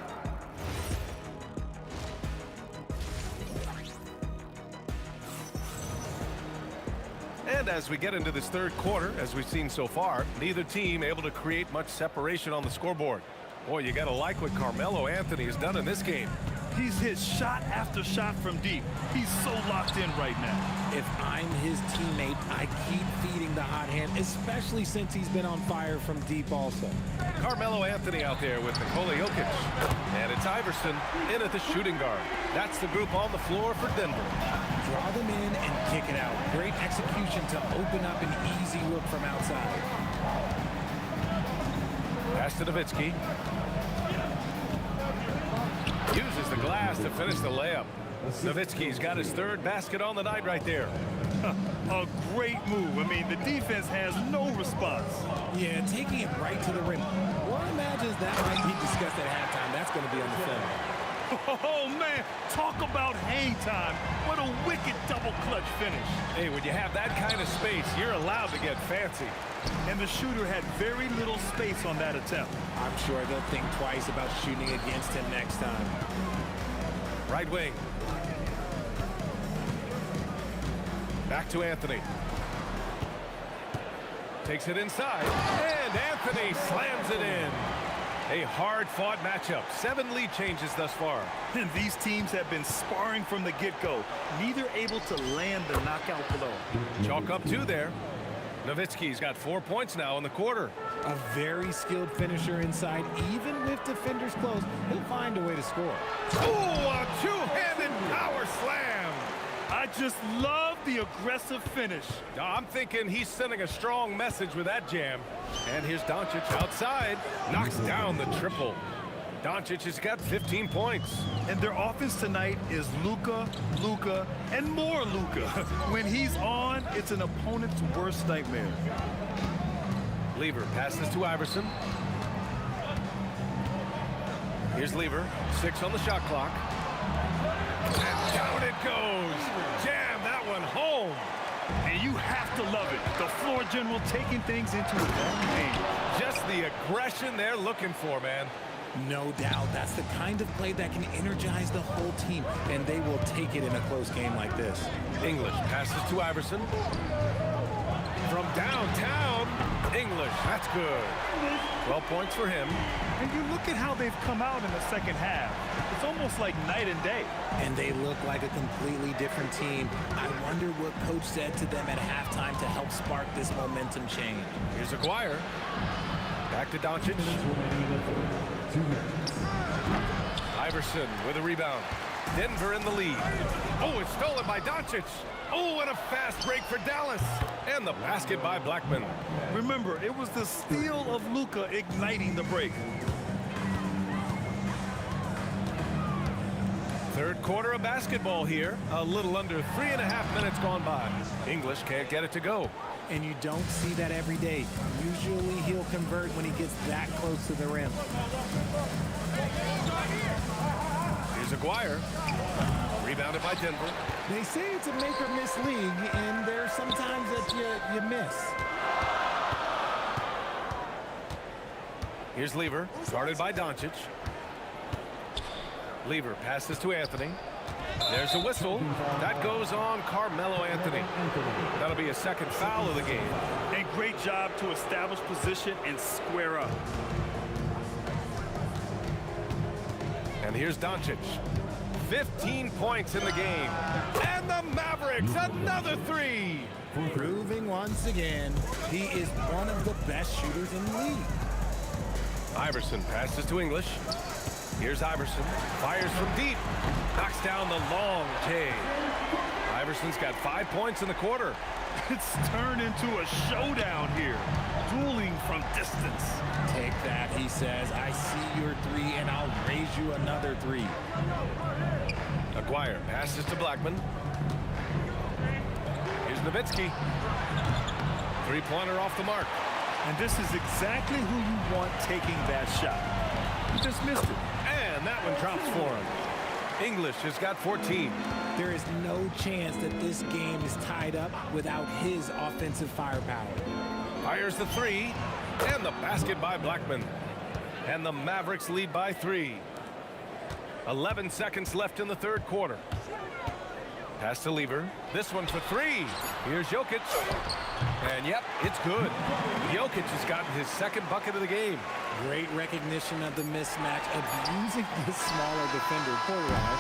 And as we get into this third quarter, as we've seen so far, neither team able to create much separation on the scoreboard. Boy, you got to like what Carmelo Anthony has done in this game. He's hit shot after shot from deep. He's so locked in right now. If I'm his teammate, I keep feeding the hot hand, especially since he's been on fire from deep also. Carmelo Anthony out there with Nikola Jokic. And it's Iverson in at the shooting guard. That's the group on the floor for Denver. Draw them in and kick it out. Great execution to open up an easy look from outside. Pass to Nowitzki. Uses the glass to finish the layup. Nowitzki's got his 3rd basket on the night right there. A great move. I mean, the defense has no response. Yeah, taking it right to the rim. One imagines that might be discussed at halftime. That's going to be on the film. Oh, man, talk about hang time. What a wicked double clutch finish. Hey, when you have that kind of space, you're allowed to get fancy. And the shooter had very little space on that attempt. I'm sure they'll think twice about shooting against him next time. Right wing. Back to Anthony. Takes it inside. And Anthony slams it in. A hard-fought matchup. 7 lead changes thus far. And these teams have been sparring from the get-go. Neither able to land the knockout blow. Chalk up 2 there. Nowitzki's got 4 points now in the quarter. A very skilled finisher inside. Even with defenders close, he'll find a way to score. Oh, a two-handed power slam. I just love the aggressive finish. I'm thinking he's sending a strong message with that jam. And here's Doncic outside. Knocks down the triple. Doncic has got 15 points. And their offense tonight is Luka, Luka, and more Luka. When he's on, it's an opponent's worst nightmare. Lever passes to Iverson. Here's Lever. 6 on the shot clock. And down it goes. Jam that one home. And you have to love it. The floor general taking things into his own hands. Just the aggression they're looking for, man. No doubt. That's the kind of play that can energize the whole team, and they will take it in a close game like this. English passes to Iverson. From downtown, English, that's good. 12 points for him. And you look at how they've come out in the second half. It's almost like night and day. And they look like a completely different team. I wonder what coach said to them at halftime to help spark this momentum change. Here's Aguirre. Back to Doncic. Iverson with a rebound. Denver in the lead. Oh, it's stolen by Doncic. Oh, and a fast break for Dallas. And the basket by Blackman. Remember, it was the steal of Luka igniting the break. Third quarter of basketball here. A little under 3.5 minutes gone by. English can't get it to go. And you don't see that every day. Usually he'll convert when he gets that close to the rim. Here's Aguirre. Rebounded by Denver. They say it's a make or miss league, and there's sometimes that you miss. Here's Lever, guarded by Doncic. Lever passes to Anthony. There's a whistle. That goes on Carmelo Anthony. That'll be a second foul of the game. And great job to establish position and square up. And here's Doncic. 15 points in the game. And the Mavericks, another three. Proving once again, he is one of the best shooters in the league. Iverson passes to English. Here's Iverson. Fires from deep. Knocks down the long J. Iverson's got 5 points in the quarter. It's turned into a showdown here. Dueling from distance. Take that, he says. I see your three, and I'll raise you another three. Aguirre passes to Blackman. Here's Nowitzki. Three-pointer off the mark. And this is exactly who you want taking that shot. He just missed it. And that one drops for him. English has got 14. There is no chance that this game is tied up without his offensive firepower. Fires the three. And the basket by Blackman. And the Mavericks lead by 3. 11 seconds left in the third quarter. Pass to Lever. This one for 3. Here's Jokic. And yep, it's good. Jokic has gotten his second bucket of the game. Great recognition of the mismatch, abusing the smaller defender. Poor guy.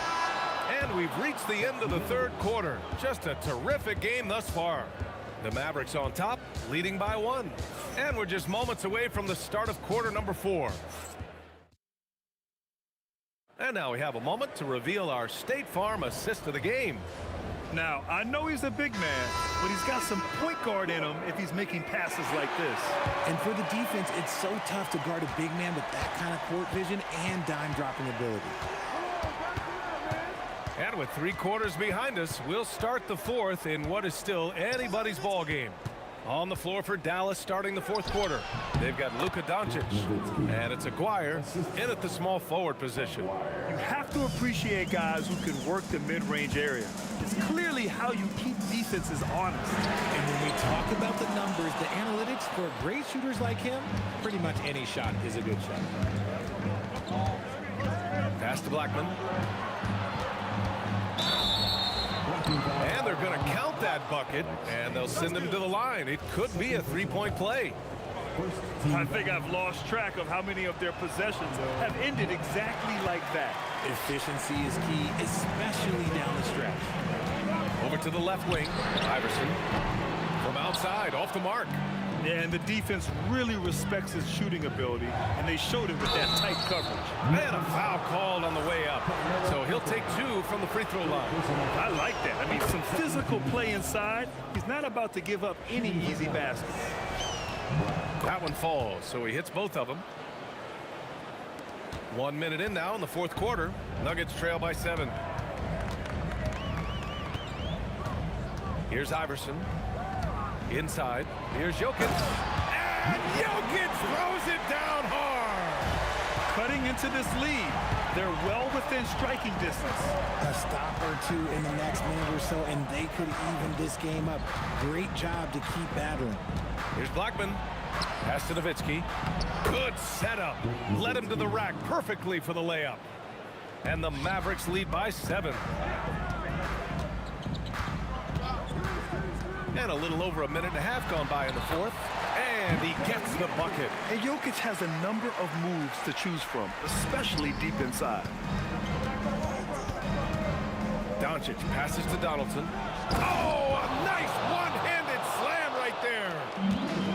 And we've reached the end of the third quarter. Just a terrific game thus far. The Mavericks on top, leading by 1. And we're just moments away from the start of quarter number 4. And now we have a moment to reveal our State Farm assist of the game. Now, I know he's a big man, but he's got some point guard in him if he's making passes like this. And for the defense, it's so tough to guard a big man with that kind of court vision and dime-dropping ability. And with 3 quarters behind us, we'll start the fourth in what is still anybody's ball game. On the floor for Dallas starting the fourth quarter. They've got Luka Doncic. And it's Aguirre in at the small forward position. You have to appreciate guys who can work the mid-range area. It's clearly how you keep defenses honest. And when we talk about the numbers, the analytics for great shooters like him, pretty much any shot is a good shot. Pass to Blackman. And they're going to count that bucket, and they'll send him to the line. It could be a 3-point play. I think I've lost track of how many of their possessions have ended exactly like that. Efficiency is key, especially down the stretch. Over to the left wing, Iverson. From outside, off the mark. Yeah, and the defense really respects his shooting ability, and they showed it with that tight coverage. And a foul called on the way up. So he'll take 2 from the free throw line. I like that. I mean, some physical play inside. He's not about to give up any easy baskets. That one falls, so he hits both of them. 1 minute in now in the fourth quarter. Nuggets trail by 7. Here's Iverson. Inside. Here's Jokic. And Jokic throws it down hard. Cutting into this lead. They're well within striking distance. A stop or 2 in the next minute or so, and they could even this game up. Great job to keep battling. Here's Blackman. Pass to Nowitzki. Good setup. Led him to the rack perfectly for the layup. And the Mavericks lead by 7. And a little over a minute and a half gone by in the fourth. And he gets the bucket. And Jokic has a number of moves to choose from, especially deep inside. Doncic passes to Donaldson. Oh, a nice one-handed slam right there.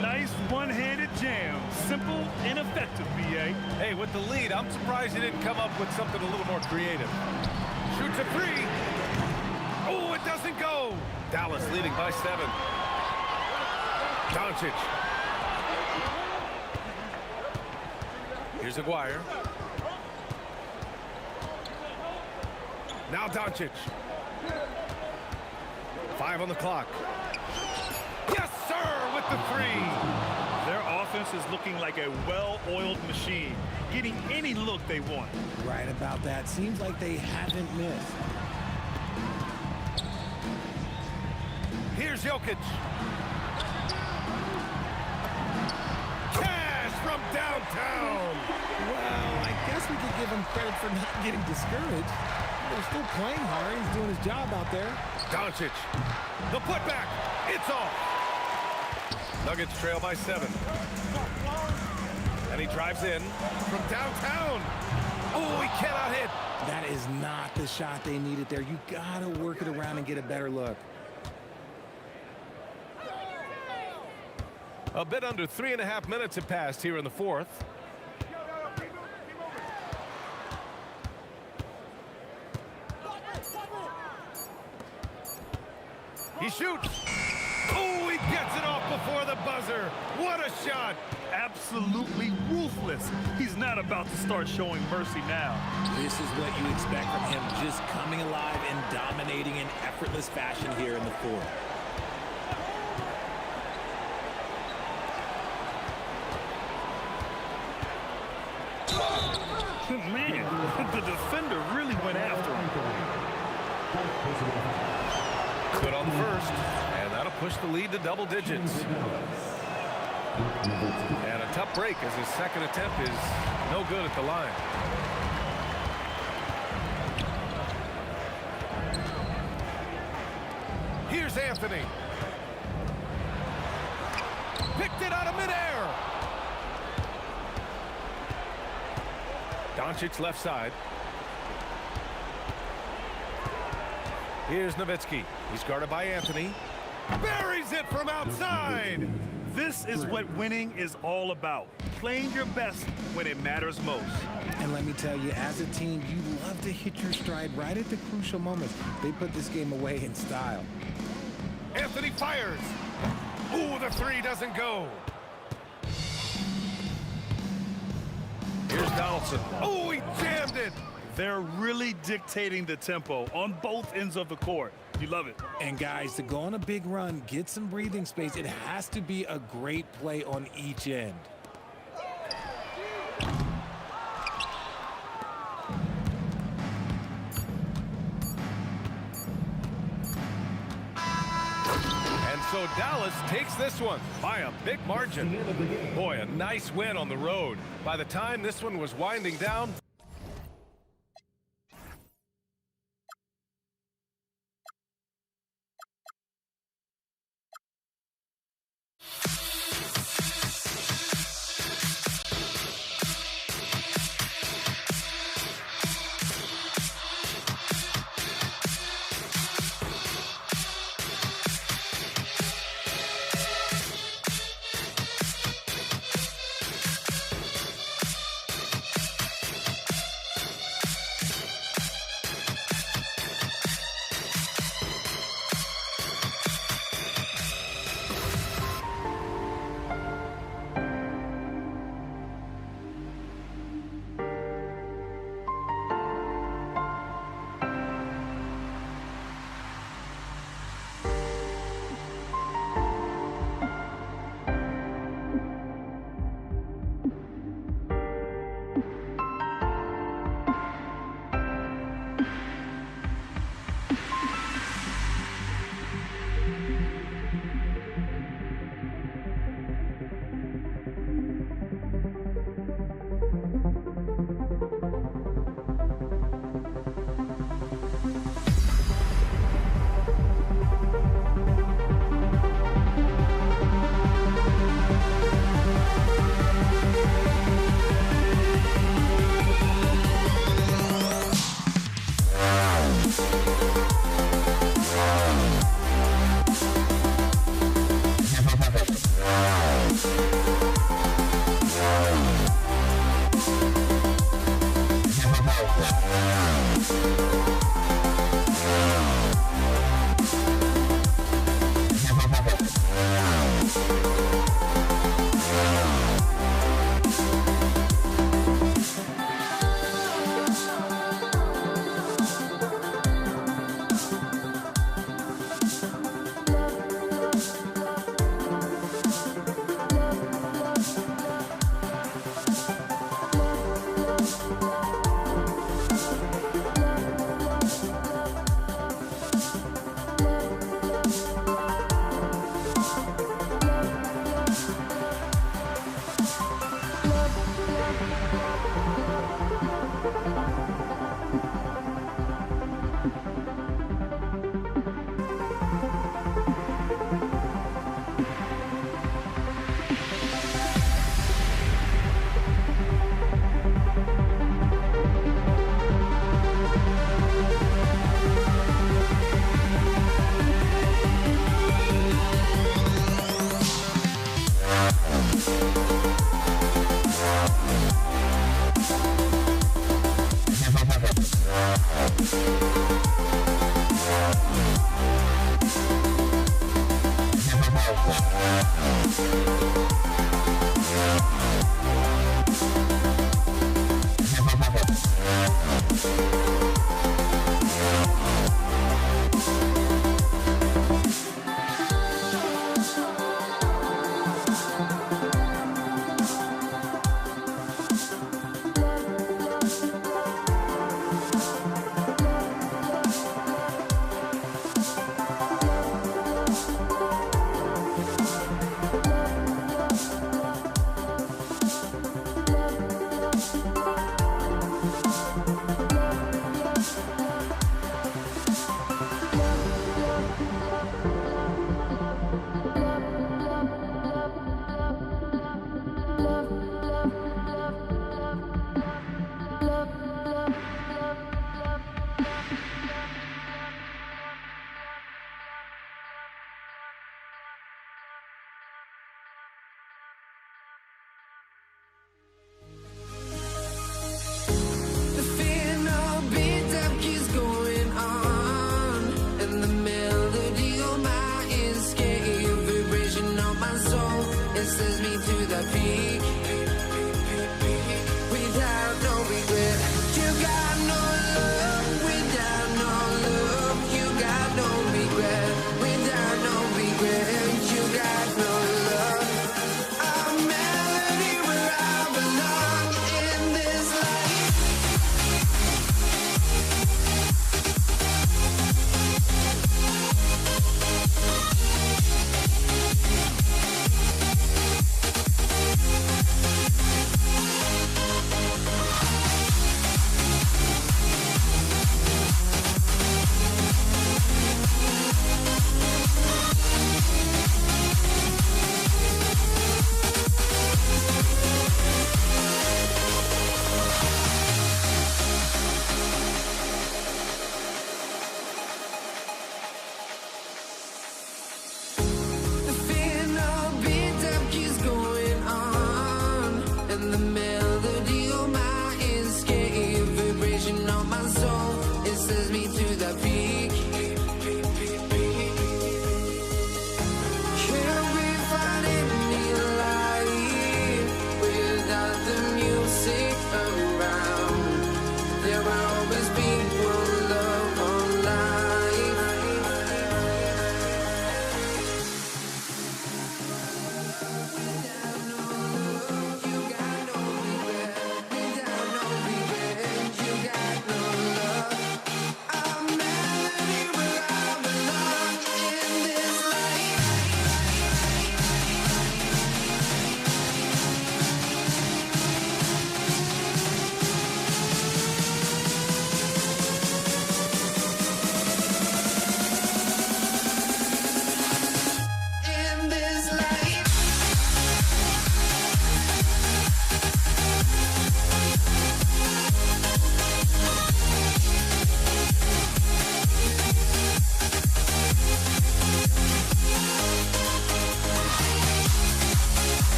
Nice one-handed jam. Simple and effective, B.A. Hey, with the lead, I'm surprised he didn't come up with something a little more creative. Shoots a 3. Oh, it doesn't go. Dallas leading by 7. Doncic. Here's Aguirre. Now Doncic. 5 on the clock. Yes, sir, with the 3. Their offense is looking like a well-oiled machine, getting any look they want. Right about that. Seems like they haven't missed. Here's Jokic. Cash from downtown. Well, I guess we could give him credit for not getting discouraged. They're still playing hard. He's doing his job out there. Doncic. The putback. It's off. Nuggets trail by 7. And he drives in from downtown. Oh, he cannot hit. That is not the shot they needed there. You got to work it around and get a better look. A bit under 3.5 minutes have passed here in the fourth. He shoots. Oh, he gets it off before the buzzer. What a shot. Absolutely ruthless. He's not about to start showing mercy now. This is what you expect from him, just coming alive and dominating in effortless fashion here in the fourth. Man, the defender really went after him. Good on the first, and that'll push the lead to double digits. And a tough break as his second attempt is no good at the line. Here's Anthony. Picked it out of midair. Doncic left side. Here's Nowitzki. He's guarded by Anthony. Buries it from outside. This is what winning is all about. Playing your best when it matters most. And let me tell you, as a team, you love to hit your stride right at the crucial moments. They put this game away in style. Anthony fires. Ooh, the 3 doesn't go. Here's Donaldson. Oh, he jammed it. They're really dictating the tempo on both ends of the court. You love it. And guys, to go on a big run, get some breathing space, it has to be a great play on each end. And so Dallas takes this one by a big margin. Boy, a nice win on the road. By the time this one was winding down,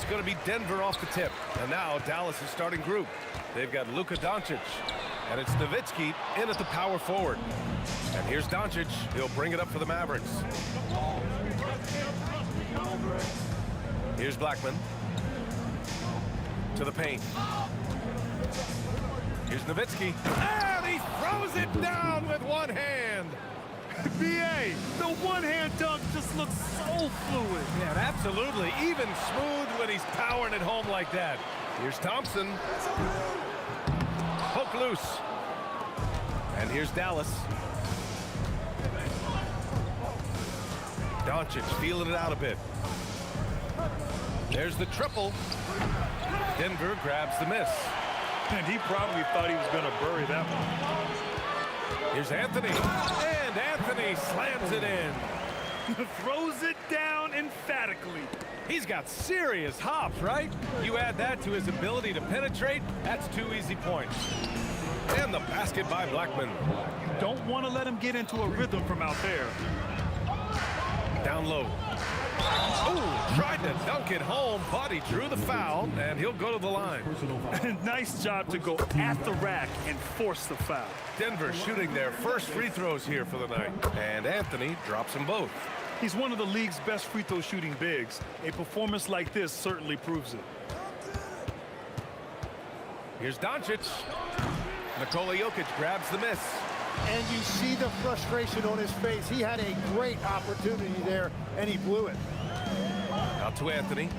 It's going to be Denver off the tip. And now Dallas is starting group. They've got Luka Doncic. And it's Nowitzki in at the power forward. And here's Doncic. He'll bring it up for the Mavericks. Here's Blackman. To the paint. Here's Nowitzki. And he throws it down with one hand. B.A., the one-hand dunk just looks so fluid. Yeah, absolutely. Even smooth when he's powering it home like that. Here's Thompson. Poke loose. And here's Dallas. Doncic feeling it out a bit. There's the triple. Denver grabs the miss. And he probably thought he was going to bury that one. Here's Anthony. And Anthony slams it in. Throws it down emphatically. He's got serious hops, right? You add that to his ability to penetrate, that's 2 easy points. And the basket by Blackman. Don't want to let him get into a rhythm from out there. Down low. Oh, tried to dunk it home, but he drew the foul, and he'll go to the line. Nice job to go at the rack and force the foul. Denver shooting their first free throws here for the night, and Anthony drops them both. He's one of the league's best free throw shooting bigs. A performance like this certainly proves it. Here's Doncic. Nikola Jokic grabs the miss. And you see the frustration on his face. He had a great opportunity there, and he blew it. Out to Anthony.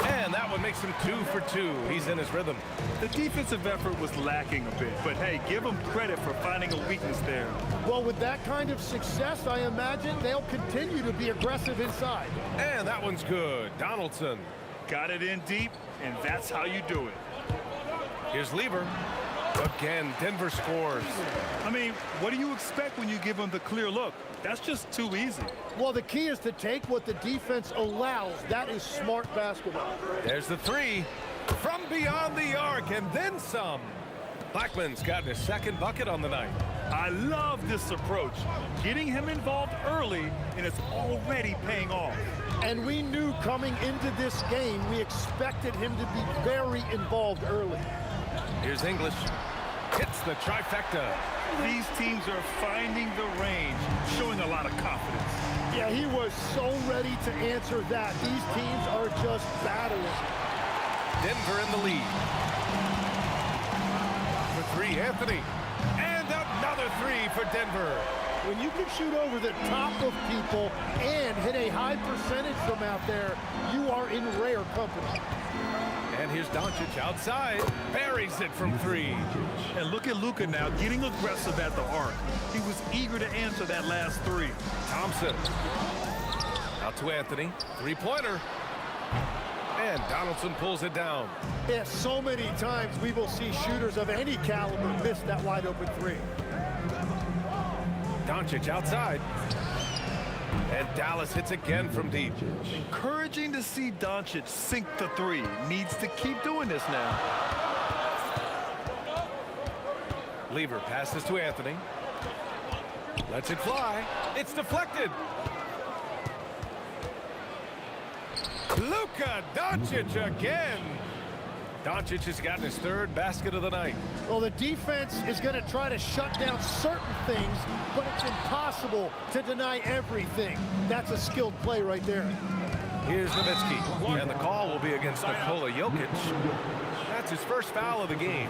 And that one makes him 2 for 2. He's in his rhythm. The defensive effort was lacking a bit, but hey, give him credit for finding a weakness there. Well, with that kind of success, I imagine they'll continue to be aggressive inside. And that one's good. Donaldson. Got it in deep, and that's how you do it. Here's Lever. Again, Denver scores. I mean, what do you expect when you give him the clear look? That's just too easy. Well, the key is to take what the defense allows. That is smart basketball. There's the three from beyond the arc, and then some. Blackman's gotten his second bucket on the night. I love this approach. Getting him involved early, and it's already paying off. And we knew coming into this game, we expected him to be very involved early. Here's English. Hits the trifecta. These teams are finding the range, showing a lot of confidence. Yeah, he was so ready to answer that. These teams are just battling. Denver in the lead. For three, Anthony. And another three for Denver. When you can shoot over the top of people and hit a high percentage from out there, you are in rare company. And here's Doncic outside, buries it from three. And look at Luka now, getting aggressive at the arc. He was eager to answer that last three. Thompson. Out to Anthony, three-pointer. And Donaldson pulls it down. Yeah, so many times we will see shooters of any caliber miss that wide open three. Doncic outside. And Dallas hits again from deep. Encouraging to see Doncic sink the three. Needs to keep doing this now. Lever passes to Anthony. Lets it fly. It's deflected. Luka Doncic again. Doncic has gotten his third basket of the night. Well, the defense is going to try to shut down certain things, but it's impossible to deny everything. That's a skilled play right there. Here's Nowitzki, and the call will be against Nikola Jokic. That's his first foul of the game.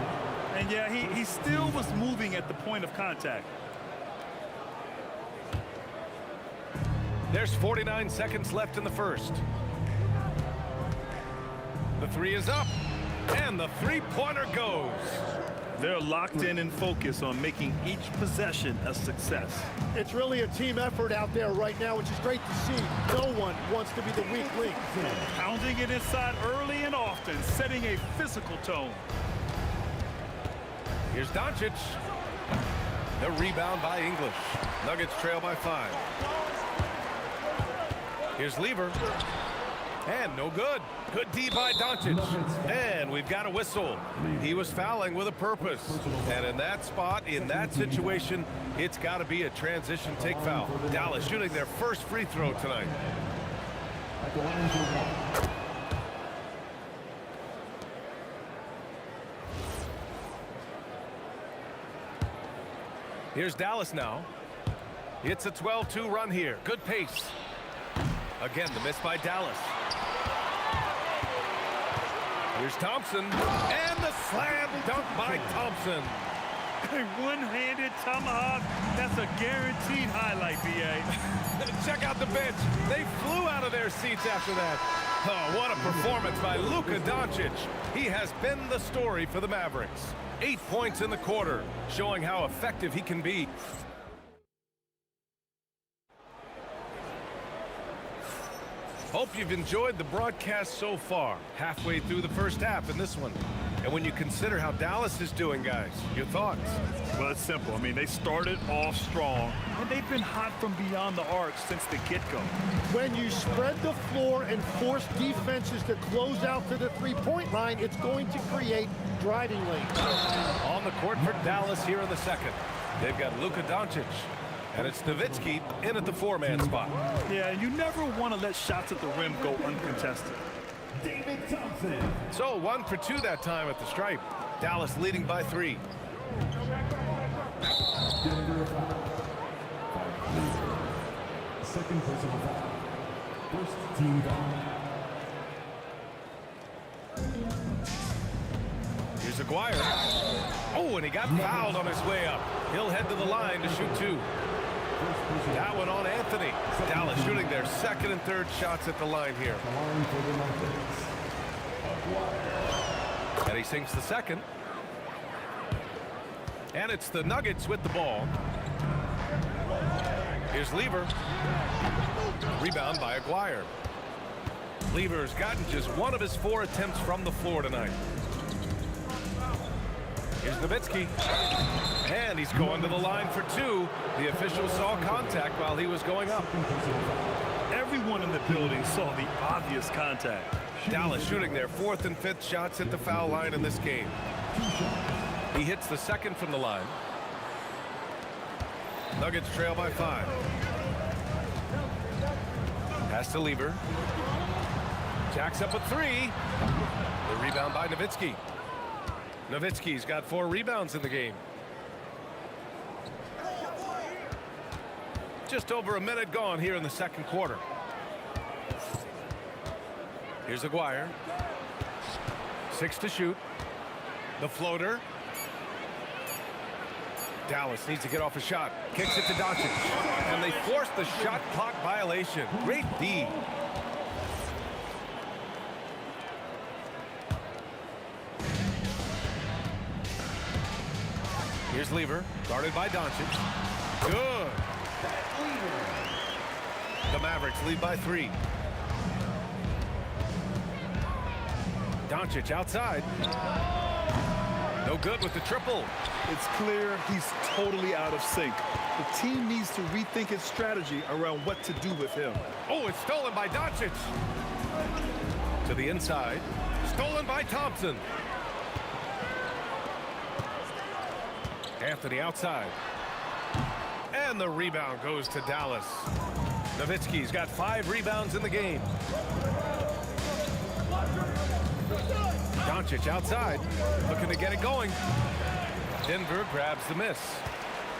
And yeah, he still was moving at the point of contact. There's 49 seconds left in the first. The three is up. And the three-pointer goes. They're locked in and focused on making each possession a success. It's really a team effort out there right now, which is great to see. No one wants to be the weak link. Pounding it inside early and often, setting a physical tone. Here's Doncic. The rebound by English. Nuggets trail by 5. Here's Lever. And no good. Good D by Doncic. And we've got a whistle. He was fouling with a purpose. And in that spot, in that situation, it's got to be a transition take foul. Dallas shooting their first free throw tonight. Here's Dallas now. It's a 12-2 run here. Good pace. Again, the miss by Dallas. Here's Thompson. And the slam dunk by Thompson. A one-handed tomahawk. That's a guaranteed highlight, B.A. Check out the bench. They flew out of their seats after that. Oh, what a performance by Luka Doncic. He has been the story for the Mavericks. 8 points in the quarter, showing how effective he can be. Hope you've enjoyed the broadcast so far. Halfway through the first half in this one. And when you consider how Dallas is doing, guys, your thoughts? Well, it's simple. I mean, they started off strong, and they've been hot from beyond the arc since the get-go. When you spread the floor and force defenses to close out to the three-point line, it's going to create driving lanes. On the court for Dallas here in the second. They've got Luka Doncic. And it's Nowitzki in at the four-man spot. Yeah, and you never want to let shots at the rim go uncontested. David Thompson. So 1 for 2 that time at the stripe. Dallas leading by 3. Second personal foul. First team foul. Here's Aguirre. Oh, and he got fouled on his way up. He'll head to the line to shoot 2. That one on Anthony. Dallas shooting their second and third shots at the line here. And he sinks the second. And it's the Nuggets with the ball. Here's Lever. Rebound by Aguirre. Lever's gotten just 1 of his 4 attempts from the floor tonight. Here's Nowitzki. And he's going to the line for 2. The official saw contact while he was going up. Everyone in the building saw the obvious contact. Dallas shooting their 4th and 5th shots at the foul line in this game. He hits the second from the line. Nuggets trail by 5. Pass to Lever. Jacks up a 3. The rebound by Nowitzki. Nowitzki's got 4 rebounds in the game. Just over a minute gone here in the second quarter. Here's Aguirre. 6 to shoot. The floater. Dallas needs to get off a shot. Kicks it to Doncic. And they force the shot clock violation. Great D. Here's Lever, guarded by Doncic. Good. The Mavericks lead by 3. Doncic outside. No good with the triple. It's clear he's totally out of sync. The team needs to rethink its strategy around what to do with him. Oh, it's stolen by Doncic. To the inside. Stolen by Thompson. Anthony outside. And the rebound goes to Dallas. Nowitzki's got 5 rebounds in the game. Doncic outside, looking to get it going. Denver grabs the miss.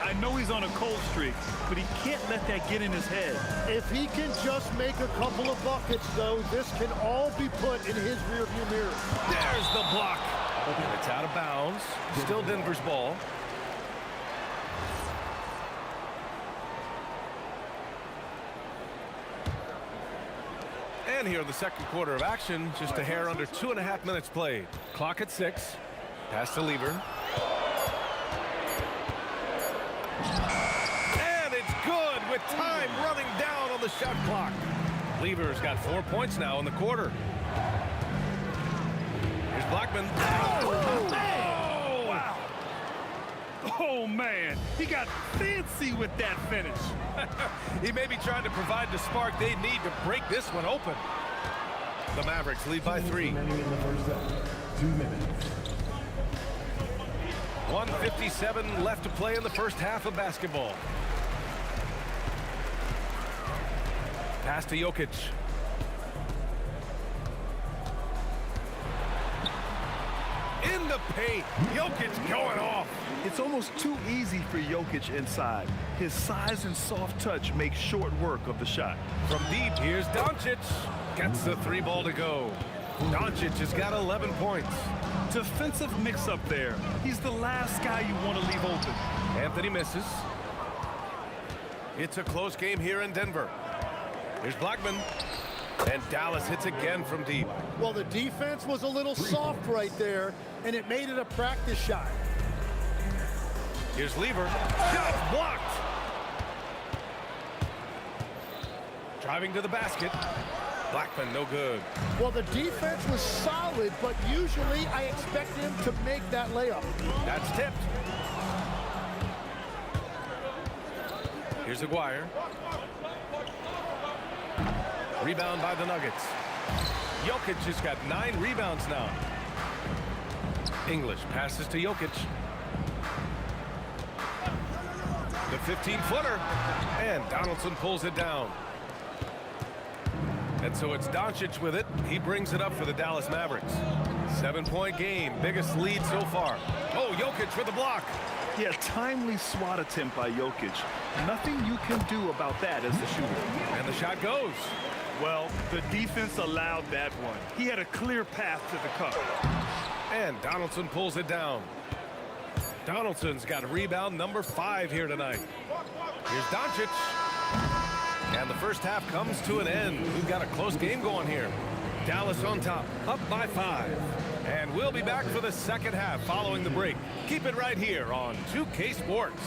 I know he's on a cold streak, but he can't let that get in his head. If he can just make a couple of buckets, though, this can all be put in his rearview mirror. There's the block. And it's out of bounds. Still Denver's ball. And here in the second quarter of action, just a hair under 2.5 minutes played. Clock at 6. Pass to Lever. And it's good with time running down on the shot clock. Lever's got 4 points now in the quarter. Here's Blackman. Oh, wow. Oh, man. He got fancy with that finish. He may be trying to provide the spark they need to break this one open. The Mavericks lead by 3. 2 minutes. 1:57 left to play in the first half of basketball. Pass to Jokic. in the paint. Jokic going off. It's almost too easy for Jokic inside. His size and soft touch make short work of the shot. From deep, here's Doncic. Gets the 3 ball to go. Doncic has got 11 points. Defensive mix-up there. He's the last guy you want to leave open. Anthony misses. It's a close game here in Denver. Here's Blackman. And Dallas hits again from deep. Well, the defense was a little soft right there, and it made it a practice shot. Here's Lever. Shot blocked. Driving to the basket. Blackman, no good. Well, the defense was solid, but usually I expect him to make that layup. That's tipped. Here's Aguirre. Rebound by the Nuggets. Jokic has got 9 rebounds now. English passes to Jokic. The 15-footer. And Donaldson pulls it down. And so it's Doncic with it. He brings it up for the Dallas Mavericks. 7-point game. Biggest lead so far. Oh, Jokic with the block. Yeah, timely swat attempt by Jokic. Nothing you can do about that as the shooter. And the shot goes. Well, the defense allowed that one. He had a clear path to the cup. And Donaldson pulls it down. Donaldson's got rebound number 5 here tonight. Here's Doncic. And the first half comes to an end. We've got a close game going here. Dallas on top, up by 5. And we'll be back for the second half following the break. Keep it right here on 2K Sports.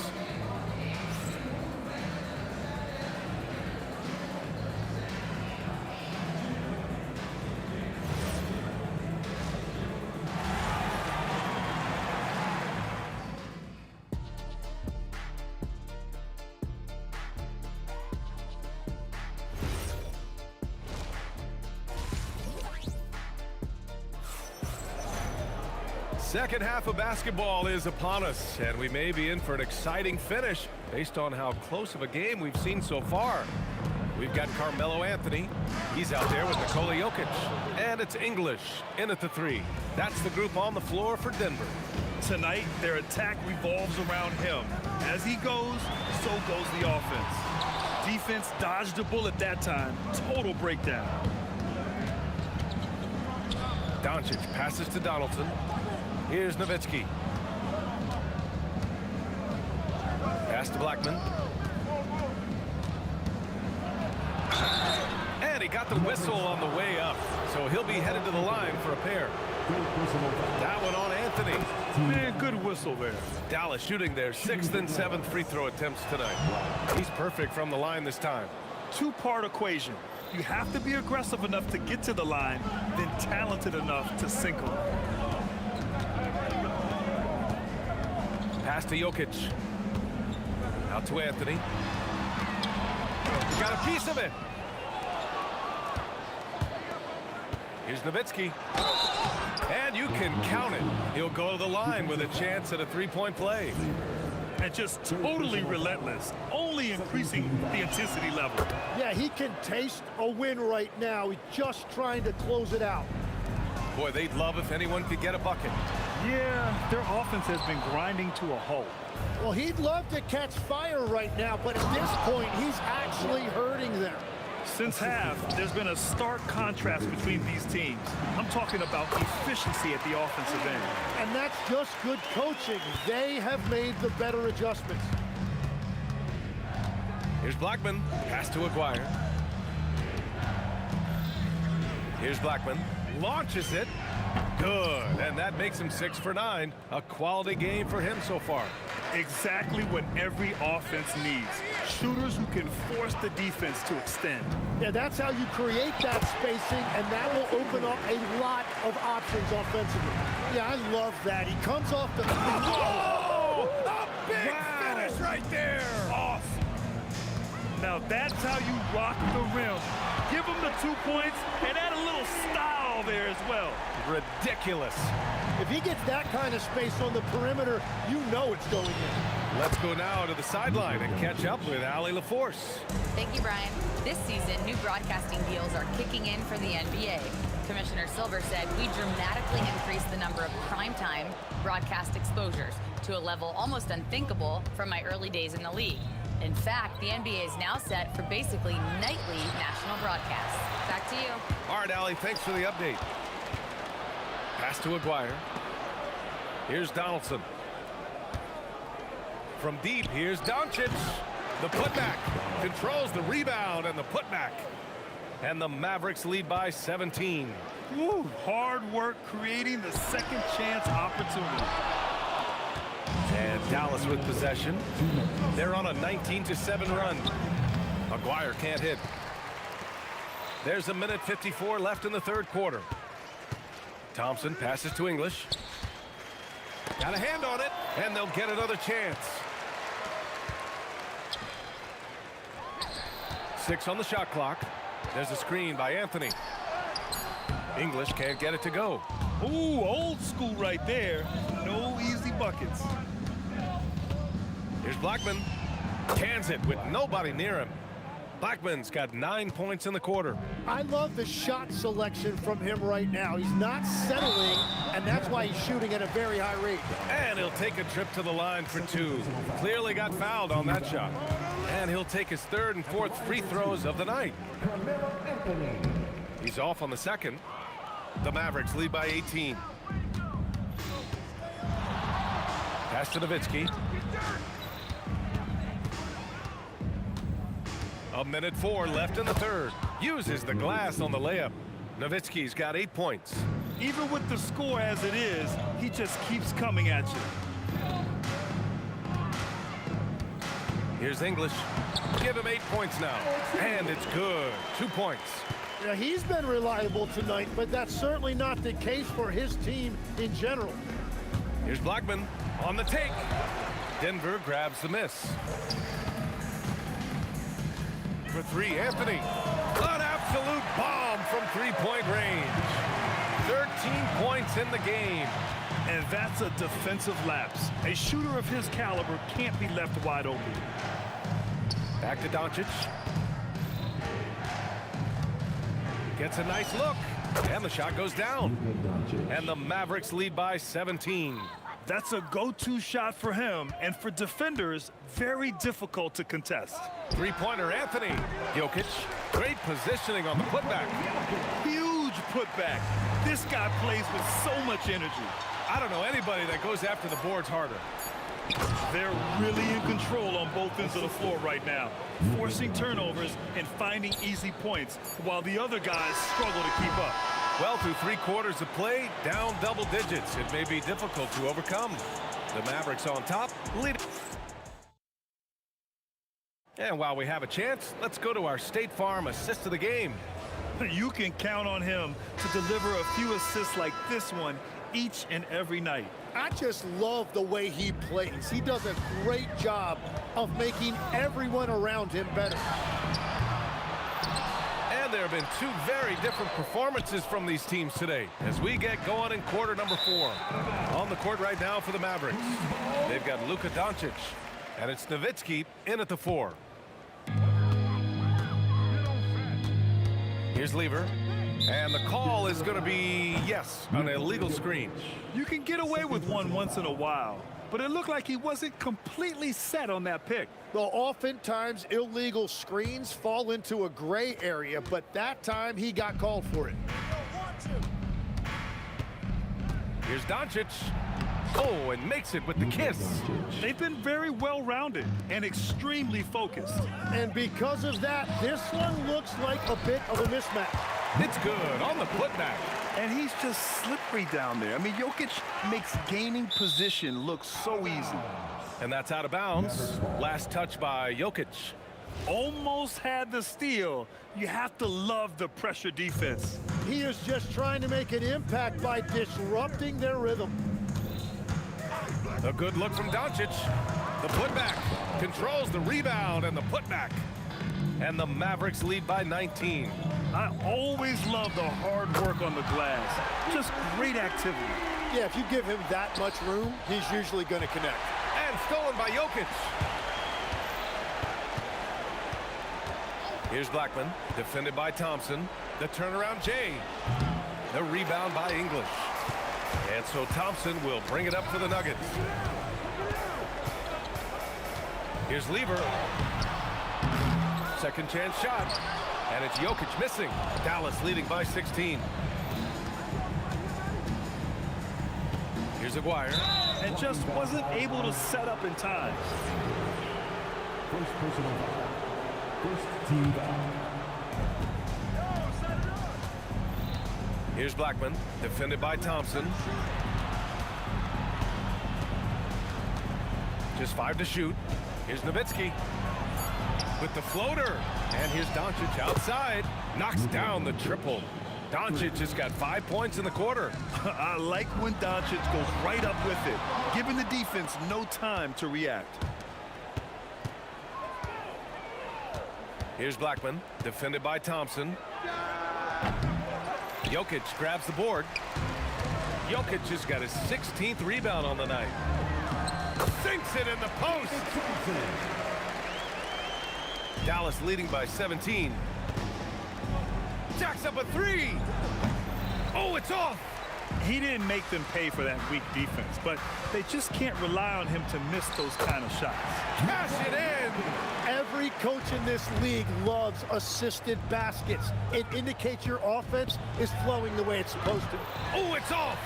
Second half of basketball is upon us, and we may be in for an exciting finish based on how close of a game we've seen so far. We've got Carmelo Anthony. He's out there with Nikola Jokic. And it's English in at the 3. That's the group on the floor for Denver. Tonight, their attack revolves around him. As he goes, so goes the offense. Defense dodged a bullet that time. Total breakdown. Doncic passes to Donaldson. Here's Nowitzki. Pass to Blackman. And he got the whistle on the way up. So he'll be headed to the line for a pair. That one on Anthony. Man, good whistle there. Dallas shooting their 6th and 7th free throw attempts tonight. He's perfect from the line this time. Two-part equation. You have to be aggressive enough to get to the line, then talented enough to sink them. Pass to Jokic. Out to Anthony. Got a piece of it. Here's Nowitzki. And you can count it. He'll go to the line with a chance at a 3-point play. And just totally relentless, only increasing the intensity level. Yeah, he can taste a win right now. He's just trying to close it out. Boy, they'd love if anyone could get a bucket. Yeah, their offense has been grinding to a halt. Well, he'd love to catch fire right now, but at this point, he's actually hurting them. Since half, there's been a stark contrast between these teams. I'm talking about efficiency at the offensive end. And that's just good coaching. They have made the better adjustments. Here's Blackman. Pass to Aguirre. Here's Blackman. Launches it. Good. And that makes him 6 for 9. A quality game for him so far. Exactly what every offense needs. Shooters who can force the defense to extend. Yeah, that's how you create that spacing, and that will open up a lot of options offensively. Yeah, I love that. He comes off the... Whoa! A big finish right there! Awesome. Now that's how you rock the rim. Give him the 2 points and add a little style there as well. Ridiculous. If he gets that kind of space on the perimeter, you know it's going in. Let's go now to the sideline and catch up with Allie LaForce. Thank you, Brian. This season, new broadcasting deals are kicking in for the NBA. Commissioner Silver said we dramatically increased the number of primetime broadcast exposures to a level almost unthinkable from my early days in the league. In fact, the NBA is now set for basically nightly national broadcasts. Back to you. All right, Allie, thanks for the update. Pass to Aguirre. Here's Donaldson. From deep, here's Doncic. The putback controls the rebound and the putback. And the Mavericks lead by 17. Woo, hard work creating the second chance opportunity. And Dallas with possession. They're on a 19-7 run. Aguirre can't hit. There's a minute 54 left in the third quarter. Thompson passes to English. Got a hand on it, and they'll get another chance. 6 on the shot clock. There's a screen by Anthony. English can't get it to go. Ooh, old school right there. No easy buckets. Here's Blackman. Cans it with nobody near him. Blackman's got 9 points in the quarter. I love the shot selection from him right now. He's not settling, and that's why he's shooting at a very high rate. And he'll take a trip to the line for 2. Clearly got fouled on that shot. And he'll take his third and fourth free throws of the night. He's off on the second. The Mavericks lead by 18. Pass to Nowitzki. A minute 4 left in the third. Uses the glass on the layup. Nowitzki's got 8 points. Even with the score as it is, he just keeps coming at you. Here's English. Give him 8 points now. And it's good. 2 points. Yeah, he's been reliable tonight, but that's certainly not the case for his team in general. Here's Blackman on the take. Denver grabs the miss. For 3, Anthony. An absolute bomb from three-point range. 13 points in the game. And that's a defensive lapse. A shooter of his caliber can't be left wide open. Back to Doncic. Gets a nice look. And the shot goes down. And the Mavericks lead by 17. That's a go-to shot for him, and for defenders, very difficult to contest. Three-pointer, Anthony. Jokic, great positioning on the putback. Huge putback. This guy plays with so much energy. I don't know anybody that goes after the boards harder. They're really in control on both ends of the floor right now, forcing turnovers and finding easy points, while the other guys struggle to keep up. Well, through 3 quarters of play, down double digits. It may be difficult to overcome. The Mavericks on top, leading. And while we have a chance, let's go to our State Farm assist of the game. You can count on him to deliver a few assists like this one each and every night. I just love the way he plays. He does a great job of making everyone around him better. And there have been 2 very different performances from these teams today as we get going in quarter number 4. On the court right now for the Mavericks, they've got Luka Doncic, and it's Nowitzki in at the 4. Here's Lever, and the call is going to be, yes, an illegal screen. You can get away with one once in a while, but it looked like he wasn't completely set on that pick. Well, oftentimes illegal screens fall into a gray area, but that time he got called for it. Here's Doncic. Oh, and makes it with the kiss. They've been very well-rounded and extremely focused. And because of that, this one looks like a bit of a mismatch. It's good on the putback. And he's just slippery down there. I mean, Jokic makes gaining position look so easy. And that's out of bounds. Last touch by Jokic. Almost had the steal. You have to love the pressure defense. He is just trying to make an impact by disrupting their rhythm. A good look from Doncic. The putback controls the rebound and the putback. And the Mavericks lead by 19. I always love the hard work on the glass. Just great activity. Yeah, if you give him that much room, he's usually going to connect. And stolen by Jokic. Here's Blackman, defended by Thompson. The turnaround, Jay. The rebound by English. And so Thompson will bring it up for the Nuggets. Here's Lever. Second chance shot. And it's Jokic missing. Dallas leading by 16. Here's Aguirre. And just wasn't able to set up in time. First personal foul. First team foul. Here's Blackman, defended by Thompson. Just 5 to shoot. Here's Nowitzki with the floater. And here's Doncic outside. Knocks down the triple. Doncic has got 5 points in the quarter. I like when Doncic goes right up with it, giving the defense no time to react. Here's Blackman, defended by Thompson. Jokic grabs the board. Jokic has got his 16th rebound on the night. Sinks it in the post. Dallas leading by 17. Jacks up a 3. Oh, it's off. He didn't make them pay for that weak defense, but they just can't rely on him to miss those kind of shots. Cash it in. Every coach in this league loves assisted baskets. It indicates your offense is flowing the way it's supposed to. Oh, it's off.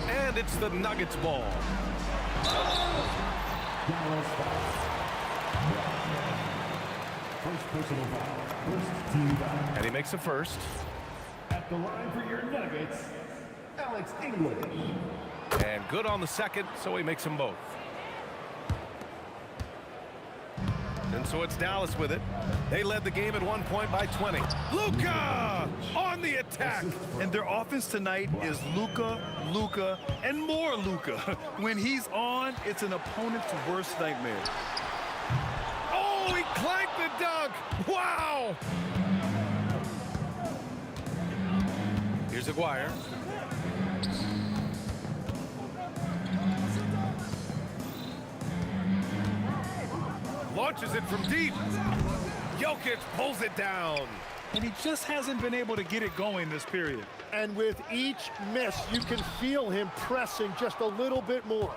And it's the Nuggets ball. First personal foul. First team foul. And he makes a first. At the line for your Nuggets, Alex English. And good on the second, so he makes them both. And so it's Dallas with it. They led the game at 1 point by 20. Luka on the attack. And their offense tonight is Luka, Luka, and more Luka. When he's on, it's an opponent's worst nightmare. Oh, he clanked the dunk. Wow. Here's Aguirre. Launches it from deep. Jokic pulls it down. And he just hasn't been able to get it going this period. And with each miss, you can feel him pressing just a little bit more.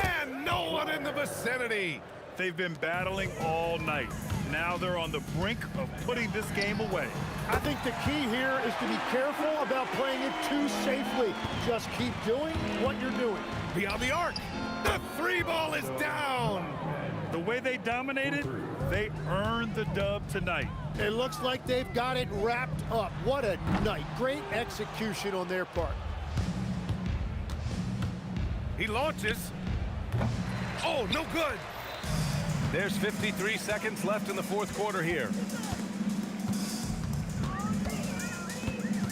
And no one in the vicinity. They've been battling all night. Now they're on the brink of putting this game away. I think the key here is to be careful about playing it too safely. Just keep doing what you're doing. Beyond the arc. The 3 ball is down. The way they dominated, they earned the dub tonight. It looks like they've got it wrapped up. What a night. Great execution on their part. He launches. Oh, no good. There's 53 seconds left in the fourth quarter here.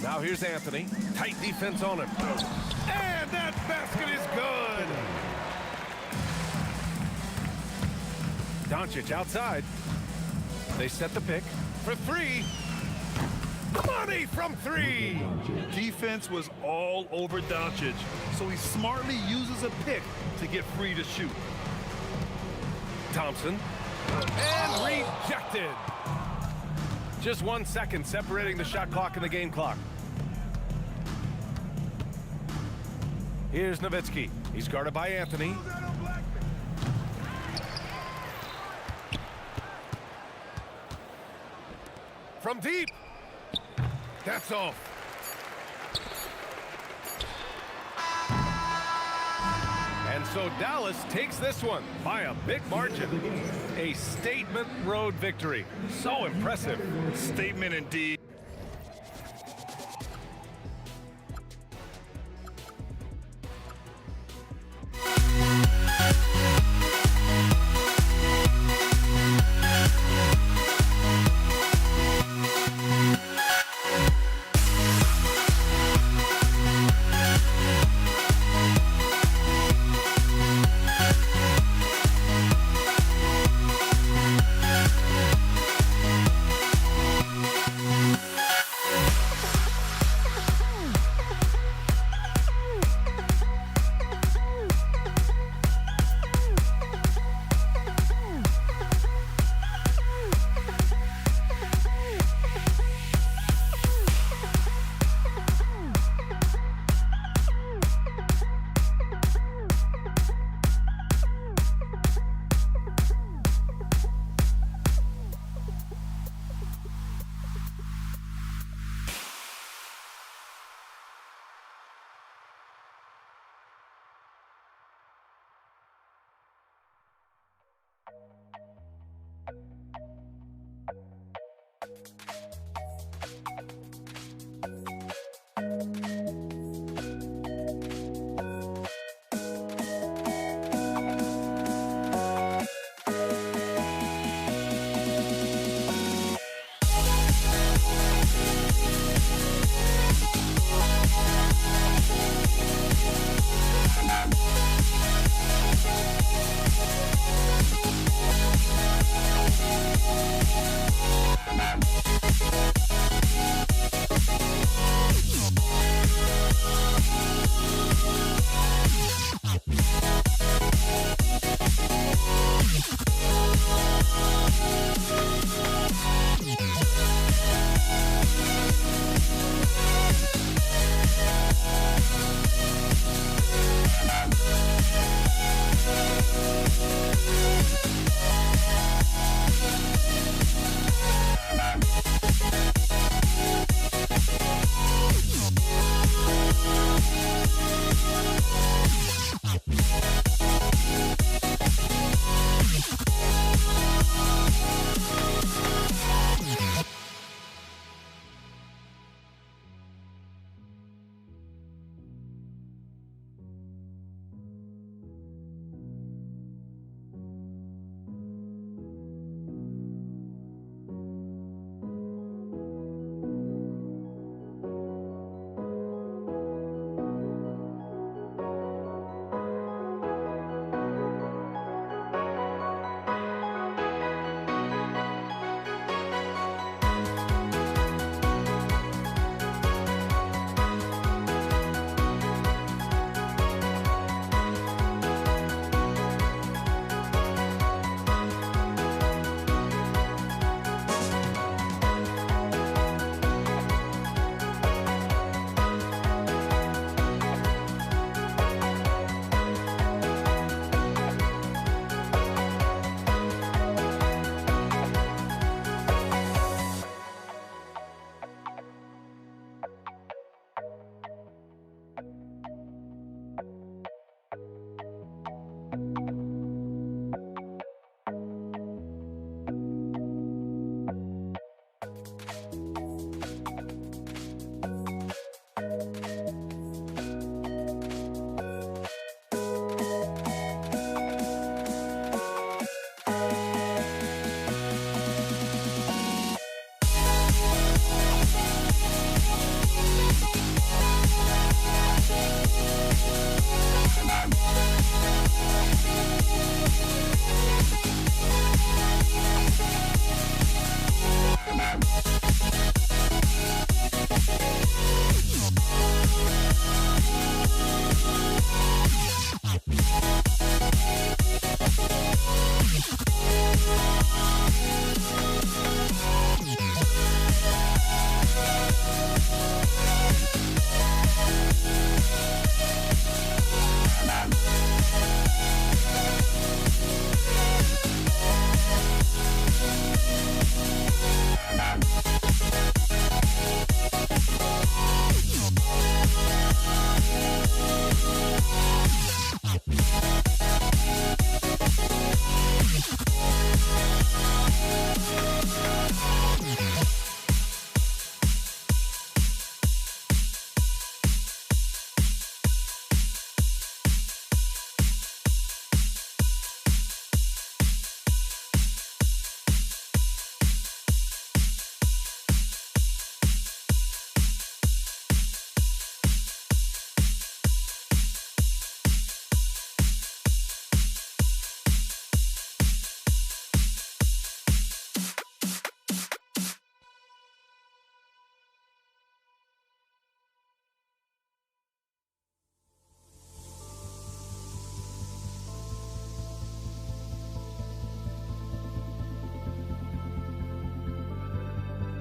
Now here's Anthony. Tight defense on him. And that basket is good. Doncic outside. They set the pick for 3. Money from 3. Defense was all over Doncic, so he smartly uses a pick to get free to shoot. Thompson. And rejected. Just 1 second separating the shot clock and the game clock. Here's Nowitzki. He's guarded by Anthony. From deep. That's off. And so Dallas takes this one by a big margin. A statement road victory. So impressive. Statement indeed.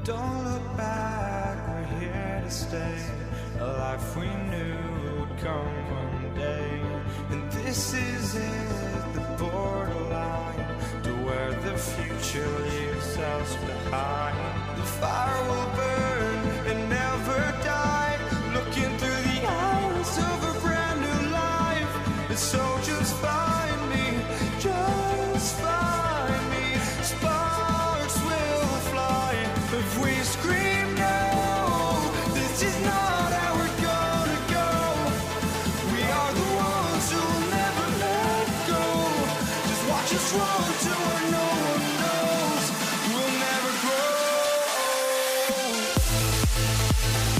Don't look back, we're here to stay. A life we knew would come one day. And this is it, the borderline to where the future leaves us behind. The fire will burn and never die, looking through the eyes of a brand new life. And so just find me, just find me. Sparks will fly if we scream no. This is not how we're gonna go. We are the ones who will never let go. Just watch us run to where no one knows. We'll never grow. We'll never grow.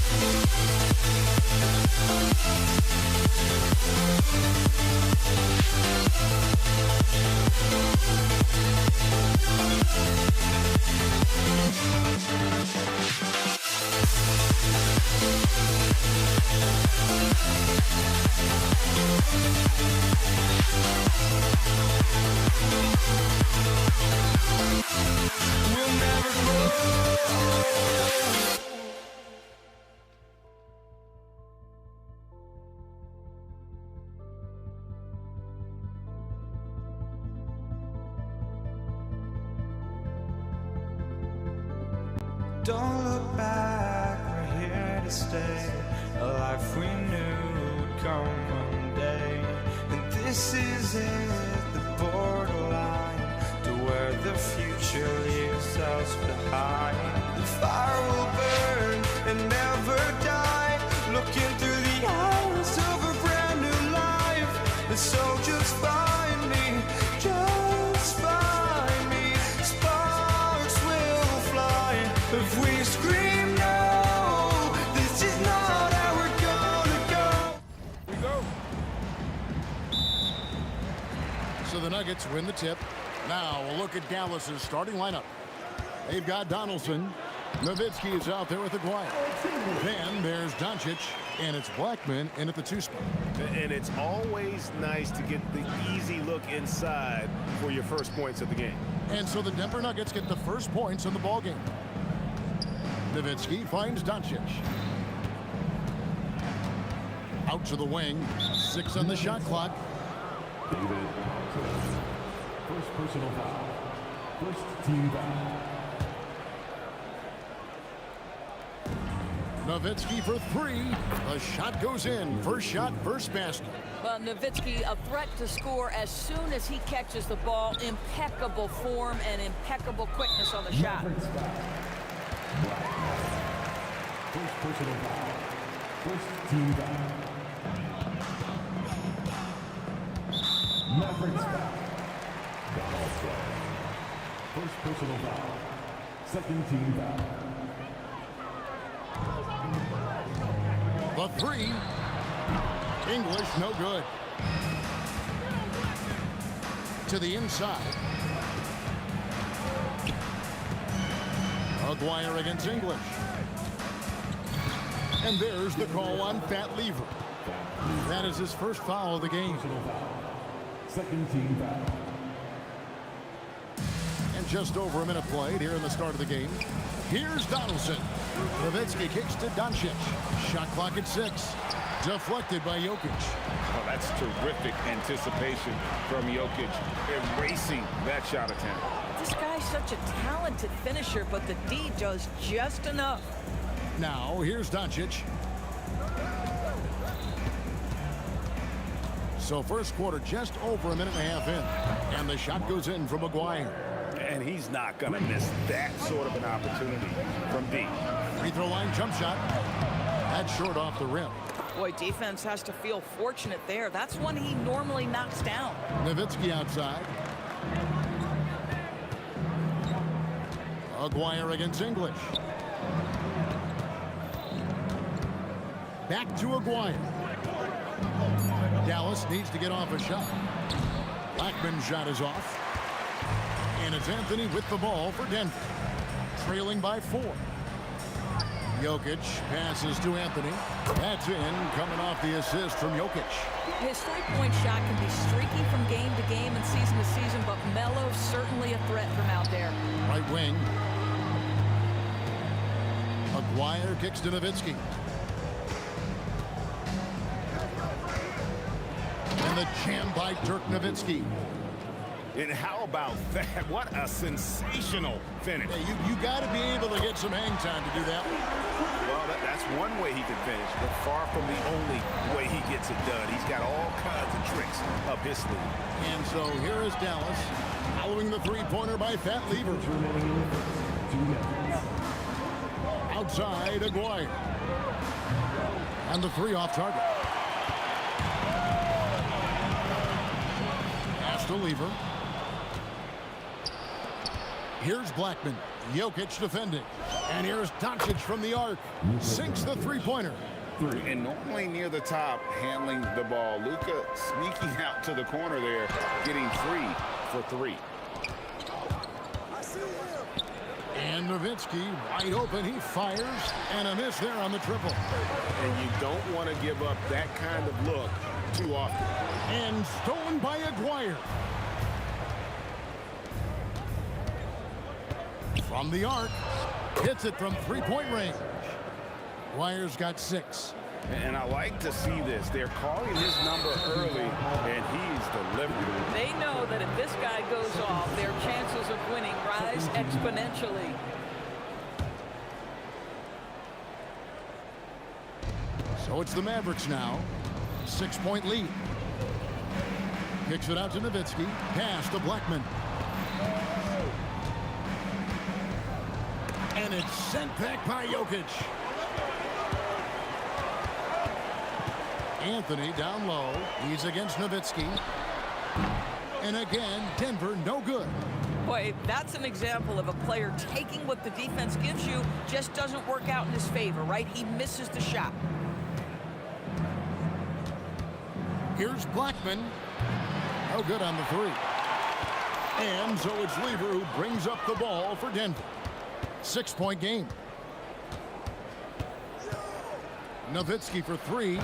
Don't look back, we're here to stay. A life we knew would come one day. And this is it, the borderline to where the future leaves us behind. The fire will burn and never die, looking through the eyes of a brand new life. And so just find me, just find me. Sparks will fly if we scream no. This is not how we're gonna go. We go. So the Nuggets win the tip. Now we'll look at Dallas's starting lineup. They've got Donaldson. Nowitzki is out there with Aguirre. Then there's Doncic, and it's Blackman in at the 2 spot. And it's always nice to get the easy look inside for your first points of the game. And so the Denver Nuggets get the first points in the ballgame. Nowitzki finds Doncic. Out to the wing. 6 on the shot clock. David, first personal foul. First team foul. Nowitzki for 3. The shot goes in. First shot, first basket. Well, Nowitzki, a threat to score as soon as he catches the ball. Impeccable form and impeccable quickness on the shot. First personal foul. First team foul. Mavericks foul. First personal foul. Second team foul. The 3. English, no good. To the inside. Aguirre against English. And there's the call on Fat Lever. That is his first foul of the game. Second team foul. And just over a minute played here in the start of the game. Here's Donaldson. Nowitzki kicks to Doncic. Shot clock at 6. Deflected by Jokic. Oh, that's terrific anticipation from Jokic, erasing that shot attempt. This guy's such a talented finisher, but the D does just enough. Now, here's Doncic. So first quarter just over a minute and a half in. And the shot goes in from Aguirre. And he's not going to miss that sort of an opportunity from D. Free throw line jump shot. That's short off the rim. Boy, defense has to feel fortunate there. That's one he normally knocks down. Nowitzki outside. Aguirre against English. Back to Aguirre. Dallas needs to get off a shot. Blackman's shot is off. And it's Anthony with the ball for Denver. Trailing by 4. Jokic passes to Anthony. That's in, coming off the assist from Jokic. His three-point shot can be streaky from game to game and season to season, but Melo's certainly a threat from out there. Right wing. Aguirre kicks to Nowitzki. And the jam by Dirk Nowitzki. And how about that? What a sensational finish. Yeah, you got to be able to get some hang time to do that. Well, that's one way he can finish, but far from the only way he gets it done. He's got all kinds of tricks up his sleeve. And so here is Dallas following the three-pointer by Pat Lever. Outside, Aguirre. And the three off target. Pass to Lever. Here's Blackman. Jokic defending. And here's Doncic from the arc. Sinks the three-pointer. And normally near the top, handling the ball. Luka sneaking out to the corner there, getting free for three. And Nowitzki wide open. He fires. And a miss there on the triple. And you don't want to give up that kind of look too often. And stolen by Aguirre. From the arc, hits it from three-point range. Aguirre's got 6. And I like to see this. They're calling his number early, and he's delivering. They know that if this guy goes off, their chances of winning rise exponentially. So it's the Mavericks now. 6-point lead. Kicks it out to Nowitzki. Pass to Blackman. And it's sent back by Jokic. Anthony down low. He's against Nowitzki. And again, Denver no good. Boy, that's an example of a player taking what the defense gives you, just doesn't work out in his favor, right? He misses the shot. Here's Blackman. No good on the three. And so it's Lever who brings up the ball for Denver. 6-point game. Nowitzki for 3.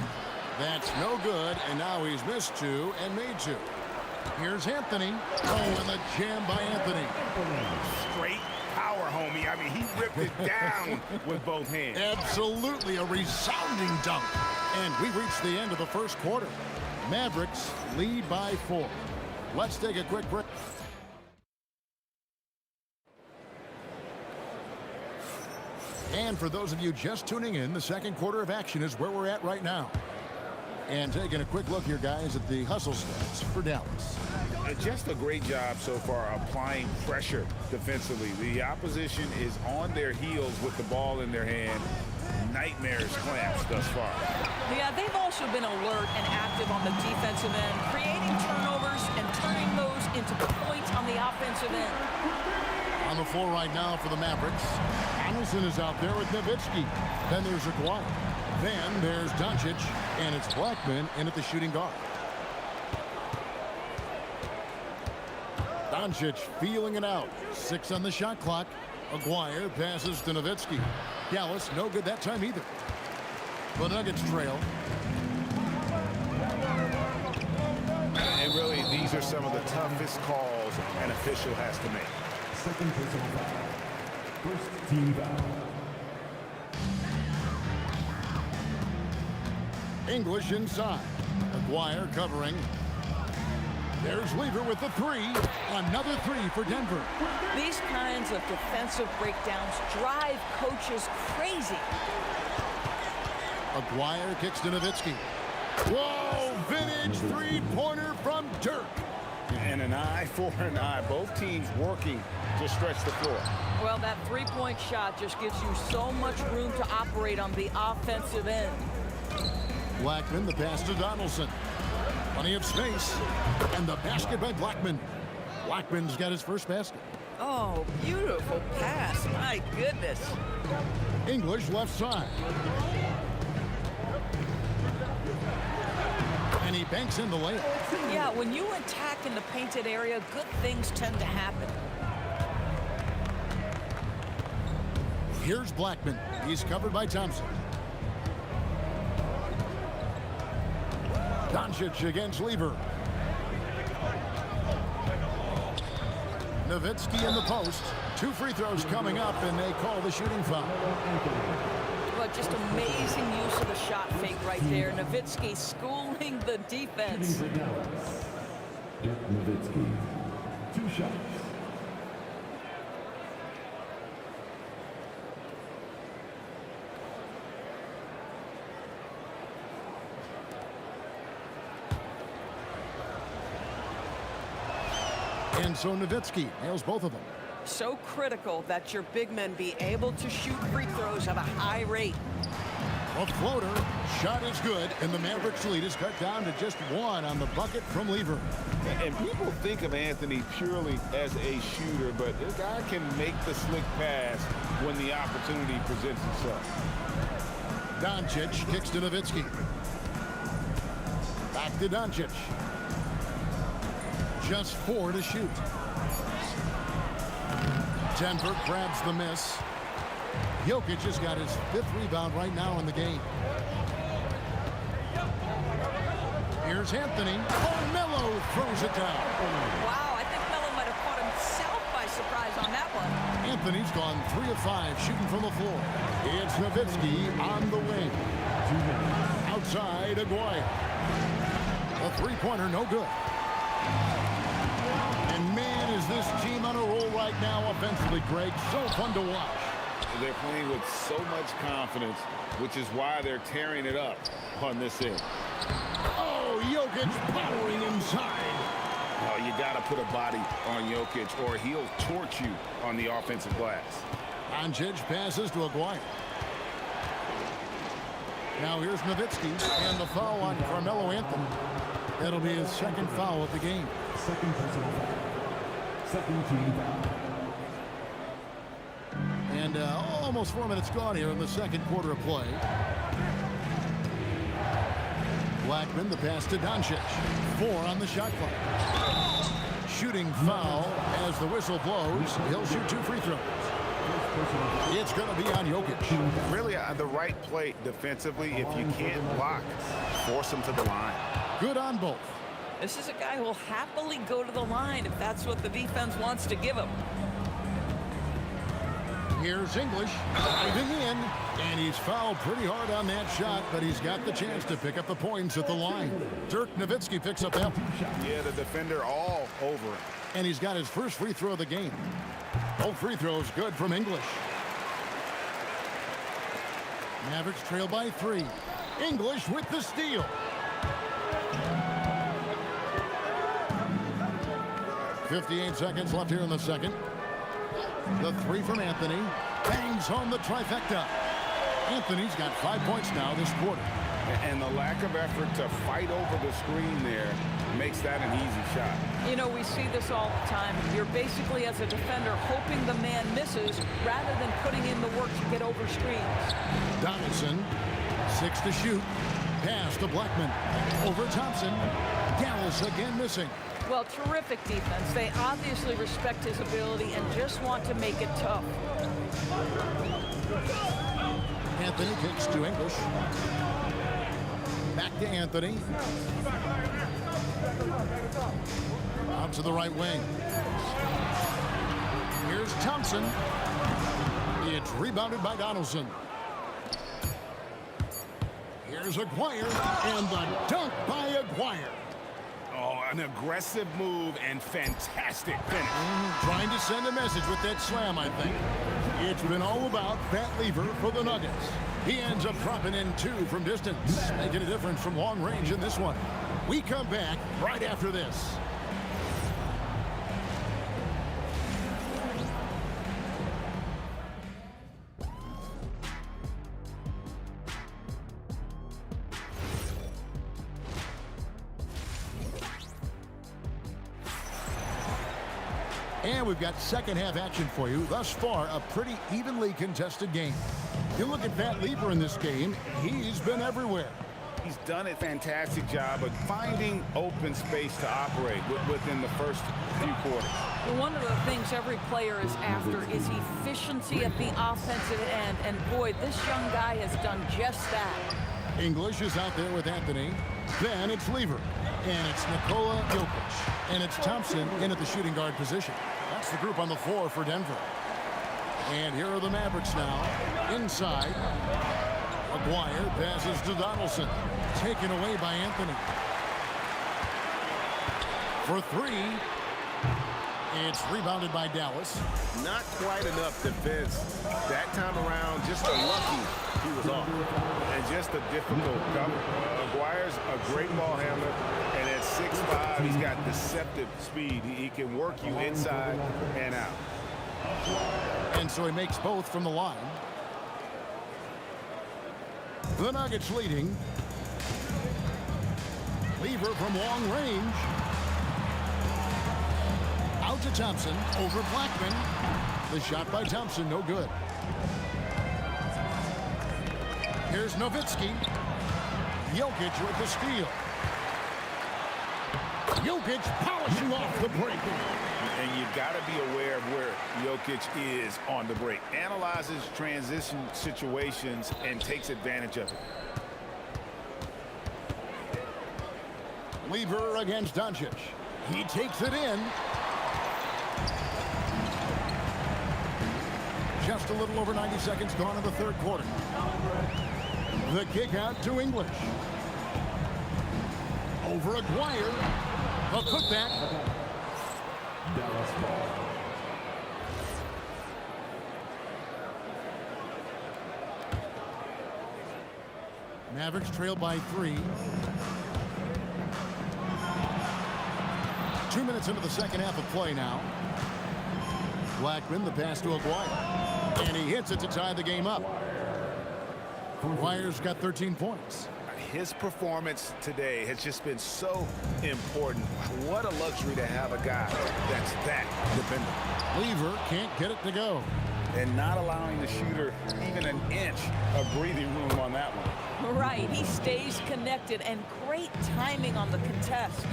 That's no good, and now he's missed 2 and made 2. Here's Anthony. Oh, and the jam by Anthony. Straight power, homie. I mean, he ripped it down with both hands. Absolutely a resounding dunk. And we reached the end of the first quarter. Mavericks lead by 4. Let's take a quick break. And for those of you just tuning in, the second quarter of action is where we're at right now. And taking a quick look here, guys, at the hustle stats for Dallas. Just a great job so far applying pressure defensively. The opposition is on their heels with the ball in their hand. Nightmares clamps thus far. Yeah, they've also been alert and active on the defensive end, creating turnovers and turning those into points on the offensive end. On the floor right now for the Mavericks, Anderson is out there with Nowitzki. Then there's Aguirre. Then there's Doncic, and it's Blackman in at the shooting guard. Doncic feeling it out. 6 on the shot clock. Aguirre passes to Nowitzki. Dallas no good that time either. The Nuggets trail. And really, these are some of the toughest calls an official has to make. Second personal foul. First team foul. English inside. Aguirre covering. There's Lever with the 3. Another 3 for Denver. These kinds of defensive breakdowns drive coaches crazy. Aguirre kicks to Nowitzki. Whoa, vintage three-pointer from Dirk. And an eye for an eye. Both teams working to stretch the floor. Well, that three-point shot just gives you so much room to operate on the offensive end. Blackman, the pass to Donaldson. Plenty of space. And the basket by Blackman. Blackman's got his first basket. Oh, beautiful pass. My goodness. English left side. And he banks in the layup. Yeah, when you attack in the painted area, good things tend to happen. Here's Blackman. He's covered by Thompson. Doncic against Lever. Nowitzki in the post. 2 free throws coming up, and they call the shooting foul. But just amazing use of the shot fake right there. Nowitzki schooling the defense. Nowitzki, 2 shots. And so Nowitzki nails both of them. So critical that your big men be able to shoot free throws at a high rate. A floater. Shot is good, and the Mavericks lead is cut down to just 1 on the bucket from Lever. And people think of Anthony purely as a shooter, but this guy can make the slick pass when the opportunity presents itself. Doncic kicks to Nowitzki. Back to Doncic. Just 4 to shoot. Denver grabs the miss. Jokic has got his 5th rebound right now in the game. Here's Anthony. Oh, Melo throws it down. Wow, I think Melo might have caught himself by surprise on that one. Anthony's gone 3 of 5 shooting from the floor. It's Nowitzki on the wing. Outside, Aguirre. A 3-pointer, no good. And man, is this team on a roll right now offensively, Greg. So fun to watch. They're playing with so much confidence, which is why they're tearing it up on this end. Oh, Jokic powering inside. Oh, you got to put a body on Jokic or he'll torch you on the offensive glass. Doncic passes to Aguirre. Now here's Nowitzki and the foul on Carmelo Anthony. That'll be his 2nd foul of the game. Second personal foul. Second team foul. And almost 4 minutes gone here in the 2nd quarter of play. Blackman, the pass to Doncic. 4 on the shot clock. Shooting foul as the whistle blows. He'll shoot 2 free throws. It's going to be on Jokic. Really, the right play defensively. If you can't block, force him to the line. Good on both. This is a guy who will happily go to the line if that's what the defense wants to give him. Here's English diving in, and he's fouled pretty hard on that shot, but he's got the chance to pick up the points at the line. Dirk Nowitzki picks up that. Yeah, the defender all over him. And he's got his first free throw of the game. Both free throws good from English. Mavericks trail by 3. English with the steal. .58 seconds left here in the 2nd. The 3 from Anthony. Bangs home the trifecta. Anthony's got 5 points now this quarter. And the lack of effort to fight over the screen there makes that an easy shot. You know, we see this all the time. You're basically, as a defender, hoping the man misses rather than putting in the work to get over screens. Donaldson, 6 to shoot. Pass to Blackman. Over Thompson. Dallas again missing. Well, terrific defense. They obviously respect his ability and just want to make it tough. Anthony kicks to English. Back to Anthony. Out to the right wing. Here's Thompson. It's rebounded by Donaldson. Here's Aguirre, and the dunk by Aguirre. Oh, an aggressive move and fantastic finish. Trying to send a message with that slam, I think. It's been all about Pat Lever for the Nuggets. He ends up dropping in 2 from distance, making a difference from long range in this one. We come back right after this. And we've got second half action for you. Thus far, a pretty evenly contested game. You look at Pat Lever in this game, he's been everywhere. He's done a fantastic job of finding open space to operate within the first few quarters. Well, one of the things every player is after is efficiency at the offensive end. And boy, this young guy has done just that. English is out there with Anthony. Then it's Lever. And it's Nikola Jokic. And it's Thompson in at the shooting guard position. That's the group on the floor for Denver. And here are the Mavericks now. Inside. Maguire passes to Donaldson. Taken away by Anthony. For three. It's rebounded by Dallas. Not quite enough defense. That time around, just lucky he was off. And just a difficult cover. Maguire's a great ball handler. And at 6'5", he's got deceptive speed. He can work you inside and out. And so he makes both from the line. The Nuggets leading. Lever from long range. Out to Thompson, over Blackman. The shot by Thompson, no good. Here's Nowitzki. Jokic with the steal. Jokic polishing off the break. And you've got to be aware of where Jokic is on the break. Analyzes transition situations and takes advantage of it. Lever against Doncic. He takes it in. Just a little over 90 seconds gone in the third quarter. The kick out to English. Over Aguirre. The putback. Dallas ball. Mavericks trail by 3. 2 minutes into the second half of play now. Blackman, the pass to Aguirre. And he hits it to tie the game up. Aguirre's got 13 points. His performance today has just been so important. What a luxury to have a guy that's that dependent. Lever can't get it to go. And not allowing the shooter even an inch of breathing room on that one. Right, he stays connected, and great timing on the contest.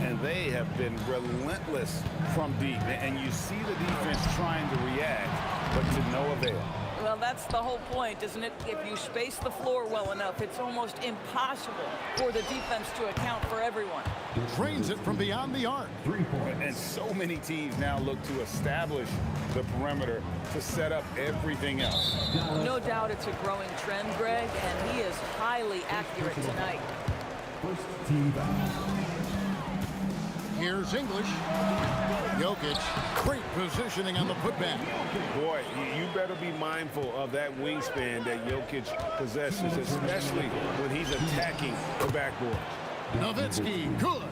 And they have been relentless from deep. And you see the defense trying to react, but to no avail. Well, that's the whole point, isn't it? If you space the floor well enough, it's almost impossible for the defense to account for everyone. Trains it from beyond the arc. And so many teams now look to establish the perimeter to set up everything else. No doubt it's a growing trend, Greg, and he is highly accurate tonight. First team foul. Here's English. Jokic, great positioning on the putback. Boy, you better be mindful of that wingspan that Jokic possesses, especially when he's attacking the backboard. Nowitzki, good.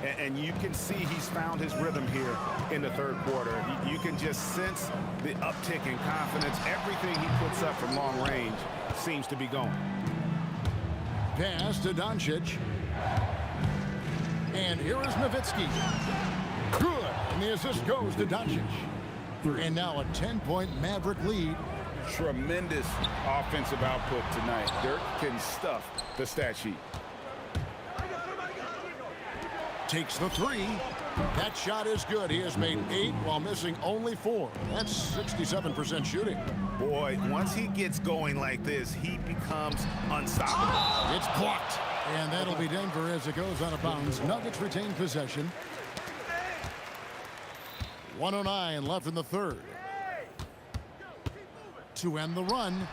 And you can see he's found his rhythm here in the third quarter. You can just sense the uptick in confidence. Everything he puts up from long range seems to be going. Pass to Doncic. And here is Nowitzki. Good. And the assist goes to Doncic. And now a 10-point Maverick lead. Tremendous offensive output tonight. Dirk can stuff the stat sheet. Takes the 3. That shot is good. He has made 8 while missing only 4. That's 67% shooting. Boy, once he gets going like this, he becomes unstoppable. It's blocked. And that'll be Denver as it goes out of bounds. Nuggets retain possession. 1:09 left in the third. To end the run.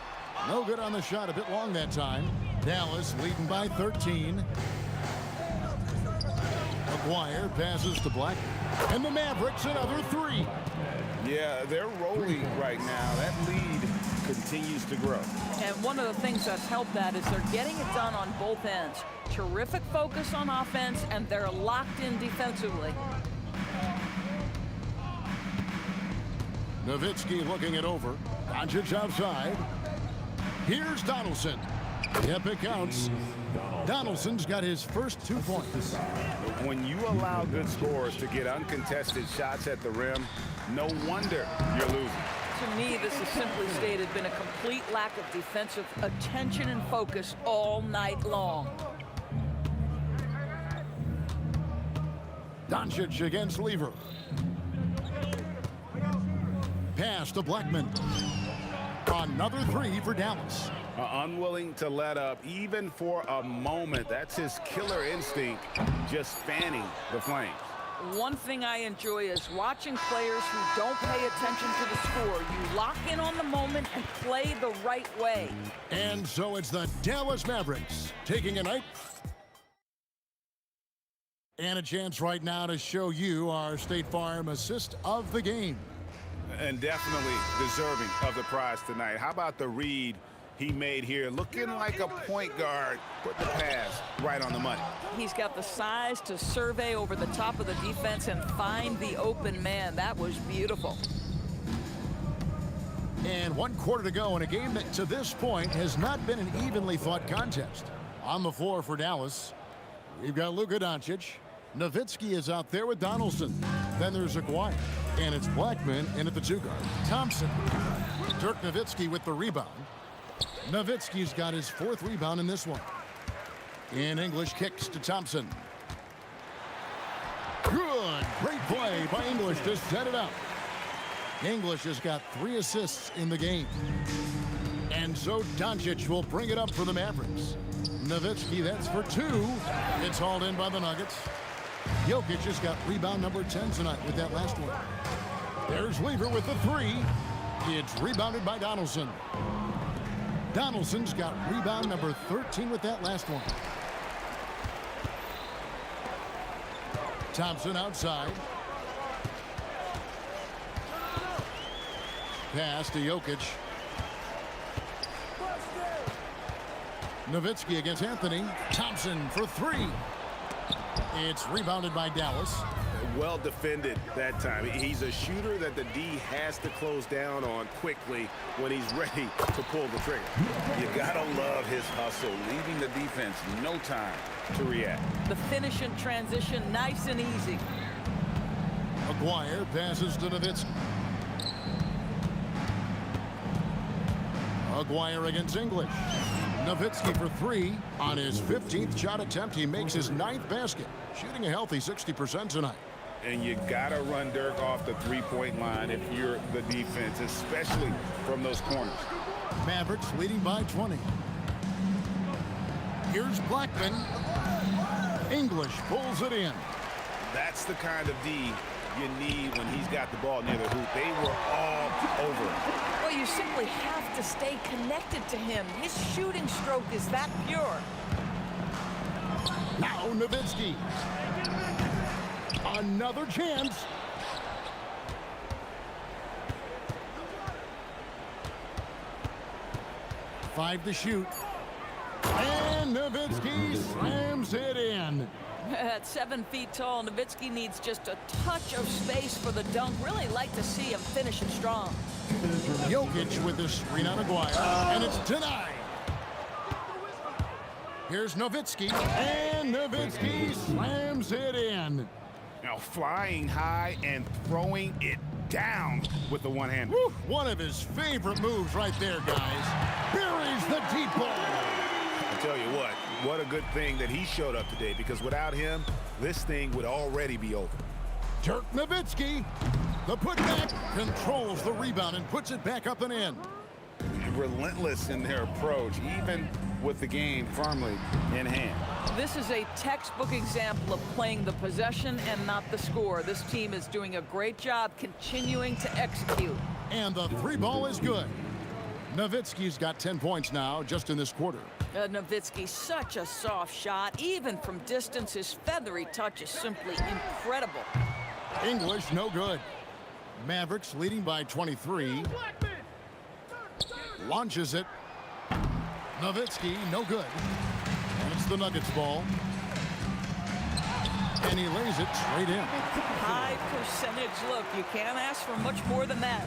No good on the shot. A bit long that time. Dallas leading by 13. Maguire passes to Black. And the Mavericks another 3. Yeah, they're rolling right now. That lead continues to grow. And one of the things that's helped that is they're getting it done on both ends. Terrific focus on offense, and they're locked in defensively. Nowitzki looking it over. Doncic outside. Here's Donaldson. Yep, it counts. Donaldson's got his first 2 points. When you allow good scorers to get uncontested shots at the rim, no wonder you're losing. To me, this is simply stated been a complete lack of defensive attention and focus all night long. Doncic against Lever. Pass to Blackman. Another 3 for Dallas. Unwilling to let up even for a moment. That's his killer instinct, just fanning the flames. One thing I enjoy is watching players who don't pay attention to the score. You lock in on the moment and play the right way. And so it's the Dallas Mavericks taking a night and a chance right now to show you our State Farm assist of the game. And definitely deserving of the prize tonight. How about the read he made here? Looking like a point guard. Put the pass right on the money. He's got the size to survey over the top of the defense and find the open man. That was beautiful. And 1 quarter to go in a game that to this point has not been an evenly fought contest. On the floor for Dallas, we've got Luka Doncic. Nowitzki is out there with Donaldson. Then there's Aguirre. And it's Blackman in at the 2 guard. Thompson. Dirk Nowitzki with the rebound. Nowitzki's got his 4th rebound in this one. And English kicks to Thompson. Good. Great play by English to set it up. English has got 3 assists in the game. And so Doncic will bring it up for the Mavericks. Nowitzki, that's for 2. It's hauled in by the Nuggets. Jokic has got rebound number 10 tonight with that last one. There's Lever with the 3. It's rebounded by Donaldson. Donaldson's got rebound number 13 with that last one. Thompson outside. Pass to Jokic. Nowitzki against Anthony. Thompson for 3. It's rebounded by Dallas. Well defended that time. He's a shooter that the D has to close down on quickly when he's ready to pull the trigger. You gotta love his hustle, leaving the defense no time to react. The finish in transition, nice and easy. Aguirre passes to Nowitzki. Aguirre against English. Nowitzki for 3 on his 15th shot attempt. He makes his 9th basket, shooting a healthy 60% tonight. And you gotta run Dirk off the 3-point line if you're the defense, especially from those corners. Mavericks leading by 20. Here's Blackman. English pulls it in. That's the kind of D you need when he's got the ball near the hoop. They were all over him. Well, you simply have to stay connected to him. His shooting stroke is that pure. Now Nowitzki. Another chance. Five to shoot. And Nowitzki slams it in. At 7 feet tall, Nowitzki needs just a touch of space for the dunk. Really like to see him finish it strong. Jokic with the screen on Aguirre, and it's denied. Here's Nowitzki, and Nowitzki slams it in. Now flying high and throwing it down with the one-hand. One of his favorite moves right there, guys. Buries the deep ball. I tell you what a good thing that he showed up today, because without him, this thing would already be over. Dirk Nowitzki, the putback, controls the rebound and puts it back up and in. Relentless in their approach, even with the game firmly in hand. This is a textbook example of playing the possession and not the score. This team is doing a great job continuing to execute. And the 3 ball is good. Nowitzki's got 10 points now just in this quarter. Nowitzki, such a soft shot. Even from distance, his feathery touch is simply incredible. English, no good. Mavericks leading by 23. Launches it. Nowitzki, no good. And it's the Nuggets ball. And he lays it straight in. High percentage look. You can't ask for much more than that.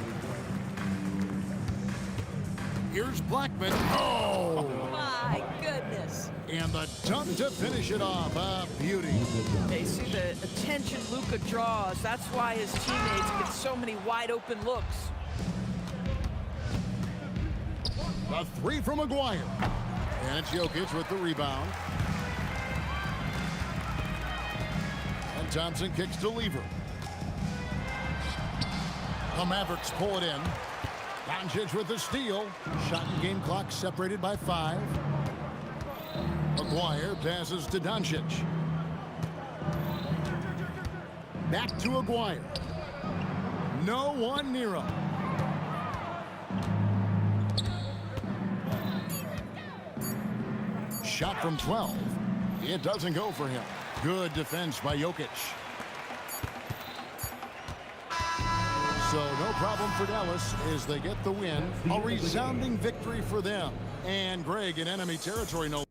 Here's Blackman. Oh! My goodness. And the dunk to finish it off. A beauty. They see the attention Luka draws. That's why his teammates get so many wide open looks. A 3 from Aguirre. And it's Jokic with the rebound. And Thompson kicks to Lever. The Mavericks pull it in. Doncic with the steal. Shot and game clock separated by 5. Aguirre passes to Doncic. Back to Aguirre. No one near him. Shot from 12. It doesn't go for him. Good defense by Jokic. So no problem for Dallas as they get the win. A resounding victory for them. And Greg in enemy territory. No.